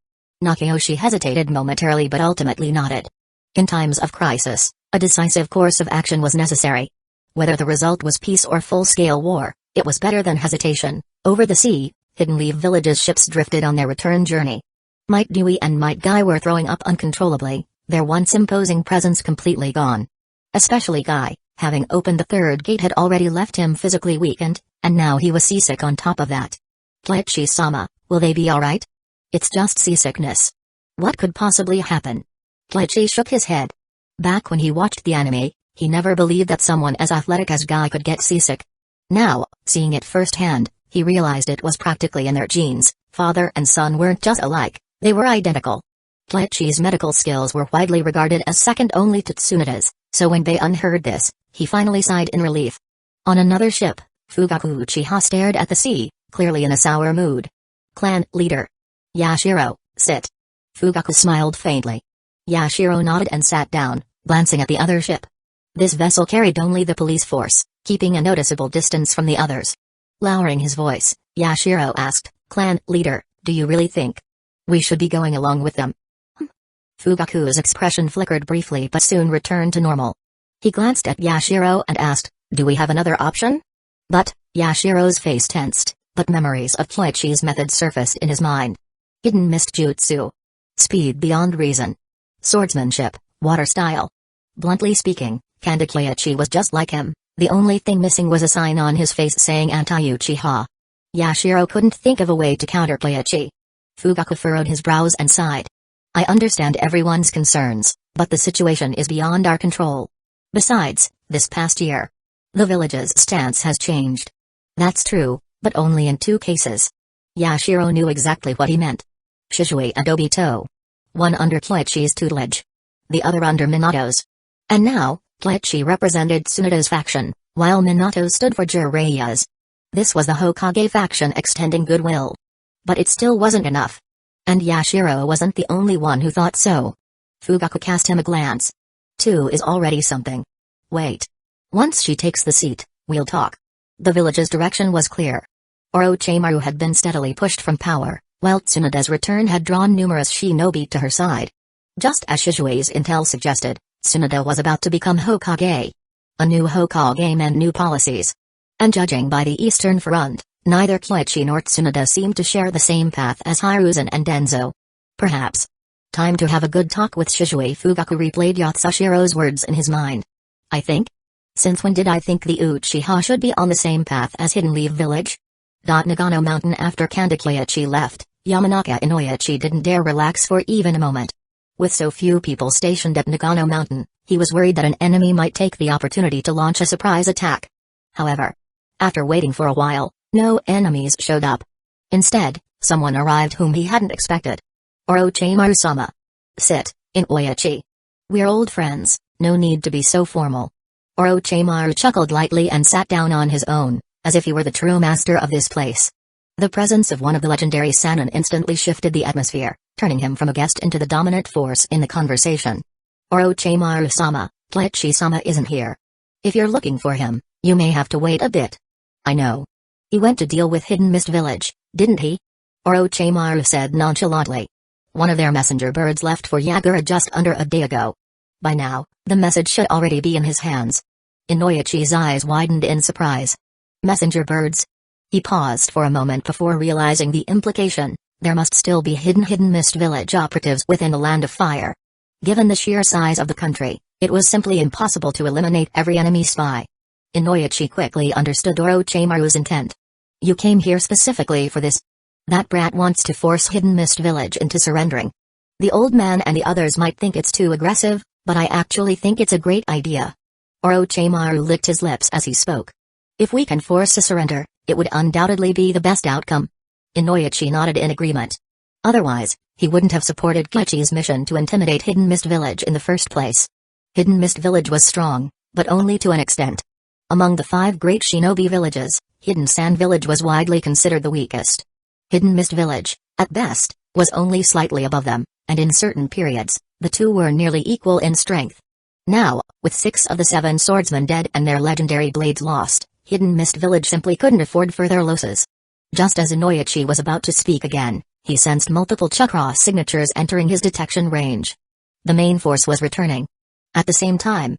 Nakayoshi hesitated momentarily but ultimately nodded. In times of crisis, a decisive course of action was necessary. Whether the result was peace or full-scale war, it was better than hesitation. Over the sea, Hidden Leaf Village's ships drifted on their return journey. Might Dewey and Might Guy were throwing up uncontrollably, their once imposing presence completely gone. Especially Guy, having opened the 3rd gate had already left him physically weakened, and now he was seasick on top of that. Kleichi-sama, will they be alright? It's just seasickness. What could possibly happen? Kleichi shook his head. Back when he watched the anime, he never believed that someone as athletic as Guy could get seasick. Now, seeing it firsthand, he realized it was practically in their genes. Father and son weren't just alike, they were identical. Kleichi's medical skills were widely regarded as second only to Tsunoda's, so when Baeun heard this, he finally sighed in relief. On another ship, Fugaku Uchiha stared at the sea, clearly in a sour mood. Clan leader. Yashiro, sit. Fugaku smiled faintly. Yashiro nodded and sat down, glancing at the other ship. This vessel carried only the police force, keeping a noticeable distance from the others. Lowering his voice, Yashiro asked, Clan leader, do you really think we should be going along with them? Fugaku's expression flickered briefly but soon returned to normal. He glanced at Yashiro and asked, do we have another option? But, Yashiro's face tensed, but memories of Kleichi's method surfaced in his mind. Hidden Mist Jutsu. Speed beyond reason. Swordsmanship, water style. Bluntly speaking, Kandakleichi was just like him, the only thing missing was a sign on his face saying anti-Uchiha. Yashiro couldn't think of a way to counter Kleichi. Fugaku furrowed his brows and sighed. I understand everyone's concerns, but the situation is beyond our control. Besides, this past year, the village's stance has changed. That's true, but only in 2 cases. Yashiro knew exactly what he meant. Shisui and Obito. One under Kyoichi's tutelage. The other under Minato's. And now, Kyoichi represented Tsunoda's faction, while Minato stood for Jiraiya's. This was the Hokage faction extending goodwill. But it still wasn't enough. And Yashiro wasn't the only one who thought so. Fugaku cast him a glance. 2 is already something. Wait. Once she takes the seat, we'll talk. The village's direction was clear. Orochimaru had been steadily pushed from power, while Tsunoda's return had drawn numerous shinobi to her side. Just as Shishui's intel suggested, Tsunoda was about to become Hokage. A new Hokage meant new policies. And judging by the Eastern Front, neither Kyoichi nor Tsunoda seemed to share the same path as Hiruzen and Danzo. Perhaps. Time to have a good talk with Shisui. Fugaku replayed Yatsushiro's words in his mind. I think? Since when did I think the Uchiha should be on the same path as Hidden Leaf Village? Nagano Mountain. After Kyoichi left, Yamanaka Inoichi didn't dare relax for even a moment. With so few people stationed at Nagano Mountain, he was worried that an enemy might take the opportunity to launch a surprise attack. However, after waiting for a while, no enemies showed up. Instead, someone arrived whom he hadn't expected. Orochimaru-sama. Sit, Inoichi. We're old friends, no need to be so formal. Orochimaru chuckled lightly and sat down on his own, as if he were the true master of this place. The presence of one of the legendary Sannin instantly shifted the atmosphere, turning him from a guest into the dominant force in the conversation. Orochimaru-sama, Kyoichi-sama isn't here. If you're looking for him, you may have to wait a bit. I know. He went to deal with Hidden Mist Village, didn't he? Orochimaru said nonchalantly. One of their messenger birds left for Yagura just under a day ago. By now, the message should already be in his hands. Inoichi's eyes widened in surprise. Messenger birds? He paused for a moment before realizing the implication. There must still be Hidden Mist Village operatives within the Land of Fire. Given the sheer size of the country, it was simply impossible to eliminate every enemy spy. Inoichi quickly understood Orochimaru's intent. You came here specifically for this? That brat wants to force Hidden Mist Village into surrendering. The old man and the others might think it's too aggressive, but I actually think it's a great idea. Orochimaru licked his lips as he spoke. If we can force a surrender, it would undoubtedly be the best outcome. Inoichi nodded in agreement. Otherwise, he wouldn't have supported Kyoichi's mission to intimidate Hidden Mist Village in the first place. Hidden Mist Village was strong, but only to an extent. Among the 5 great shinobi villages, Hidden Sand Village was widely considered the weakest. Hidden Mist Village, at best, was only slightly above them, and in certain periods, the two were nearly equal in strength. Now, with 6 of the 7 swordsmen dead and their legendary blades lost, Hidden Mist Village simply couldn't afford further losses. Just as Inoichi was about to speak again, he sensed multiple chakra signatures entering his detection range. The main force was returning. At the same time,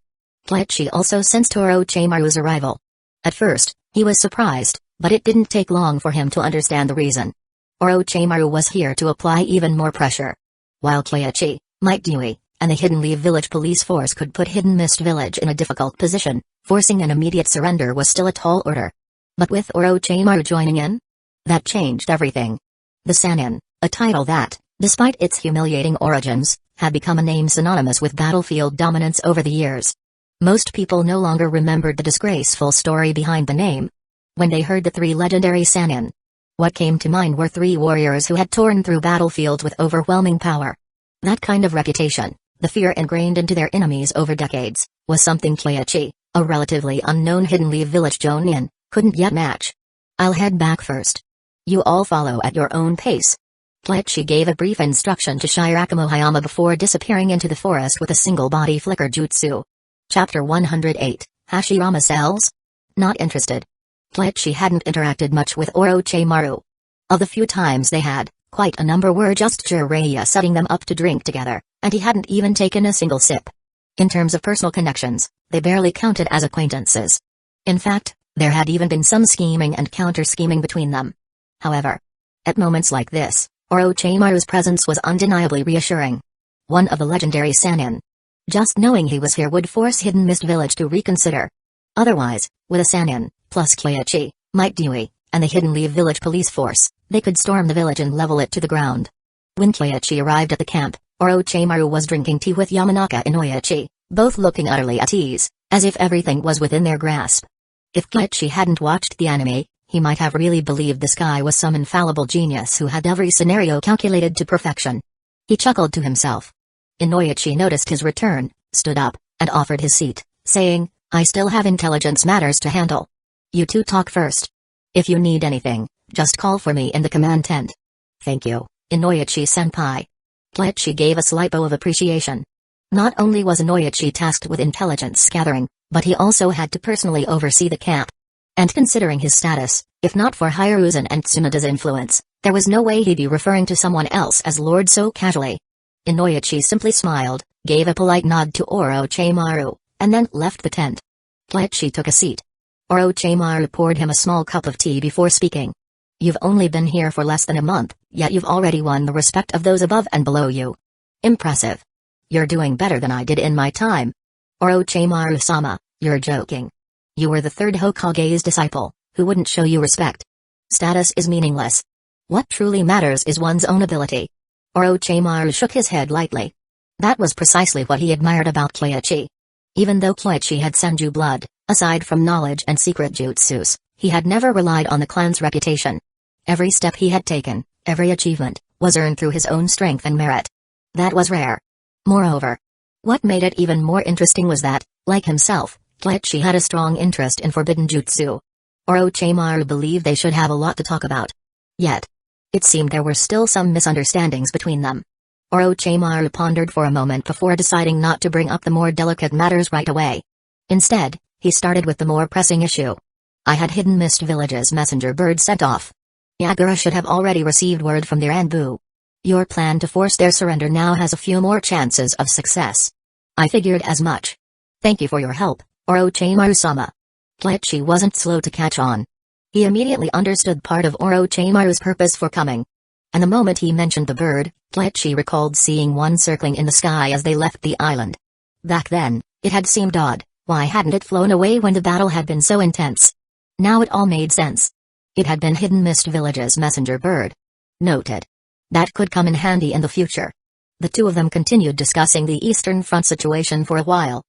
Kyoichi also sensed Orochimaru's arrival. At first, he was surprised, but it didn't take long for him to understand the reason. Orochimaru was here to apply even more pressure. While Kyoichi, Mangekyō, and the Hidden Leaf Village police force could put Hidden Mist Village in a difficult position, forcing an immediate surrender was still a tall order. But with Orochimaru joining in, that changed everything. The Sannin, a title that, despite its humiliating origins, had become a name synonymous with battlefield dominance over the years. Most people no longer remembered the disgraceful story behind the name. When they heard the 3 legendary Sannin, what came to mind were 3 warriors who had torn through battlefields with overwhelming power. That kind of reputation, the fear ingrained into their enemies over decades, was something Kyoichi, a relatively unknown Hidden Leaf Village Jonin, couldn't yet match. I'll head back first. You all follow at your own pace. Kyoichi gave a brief instruction to Shirakawa Hayama before disappearing into the forest with a single body flicker jutsu. Chapter 108, Hashirama Cells? Not interested. Kyoichi hadn't interacted much with Orochimaru. Of the few times they had, quite a number were just Jiraiya setting them up to drink together, and he hadn't even taken a single sip. In terms of personal connections, they barely counted as acquaintances. In fact, there had even been some scheming and counter-scheming between them. However, at moments like this, Orochimaru's presence was undeniably reassuring. One of the legendary Sannin. Just knowing he was here would force Hidden Mist Village to reconsider. Otherwise, with a Sannin, plus Kyoichi, Mangekyō, and the Hidden Leaf Village police force, they could storm the village and level it to the ground. When Kyoichi arrived at the camp, Orochimaru was drinking tea with Yamanaka Inoichi, both looking utterly at ease, as if everything was within their grasp. If Kleichi hadn't watched the anime, he might have really believed this guy was some infallible genius who had every scenario calculated to perfection. He chuckled to himself. Inoichi noticed his return, stood up, and offered his seat, saying, "I still have intelligence matters to handle. You two talk first. If you need anything, just call for me in the command tent." "Thank you, Inoichi-senpai." Kleichi gave a slight bow of appreciation. Not only was Inoichi tasked with intelligence gathering, but he also had to personally oversee the camp. And considering his status, if not for Hiruzen and Tsunada's influence, there was no way he'd be referring to someone else as Lord so casually. Inoichi simply smiled, gave a polite nod to Orochimaru, and then left the tent. Kleichi took a seat. Orochimaru poured him a small cup of tea before speaking. "You've only been here for less than a month, yet you've already won the respect of those above and below you. Impressive. You're doing better than I did in my time." "Orochimaru-sama, you're joking. You were the third Hokage's disciple, who wouldn't show you respect. Status is meaningless. What truly matters is one's own ability." Orochimaru shook his head lightly. That was precisely what he admired about Kleichi. Even though Kleichi had senju blood, aside from knowledge and secret jutsus, he had never relied on the clan's reputation. Every step he had taken, every achievement, was earned through his own strength and merit. That was rare. Moreover, what made it even more interesting was that, like himself, Kleichi had a strong interest in forbidden jutsu. Orochimaru believed they should have a lot to talk about. Yet, it seemed there were still some misunderstandings between them. Orochimaru pondered for a moment before deciding not to bring up the more delicate matters right away. Instead, he started with the more pressing issue. "I had Hidden Mist Village's messenger bird sent off. Yagura should have already received word from their Anbu. Your plan to force their surrender now has a few more chances of success. I figured as much. Thank you for your help, Orochimaru-sama." Kleichi wasn't slow to catch on. He immediately understood part of Orochimaru's purpose for coming. And the moment he mentioned the bird, Kleichi recalled seeing one circling in the sky as they left the island. Back then, it had seemed odd, why hadn't it flown away when the battle had been so intense? Now it all made sense. It had been Hidden Mist Village's messenger bird. Noted. That could come in handy in the future. The two of them continued discussing the Eastern Front situation for a while.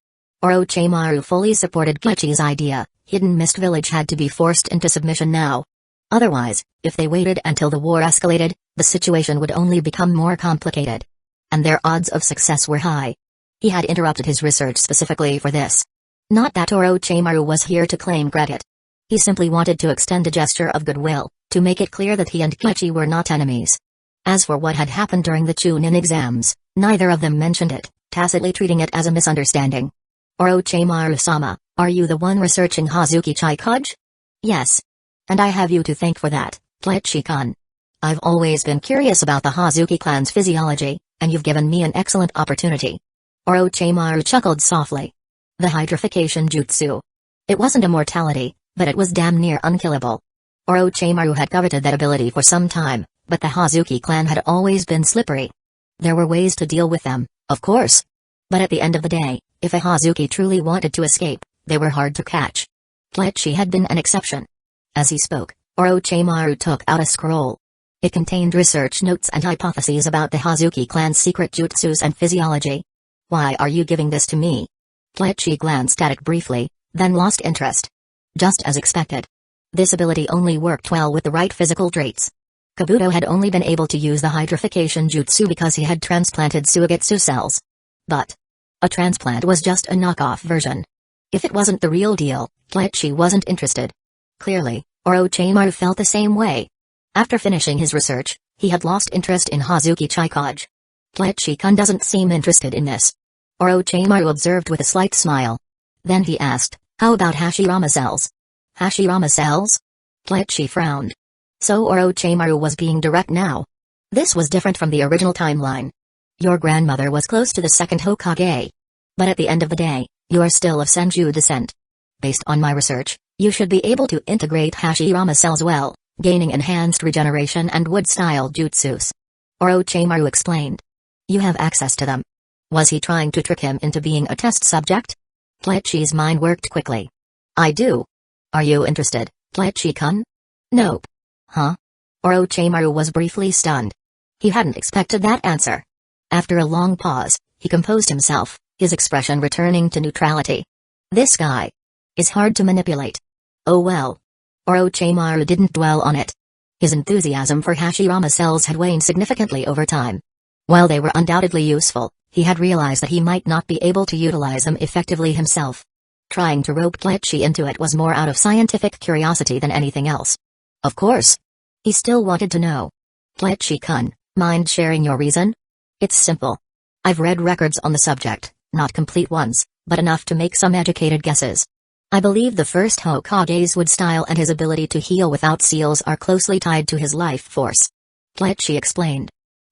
Orochimaru fully supported Kleichi's idea. Hidden Mist Village had to be forced into submission now. Otherwise, if they waited until the war escalated, the situation would only become more complicated. And their odds of success were high. He had interrupted his research specifically for this. Not that Orochimaru was here to claim credit. He simply wanted to extend a gesture of goodwill, to make it clear that he and Kleichi were not enemies. As for what had happened during the Chunin exams, neither of them mentioned it, tacitly treating it as a misunderstanding. "Orochimaru-sama, are you the one researching Hazuki Chikage?" "Yes. And I have you to thank for that, Kleichi-kun. I've always been curious about the Hazuki clan's physiology, and you've given me an excellent opportunity." Orochimaru chuckled softly. The hydrification jutsu. It wasn't immortality, but it was damn near unkillable. Orochimaru had coveted that ability for some time, but the Hazuki clan had always been slippery. There were ways to deal with them, of course. But at the end of the day, if a Hazuki truly wanted to escape, they were hard to catch. Kleichi had been an exception. As he spoke, Orochimaru took out a scroll. It contained research notes and hypotheses about the Hazuki clan's secret jutsus and physiology. "Why are you giving this to me?" Kleichi glanced at it briefly, then lost interest. Just as expected. This ability only worked well with the right physical traits. Kabuto had only been able to use the hydrification jutsu because he had transplanted Suigetsu cells. But a transplant was just a knockoff version. If it wasn't the real deal, Kleichi wasn't interested. Clearly, Orochimaru felt the same way. After finishing his research, he had lost interest in Hazuki Chikage. Kleichi-kun doesn't seem interested in this. Orochimaru observed with a slight smile. Then he asked, "How about Hashirama cells?" "Hashirama cells?" Kleichi frowned. So Orochimaru was being direct now. This was different from the original timeline. Your grandmother was close to the second Hokage. But at the end of the day, you are still of Senju descent. Based on my research, you should be able to integrate Hashirama cells well, gaining enhanced regeneration and wood-style jutsus. Orochimaru explained. You have access to them. Was he trying to trick him into being a test subject? Kleichi's mind worked quickly. I do. Are you interested, Kleichi-kun? Nope. Huh? Orochimaru was briefly stunned. He hadn't expected that answer. After a long pause, he composed himself, his expression returning to neutrality. This guy is hard to manipulate. Oh well. Orochimaru didn't dwell on it. His enthusiasm for Hashirama cells had waned significantly over time. While they were undoubtedly useful, he had realized that he might not be able to utilize them effectively himself. Trying to rope Bleach into it was more out of scientific curiosity than anything else. Of course. He still wanted to know. Bleach-kun, mind sharing your reason? It's simple. I've read records on the subject, not complete ones, but enough to make some educated guesses. I believe the first Hokage's wood style and his ability to heal without seals are closely tied to his life force. Bleach explained.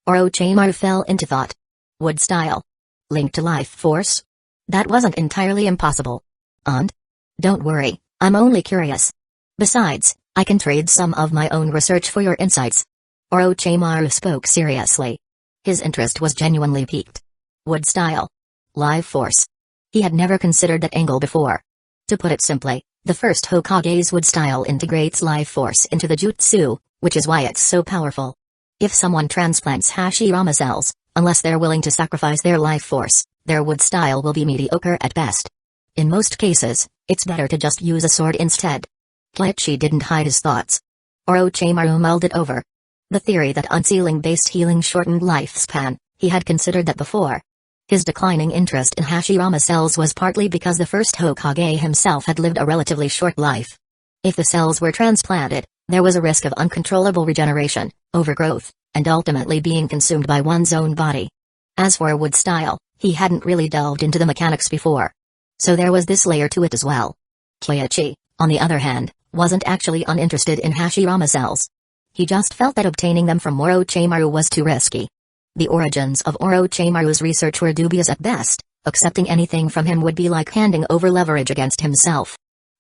Orochimaru fell into thought. Wood style? Linked to life force? That wasn't entirely impossible. And? Don't worry, I'm only curious. Besides, I can trade some of my own research for your insights. Orochimaru spoke seriously. His interest was genuinely piqued. Wood style? Life force? He had never considered that angle before. To put it simply, the first Hokage's wood style integrates life force into the jutsu, which is why it's so powerful. If someone transplants Hashirama cells, unless they're willing to sacrifice their life force, their wood style will be mediocre at best. In most cases, it's better to just use a sword instead. Bleach didn't hide his thoughts. Orochimaru mulled it over. The theory that unsealing-based healing shortened lifespan, he had considered that before. His declining interest in Hashirama cells was partly because the first Hokage himself had lived a relatively short life. If the cells were transplanted, there was a risk of uncontrollable regeneration, overgrowth, and ultimately being consumed by one's own body. As for wood style, he hadn't really delved into the mechanics before. So there was this layer to it as well. Bleach, on the other hand, wasn't actually uninterested in Hashirama cells. He just felt that obtaining them from Orochimaru was too risky. The origins of Orochimaru's research were dubious at best. Accepting anything from him would be like handing over leverage against himself.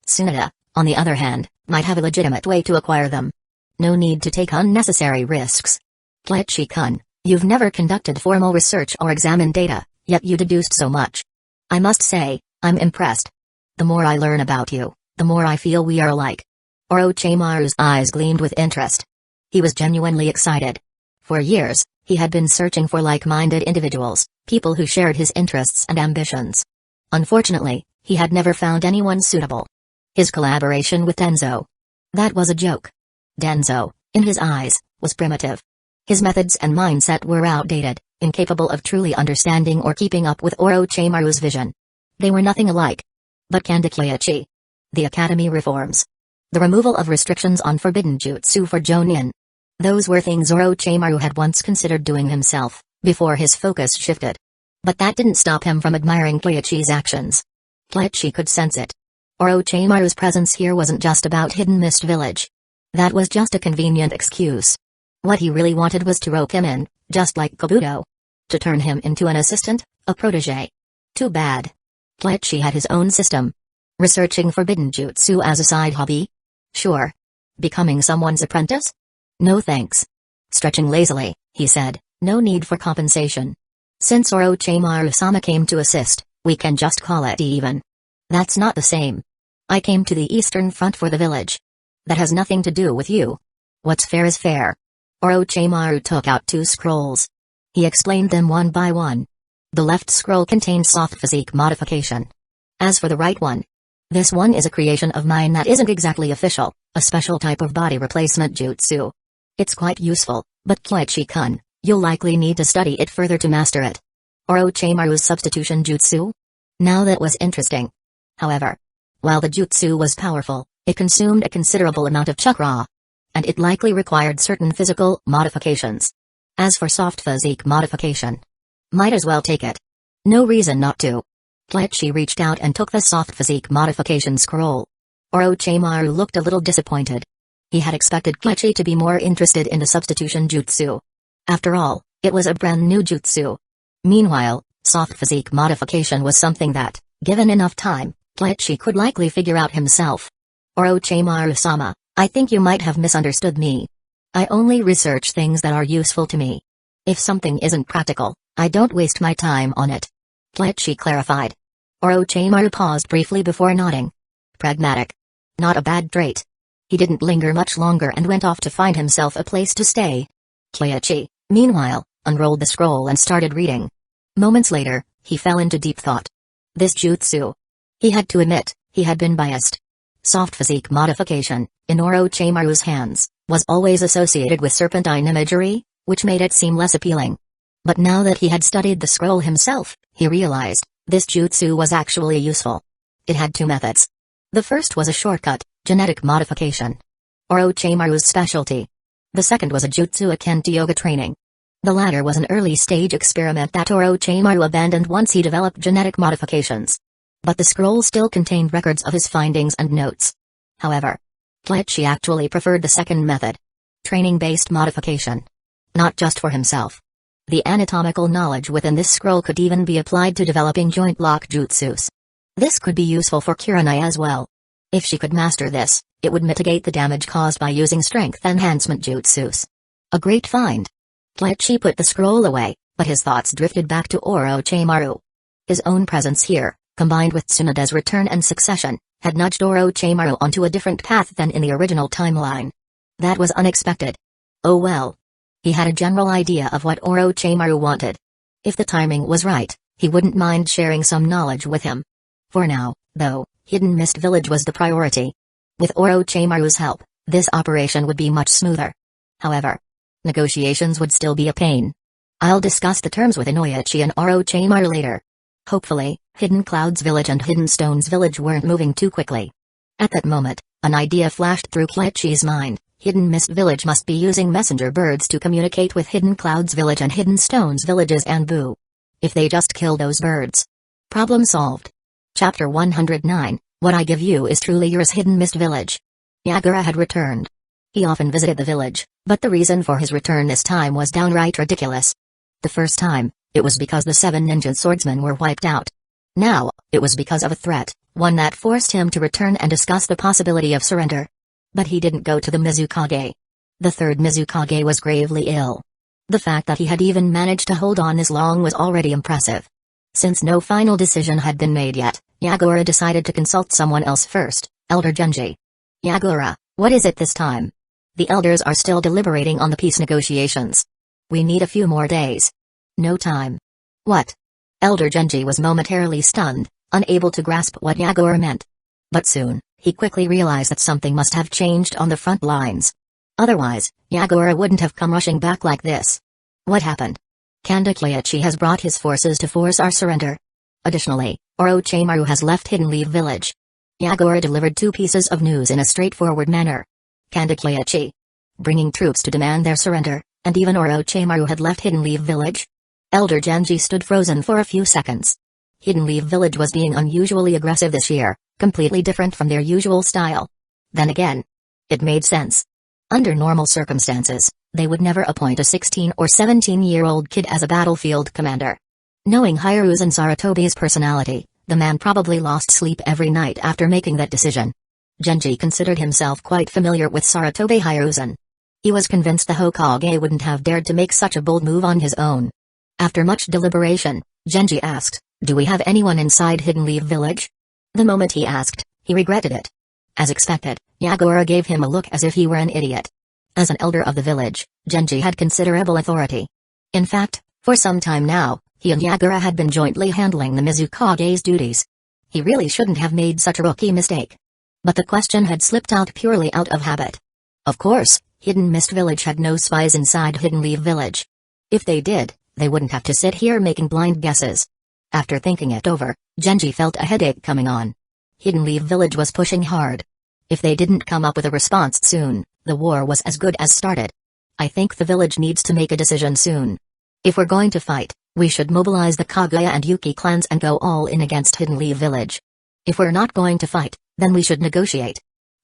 Tsunade, on the other hand, might have a legitimate way to acquire them. No need to take unnecessary risks. Bleach-kun, you've never conducted formal research or examined data, yet you deduced so much. I must say, I'm impressed. The more I learn about you, the more I feel we are alike. Orochimaru's eyes gleamed with interest. He was genuinely excited. For years, he had been searching for like-minded individuals, people who shared his interests and ambitions. Unfortunately, he had never found anyone suitable. His collaboration with Danzō. That was a joke. Danzō, in his eyes, was primitive. His methods and mindset were outdated, incapable of truly understanding or keeping up with Orochimaru's vision. They were nothing alike. But Kandakiachi. The Academy reforms. The removal of restrictions on forbidden jutsu for Jonin. Those were things Orochimaru had once considered doing himself, before his focus shifted. But that didn't stop him from admiring Bleach's actions. Bleach could sense it. Orochimaru's presence here wasn't just about Hidden Mist Village. That was just a convenient excuse. What he really wanted was to rope him in, just like Kabuto. To turn him into an assistant, a protege. Too bad. Bleach had his own system. Researching forbidden jutsu as a side hobby? Sure. Becoming someone's apprentice? No thanks. Stretching lazily, he said, no need for compensation. Since Orochimaru-sama came to assist, we can just call it even. That's not the same. I came to the Eastern Front for the village. That has nothing to do with you. What's fair is fair. Orochimaru took out 2 scrolls. He explained them one by one. The left scroll contained soft physique modification. As for the right one, this one is a creation of mine that isn't exactly official, a special type of body replacement jutsu. It's quite useful, but Bleach-kun, you'll likely need to study it further to master it. Orochimaru's substitution jutsu? Now that was interesting. However, while the jutsu was powerful, it consumed a considerable amount of chakra. And it likely required certain physical modifications. As for soft physique modification, might as well take it. No reason not to. Bleach reached out and took the soft physique modification scroll. Orochimaru looked a little disappointed. He had expected Bleach to be more interested in the substitution jutsu. After all, it was a brand new jutsu. Meanwhile, soft physique modification was something that, given enough time, Bleach could likely figure out himself. Orochimaru-sama, I think you might have misunderstood me. I only research things that are useful to me. If something isn't practical, I don't waste my time on it. Bleach clarified. Orochimaru paused briefly before nodding. Pragmatic. Not a bad trait. He didn't linger much longer and went off to find himself a place to stay. Bleach, meanwhile, unrolled the scroll and started reading. Moments later, he fell into deep thought. This jutsu. He had to admit, he had been biased. Soft physique modification, in Orochimaru's hands, was always associated with serpentine imagery, which made it seem less appealing. But now that he had studied the scroll himself, he realized, this jutsu was actually useful. It had two methods. The first was a shortcut, genetic modification. Orochimaru's specialty. The second was a jutsu akin to yoga training. The latter was an early-stage experiment that Orochimaru abandoned once he developed genetic modifications. But the scroll still contained records of his findings and notes. However, Kleichi actually preferred the second method. Training-based modification. Not just for himself. The anatomical knowledge within this scroll could even be applied to developing joint lock jutsus. This could be useful for Kurenai as well. If she could master this, it would mitigate the damage caused by using strength enhancement jutsus. A great find. Kleichi put the scroll away, but his thoughts drifted back to Orochimaru. His own presence here, combined with Tsunoda's return and succession, had nudged Orochimaru onto a different path than in the original timeline. That was unexpected. Oh well. He had a general idea of what Orochimaru wanted. If the timing was right, he wouldn't mind sharing some knowledge with him. For now, though, Hidden Mist Village was the priority. With Orochimaru's help, this operation would be much smoother. However, negotiations would still be a pain. I'll discuss the terms with Inoichi and Orochimaru later. Hopefully, Hidden Clouds Village and Hidden Stones Village weren't moving too quickly. At that moment, an idea flashed through Kleichi's mind. Hidden Mist Village must be using messenger birds to communicate with Hidden Clouds Village and Hidden Stones Villages and Boo. If they just kill those birds. Problem solved. Chapter 109, What I Give You is Truly Yours. Hidden Mist Village. Yagura had returned. He often visited the village, but the reason for his return this time was downright ridiculous. The first time, it was because the 7 ninja swordsmen were wiped out. Now, it was because of a threat, one that forced him to return and discuss the possibility of surrender. But he didn't go to the Mizukage. The third Mizukage was gravely ill. The fact that he had even managed to hold on this long was already impressive. Since no final decision had been made yet, Yagura decided to consult someone else first, Elder Genji. Yagura, what is it this time? The elders are still deliberating on the peace negotiations. We need a few more days. No time. What? Elder Genji was momentarily stunned, unable to grasp what Yagura meant. But soon, he quickly realized that something must have changed on the front lines. Otherwise, Yagura wouldn't have come rushing back like this. What happened? Kanda Kleichi has brought his forces to force our surrender. Additionally, Orochimaru has left Hidden Leaf Village. Yagura delivered 2 pieces of news in a straightforward manner. Kanda Kleichi bringing troops to demand their surrender, and even Orochimaru had left Hidden Leaf Village. Elder Genji stood frozen for a few seconds. Hidden Leaf Village was being unusually aggressive this year, completely different from their usual style. Then again, it made sense. Under normal circumstances, they would never appoint a 16 or 17-year-old kid as a battlefield commander. Knowing Hiru's and Sarutobi's personality, the man probably lost sleep every night after making that decision. Genji considered himself quite familiar with Sarutobi Hiruzen. He was convinced the Hokage wouldn't have dared to make such a bold move on his own. After much deliberation, Genji asked, "Do we have anyone inside Hidden Leaf Village?" The moment he asked, he regretted it. As expected, Yagura gave him a look as if he were an idiot. As an elder of the village, Genji had considerable authority. In fact, for some time now, he and Yagura had been jointly handling the Mizukage's duties. He really shouldn't have made such a rookie mistake. But the question had slipped out purely out of habit. Of course, Hidden Mist Village had no spies inside Hidden Leaf Village. If they did, they wouldn't have to sit here making blind guesses. After thinking it over, Genji felt a headache coming on. Hidden Leaf Village was pushing hard. If they didn't come up with a response soon, the war was as good as started. I think the village needs to make a decision soon. If we're going to fight, we should mobilize the Kaguya and Yuki clans and go all in against Hidden Leaf Village. If we're not going to fight, then we should negotiate.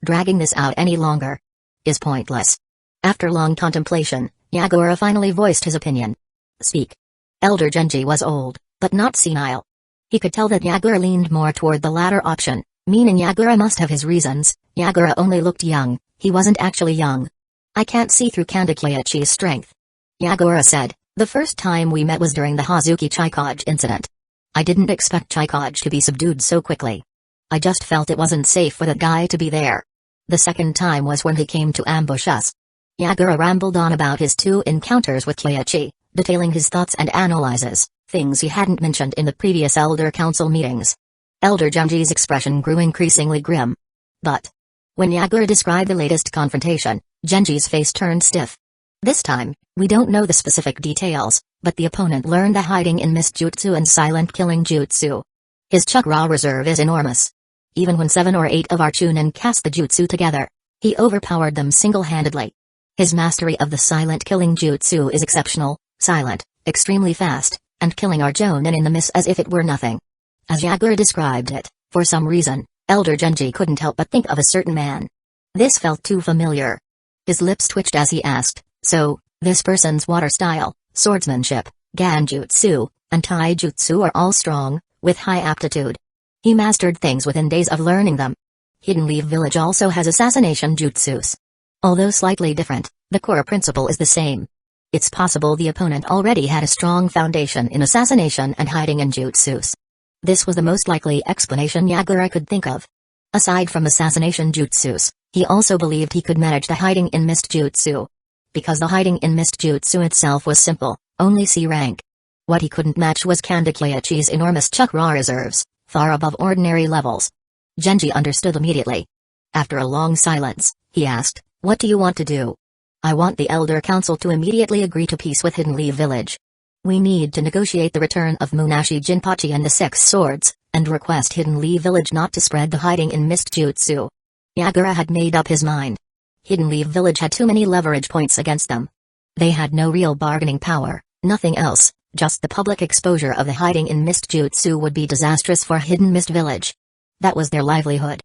Dragging this out any longer is pointless. After long contemplation, Yagura finally voiced his opinion. Speak. Elder Genji was old, but not senile. He could tell that Yagura leaned more toward the latter option, meaning Yagura must have his reasons. Yagura only looked young, he wasn't actually young. I can't see through Kanda Kleichi's strength. Yagura said, the first time we met was during the Hazuki Chikage incident. I didn't expect Chikage to be subdued so quickly. I just felt it wasn't safe for that guy to be there. The second time was when he came to ambush us. Yagura rambled on about his 2 encounters with Kleichi, detailing his thoughts and analyses, things he hadn't mentioned in the previous Elder Council meetings. Elder Genji's expression grew increasingly grim. But when Yagura described the latest confrontation, Genji's face turned stiff. This time, we don't know the specific details, but the opponent learned the hiding in mist jutsu and silent killing jutsu. His chakra reserve is enormous. Even when 7 or 8 of our Chunin cast the jutsu together, he overpowered them single-handedly. His mastery of the silent killing jutsu is exceptional, silent, extremely fast, and killing our Jonin in the mist as if it were nothing. As Yagura described it, for some reason, Elder Genji couldn't help but think of a certain man. This felt too familiar. His lips twitched as he asked, so, this person's water style, swordsmanship, ganjutsu, and taijutsu are all strong, with high aptitude. He mastered things within days of learning them. Hidden Leaf Village also has assassination jutsus. Although slightly different, the core principle is the same. It's possible the opponent already had a strong foundation in assassination and hiding in jutsus. This was the most likely explanation Yagura could think of. Aside from assassination jutsus, he also believed he could manage the hiding in mist jutsu. Because the hiding in mist jutsu itself was simple, only C rank. What he couldn't match was Kandakleichi's enormous chakra reserves, far above ordinary levels. Genji understood immediately. After a long silence, he asked, "What do you want to do?" "I want the Elder Council to immediately agree to peace with Hidden Leaf Village. We need to negotiate the return of Munashi Jinpachi and the Six Swords, and request Hidden Leaf Village not to spread the hiding in mist jutsu." Yagura had made up his mind. Hidden Leaf Village had too many leverage points against them. They had no real bargaining power, nothing else, just the public exposure of the hiding in mist jutsu would be disastrous for Hidden Mist Village. That was their livelihood.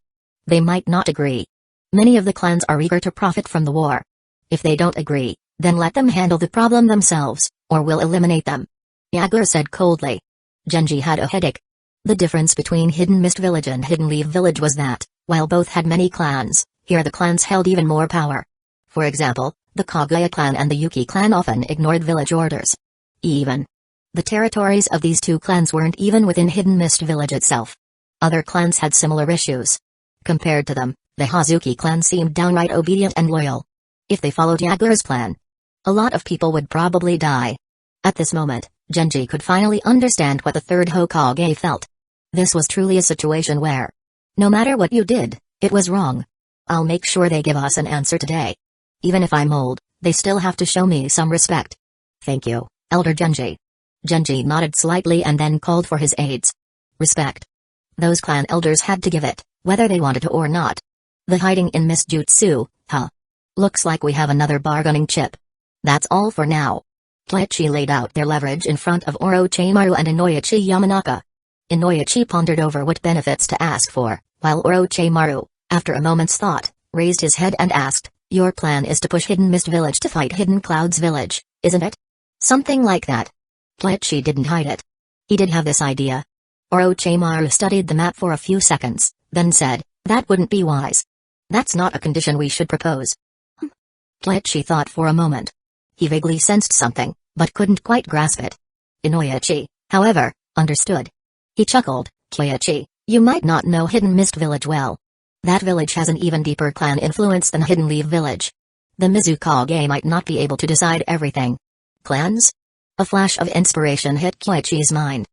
They might not agree. Many of the clans are eager to profit from the war. If they don't agree, then let them handle the problem themselves, or we'll eliminate them. Yagura said coldly. Genji had a headache. The difference between Hidden Mist Village and Hidden Leaf Village was that, while both had many clans, here the clans held even more power. For example, the Kaguya clan and the Yuki clan often ignored village orders. Even the territories of these two clans weren't even within Hidden Mist Village itself. Other clans had similar issues. Compared to them, the Hazuki clan seemed downright obedient and loyal. If they followed Yagura's plan, a lot of people would probably die. At this moment, Genji could finally understand what the third Hokage felt. This was truly a situation where, no matter what you did, it was wrong. I'll make sure they give us an answer today. Even if I'm old, they still have to show me some respect. Thank you, Elder Genji. Genji nodded slightly and then called for his aides. Respect. Those clan elders had to give it, whether they wanted to or not. The hiding in mist jutsu, huh? Looks like we have another bargaining chip. That's all for now. Kleichi laid out their leverage in front of Orochimaru and Inoichi Yamanaka. Inoichi pondered over what benefits to ask for, while Orochimaru, after a moment's thought, raised his head and asked, "Your plan is to push Hidden Mist Village to fight Hidden Clouds Village, isn't it?" "Something like that." Kleichi didn't hide it. He did have this idea. Orochimaru studied the map for a few seconds, then said, "That wouldn't be wise. That's not a condition we should propose." Kleichi thought for a moment. He vaguely sensed something, but couldn't quite grasp it. Inoichi, however, understood. He chuckled, "Kleichi, you might not know Hidden Mist Village well. That village has an even deeper clan influence than Hidden Leaf Village. The Mizukage might not be able to decide everything." "Clans?" A flash of inspiration hit Kleichi's mind.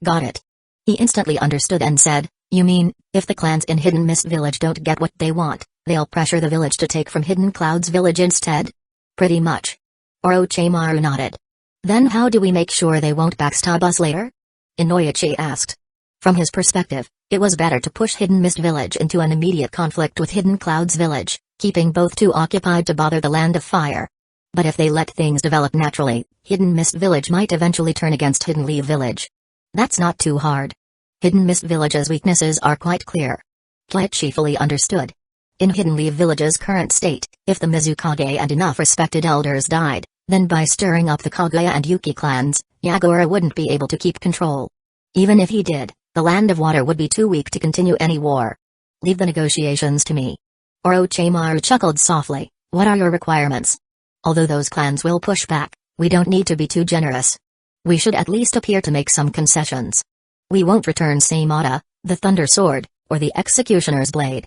"Got it." He instantly understood and said, "You mean, if the clans in Hidden Mist Village don't get what they want, they'll pressure the village to take from Hidden Clouds Village instead?" "Pretty much." Orochimaru nodded. "Then how do we make sure they won't backstab us later?" Inoichi asked. From his perspective, it was better to push Hidden Mist Village into an immediate conflict with Hidden Clouds Village, keeping both too occupied to bother the Land of Fire. But if they let things develop naturally, Hidden Mist Village might eventually turn against Hidden Leaf Village. That's not too hard. Hidden Mist Village's weaknesses are quite clear. Kleichi fully understood. In Hidden Leaf Village's current state, if the Mizukage and enough respected elders died, then by stirring up the Kaguya and Yuki clans, Yagura wouldn't be able to keep control. Even if he did, the Land of Water would be too weak to continue any war. "Leave the negotiations to me." Orochimaru chuckled softly. "What are your requirements?" "Although those clans will push back, we don't need to be too generous. We should at least appear to make some concessions. We won't return Saimata, the Thunder Sword, or the Executioner's Blade."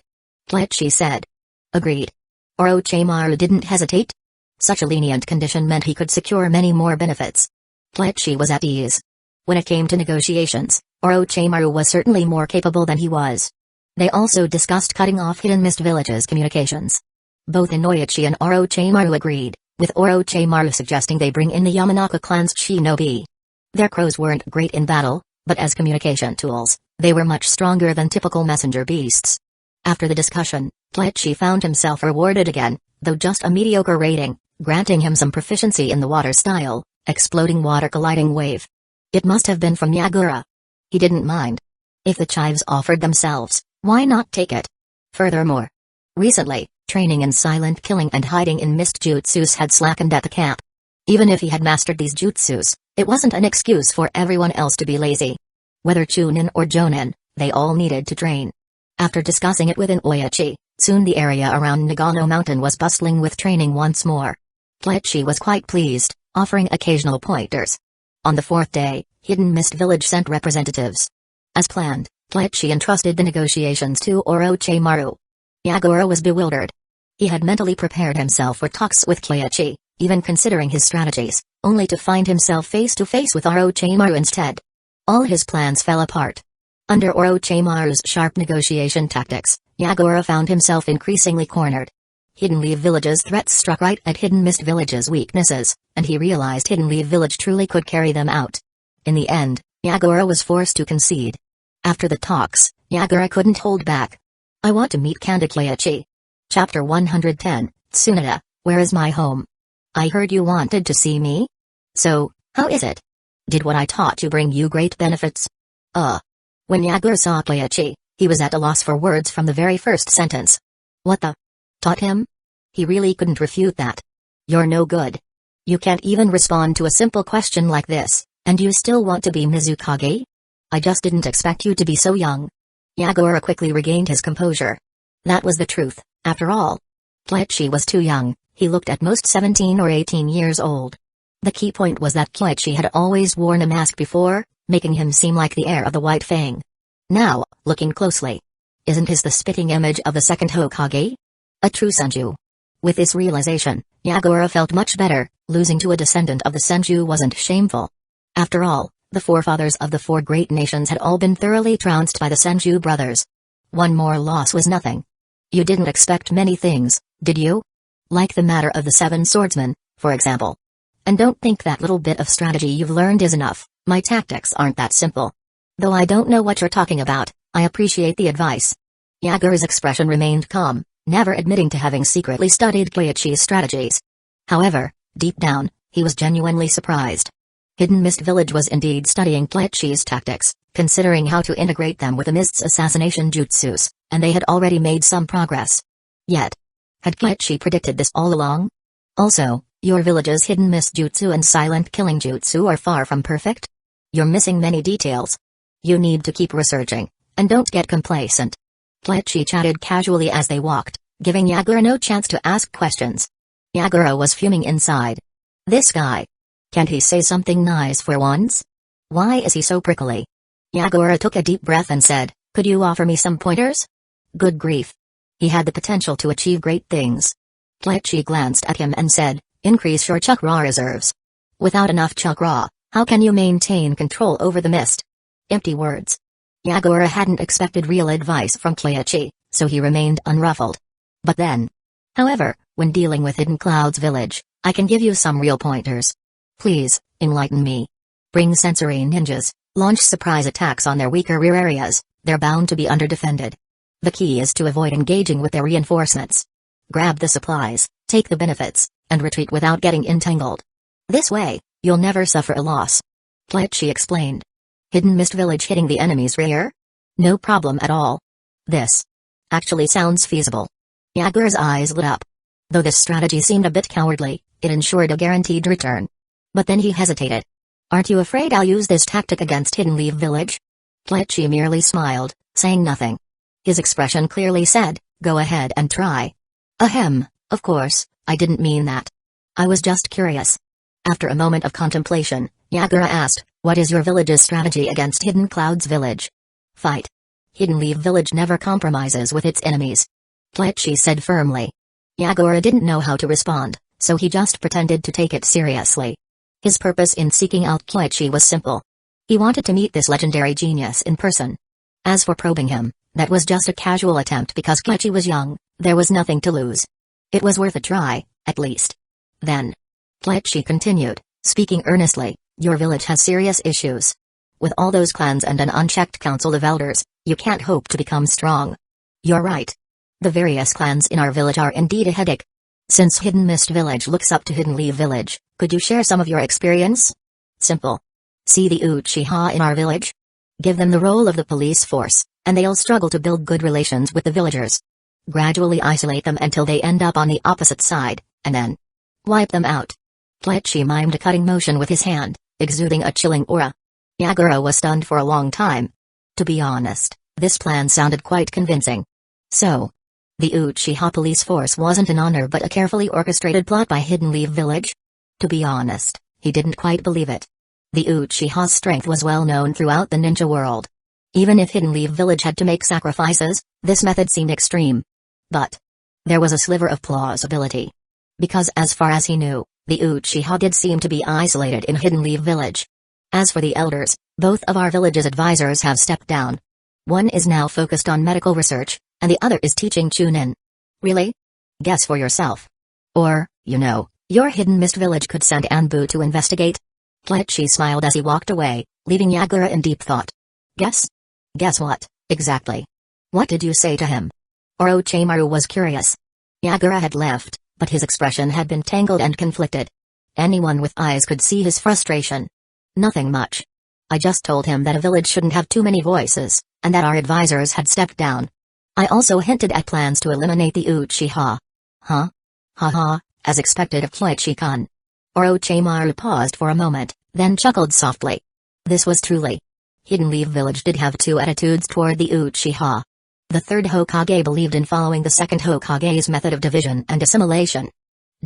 Kleichi said. "Agreed." Orochimaru didn't hesitate. Such a lenient condition meant he could secure many more benefits. Kleichi was at ease. When it came to negotiations, Orochimaru was certainly more capable than he was. They also discussed cutting off Hidden Mist Village's communications. Both Inoichi and Orochimaru agreed, with Orochimaru suggesting they bring in the Yamanaka clan's shinobi. Their crows weren't great in battle, but as communication tools, they were much stronger than typical messenger beasts. After the discussion, Kleichi found himself rewarded again, though just a mediocre rating, granting him some proficiency in the water style, exploding water colliding wave. It must have been from Yagura. He didn't mind. If the chives offered themselves, why not take it? Furthermore, recently, training in silent killing and hiding in mist jutsus had slackened at the camp. Even if he had mastered these jutsus, it wasn't an excuse for everyone else to be lazy. Whether Chunin or Jonin, they all needed to train. After discussing it with Inoichi, soon the area around Nagano Mountain was bustling with training once more. Kleichi was quite pleased, offering occasional pointers. On the fourth day, Hidden Mist Village sent representatives. As planned, Kleichi entrusted the negotiations to Orochimaru. Yagura was bewildered. He had mentally prepared himself for talks with Kleichi, even considering his strategies, only to find himself face to face with Orochimaru instead. All his plans fell apart. Under Orochimaru's sharp negotiation tactics, Yagura found himself increasingly cornered. Hidden Leaf Village's threats struck right at Hidden Mist Village's weaknesses, and he realized Hidden Leaf Village truly could carry them out. In the end, Yagura was forced to concede. After the talks, Yagura couldn't hold back. I want to meet Kanda Kleichi. Chapter 110, Tsunade, where is my home? I heard you wanted to see me? So, how is it? Did what I taught you bring you great benefits? When Yagura saw Kleichi, he was at a loss for words from the very first sentence. What the? Taught him? He really couldn't refute that. You're no good. You can't even respond to a simple question like this, and you still want to be Mizukage? I just didn't expect you to be so young. Yagura quickly regained his composure. That was the truth, after all. Kleichi was too young, he looked at most 17 or 18 years old. The key point was that Kleichi had always worn a mask before, making him seem like the heir of the White Fang. Now, looking closely, isn't his the spitting image of the second Hokage? A true Senju. With this realization, Yagura felt much better. Losing to a descendant of the Senju wasn't shameful. After all, the forefathers of the four great nations had all been thoroughly trounced by the Senju brothers. One more loss was nothing. You didn't expect many things, did you? Like the matter of the seven swordsmen, for example. And don't think that little bit of strategy you've learned is enough. My tactics aren't that simple. Though I don't know what you're talking about, I appreciate the advice. Yagura's expression remained calm, never admitting to having secretly studied Kleichi's strategies. However, deep down, he was genuinely surprised. Hidden Mist Village was indeed studying Kleichi's tactics, considering how to integrate them with the Mist's assassination jutsus, and they had already made some progress. Yet, had Kleichi predicted this all along? Also, your village's Hidden Mist jutsu and silent killing jutsu are far from perfect. You're missing many details. You need to keep researching, and don't get complacent. Kleichi chatted casually as they walked, giving Yagura no chance to ask questions. Yagura was fuming inside. This guy. Can't he say something nice for once? Why is he so prickly? Yagura took a deep breath and said, could you offer me some pointers? Good grief. He had the potential to achieve great things. Kleichi glanced at him and said, increase your chakra reserves. Without enough chakra, how can you maintain control over the mist? Empty words. Yagura hadn't expected real advice from Kleichi, so he remained unruffled. But then. However, when dealing with Hidden Cloud's village, I can give you some real pointers. Please, enlighten me. Bring sensory ninjas, launch surprise attacks on their weaker rear areas, they're bound to be underdefended. The key is to avoid engaging with their reinforcements. Grab the supplies, take the benefits, and retreat without getting entangled. This way, you'll never suffer a loss. Kleichi explained. Hidden Mist Village hitting the enemy's rear? No problem at all. This actually sounds feasible. Yagura's eyes lit up. Though this strategy seemed a bit cowardly, it ensured a guaranteed return. But then he hesitated. Aren't you afraid I'll use this tactic against Hidden Leaf Village? Kleichi merely smiled, saying nothing. His expression clearly said, go ahead and try. Ahem, of course, I didn't mean that. I was just curious. After a moment of contemplation, Yagura asked, what is your village's strategy against Hidden Cloud's village? Fight. Hidden Leaf Village never compromises with its enemies. Kleichi said firmly. Yagura didn't know how to respond, so he just pretended to take it seriously. His purpose in seeking out Kleichi was simple. He wanted to meet this legendary genius in person. As for probing him, that was just a casual attempt because Keiichi was young, there was nothing to lose. It was worth a try, at least. Then, Keiichi continued, speaking earnestly, your village has serious issues. With all those clans and an unchecked council of elders, you can't hope to become strong. You're right. The various clans in our village are indeed a headache. Since Hidden Mist Village looks up to Hidden Leaf Village, could you share some of your experience? Simple. See the Uchiha in our village? Give them the role of the police force, and they'll struggle to build good relations with the villagers. Gradually isolate them until they end up on the opposite side, and then wipe them out. Keiichi mimed a cutting motion with his hand, exuding a chilling aura. Yagura was stunned for a long time. To be honest, this plan sounded quite convincing. So, the Uchiha police force wasn't an honor but a carefully orchestrated plot by Hidden Leaf Village? To be honest, he didn't quite believe it. The Uchiha's strength was well known throughout the ninja world. Even if Hidden Leaf Village had to make sacrifices, this method seemed extreme. But there was a sliver of plausibility. Because as far as he knew, the Uchiha did seem to be isolated in Hidden Leaf Village. As for the elders, both of our village's advisors have stepped down. One is now focused on medical research, and the other is teaching Chunin. Really? Guess for yourself. Or, your Hidden Mist Village could send Anbu to investigate. Keiichi smiled as he walked away, leaving Yagura in deep thought. Guess? Guess what, exactly? What did you say to him? Orochimaru was curious. Yagura had left, but his expression had been tangled and conflicted. Anyone with eyes could see his frustration. Nothing much. I just told him that a village shouldn't have too many voices, and that our advisors had stepped down. I also hinted at plans to eliminate the Uchiha. Huh? Haha, as expected of Keiichi-kun. Orochimaru paused for a moment, then chuckled softly. This was truly. Hidden Leaf Village did have two attitudes toward the Uchiha. The third Hokage believed in following the second Hokage's method of division and assimilation.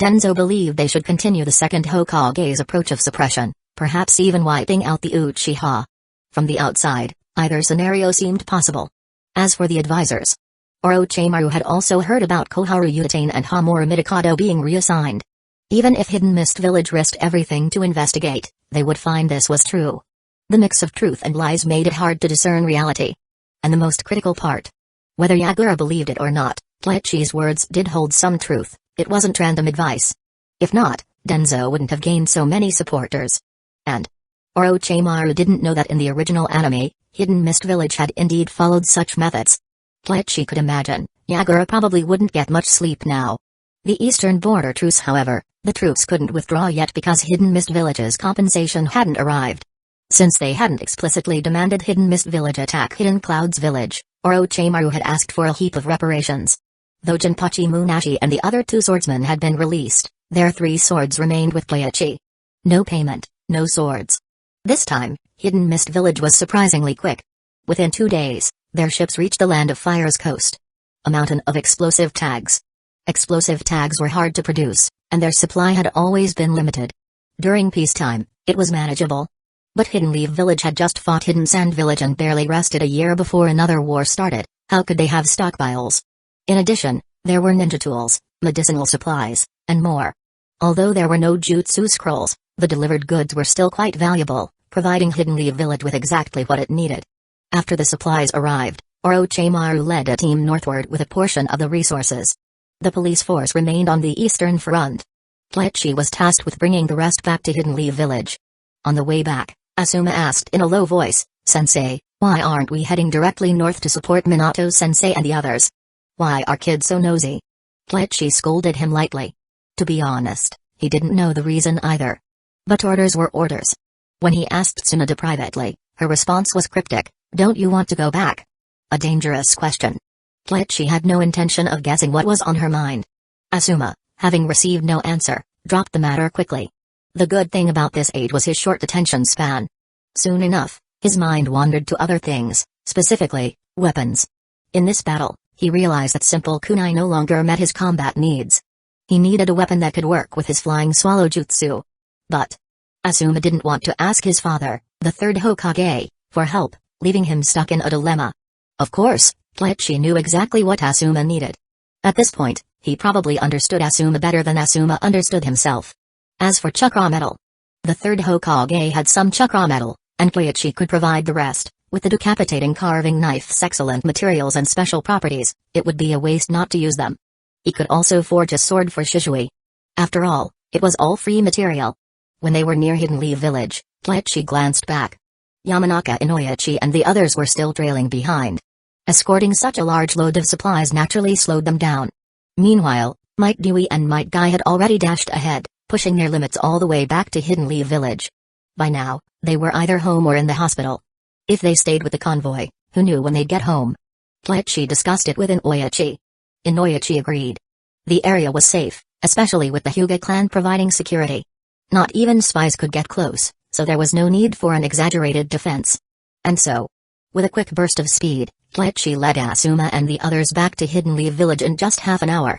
Danzō believed they should continue the second Hokage's approach of suppression, perhaps even wiping out the Uchiha. From the outside, either scenario seemed possible. As for the advisors, Orochimaru had also heard about Koharu Utatane and Hamura Midokado being reassigned. Even if Hidden Mist Village risked everything to investigate, they would find this was true. The mix of truth and lies made it hard to discern reality. And the most critical part. Whether Yagura believed it or not, Keiichi's words did hold some truth. It wasn't random advice. If not, Danzo wouldn't have gained so many supporters. And Orochimaru didn't know that in the original anime, Hidden Mist Village had indeed followed such methods. Keiichi could imagine, Yagura probably wouldn't get much sleep now. The eastern border truce, however, the troops couldn't withdraw yet because Hidden Mist Village's compensation hadn't arrived. Since they hadn't explicitly demanded Hidden Mist Village attack Hidden Cloud's village, Orochimaru had asked for a heap of reparations. Though Jinpachi Munashi and the other two swordsmen had been released, their 3 swords remained with Keiichi. No payment, no swords. This time, Hidden Mist Village was surprisingly quick. Within 2 days, their ships reached the Land of Fire's coast. A mountain of explosive tags. Explosive tags were hard to produce, and their supply had always been limited. During peacetime, it was manageable. But Hidden Leaf Village had just fought Hidden Sand Village and barely rested a year before another war started. How could they have stockpiles? In addition, there were ninja tools, medicinal supplies, and more. Although there were no jutsu scrolls, the delivered goods were still quite valuable, providing Hidden Leaf Village with exactly what it needed. After the supplies arrived, Orochimaru led a team northward with a portion of the resources. The police force remained on the eastern front. Keiichi was tasked with bringing the rest back to Hidden Leaf Village. On the way back, Asuma asked in a low voice, "Sensei, why aren't we heading directly north to support Minato-sensei and the others? Why are kids so nosy?" Keiichi scolded him lightly. To be honest, he didn't know the reason either. But orders were orders. When he asked Tsunade privately, her response was cryptic, "Don't you want to go back?" A dangerous question. Keiichi had no intention of guessing what was on her mind. Asuma, having received no answer, dropped the matter quickly. The good thing about this aide was his short attention span. Soon enough, his mind wandered to other things, specifically, weapons. In this battle, he realized that simple kunai no longer met his combat needs. He needed a weapon that could work with his flying swallow jutsu. But Asuma didn't want to ask his father, the third Hokage, for help, leaving him stuck in a dilemma. Of course, Keiichi knew exactly what Asuma needed. At this point, he probably understood Asuma better than Asuma understood himself. As for chakra metal, the third Hokage had some chakra metal, and Koichi could provide the rest. With the decapitating carving knife's excellent materials and special properties, it would be a waste not to use them. He could also forge a sword for Shisui. After all, it was all free material. When they were near Hidden Leaf Village, Koichi glanced back. Yamanaka, Inoichi and the others were still trailing behind. Escorting such a large load of supplies naturally slowed them down. Meanwhile, Might Dewey and Might Guy had already dashed ahead, pushing their limits all the way back to Hidden Leaf Village. By now, they were either home or in the hospital. If they stayed with the convoy, who knew when they'd get home? Koichi discussed it with Inoichi. Inoichi agreed. The area was safe, especially with the Hyuga clan providing security. Not even spies could get close, so there was no need for an exaggerated defense. And so, with a quick burst of speed, Koichi led Asuma and the others back to Hidden Leaf Village in just half an hour.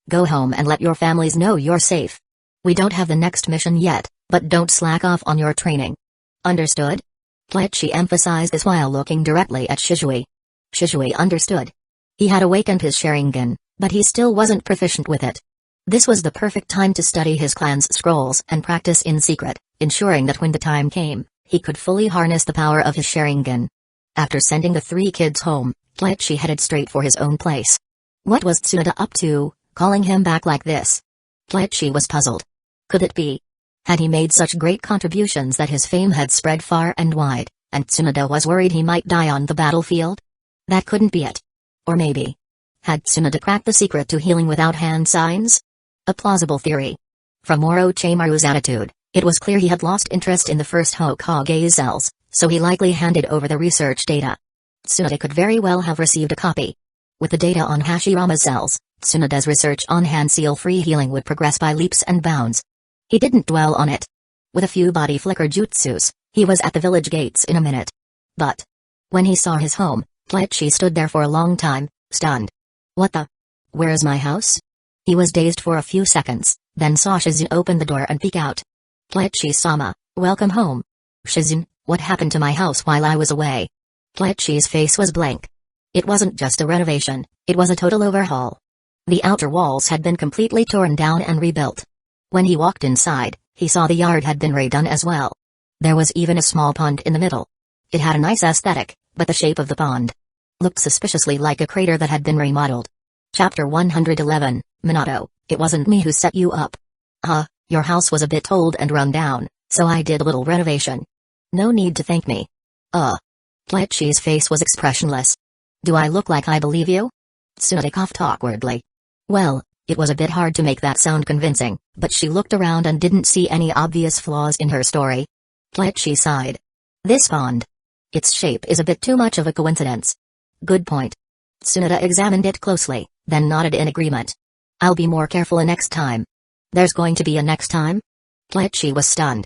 Go home and let your families know you're safe. We don't have the next mission yet, but don't slack off on your training. Understood? Koichi emphasized this while looking directly at Shisui. Shisui understood. He had awakened his Sharingan, but he still wasn't proficient with it. This was the perfect time to study his clan's scrolls and practice in secret, ensuring that when the time came, he could fully harness the power of his Sharingan. After sending the three kids home, Koichi headed straight for his own place. What was Tsunoda up to, calling him back like this? Koichi was puzzled. Could it be? Had he made such great contributions that his fame had spread far and wide, and Tsunoda was worried he might die on the battlefield? That couldn't be it. Or maybe, had Tsunoda cracked the secret to healing without hand signs? A plausible theory. From Orochimaru's attitude, it was clear he had lost interest in the first Hokage cells, so he likely handed over the research data. Tsunoda could very well have received a copy. With the data on Hashirama's cells, Tsunoda's research on hand seal-free healing would progress by leaps and bounds. He didn't dwell on it. With a few body flicker jutsus, he was at the village gates in a minute. But when he saw his home, Koichi stood there for a long time, stunned. What the? Where is my house? He was dazed for a few seconds, then saw Shizune open the door and peek out. Koichi-sama, welcome home. Shizune, what happened to my house while I was away? Koichi's face was blank. It wasn't just a renovation, it was a total overhaul. The outer walls had been completely torn down and rebuilt. When he walked inside, he saw the yard had been redone as well. There was even a small pond in the middle. It had a nice aesthetic, but the shape of the pond looked suspiciously like a crater that had been remodeled. Chapter 111, Minato, it wasn't me who set you up. Your house was a bit old and run down, so I did a little renovation. No need to thank me. Koichi's face was expressionless. Do I look like I believe you? Tsunoda coughed awkwardly. Well, it was a bit hard to make that sound convincing, but she looked around and didn't see any obvious flaws in her story. Koichi sighed. This pond. Its shape is a bit too much of a coincidence. Good point. Tsunoda examined it closely, then nodded in agreement. I'll be more careful next time. There's going to be a next time? Koichi was stunned.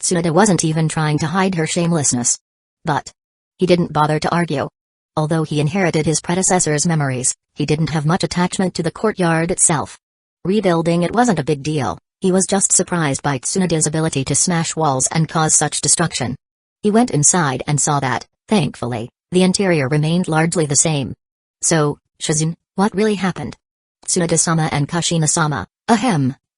Tsunoda wasn't even trying to hide her shamelessness. But he didn't bother to argue. Although he inherited his predecessor's memories, he didn't have much attachment to the courtyard itself. Rebuilding it wasn't a big deal, he was just surprised by Tsunoda's ability to smash walls and cause such destruction. He went inside and saw that, thankfully, the interior remained largely the same. So, Shizune, what really happened? Tsunoda-sama and Kushina-sama,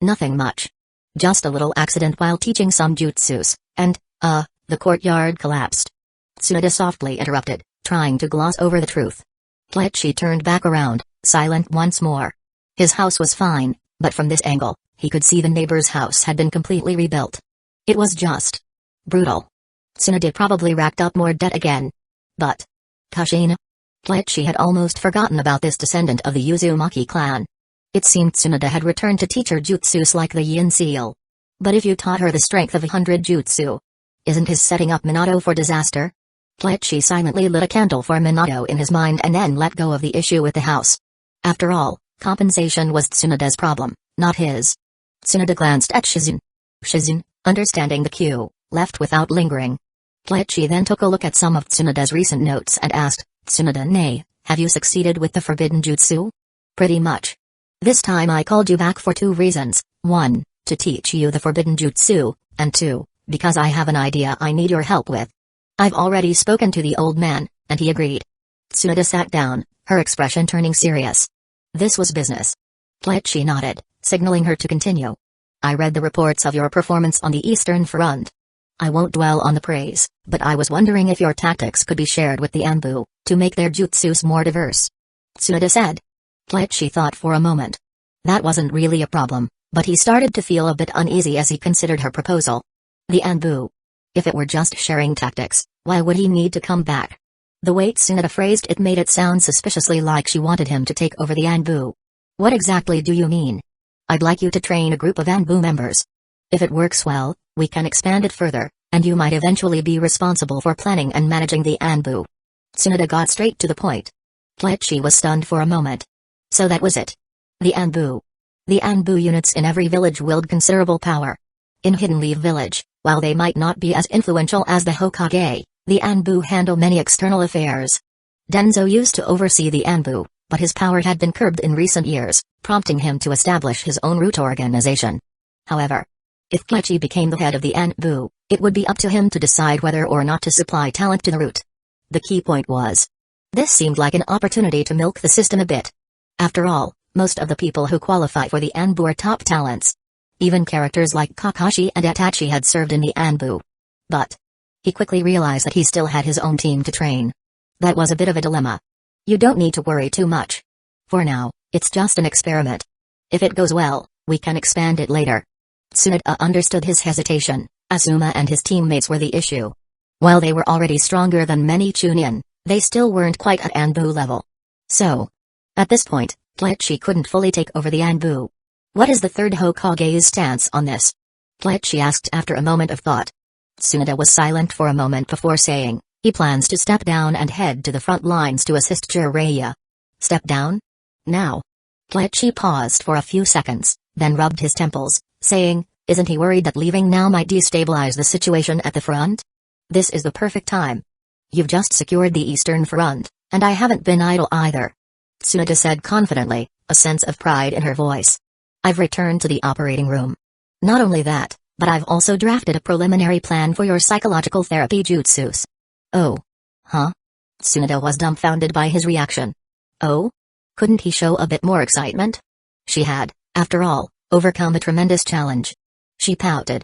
nothing much. Just a little accident while teaching some jutsus, and, the courtyard collapsed. Tsunoda softly interrupted, trying to gloss over the truth. Koichi turned back around, silent once more. His house was fine, but from this angle, he could see the neighbor's house had been completely rebuilt. It was just brutal. Tsunoda probably racked up more debt again. But Kushina? Koichi had almost forgotten about this descendant of the Uzumaki clan. It seemed Tsunoda had returned to teach her jutsus like the Yin seal. But if you taught her the strength of 100 jutsu, isn't his setting up Minato for disaster? Koichi silently lit a candle for Minato in his mind and then let go of the issue with the house. After all, compensation was Tsunoda's problem, not his. Tsunoda glanced at Shizune. Shizune, understanding the cue, left without lingering. Koichi then took a look at some of Tsunoda's recent notes and asked, Tsunoda-ne, have you succeeded with the forbidden jutsu? Pretty much. This time I called you back for 2 reasons, 1, to teach you the forbidden jutsu, and 2, because I have an idea I need your help with. I've already spoken to the old man, and he agreed. Tsunoda sat down, her expression turning serious. This was business. Koichi nodded, signaling her to continue. I read the reports of your performance on the Eastern Front. I won't dwell on the praise, but I was wondering if your tactics could be shared with the Anbu, to make their jutsus more diverse. Tsunade said. Kleichi thought for a moment. That wasn't really a problem, but he started to feel a bit uneasy as he considered her proposal. The Anbu. If it were just sharing tactics, why would he need to come back? The way Tsunade phrased it made it sound suspiciously like she wanted him to take over the Anbu. What exactly do you mean? I'd like you to train a group of Anbu members. If it works well, we can expand it further, and you might eventually be responsible for planning and managing the Anbu. Tsunade got straight to the point. Kleichi was stunned for a moment. So that was it. The Anbu. The Anbu units in every village wield considerable power. In Hidden Leaf Village, while they might not be as influential as the Hokage, the Anbu handle many external affairs. Danzo used to oversee the Anbu, but his power had been curbed in recent years, prompting him to establish his own root organization. However, if Kleichi became the head of the Anbu, it would be up to him to decide whether or not to supply talent to the root. The key point was, this seemed like an opportunity to milk the system a bit. After all, most of the people who qualify for the Anbu are top talents. Even characters like Kakashi and Itachi had served in the Anbu. But he quickly realized that he still had his own team to train. That was a bit of a dilemma. You don't need to worry too much. For now, it's just an experiment. If it goes well, we can expand it later. Tsunade understood his hesitation. Asuma and his teammates were the issue. While they were already stronger than many Chunin, they still weren't quite at Anbu level. So, at this point, Kleichi couldn't fully take over the Anbu. What is the third Hokage's stance on this? Kleichi asked after a moment of thought. Tsunade was silent for a moment before saying, he plans to step down and head to the front lines to assist Jiraiya. Step down? Now. Kleichi paused for a few seconds, then rubbed his temples, saying, isn't he worried that leaving now might destabilize the situation at the front? This is the perfect time. You've just secured the Eastern Front, and I haven't been idle either. Tsunade said confidently, a sense of pride in her voice. I've returned to the operating room. Not only that, but I've also drafted a preliminary plan for your psychological therapy jutsus. Oh. Huh? Tsunade was dumbfounded by his reaction. Oh? Couldn't he show a bit more excitement? She had, after all, overcome a tremendous challenge. She pouted.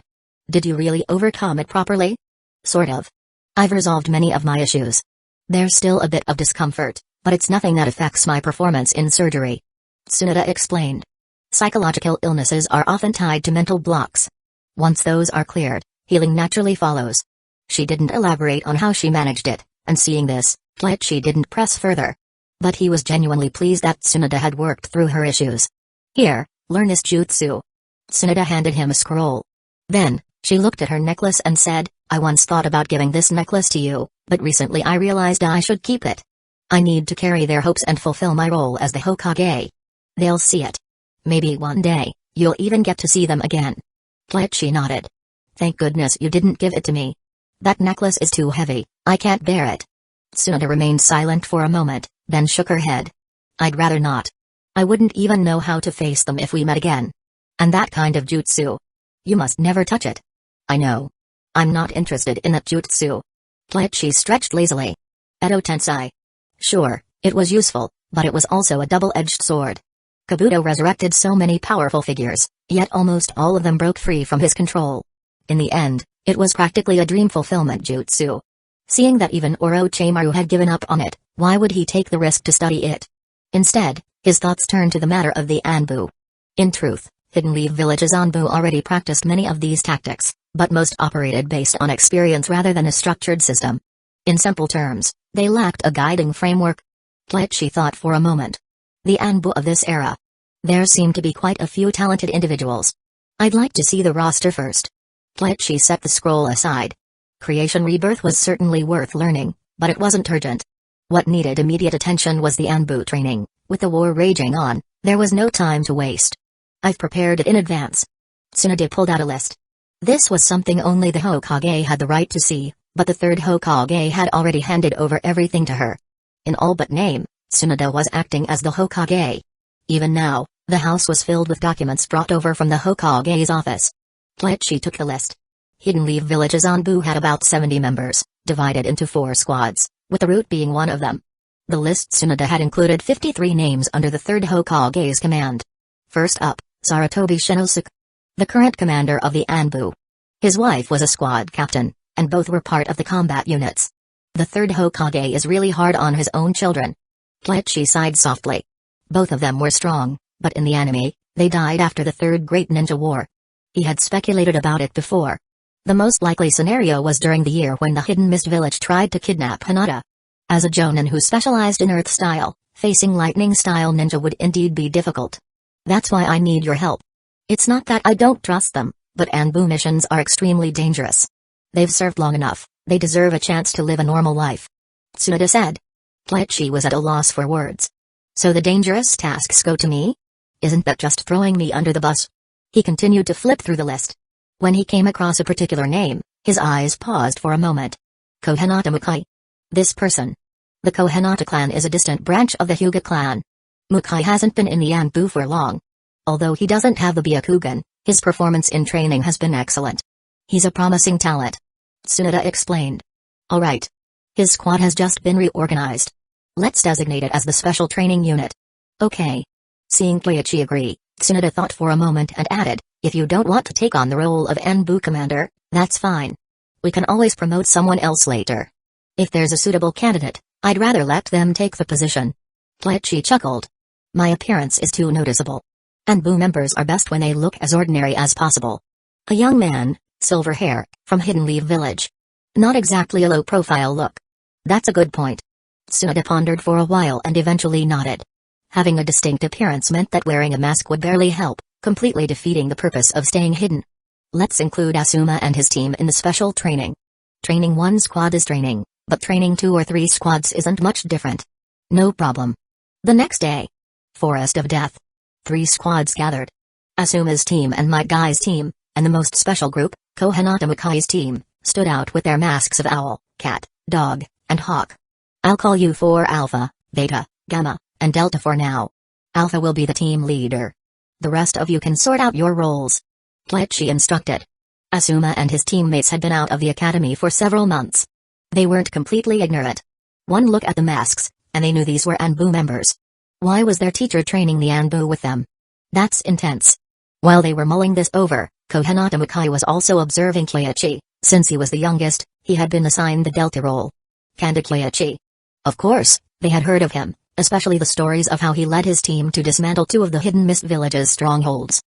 Did you really overcome it properly? Sort of. I've resolved many of my issues. There's still a bit of discomfort, but it's nothing that affects my performance in surgery. Tsunade explained. Psychological illnesses are often tied to mental blocks. Once those are cleared, healing naturally follows. She didn't elaborate on how she managed it, and seeing this, Kleichi didn't press further. But he was genuinely pleased that Tsunade had worked through her issues. Here, learn this jutsu. Tsunade handed him a scroll. Then, she looked at her necklace and said, I once thought about giving this necklace to you, but recently I realized I should keep it. I need to carry their hopes and fulfill my role as the Hokage. They'll see it. Maybe one day, you'll even get to see them again. Kleichi nodded. Thank goodness you didn't give it to me. That necklace is too heavy, I can't bear it. Tsunade remained silent for a moment, then shook her head. I'd rather not. I wouldn't even know how to face them if we met again. And that kind of jutsu. You must never touch it. I know. I'm not interested in that jutsu. Kleichi stretched lazily. Edo Tensei. Sure, it was useful, but it was also a double-edged sword. Kabuto resurrected so many powerful figures, yet almost all of them broke free from his control. In the end, it was practically a dream fulfillment jutsu. Seeing that even Orochimaru had given up on it, why would he take the risk to study it? Instead, his thoughts turned to the matter of the Anbu. In truth, Hidden Leaf Village's Anbu already practiced many of these tactics, but most operated based on experience rather than a structured system. In simple terms, they lacked a guiding framework. Kleichi thought for a moment. The Anbu of this era. There seemed to be quite a few talented individuals. I'd like to see the roster first. Kleichi set the scroll aside. Creation Rebirth was certainly worth learning, but it wasn't urgent. What needed immediate attention was the Anbu training. With the war raging on, there was no time to waste. I've prepared it in advance. Tsunade pulled out a list. This was something only the Hokage had the right to see, but the third Hokage had already handed over everything to her. In all but name, Tsunade was acting as the Hokage. Even now, the house was filled with documents brought over from the Hokage's office. Kleichi took the list. Hidden Leaf Village's Anbu had about 70 members, divided into 4 squads, with the root being one of them. The list Tsunade had included 53 names under the third Hokage's command. First up, Sarutobi Shinosuke, the current commander of the Anbu. His wife was a squad captain, and both were part of the combat units. The third Hokage is really hard on his own children. Kleichi sighed softly. Both of them were strong, but in the anime, they died after the Third Great Ninja War. He had speculated about it before. The most likely scenario was during the year when the Hidden Mist Village tried to kidnap Hinata. As a jonin who specialized in Earth style, facing lightning style ninja would indeed be difficult. That's why I need your help. It's not that I don't trust them, but Anbu missions are extremely dangerous. They've served long enough, they deserve a chance to live a normal life. Tsunoda said. Kleichi was at a loss for words. So the dangerous tasks go to me? Isn't that just throwing me under the bus? He continued to flip through the list. When he came across a particular name, his eyes paused for a moment. Kohenata Mukai. This person. The Kohenata clan is a distant branch of the Hyuga clan. Mukai hasn't been in the Anbu for long. Although he doesn't have the Byakugan, his performance in training has been excellent. He's a promising talent. Tsunoda explained. Alright. His squad has just been reorganized. Let's designate it as the Special Training Unit. Okay. Seeing Kleichi agree, Tsunoda thought for a moment and added, if you don't want to take on the role of Anbu commander, that's fine. We can always promote someone else later. If there's a suitable candidate, I'd rather let them take the position. Kleichi chuckled. My appearance is too noticeable. Anbu members are best when they look as ordinary as possible. A young man, silver hair, from Hidden Leaf Village. Not exactly a low-profile look. That's a good point. Tsunoda pondered for a while and eventually nodded. Having a distinct appearance meant that wearing a mask would barely help, completely defeating the purpose of staying hidden. Let's include Asuma and his team in the special training. Training 1 squad is training, but training 2 or 3 squads isn't much different. No problem. The next day. Forest of Death. 3 squads gathered. Asuma's team and Might Guy's team, and the most special group, Kohenata Mukai's team, stood out with their masks of owl, cat, dog, and hawk. I'll call you 4 Alpha, Beta, Gamma, and Delta for now. Alpha will be the team leader. The rest of you can sort out your roles. Kleichi instructed. Asuma and his teammates had been out of the academy for several months. They weren't completely ignorant. One look at the masks, and they knew these were Anbu members. Why was their teacher training the Anbu with them? That's intense. While they were mulling this over, Kohenata Mukai was also observing Kleichi. Since he was the youngest, he had been assigned the Delta role. Kanda Kleichi. Of course, they had heard of him, especially the stories of how he led his team to dismantle 2 of the Hidden Mist Village's strongholds.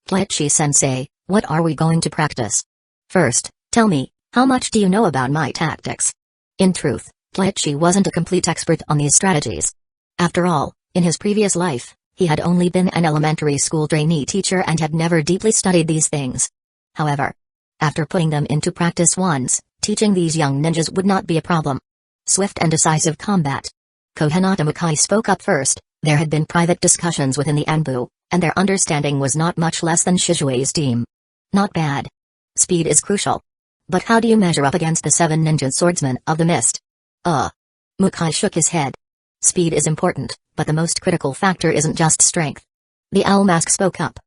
Kleichi-sensei, what are we going to practice? First, tell me, how much do you know about my tactics? In truth, Kleichi wasn't a complete expert on these strategies. After all, in his previous life, he had only been an elementary school trainee teacher and had never deeply studied these things. However, after putting them into practice once, teaching these young ninjas would not be a problem. Swift and decisive combat. Kohenata Mukai spoke up first. There had been private discussions within the Anbu, and their understanding was not much less than Shizue's team. Not bad. Speed is crucial. But how do you measure up against the 7 ninja swordsmen of the mist? Mukai shook his head. Speed is important, but the most critical factor isn't just strength. The owl mask spoke up.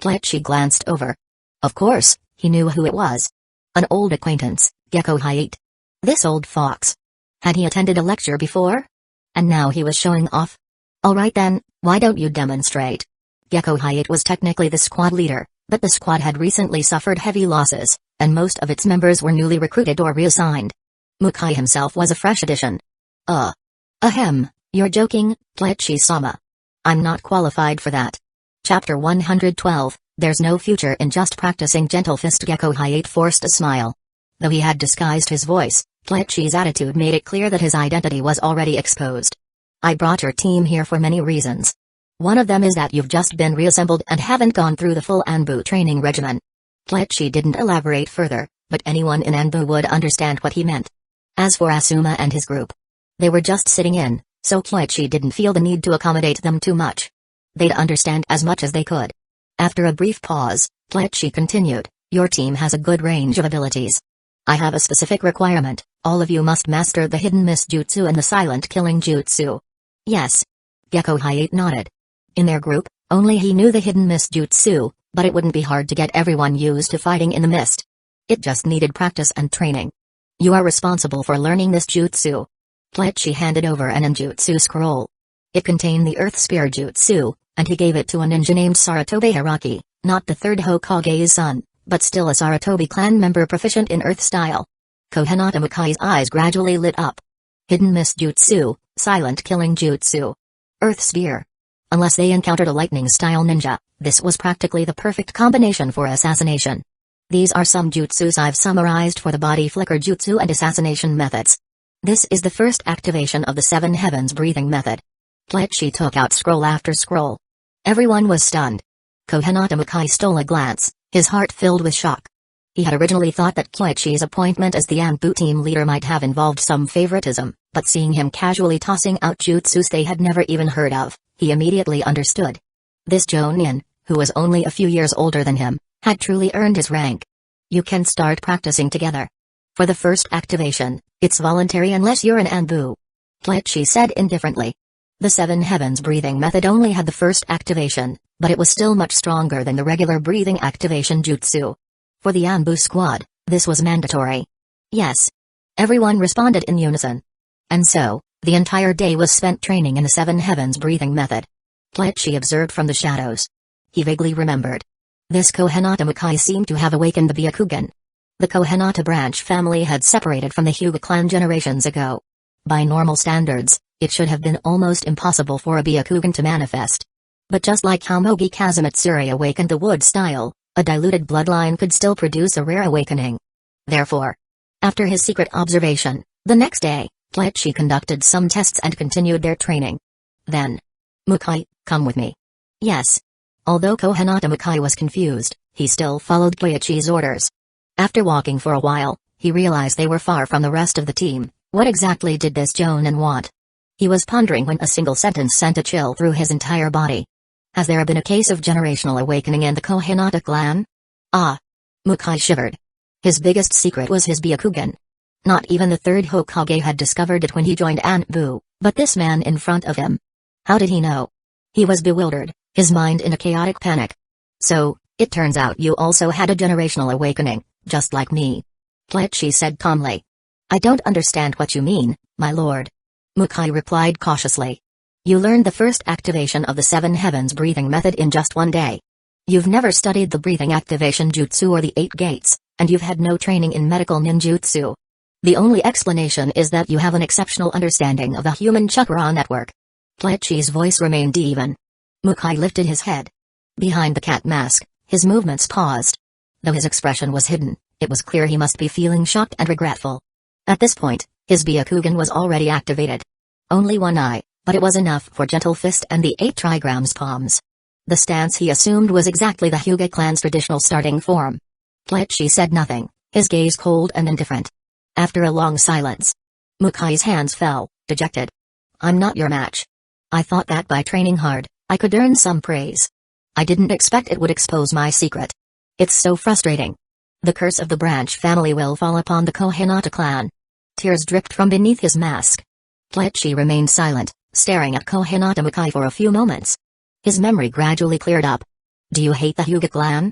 Kleichi glanced over. Of course, he knew who it was. An old acquaintance, Gecko Hyate. This old fox. Had he attended a lecture before? And now he was showing off? Alright then, why don't you demonstrate? Gecko Hyate was technically the squad leader, but the squad had recently suffered heavy losses, and most of its members were newly recruited or reassigned. Mukai himself was a fresh addition. Ahem, you're joking, Kleichi-sama. I'm not qualified for that. Chapter 112, There's no future in just practicing gentle fist. Gecko Hyate forced a smile. Though he had disguised his voice, Kleichi's attitude made it clear that his identity was already exposed. I brought your team here for many reasons. One of them is that you've just been reassembled and haven't gone through the full Anbu training regimen. Kleichi didn't elaborate further, but anyone in Anbu would understand what he meant. As for Asuma and his group, they were just sitting in, so Kleichi didn't feel the need to accommodate them too much. They'd understand as much as they could. After a brief pause, Kleichi continued, your team has a good range of abilities. I have a specific requirement, all of you must master the Hidden Mist Jutsu and the Silent Killing Jutsu. Yes. Gecko Hyate nodded. In their group, only he knew the Hidden Mist Jutsu, but it wouldn't be hard to get everyone used to fighting in the mist. It just needed practice and training. You are responsible for learning this jutsu. Kleichi handed over an ninjutsu scroll. It contained the Earth Spear Jutsu, and he gave it to a ninja named Saratobe Hiraki, not the 3rd Hokage's son, but still a Sarutobi clan member proficient in earth style. Kohinata Mukai's eyes gradually lit up. Hidden mist jutsu, silent killing jutsu. Earth spear. Unless they encountered a lightning-style ninja, this was practically the perfect combination for assassination. These are some jutsus I've summarized for the body flicker jutsu and assassination methods. This is the first activation of the Seven Heavens breathing method. Kleichi took out scroll after scroll. Everyone was stunned. Kohinata Mukai stole a glance, his heart filled with shock. He had originally thought that Kleichi's appointment as the Anbu team leader might have involved some favoritism, but seeing him casually tossing out jutsus they had never even heard of, he immediately understood. This Jonin, who was only a few years older than him, had truly earned his rank. You can start practicing together. For the first activation, it's voluntary unless you're an Anbu. Kleichi said indifferently. The Seven Heavens breathing method only had the first activation, but it was still much stronger than the regular breathing activation jutsu. For the Anbu squad, this was mandatory. Yes. Everyone responded in unison. And so, the entire day was spent training in the Seven Heavens breathing method. Kleichi observed from the shadows. He vaguely remembered. This Kohinata Mukai seemed to have awakened the Byakugan. The Kohinata branch family had separated from the Hyuga clan generations ago. By normal standards, it should have been almost impossible for a Byakugan to manifest. But just like how Mogi Kazematsuri awakened the wood style, a diluted bloodline could still produce a rare awakening. Therefore, after his secret observation, the next day, Kleichi conducted some tests and continued their training. Then, Mukai, come with me. Yes. Although Kohinata Mukai was confused, he still followed Kleichi's orders. After walking for a while, he realized they were far from the rest of the team. What exactly did this Jonin want? He was pondering when a single sentence sent a chill through his entire body. Has there been a case of generational awakening in the Kohinata clan? Ah. Mukai shivered. His biggest secret was his Byakugan. Not even the third Hokage had discovered it when he joined Anbu, but this man in front of him. How did he know? He was bewildered, his mind in a chaotic panic. So, it turns out you also had a generational awakening, just like me. Kleichi said calmly. I don't understand what you mean, my lord. Mukai replied cautiously. You learned the first activation of the Seven Heavens breathing method in just one day. You've never studied the breathing activation jutsu or the 8 gates, and you've had no training in medical ninjutsu. The only explanation is that you have an exceptional understanding of the human chakra network. Kleichi's voice remained even. Mukai lifted his head. Behind the cat mask, his movements paused. Though his expression was hidden, it was clear he must be feeling shocked and regretful. At this point, his Byakugan was already activated. Only one eye, but it was enough for Gentle Fist and the 8 trigrams palms. The stance he assumed was exactly the Hyuga clan's traditional starting form. Kleichi said nothing, his gaze cold and indifferent. After a long silence, Mukai's hands fell, dejected. I'm not your match. I thought that by training hard, I could earn some praise. I didn't expect it would expose my secret. It's so frustrating. The curse of the branch family will fall upon the Kohinata clan. Tears dripped from beneath his mask. Kleichi remained silent, staring at Kohinata Mukai for a few moments. His memory gradually cleared up. Do you hate the Hyuga clan?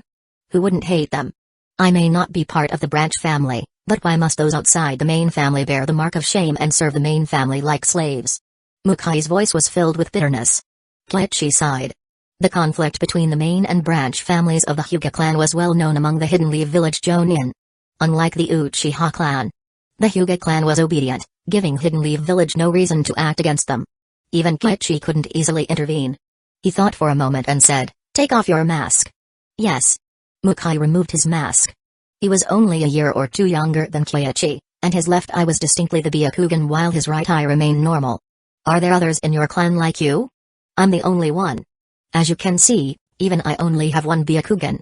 Who wouldn't hate them? I may not be part of the branch family, but why must those outside the main family bear the mark of shame and serve the main family like slaves? Mukai's voice was filled with bitterness. Kleichi sighed. The conflict between the main and branch families of the Hyuga clan was well known among the Hidden Leaf village Jonin. Unlike the Uchiha clan, the Hyuga clan was obedient, giving Hidden Leaf village no reason to act against them. Even Kleichi couldn't easily intervene. He thought for a moment and said, Take off your mask. Yes. Mukai removed his mask. He was only a year or two younger than Kleichi, and his left eye was distinctly the Byakugan while his right eye remained normal. Are there others in your clan like you? I'm the only one. As you can see, even I only have one Byakugan.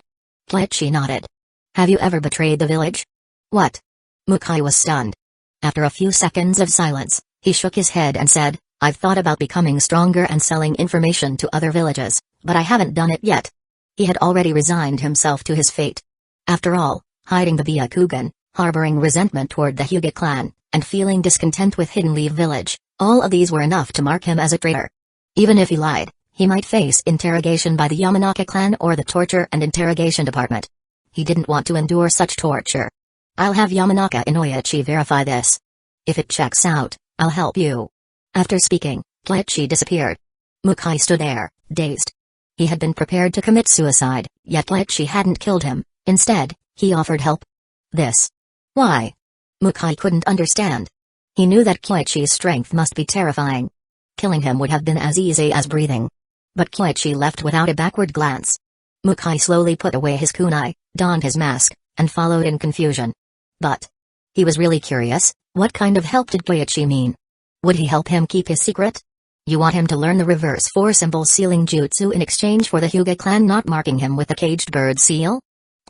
Kleichi nodded. Have you ever betrayed the village? What? Mukai was stunned. After a few seconds of silence, he shook his head and said, I've thought about becoming stronger and selling information to other villages, but I haven't done it yet. He had already resigned himself to his fate. After all, hiding the Byakugan, harboring resentment toward the Hyuga clan, and feeling discontent with Hidden Leaf village, all of these were enough to mark him as a traitor. Even if he lied, he might face interrogation by the Yamanaka clan or the torture and interrogation department. He didn't want to endure such torture. I'll have Yamanaka Inoyachi verify this. If it checks out, I'll help you. After speaking, Kleichi disappeared. Mukai stood there, dazed. He had been prepared to commit suicide, yet Kleichi hadn't killed him. Instead, he offered help. This. Why? Mukai couldn't understand. He knew that Kyoichi's strength must be terrifying. Killing him would have been as easy as breathing. But Kyoichi left without a backward glance. Mukai slowly put away his kunai, donned his mask, and followed in confusion. But he was really curious, what kind of help did Kyoichi mean? Would he help him keep his secret? You want him to learn the reverse 4 symbol sealing jutsu in exchange for the Hyuga clan not marking him with the caged bird seal?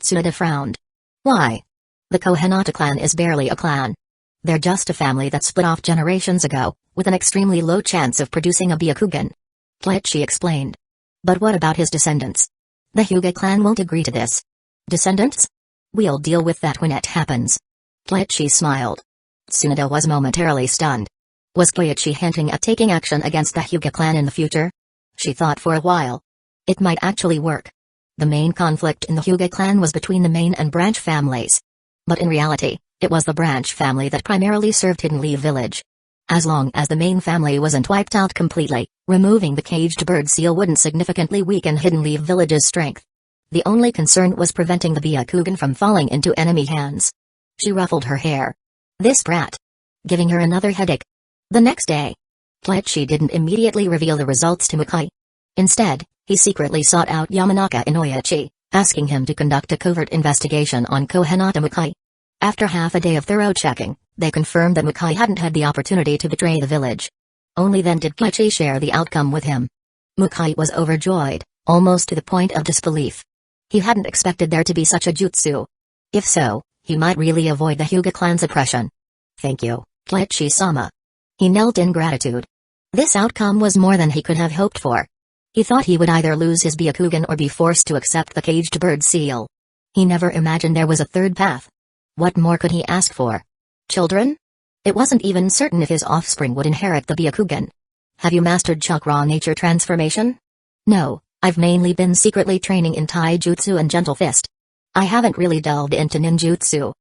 Tsunade frowned. Why? The Konoha clan is barely a clan. They're just a family that split off generations ago, with an extremely low chance of producing a Byakugan. Kyoichi explained. But what about his descendants? The Hyuga clan won't agree to this. Descendants? We'll deal with that when it happens. Kyoichi smiled. Tsunade was momentarily stunned. Was Kyoichi hinting at taking action against the Hyuga clan in the future? She thought for a while. It might actually work. The main conflict in the Hyuga clan was between the main and branch families. But in reality, it was the branch family that primarily served Hidden Leaf Village. As long as the main family wasn't wiped out completely, removing the caged bird seal wouldn't significantly weaken Hidden Leaf Village's strength. The only concern was preventing the Byakugan from falling into enemy hands. She ruffled her hair. This brat. Giving her another headache. The next day, Kyoichi didn't immediately reveal the results to Mukai. Instead, he secretly sought out Yamanaka Inoyachi, asking him to conduct a covert investigation on Konoha Mukai. After half a day of thorough checking, they confirmed that Mukai hadn't had the opportunity to betray the village. Only then did Kyoichi share the outcome with him. Mukai was overjoyed, almost to the point of disbelief. He hadn't expected there to be such a jutsu. If so, he might really avoid the Hyuga clan's oppression. Thank you, Kyoichi-sama. He knelt in gratitude. This outcome was more than he could have hoped for. He thought he would either lose his Byakugan or be forced to accept the caged bird seal. He never imagined there was a third path. What more could he ask for? Children? It wasn't even certain if his offspring would inherit the Byakugan. Have you mastered chakra nature transformation? No, I've mainly been secretly training in taijutsu and gentle fist. I haven't really delved into ninjutsu.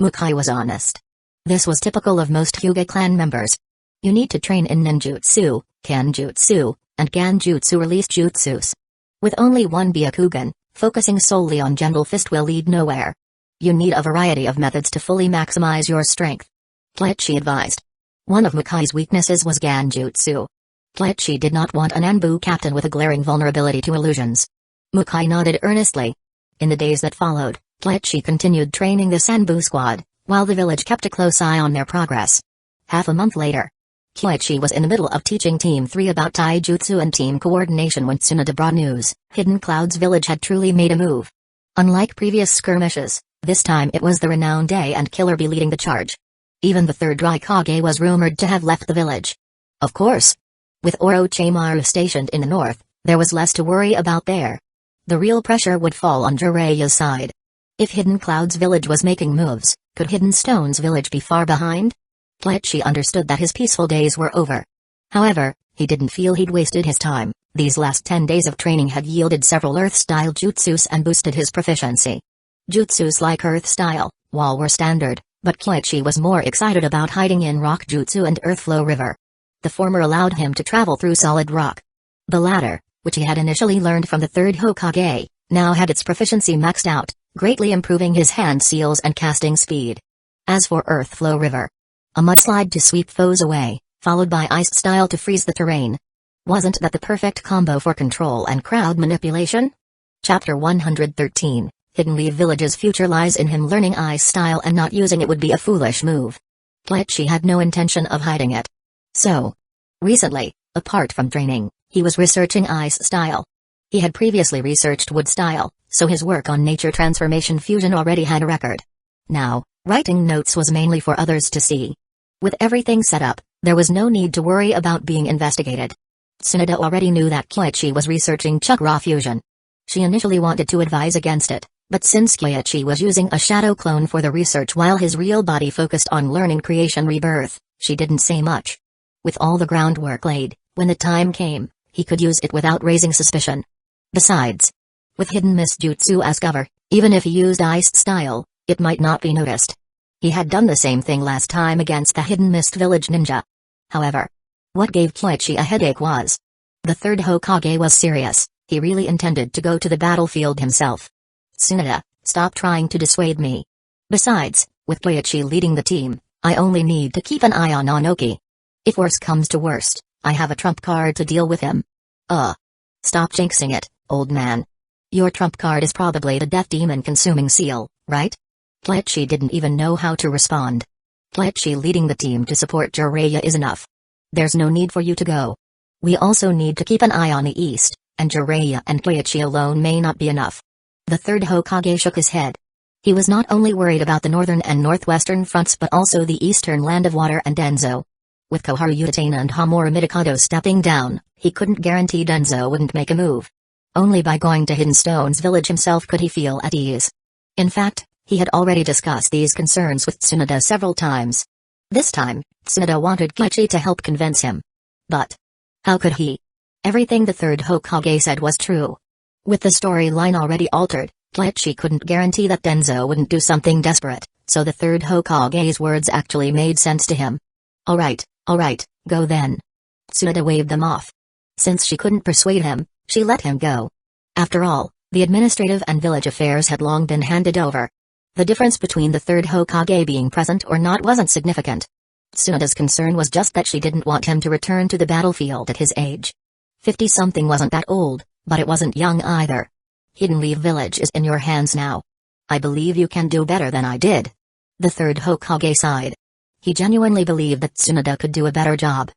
Mukai was honest. This was typical of most Hyuga clan members. You need to train in ninjutsu, kanjutsu, and ganjutsu released jutsus. With only one Byakugan, focusing solely on gentle fist will lead nowhere. You need a variety of methods to fully maximize your strength. Kyoichi advised. One of Mukai's weaknesses was ganjutsu. Kyoichi did not want an Anbu captain with a glaring vulnerability to illusions. Mukai nodded earnestly. In the days that followed, Kyoichi continued training the Sanbu squad, while the village kept a close eye on their progress. Half a month later, Kyoichi was in the middle of teaching Team 3 about taijutsu and team coordination when Tsunade brought news. Hidden Cloud's village had truly made a move. Unlike previous skirmishes, this time it was the renowned Day and Killer Bee leading the charge. Even the third Raikage was rumored to have left the village. Of course. With Orochimaru stationed in the north, there was less to worry about there. The real pressure would fall on Jiraiya's side. If Hidden Cloud's village was making moves, could Hidden Stone's village be far behind? Kyoichi understood that his peaceful days were over. However, he didn't feel he'd wasted his time. These last 10 days of training had yielded several Earth-style jutsus and boosted his proficiency. Jutsus like Earth-style, Wall were standard, but Kyoichi was more excited about hiding in Rock Jutsu and Earthflow River. The former allowed him to travel through solid rock. The latter, which he had initially learned from the third Hokage, now had its proficiency maxed out, greatly improving his hand seals and casting speed. As for Earthflow River, a mudslide to sweep foes away, followed by ice style to freeze the terrain. Wasn't that the perfect combo for control and crowd manipulation? Chapter 113, Hidden Leaf Village's future lies in him learning ice style and not using it would be a foolish move. Kyoichi had no intention of hiding it. So, recently, apart from training, he was researching ice style. He had previously researched wood style, so his work on nature transformation fusion already had a record. Now, writing notes was mainly for others to see. With everything set up, there was no need to worry about being investigated. Tsunade already knew that Kyoichi was researching chakra fusion. She initially wanted to advise against it, but since Kyoichi was using a shadow clone for the research while his real body focused on learning creation rebirth, she didn't say much. With all the groundwork laid, when the time came, he could use it without raising suspicion. Besides, with Hidden Mist Jutsu as cover, even if he used ice style, it might not be noticed. He had done the same thing last time against the Hidden Mist Village ninja. However, what gave Kyoichi a headache was the third Hokage was serious. He really intended to go to the battlefield himself. Tsunade, Stop trying to dissuade me. Besides, with Bleach leading the team, I only need to keep an eye on Onoki. If worse comes to worst, I have a trump card to deal with him. Stop jinxing it, old man. Your trump card is probably the death demon consuming seal, right? Bleach didn't even know how to respond. Bleach leading the team to support Jiraiya is enough. There's no need for you to go. We also need to keep an eye on the east, and Jiraiya and Bleach alone may not be enough. The third Hokage shook his head. He was not only worried about the northern and northwestern fronts but also the eastern land of water and Danzō. With Koharu Utatane and Hamura Midokado stepping down, he couldn't guarantee Danzo wouldn't make a move. Only by going to Hidden Stone's village himself could he feel at ease. In fact, he had already discussed these concerns with Tsunoda several times. This time, Tsunoda wanted Bleach to help convince him. But how could he? Everything the third Hokage said was true. With the storyline already altered, Bleach couldn't guarantee that Danzo wouldn't do something desperate, so the third Hokage's words actually made sense to him. Alright, go then. Tsunoda waved them off. Since she couldn't persuade him, she let him go. After all, the administrative and village affairs had long been handed over. The difference between the third Hokage being present or not wasn't significant. Tsunoda's concern was just that she didn't want him to return to the battlefield at his age. 50-something wasn't that old, but it wasn't young either. Hidden Leaf Village is in your hands now. I believe you can do better than I did. The third Hokage sighed. He genuinely believed that Tsunoda could do a better job.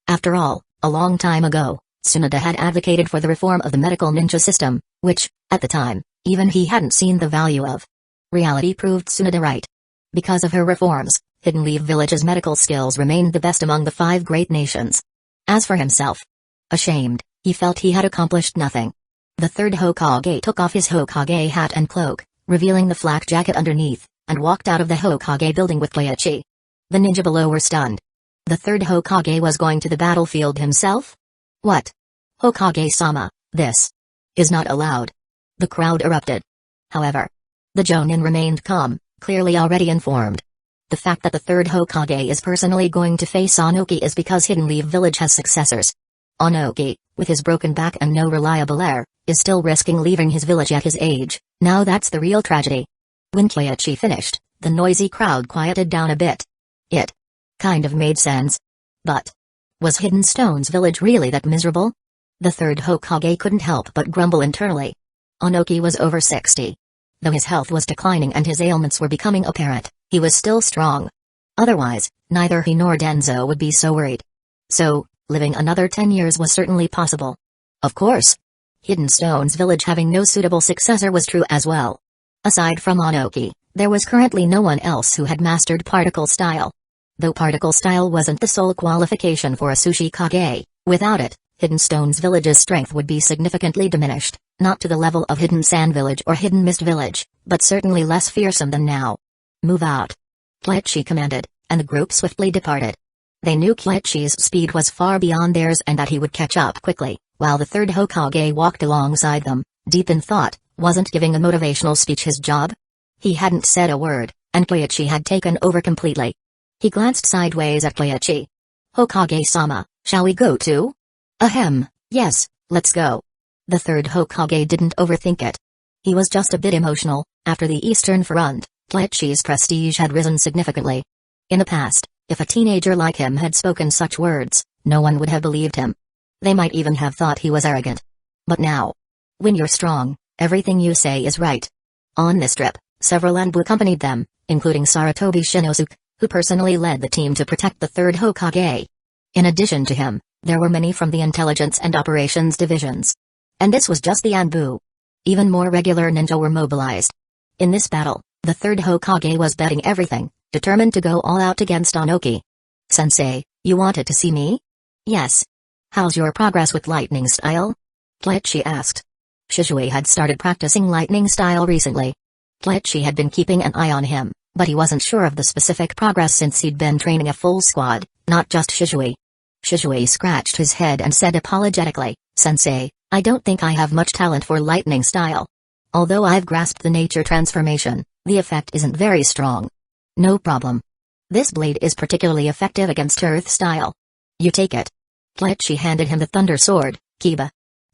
After all, a long time ago, Tsunoda had advocated for the reform of the medical ninja system, which, at the time, even he hadn't seen the value of. Reality proved Tsunoda right. Because of her reforms, Hidden Leaf Village's medical skills remained the best among the 5 great nations. As for himself, ashamed, he felt he had accomplished nothing. The third Hokage took off his Hokage hat and cloak, revealing the flak jacket underneath, and walked out of the Hokage building with Bleach. The ninja below were stunned. The third Hokage was going to the battlefield himself? What? Hokage-sama, this is not allowed. The crowd erupted. However, the Jonin remained calm, clearly already informed. The fact that the third Hokage is personally going to face Onoki is because Hidden Leaf Village has successors. Onoki, with his broken back and no reliable heir, is still risking leaving his village at his age. Now that's the real tragedy. When Bleach finished, the noisy crowd quieted down a bit. It kind of made sense. But was Hidden Stone's village really that miserable? The third Hokage couldn't help but grumble internally. Onoki was over 60. Though his health was declining and his ailments were becoming apparent, he was still strong. Otherwise, neither he nor Danzo would be so worried. So, living another 10 years was certainly possible. Of course. Hidden Stone's village having no suitable successor was true as well. Aside from Onoki, there was currently no one else who had mastered particle style. Though particle style wasn't the sole qualification for a Sushi Kage, without it, Hidden Stone's village's strength would be significantly diminished, not to the level of Hidden Sand Village or Hidden Mist Village, but certainly less fearsome than now. Move out. Bleach commanded, and the group swiftly departed. They knew Bleach's speed was far beyond theirs and that he would catch up quickly, while the third Hokage walked alongside them, deep in thought. Wasn't giving a motivational speech his job? He hadn't said a word, and Bleach had taken over completely. He glanced sideways at Bleach. Hokage-sama, shall we go too? Ahem, yes, let's go. The third Hokage didn't overthink it. He was just a bit emotional. After the Eastern Front, Bleach's prestige had risen significantly. In the past, if a teenager like him had spoken such words, no one would have believed him. They might even have thought he was arrogant. But now, when you're strong, everything you say is right. On this trip, several Anbu accompanied them, including Sarutobi Shinosuke, who personally led the team to protect the third Hokage. In addition to him, there were many from the intelligence and operations divisions. And this was just the Anbu. Even more regular ninja were mobilized. In this battle, the third Hokage was betting everything, determined to go all out against Onoki. Sensei, you wanted to see me? Yes. How's your progress with lightning style? Bleach asked. Shisui had started practicing lightning style recently. Bleach had been keeping an eye on him, but he wasn't sure of the specific progress since he'd been training a full squad, not just Shisui. Shisui scratched his head and said apologetically, Sensei, I don't think I have much talent for lightning style. Although I've grasped the nature transformation, the effect isn't very strong. No problem. This blade is particularly effective against earth style. You take it. Bleach handed him the thunder sword, Kiba.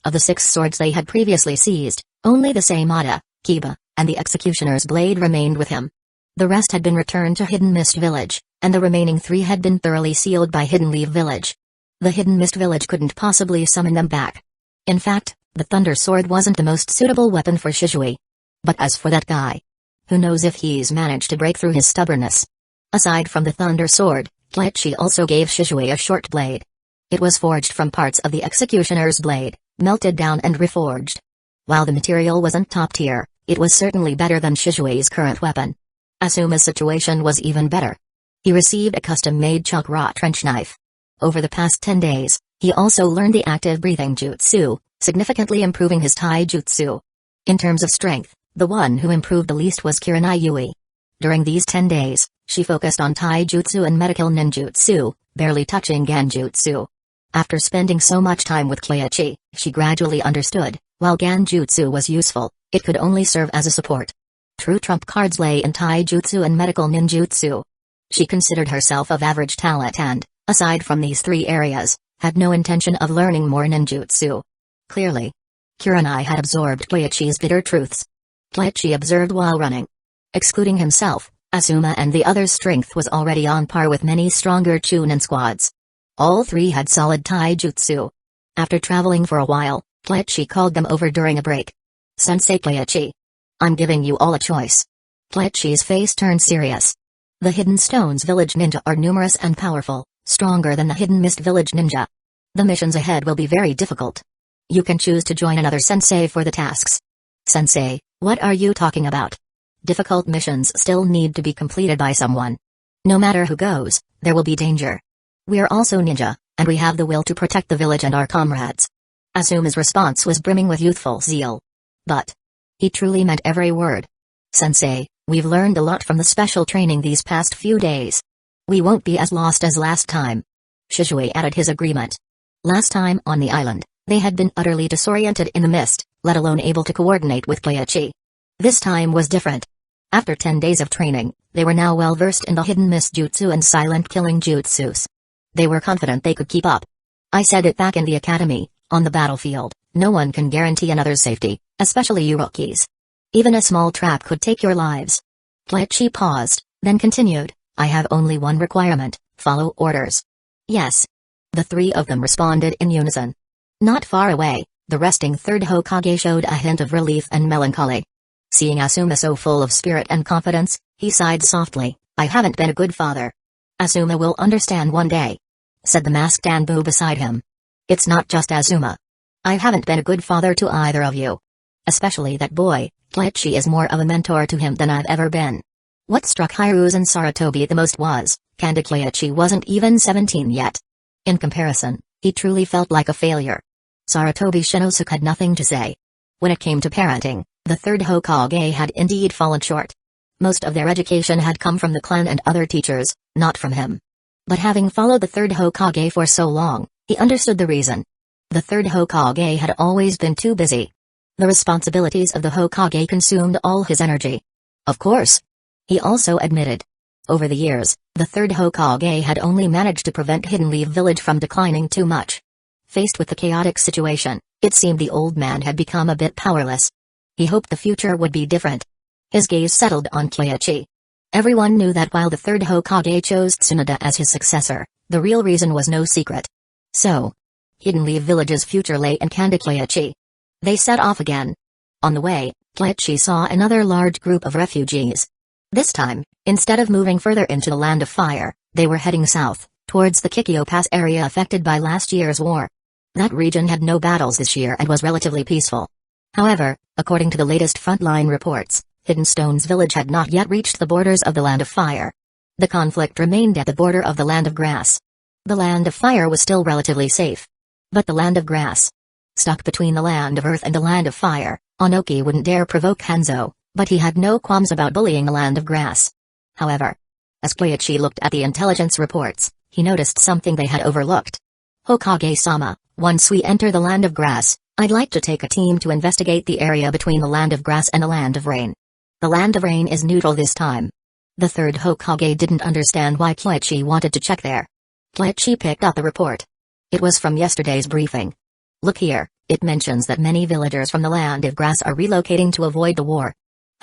Of the 6 swords they had previously seized, only the Seimata, Kiba, and the executioner's blade remained with him. The rest had been returned to Hidden Mist Village, and the remaining 3 had been thoroughly sealed by Hidden Leaf Village. The Hidden Mist Village couldn't possibly summon them back. In fact, the Thunder Sword wasn't the most suitable weapon for Shisui. But as for that guy, who knows if he's managed to break through his stubbornness. Aside from the Thunder Sword, Kleichi also gave Shisui a short blade. It was forged from parts of the executioner's blade, melted down and reforged. While the material wasn't top tier, it was certainly better than Shisui's current weapon. Asuma's situation was even better. He received a custom-made chakra trench knife. Over the past 10 days, he also learned the active breathing jutsu, significantly improving his taijutsu. In terms of strength, the one who improved the least was Kurenai Yui. During these 10 days, she focused on taijutsu and medical ninjutsu, barely touching genjutsu. After spending so much time with Kleichi, she gradually understood, while genjutsu was useful, it could only serve as a support. True trump cards lay in taijutsu and medical ninjutsu. She considered herself of average talent and, aside from these 3 areas, had no intention of learning more ninjutsu. Clearly, Kurenai had absorbed Kleichi's bitter truths. Kleichi observed while running. Excluding himself, Asuma and the others' strength was already on par with many stronger Chunin squads. All 3 had solid taijutsu. After traveling for a while, Kleichi called them over during a break. "Sensei Kleichi. I'm giving you all a choice." Kleichi's face turned serious. The Hidden Stones Village ninja are numerous and powerful, stronger than the Hidden Mist Village ninja. The missions ahead will be very difficult. You can choose to join another sensei for the tasks. "Sensei, what are you talking about? Difficult missions still need to be completed by someone. No matter who goes, there will be danger. We're also ninja, and we have the will to protect the village and our comrades." Asuma's response was brimming with youthful zeal. But he truly meant every word. "Sensei, we've learned a lot from the special training these past few days. We won't be as lost as last time." Shisui added his agreement. Last time on the island, they had been utterly disoriented in the mist, let alone able to coordinate with Kleichi. This time was different. After 10 days of training, they were now well versed in the hidden mist jutsu and silent killing jutsus. They were confident they could keep up. "I said it back in the academy, on the battlefield, no one can guarantee another's safety, especially you rookies. Even a small trap could take your lives." Kleichi paused, then continued, "I have only one requirement, follow orders." "Yes." The 3 of them responded in unison. Not far away, the resting 3rd Hokage showed a hint of relief and melancholy. Seeing Asuma so full of spirit and confidence, he sighed softly, "I haven't been a good father." "Asuma will understand one day," said the masked Anbu beside him. "It's not just Asuma. I haven't been a good father to either of you. Especially that boy, Kleichi is more of a mentor to him than I've ever been." What struck Hiruzen Sarutobi the most was, Kanda Kleichi wasn't even 17 yet. In comparison, he truly felt like a failure. Sarutobi Shinosuke had nothing to say. When it came to parenting, the 3rd Hokage had indeed fallen short. Most of their education had come from the clan and other teachers, not from him. But having followed the 3rd Hokage for so long, he understood the reason. The 3rd Hokage had always been too busy. The responsibilities of the Hokage consumed all his energy. Of course, he also admitted. Over the years, the 3rd Hokage had only managed to prevent Hidden Leaf Village from declining too much. Faced with the chaotic situation, it seemed the old man had become a bit powerless. He hoped the future would be different. His gaze settled on Kleichi. Everyone knew that while the 3rd Hokage chose Tsunade as his successor, the real reason was no secret. So, Hidden Leaf Village's future lay in Kanda Kleichi. They set off again. On the way, Kleichi saw another large group of refugees. This time, instead of moving further into the Land of Fire, they were heading south, towards the Kikyo Pass area affected by last year's war. That region had no battles this year and was relatively peaceful. However, according to the latest frontline reports, Hidden Stones Village had not yet reached the borders of the Land of Fire. The conflict remained at the border of the Land of Grass. The Land of Fire was still relatively safe. But the Land of Grass. Stuck between the Land of Earth and the Land of Fire, Onoki wouldn't dare provoke Hanzo, but he had no qualms about bullying the Land of Grass. However, as Kleichi looked at the intelligence reports, he noticed something they had overlooked. "Hokage-sama, once we enter the Land of Grass, I'd like to take a team to investigate the area between the Land of Grass and the Land of Rain. The Land of Rain is neutral this time." The 3rd Hokage didn't understand why Kleichi wanted to check there. Kleichi picked up the report. It was from yesterday's briefing. "Look here, it mentions that many villagers from the Land of Grass are relocating to avoid the war.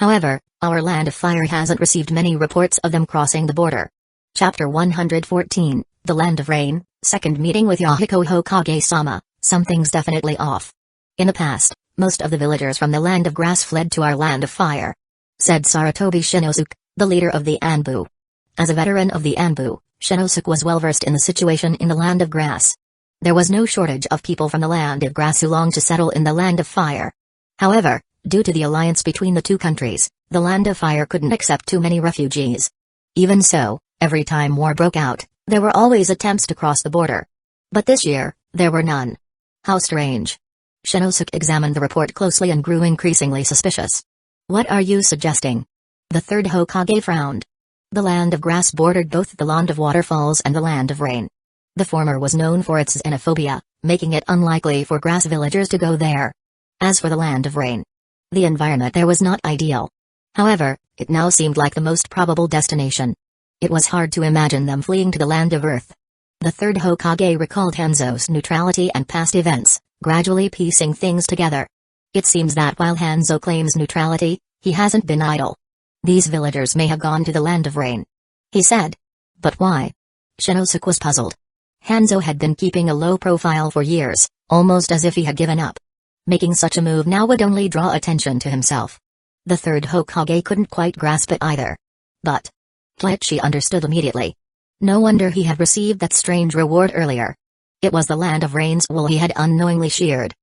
However, our land of fire hasn't received many reports of them crossing the border. Chapter 114, The Land of Rain, Second Meeting with Yahiko Hokage-sama. Something's definitely off. In the past, most of the villagers from the land of grass fled to our land of fire, said Sarutobi Shinosuke, the leader of the Anbu. As a veteran of the Anbu, Shinosuke was well versed in the situation in the land of grass. There was no shortage of people from the land of grass who longed to settle in the land of fire. However, due to the alliance between the two countries, the land of fire couldn't accept too many refugees. Even so, every time war broke out, there were always attempts to cross the border. But this year, there were none. How strange. Shinosuke examined the report closely and grew increasingly suspicious. What are you suggesting? The third Hokage frowned. The land of grass bordered both the land of waterfalls and the land of rain. The former was known for its xenophobia, making it unlikely for grass villagers to go there. As for the land of rain, the environment there was not ideal. However, it now seemed like the most probable destination. It was hard to imagine them fleeing to the land of earth. The third Hokage recalled Hanzo's neutrality and past events, gradually piecing things together. It seems that while Hanzo claims neutrality, he hasn't been idle. These villagers may have gone to the land of rain, he said. But why? Shinosuke was puzzled. Hanzo had been keeping a low profile for years, almost as if he had given up. Making such a move now would only draw attention to himself. The third Hokage couldn't quite grasp it either. But Kleichi understood immediately. No wonder he had received that strange reward earlier. It was the land of rain's wool he had unknowingly sheared.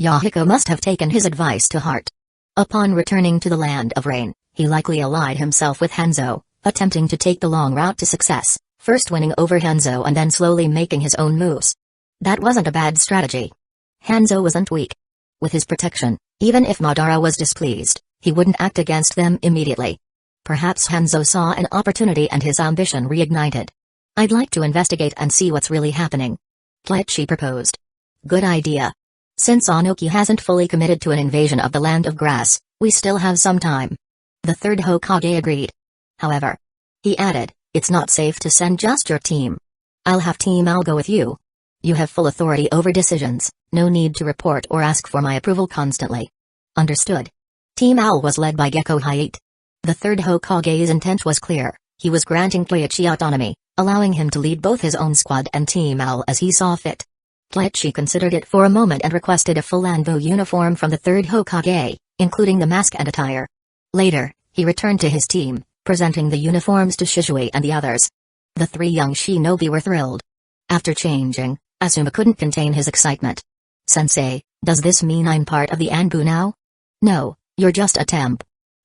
Yahiko must have taken his advice to heart. Upon returning to the land of rain, he likely allied himself with Hanzo, attempting to take the long route to success, first winning over Hanzo and then slowly making his own moves. That wasn't a bad strategy. Hanzo wasn't weak. With his protection, even if Madara was displeased, he wouldn't act against them immediately. Perhaps Hanzo saw an opportunity and his ambition reignited. I'd like to investigate and see what's really happening, Kleichi proposed. Good idea. Since Onoki hasn't fully committed to an invasion of the land of grass, we still have some time. The third Hokage agreed. However, he added, it's not safe to send just your team. I'll have Team Al go with you. You have full authority over decisions, no need to report or ask for my approval constantly. Understood. Team Al was led by Gekko Hyuga. The third Hokage's intent was clear, he was granting Kleichi autonomy, allowing him to lead both his own squad and Team Al as he saw fit. Kleichi considered it for a moment and requested a full Anbu uniform from the third Hokage, including the mask and attire. Later, he returned to his team, presenting the uniforms to Shizue and the others. The three young shinobi were thrilled. After changing, Asuma couldn't contain his excitement. Sensei, does this mean I'm part of the Anbu now? No, you're just a temp.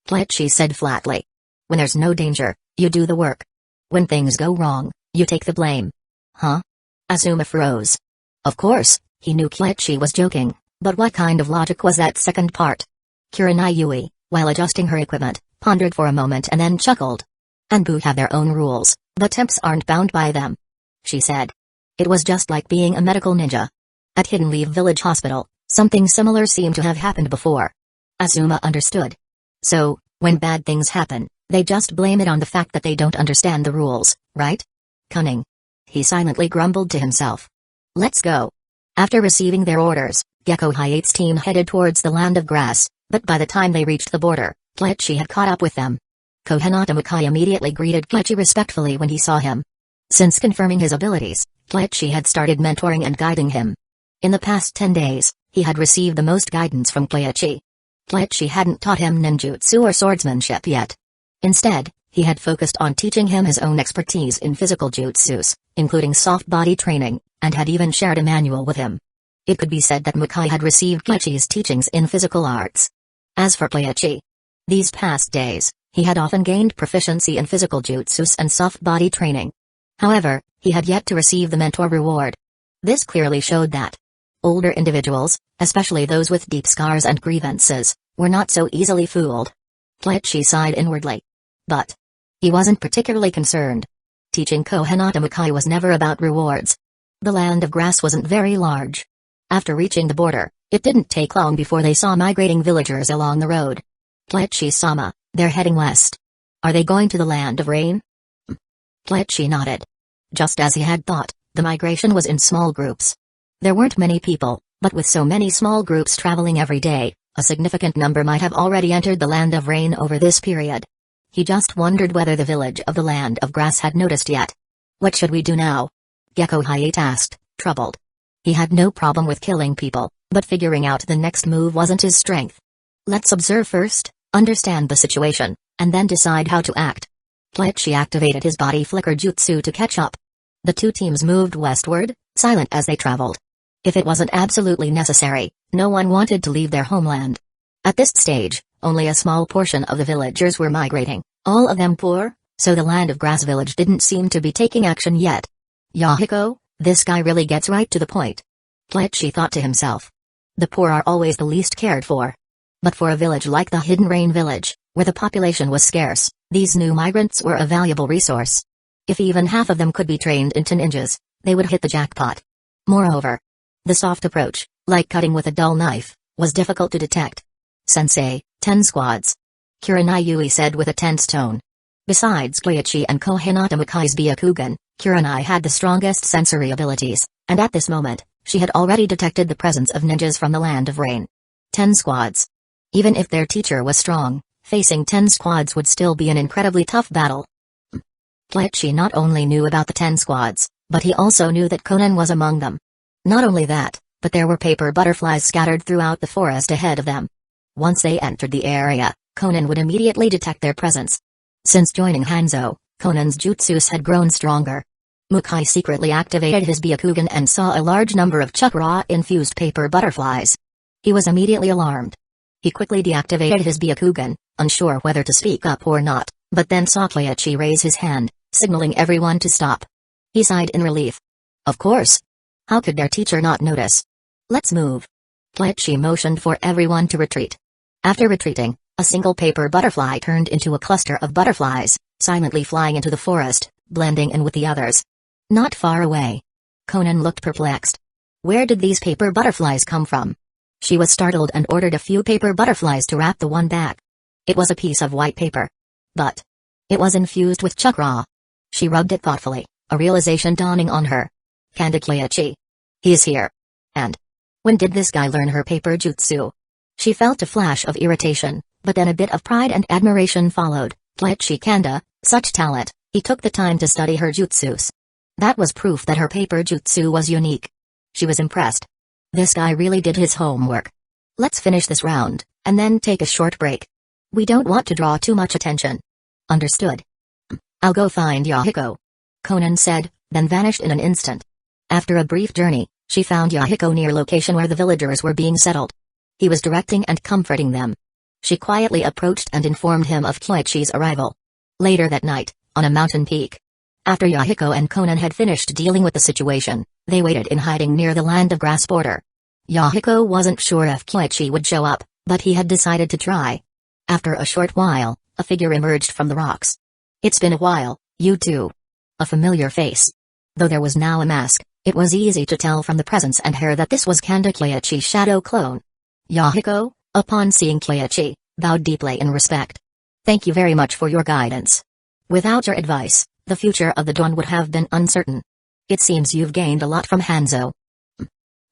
Kleichi said flatly. When there's no danger, you do the work. When things go wrong, you take the blame. Huh? Asuma froze. Of course, he knew Kleichi was joking, but what kind of logic was that second part? Kurenai, while adjusting her equipment, pondered for a moment and then chuckled. Anbu have their own rules, but temps aren't bound by them, she said. It was just like being a medical ninja. At Hidden Leaf Village Hospital, something similar seemed to have happened before. Asuma understood. So, when bad things happen, they just blame it on the fact that they don't understand the rules, right? Cunning. He silently grumbled to himself. Let's go. After receiving their orders, Gekko Hyuga's team headed towards the land of grass, but by the time they reached the border, Kleichi had caught up with them. Kohinata Mukai immediately greeted Kleichi respectfully when he saw him. Since confirming his abilities, Kleichi had started mentoring and guiding him. In the past 10 days, he had received the most guidance from Kleichi. Kleichi hadn't taught him ninjutsu or swordsmanship yet. Instead, he had focused on teaching him his own expertise in physical jutsus, including soft body training, and had even shared a manual with him. It could be said that Mukai had received Kleichi's teachings in physical arts. As for Kleichi, these past days, he had often gained proficiency in physical jutsus and soft body training. However, he had yet to receive the mentor reward. This clearly showed that older individuals, especially those with deep scars and grievances, were not so easily fooled. Kleichi sighed inwardly. But he wasn't particularly concerned. Teaching Kohinata Mukai was never about rewards. The land of grass wasn't very large. After reaching the border, it didn't take long before they saw migrating villagers along the road. Kleichi-sama, they're heading west. Are they going to the land of rain? Kleichi nodded. Just as he had thought, the migration was in small groups. There weren't many people, but with so many small groups traveling every day, A significant number might have already entered the Land of Rain over this period. He just wondered whether the village of the Land of Grass had noticed yet. What should we do now? Gecko Hyate asked, troubled. He had no problem with killing people, but figuring out the next move wasn't his strength. Let's observe first, understand the situation, and then decide how to act. Kleichi activated his body flicker jutsu to catch up. The two teams moved westward, silent as they traveled. If it wasn't absolutely necessary, no one wanted to leave their homeland. At this stage, only a small portion of the villagers were migrating, all of them poor, so the Land of Grass village didn't seem to be taking action yet. Yahiko, this guy really gets right to the point. Kleichi thought to himself. The poor are always the least cared for. But for a village like the Hidden Rain village, where the population was scarce, these new migrants were a valuable resource. If even half of them could be trained into ninjas, they would hit the jackpot. Moreover, the soft approach, like cutting with a dull knife, was difficult to detect. Sensei, 10 squads. Kurenai Yui said with a tense tone. Besides Kleichi and Kohinata Makai's Byakugan, Kurenai had the strongest sensory abilities, and at this moment, she had already detected the presence of ninjas from the Land of Rain. 10 squads. Even if their teacher was strong, facing 10 squads would still be an incredibly tough battle. Kleichi not only knew about the 10 squads, but he also knew that Conan was among them. Not only that, but there were paper butterflies scattered throughout the forest ahead of them. Once they entered the area, Conan would immediately detect their presence. Since joining Hanzo, Conan's jutsus had grown stronger. Mukai secretly activated his Byakugan and saw a large number of chakra-infused paper butterflies. He was immediately alarmed. He quickly deactivated his Byakugan, unsure whether to speak up or not, but then saw Kleichi raise his hand, signaling everyone to stop. He sighed in relief. Of course. How could their teacher not notice? Let's move. Kleichi motioned for everyone to retreat. After retreating, a single paper butterfly turned into a cluster of butterflies, silently flying into the forest, blending in with the others. Not far away. Conan looked perplexed. Where did these paper butterflies come from? She was startled and ordered a few paper butterflies to wrap the one back. It was a piece of white paper. But it was infused with chakra. She rubbed it thoughtfully, a realization dawning on her. Kleichi. He's here. And when did this guy learn her paper jutsu? She felt a flash of irritation, but then a bit of pride and admiration followed. Kleichi Kanda, such talent, he took the time to study her jutsus. That was proof that her paper jutsu was unique. She was impressed. This guy really did his homework. Let's finish this round, and then take a short break. We don't want to draw too much attention. Understood. I'll go find Yahiko. Conan said, then vanished in an instant. After a brief journey, she found Yahiko near location where the villagers were being settled. He was directing and comforting them. She quietly approached and informed him of Kleichi's arrival. Later that night, on a mountain peak. After Yahiko and Conan had finished dealing with the situation, they waited in hiding near the Land of Grass border. Yahiko wasn't sure if Kleichi would show up, but he had decided to try. After a short while, a figure emerged from the rocks. It's been a while, you two. A familiar face. Though there was now a mask, it was easy to tell from the presence and hair that this was Kanda Kleichi's shadow clone. Yahiko, upon seeing Kleichi, bowed deeply in respect. Thank you very much for your guidance. Without your advice, the future of the Dawn would have been uncertain. It seems you've gained a lot from Hanzo.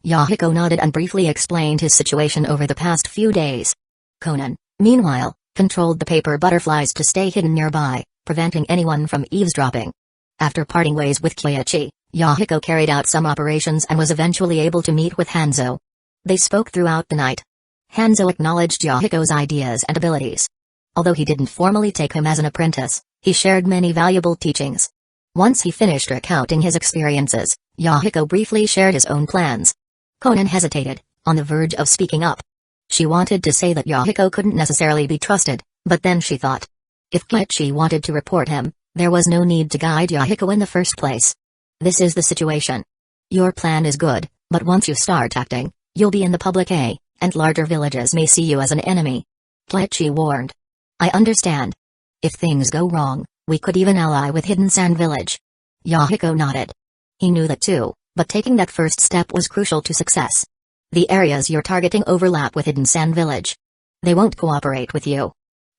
Yahiko nodded and briefly explained his situation over the past few days. Conan, meanwhile, controlled the paper butterflies to stay hidden nearby, preventing anyone from eavesdropping. After parting ways with Kleichi, Yahiko carried out some operations and was eventually able to meet with Hanzo. They spoke throughout the night. Hanzo acknowledged Yahiko's ideas and abilities. Although he didn't formally take him as an apprentice, he shared many valuable teachings. Once he finished recounting his experiences, Yahiko briefly shared his own plans. Conan hesitated, on the verge of speaking up. She wanted to say that Yahiko couldn't necessarily be trusted, but then she thought. If Kleichi wanted to report him, there was no need to guide Yahiko in the first place. This is the situation. Your plan is good, but once you start acting, you'll be in the public eye, and larger villages may see you as an enemy. Kleichi warned. I understand. If things go wrong, we could even ally with Hidden Sand Village. Yahiko nodded. He knew that too, but taking that first step was crucial to success. The areas you're targeting overlap with Hidden Sand Village. They won't cooperate with you.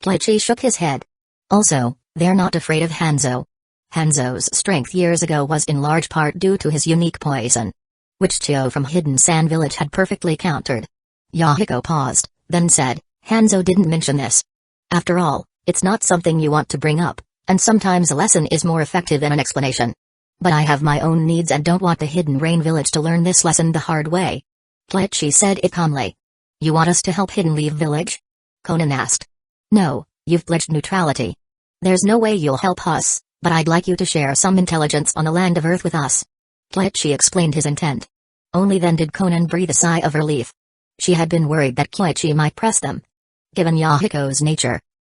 Kleichi shook his head. Also, they're not afraid of Hanzo. Hanzo's strength years ago was in large part due to his unique poison, which Chio from Hidden Sand Village had perfectly countered. Yahiko paused, Then said, Hanzo didn't mention this. After all, it's not something you want to bring up, and sometimes a lesson is more effective than an explanation. But I have my own needs and don't want the Hidden Rain Village to learn this lesson the hard way. Kleichi said it calmly. You want us to help Hidden Leaf Village? Conan asked. No, you've pledged neutrality. There's no way you'll help us, but I'd like you to share some intelligence on the land of Earth with us. Kleichi explained his intent. Only then did Conan breathe a sigh of relief. She had been worried that Kleichi might press them. Given Yahiko's nature,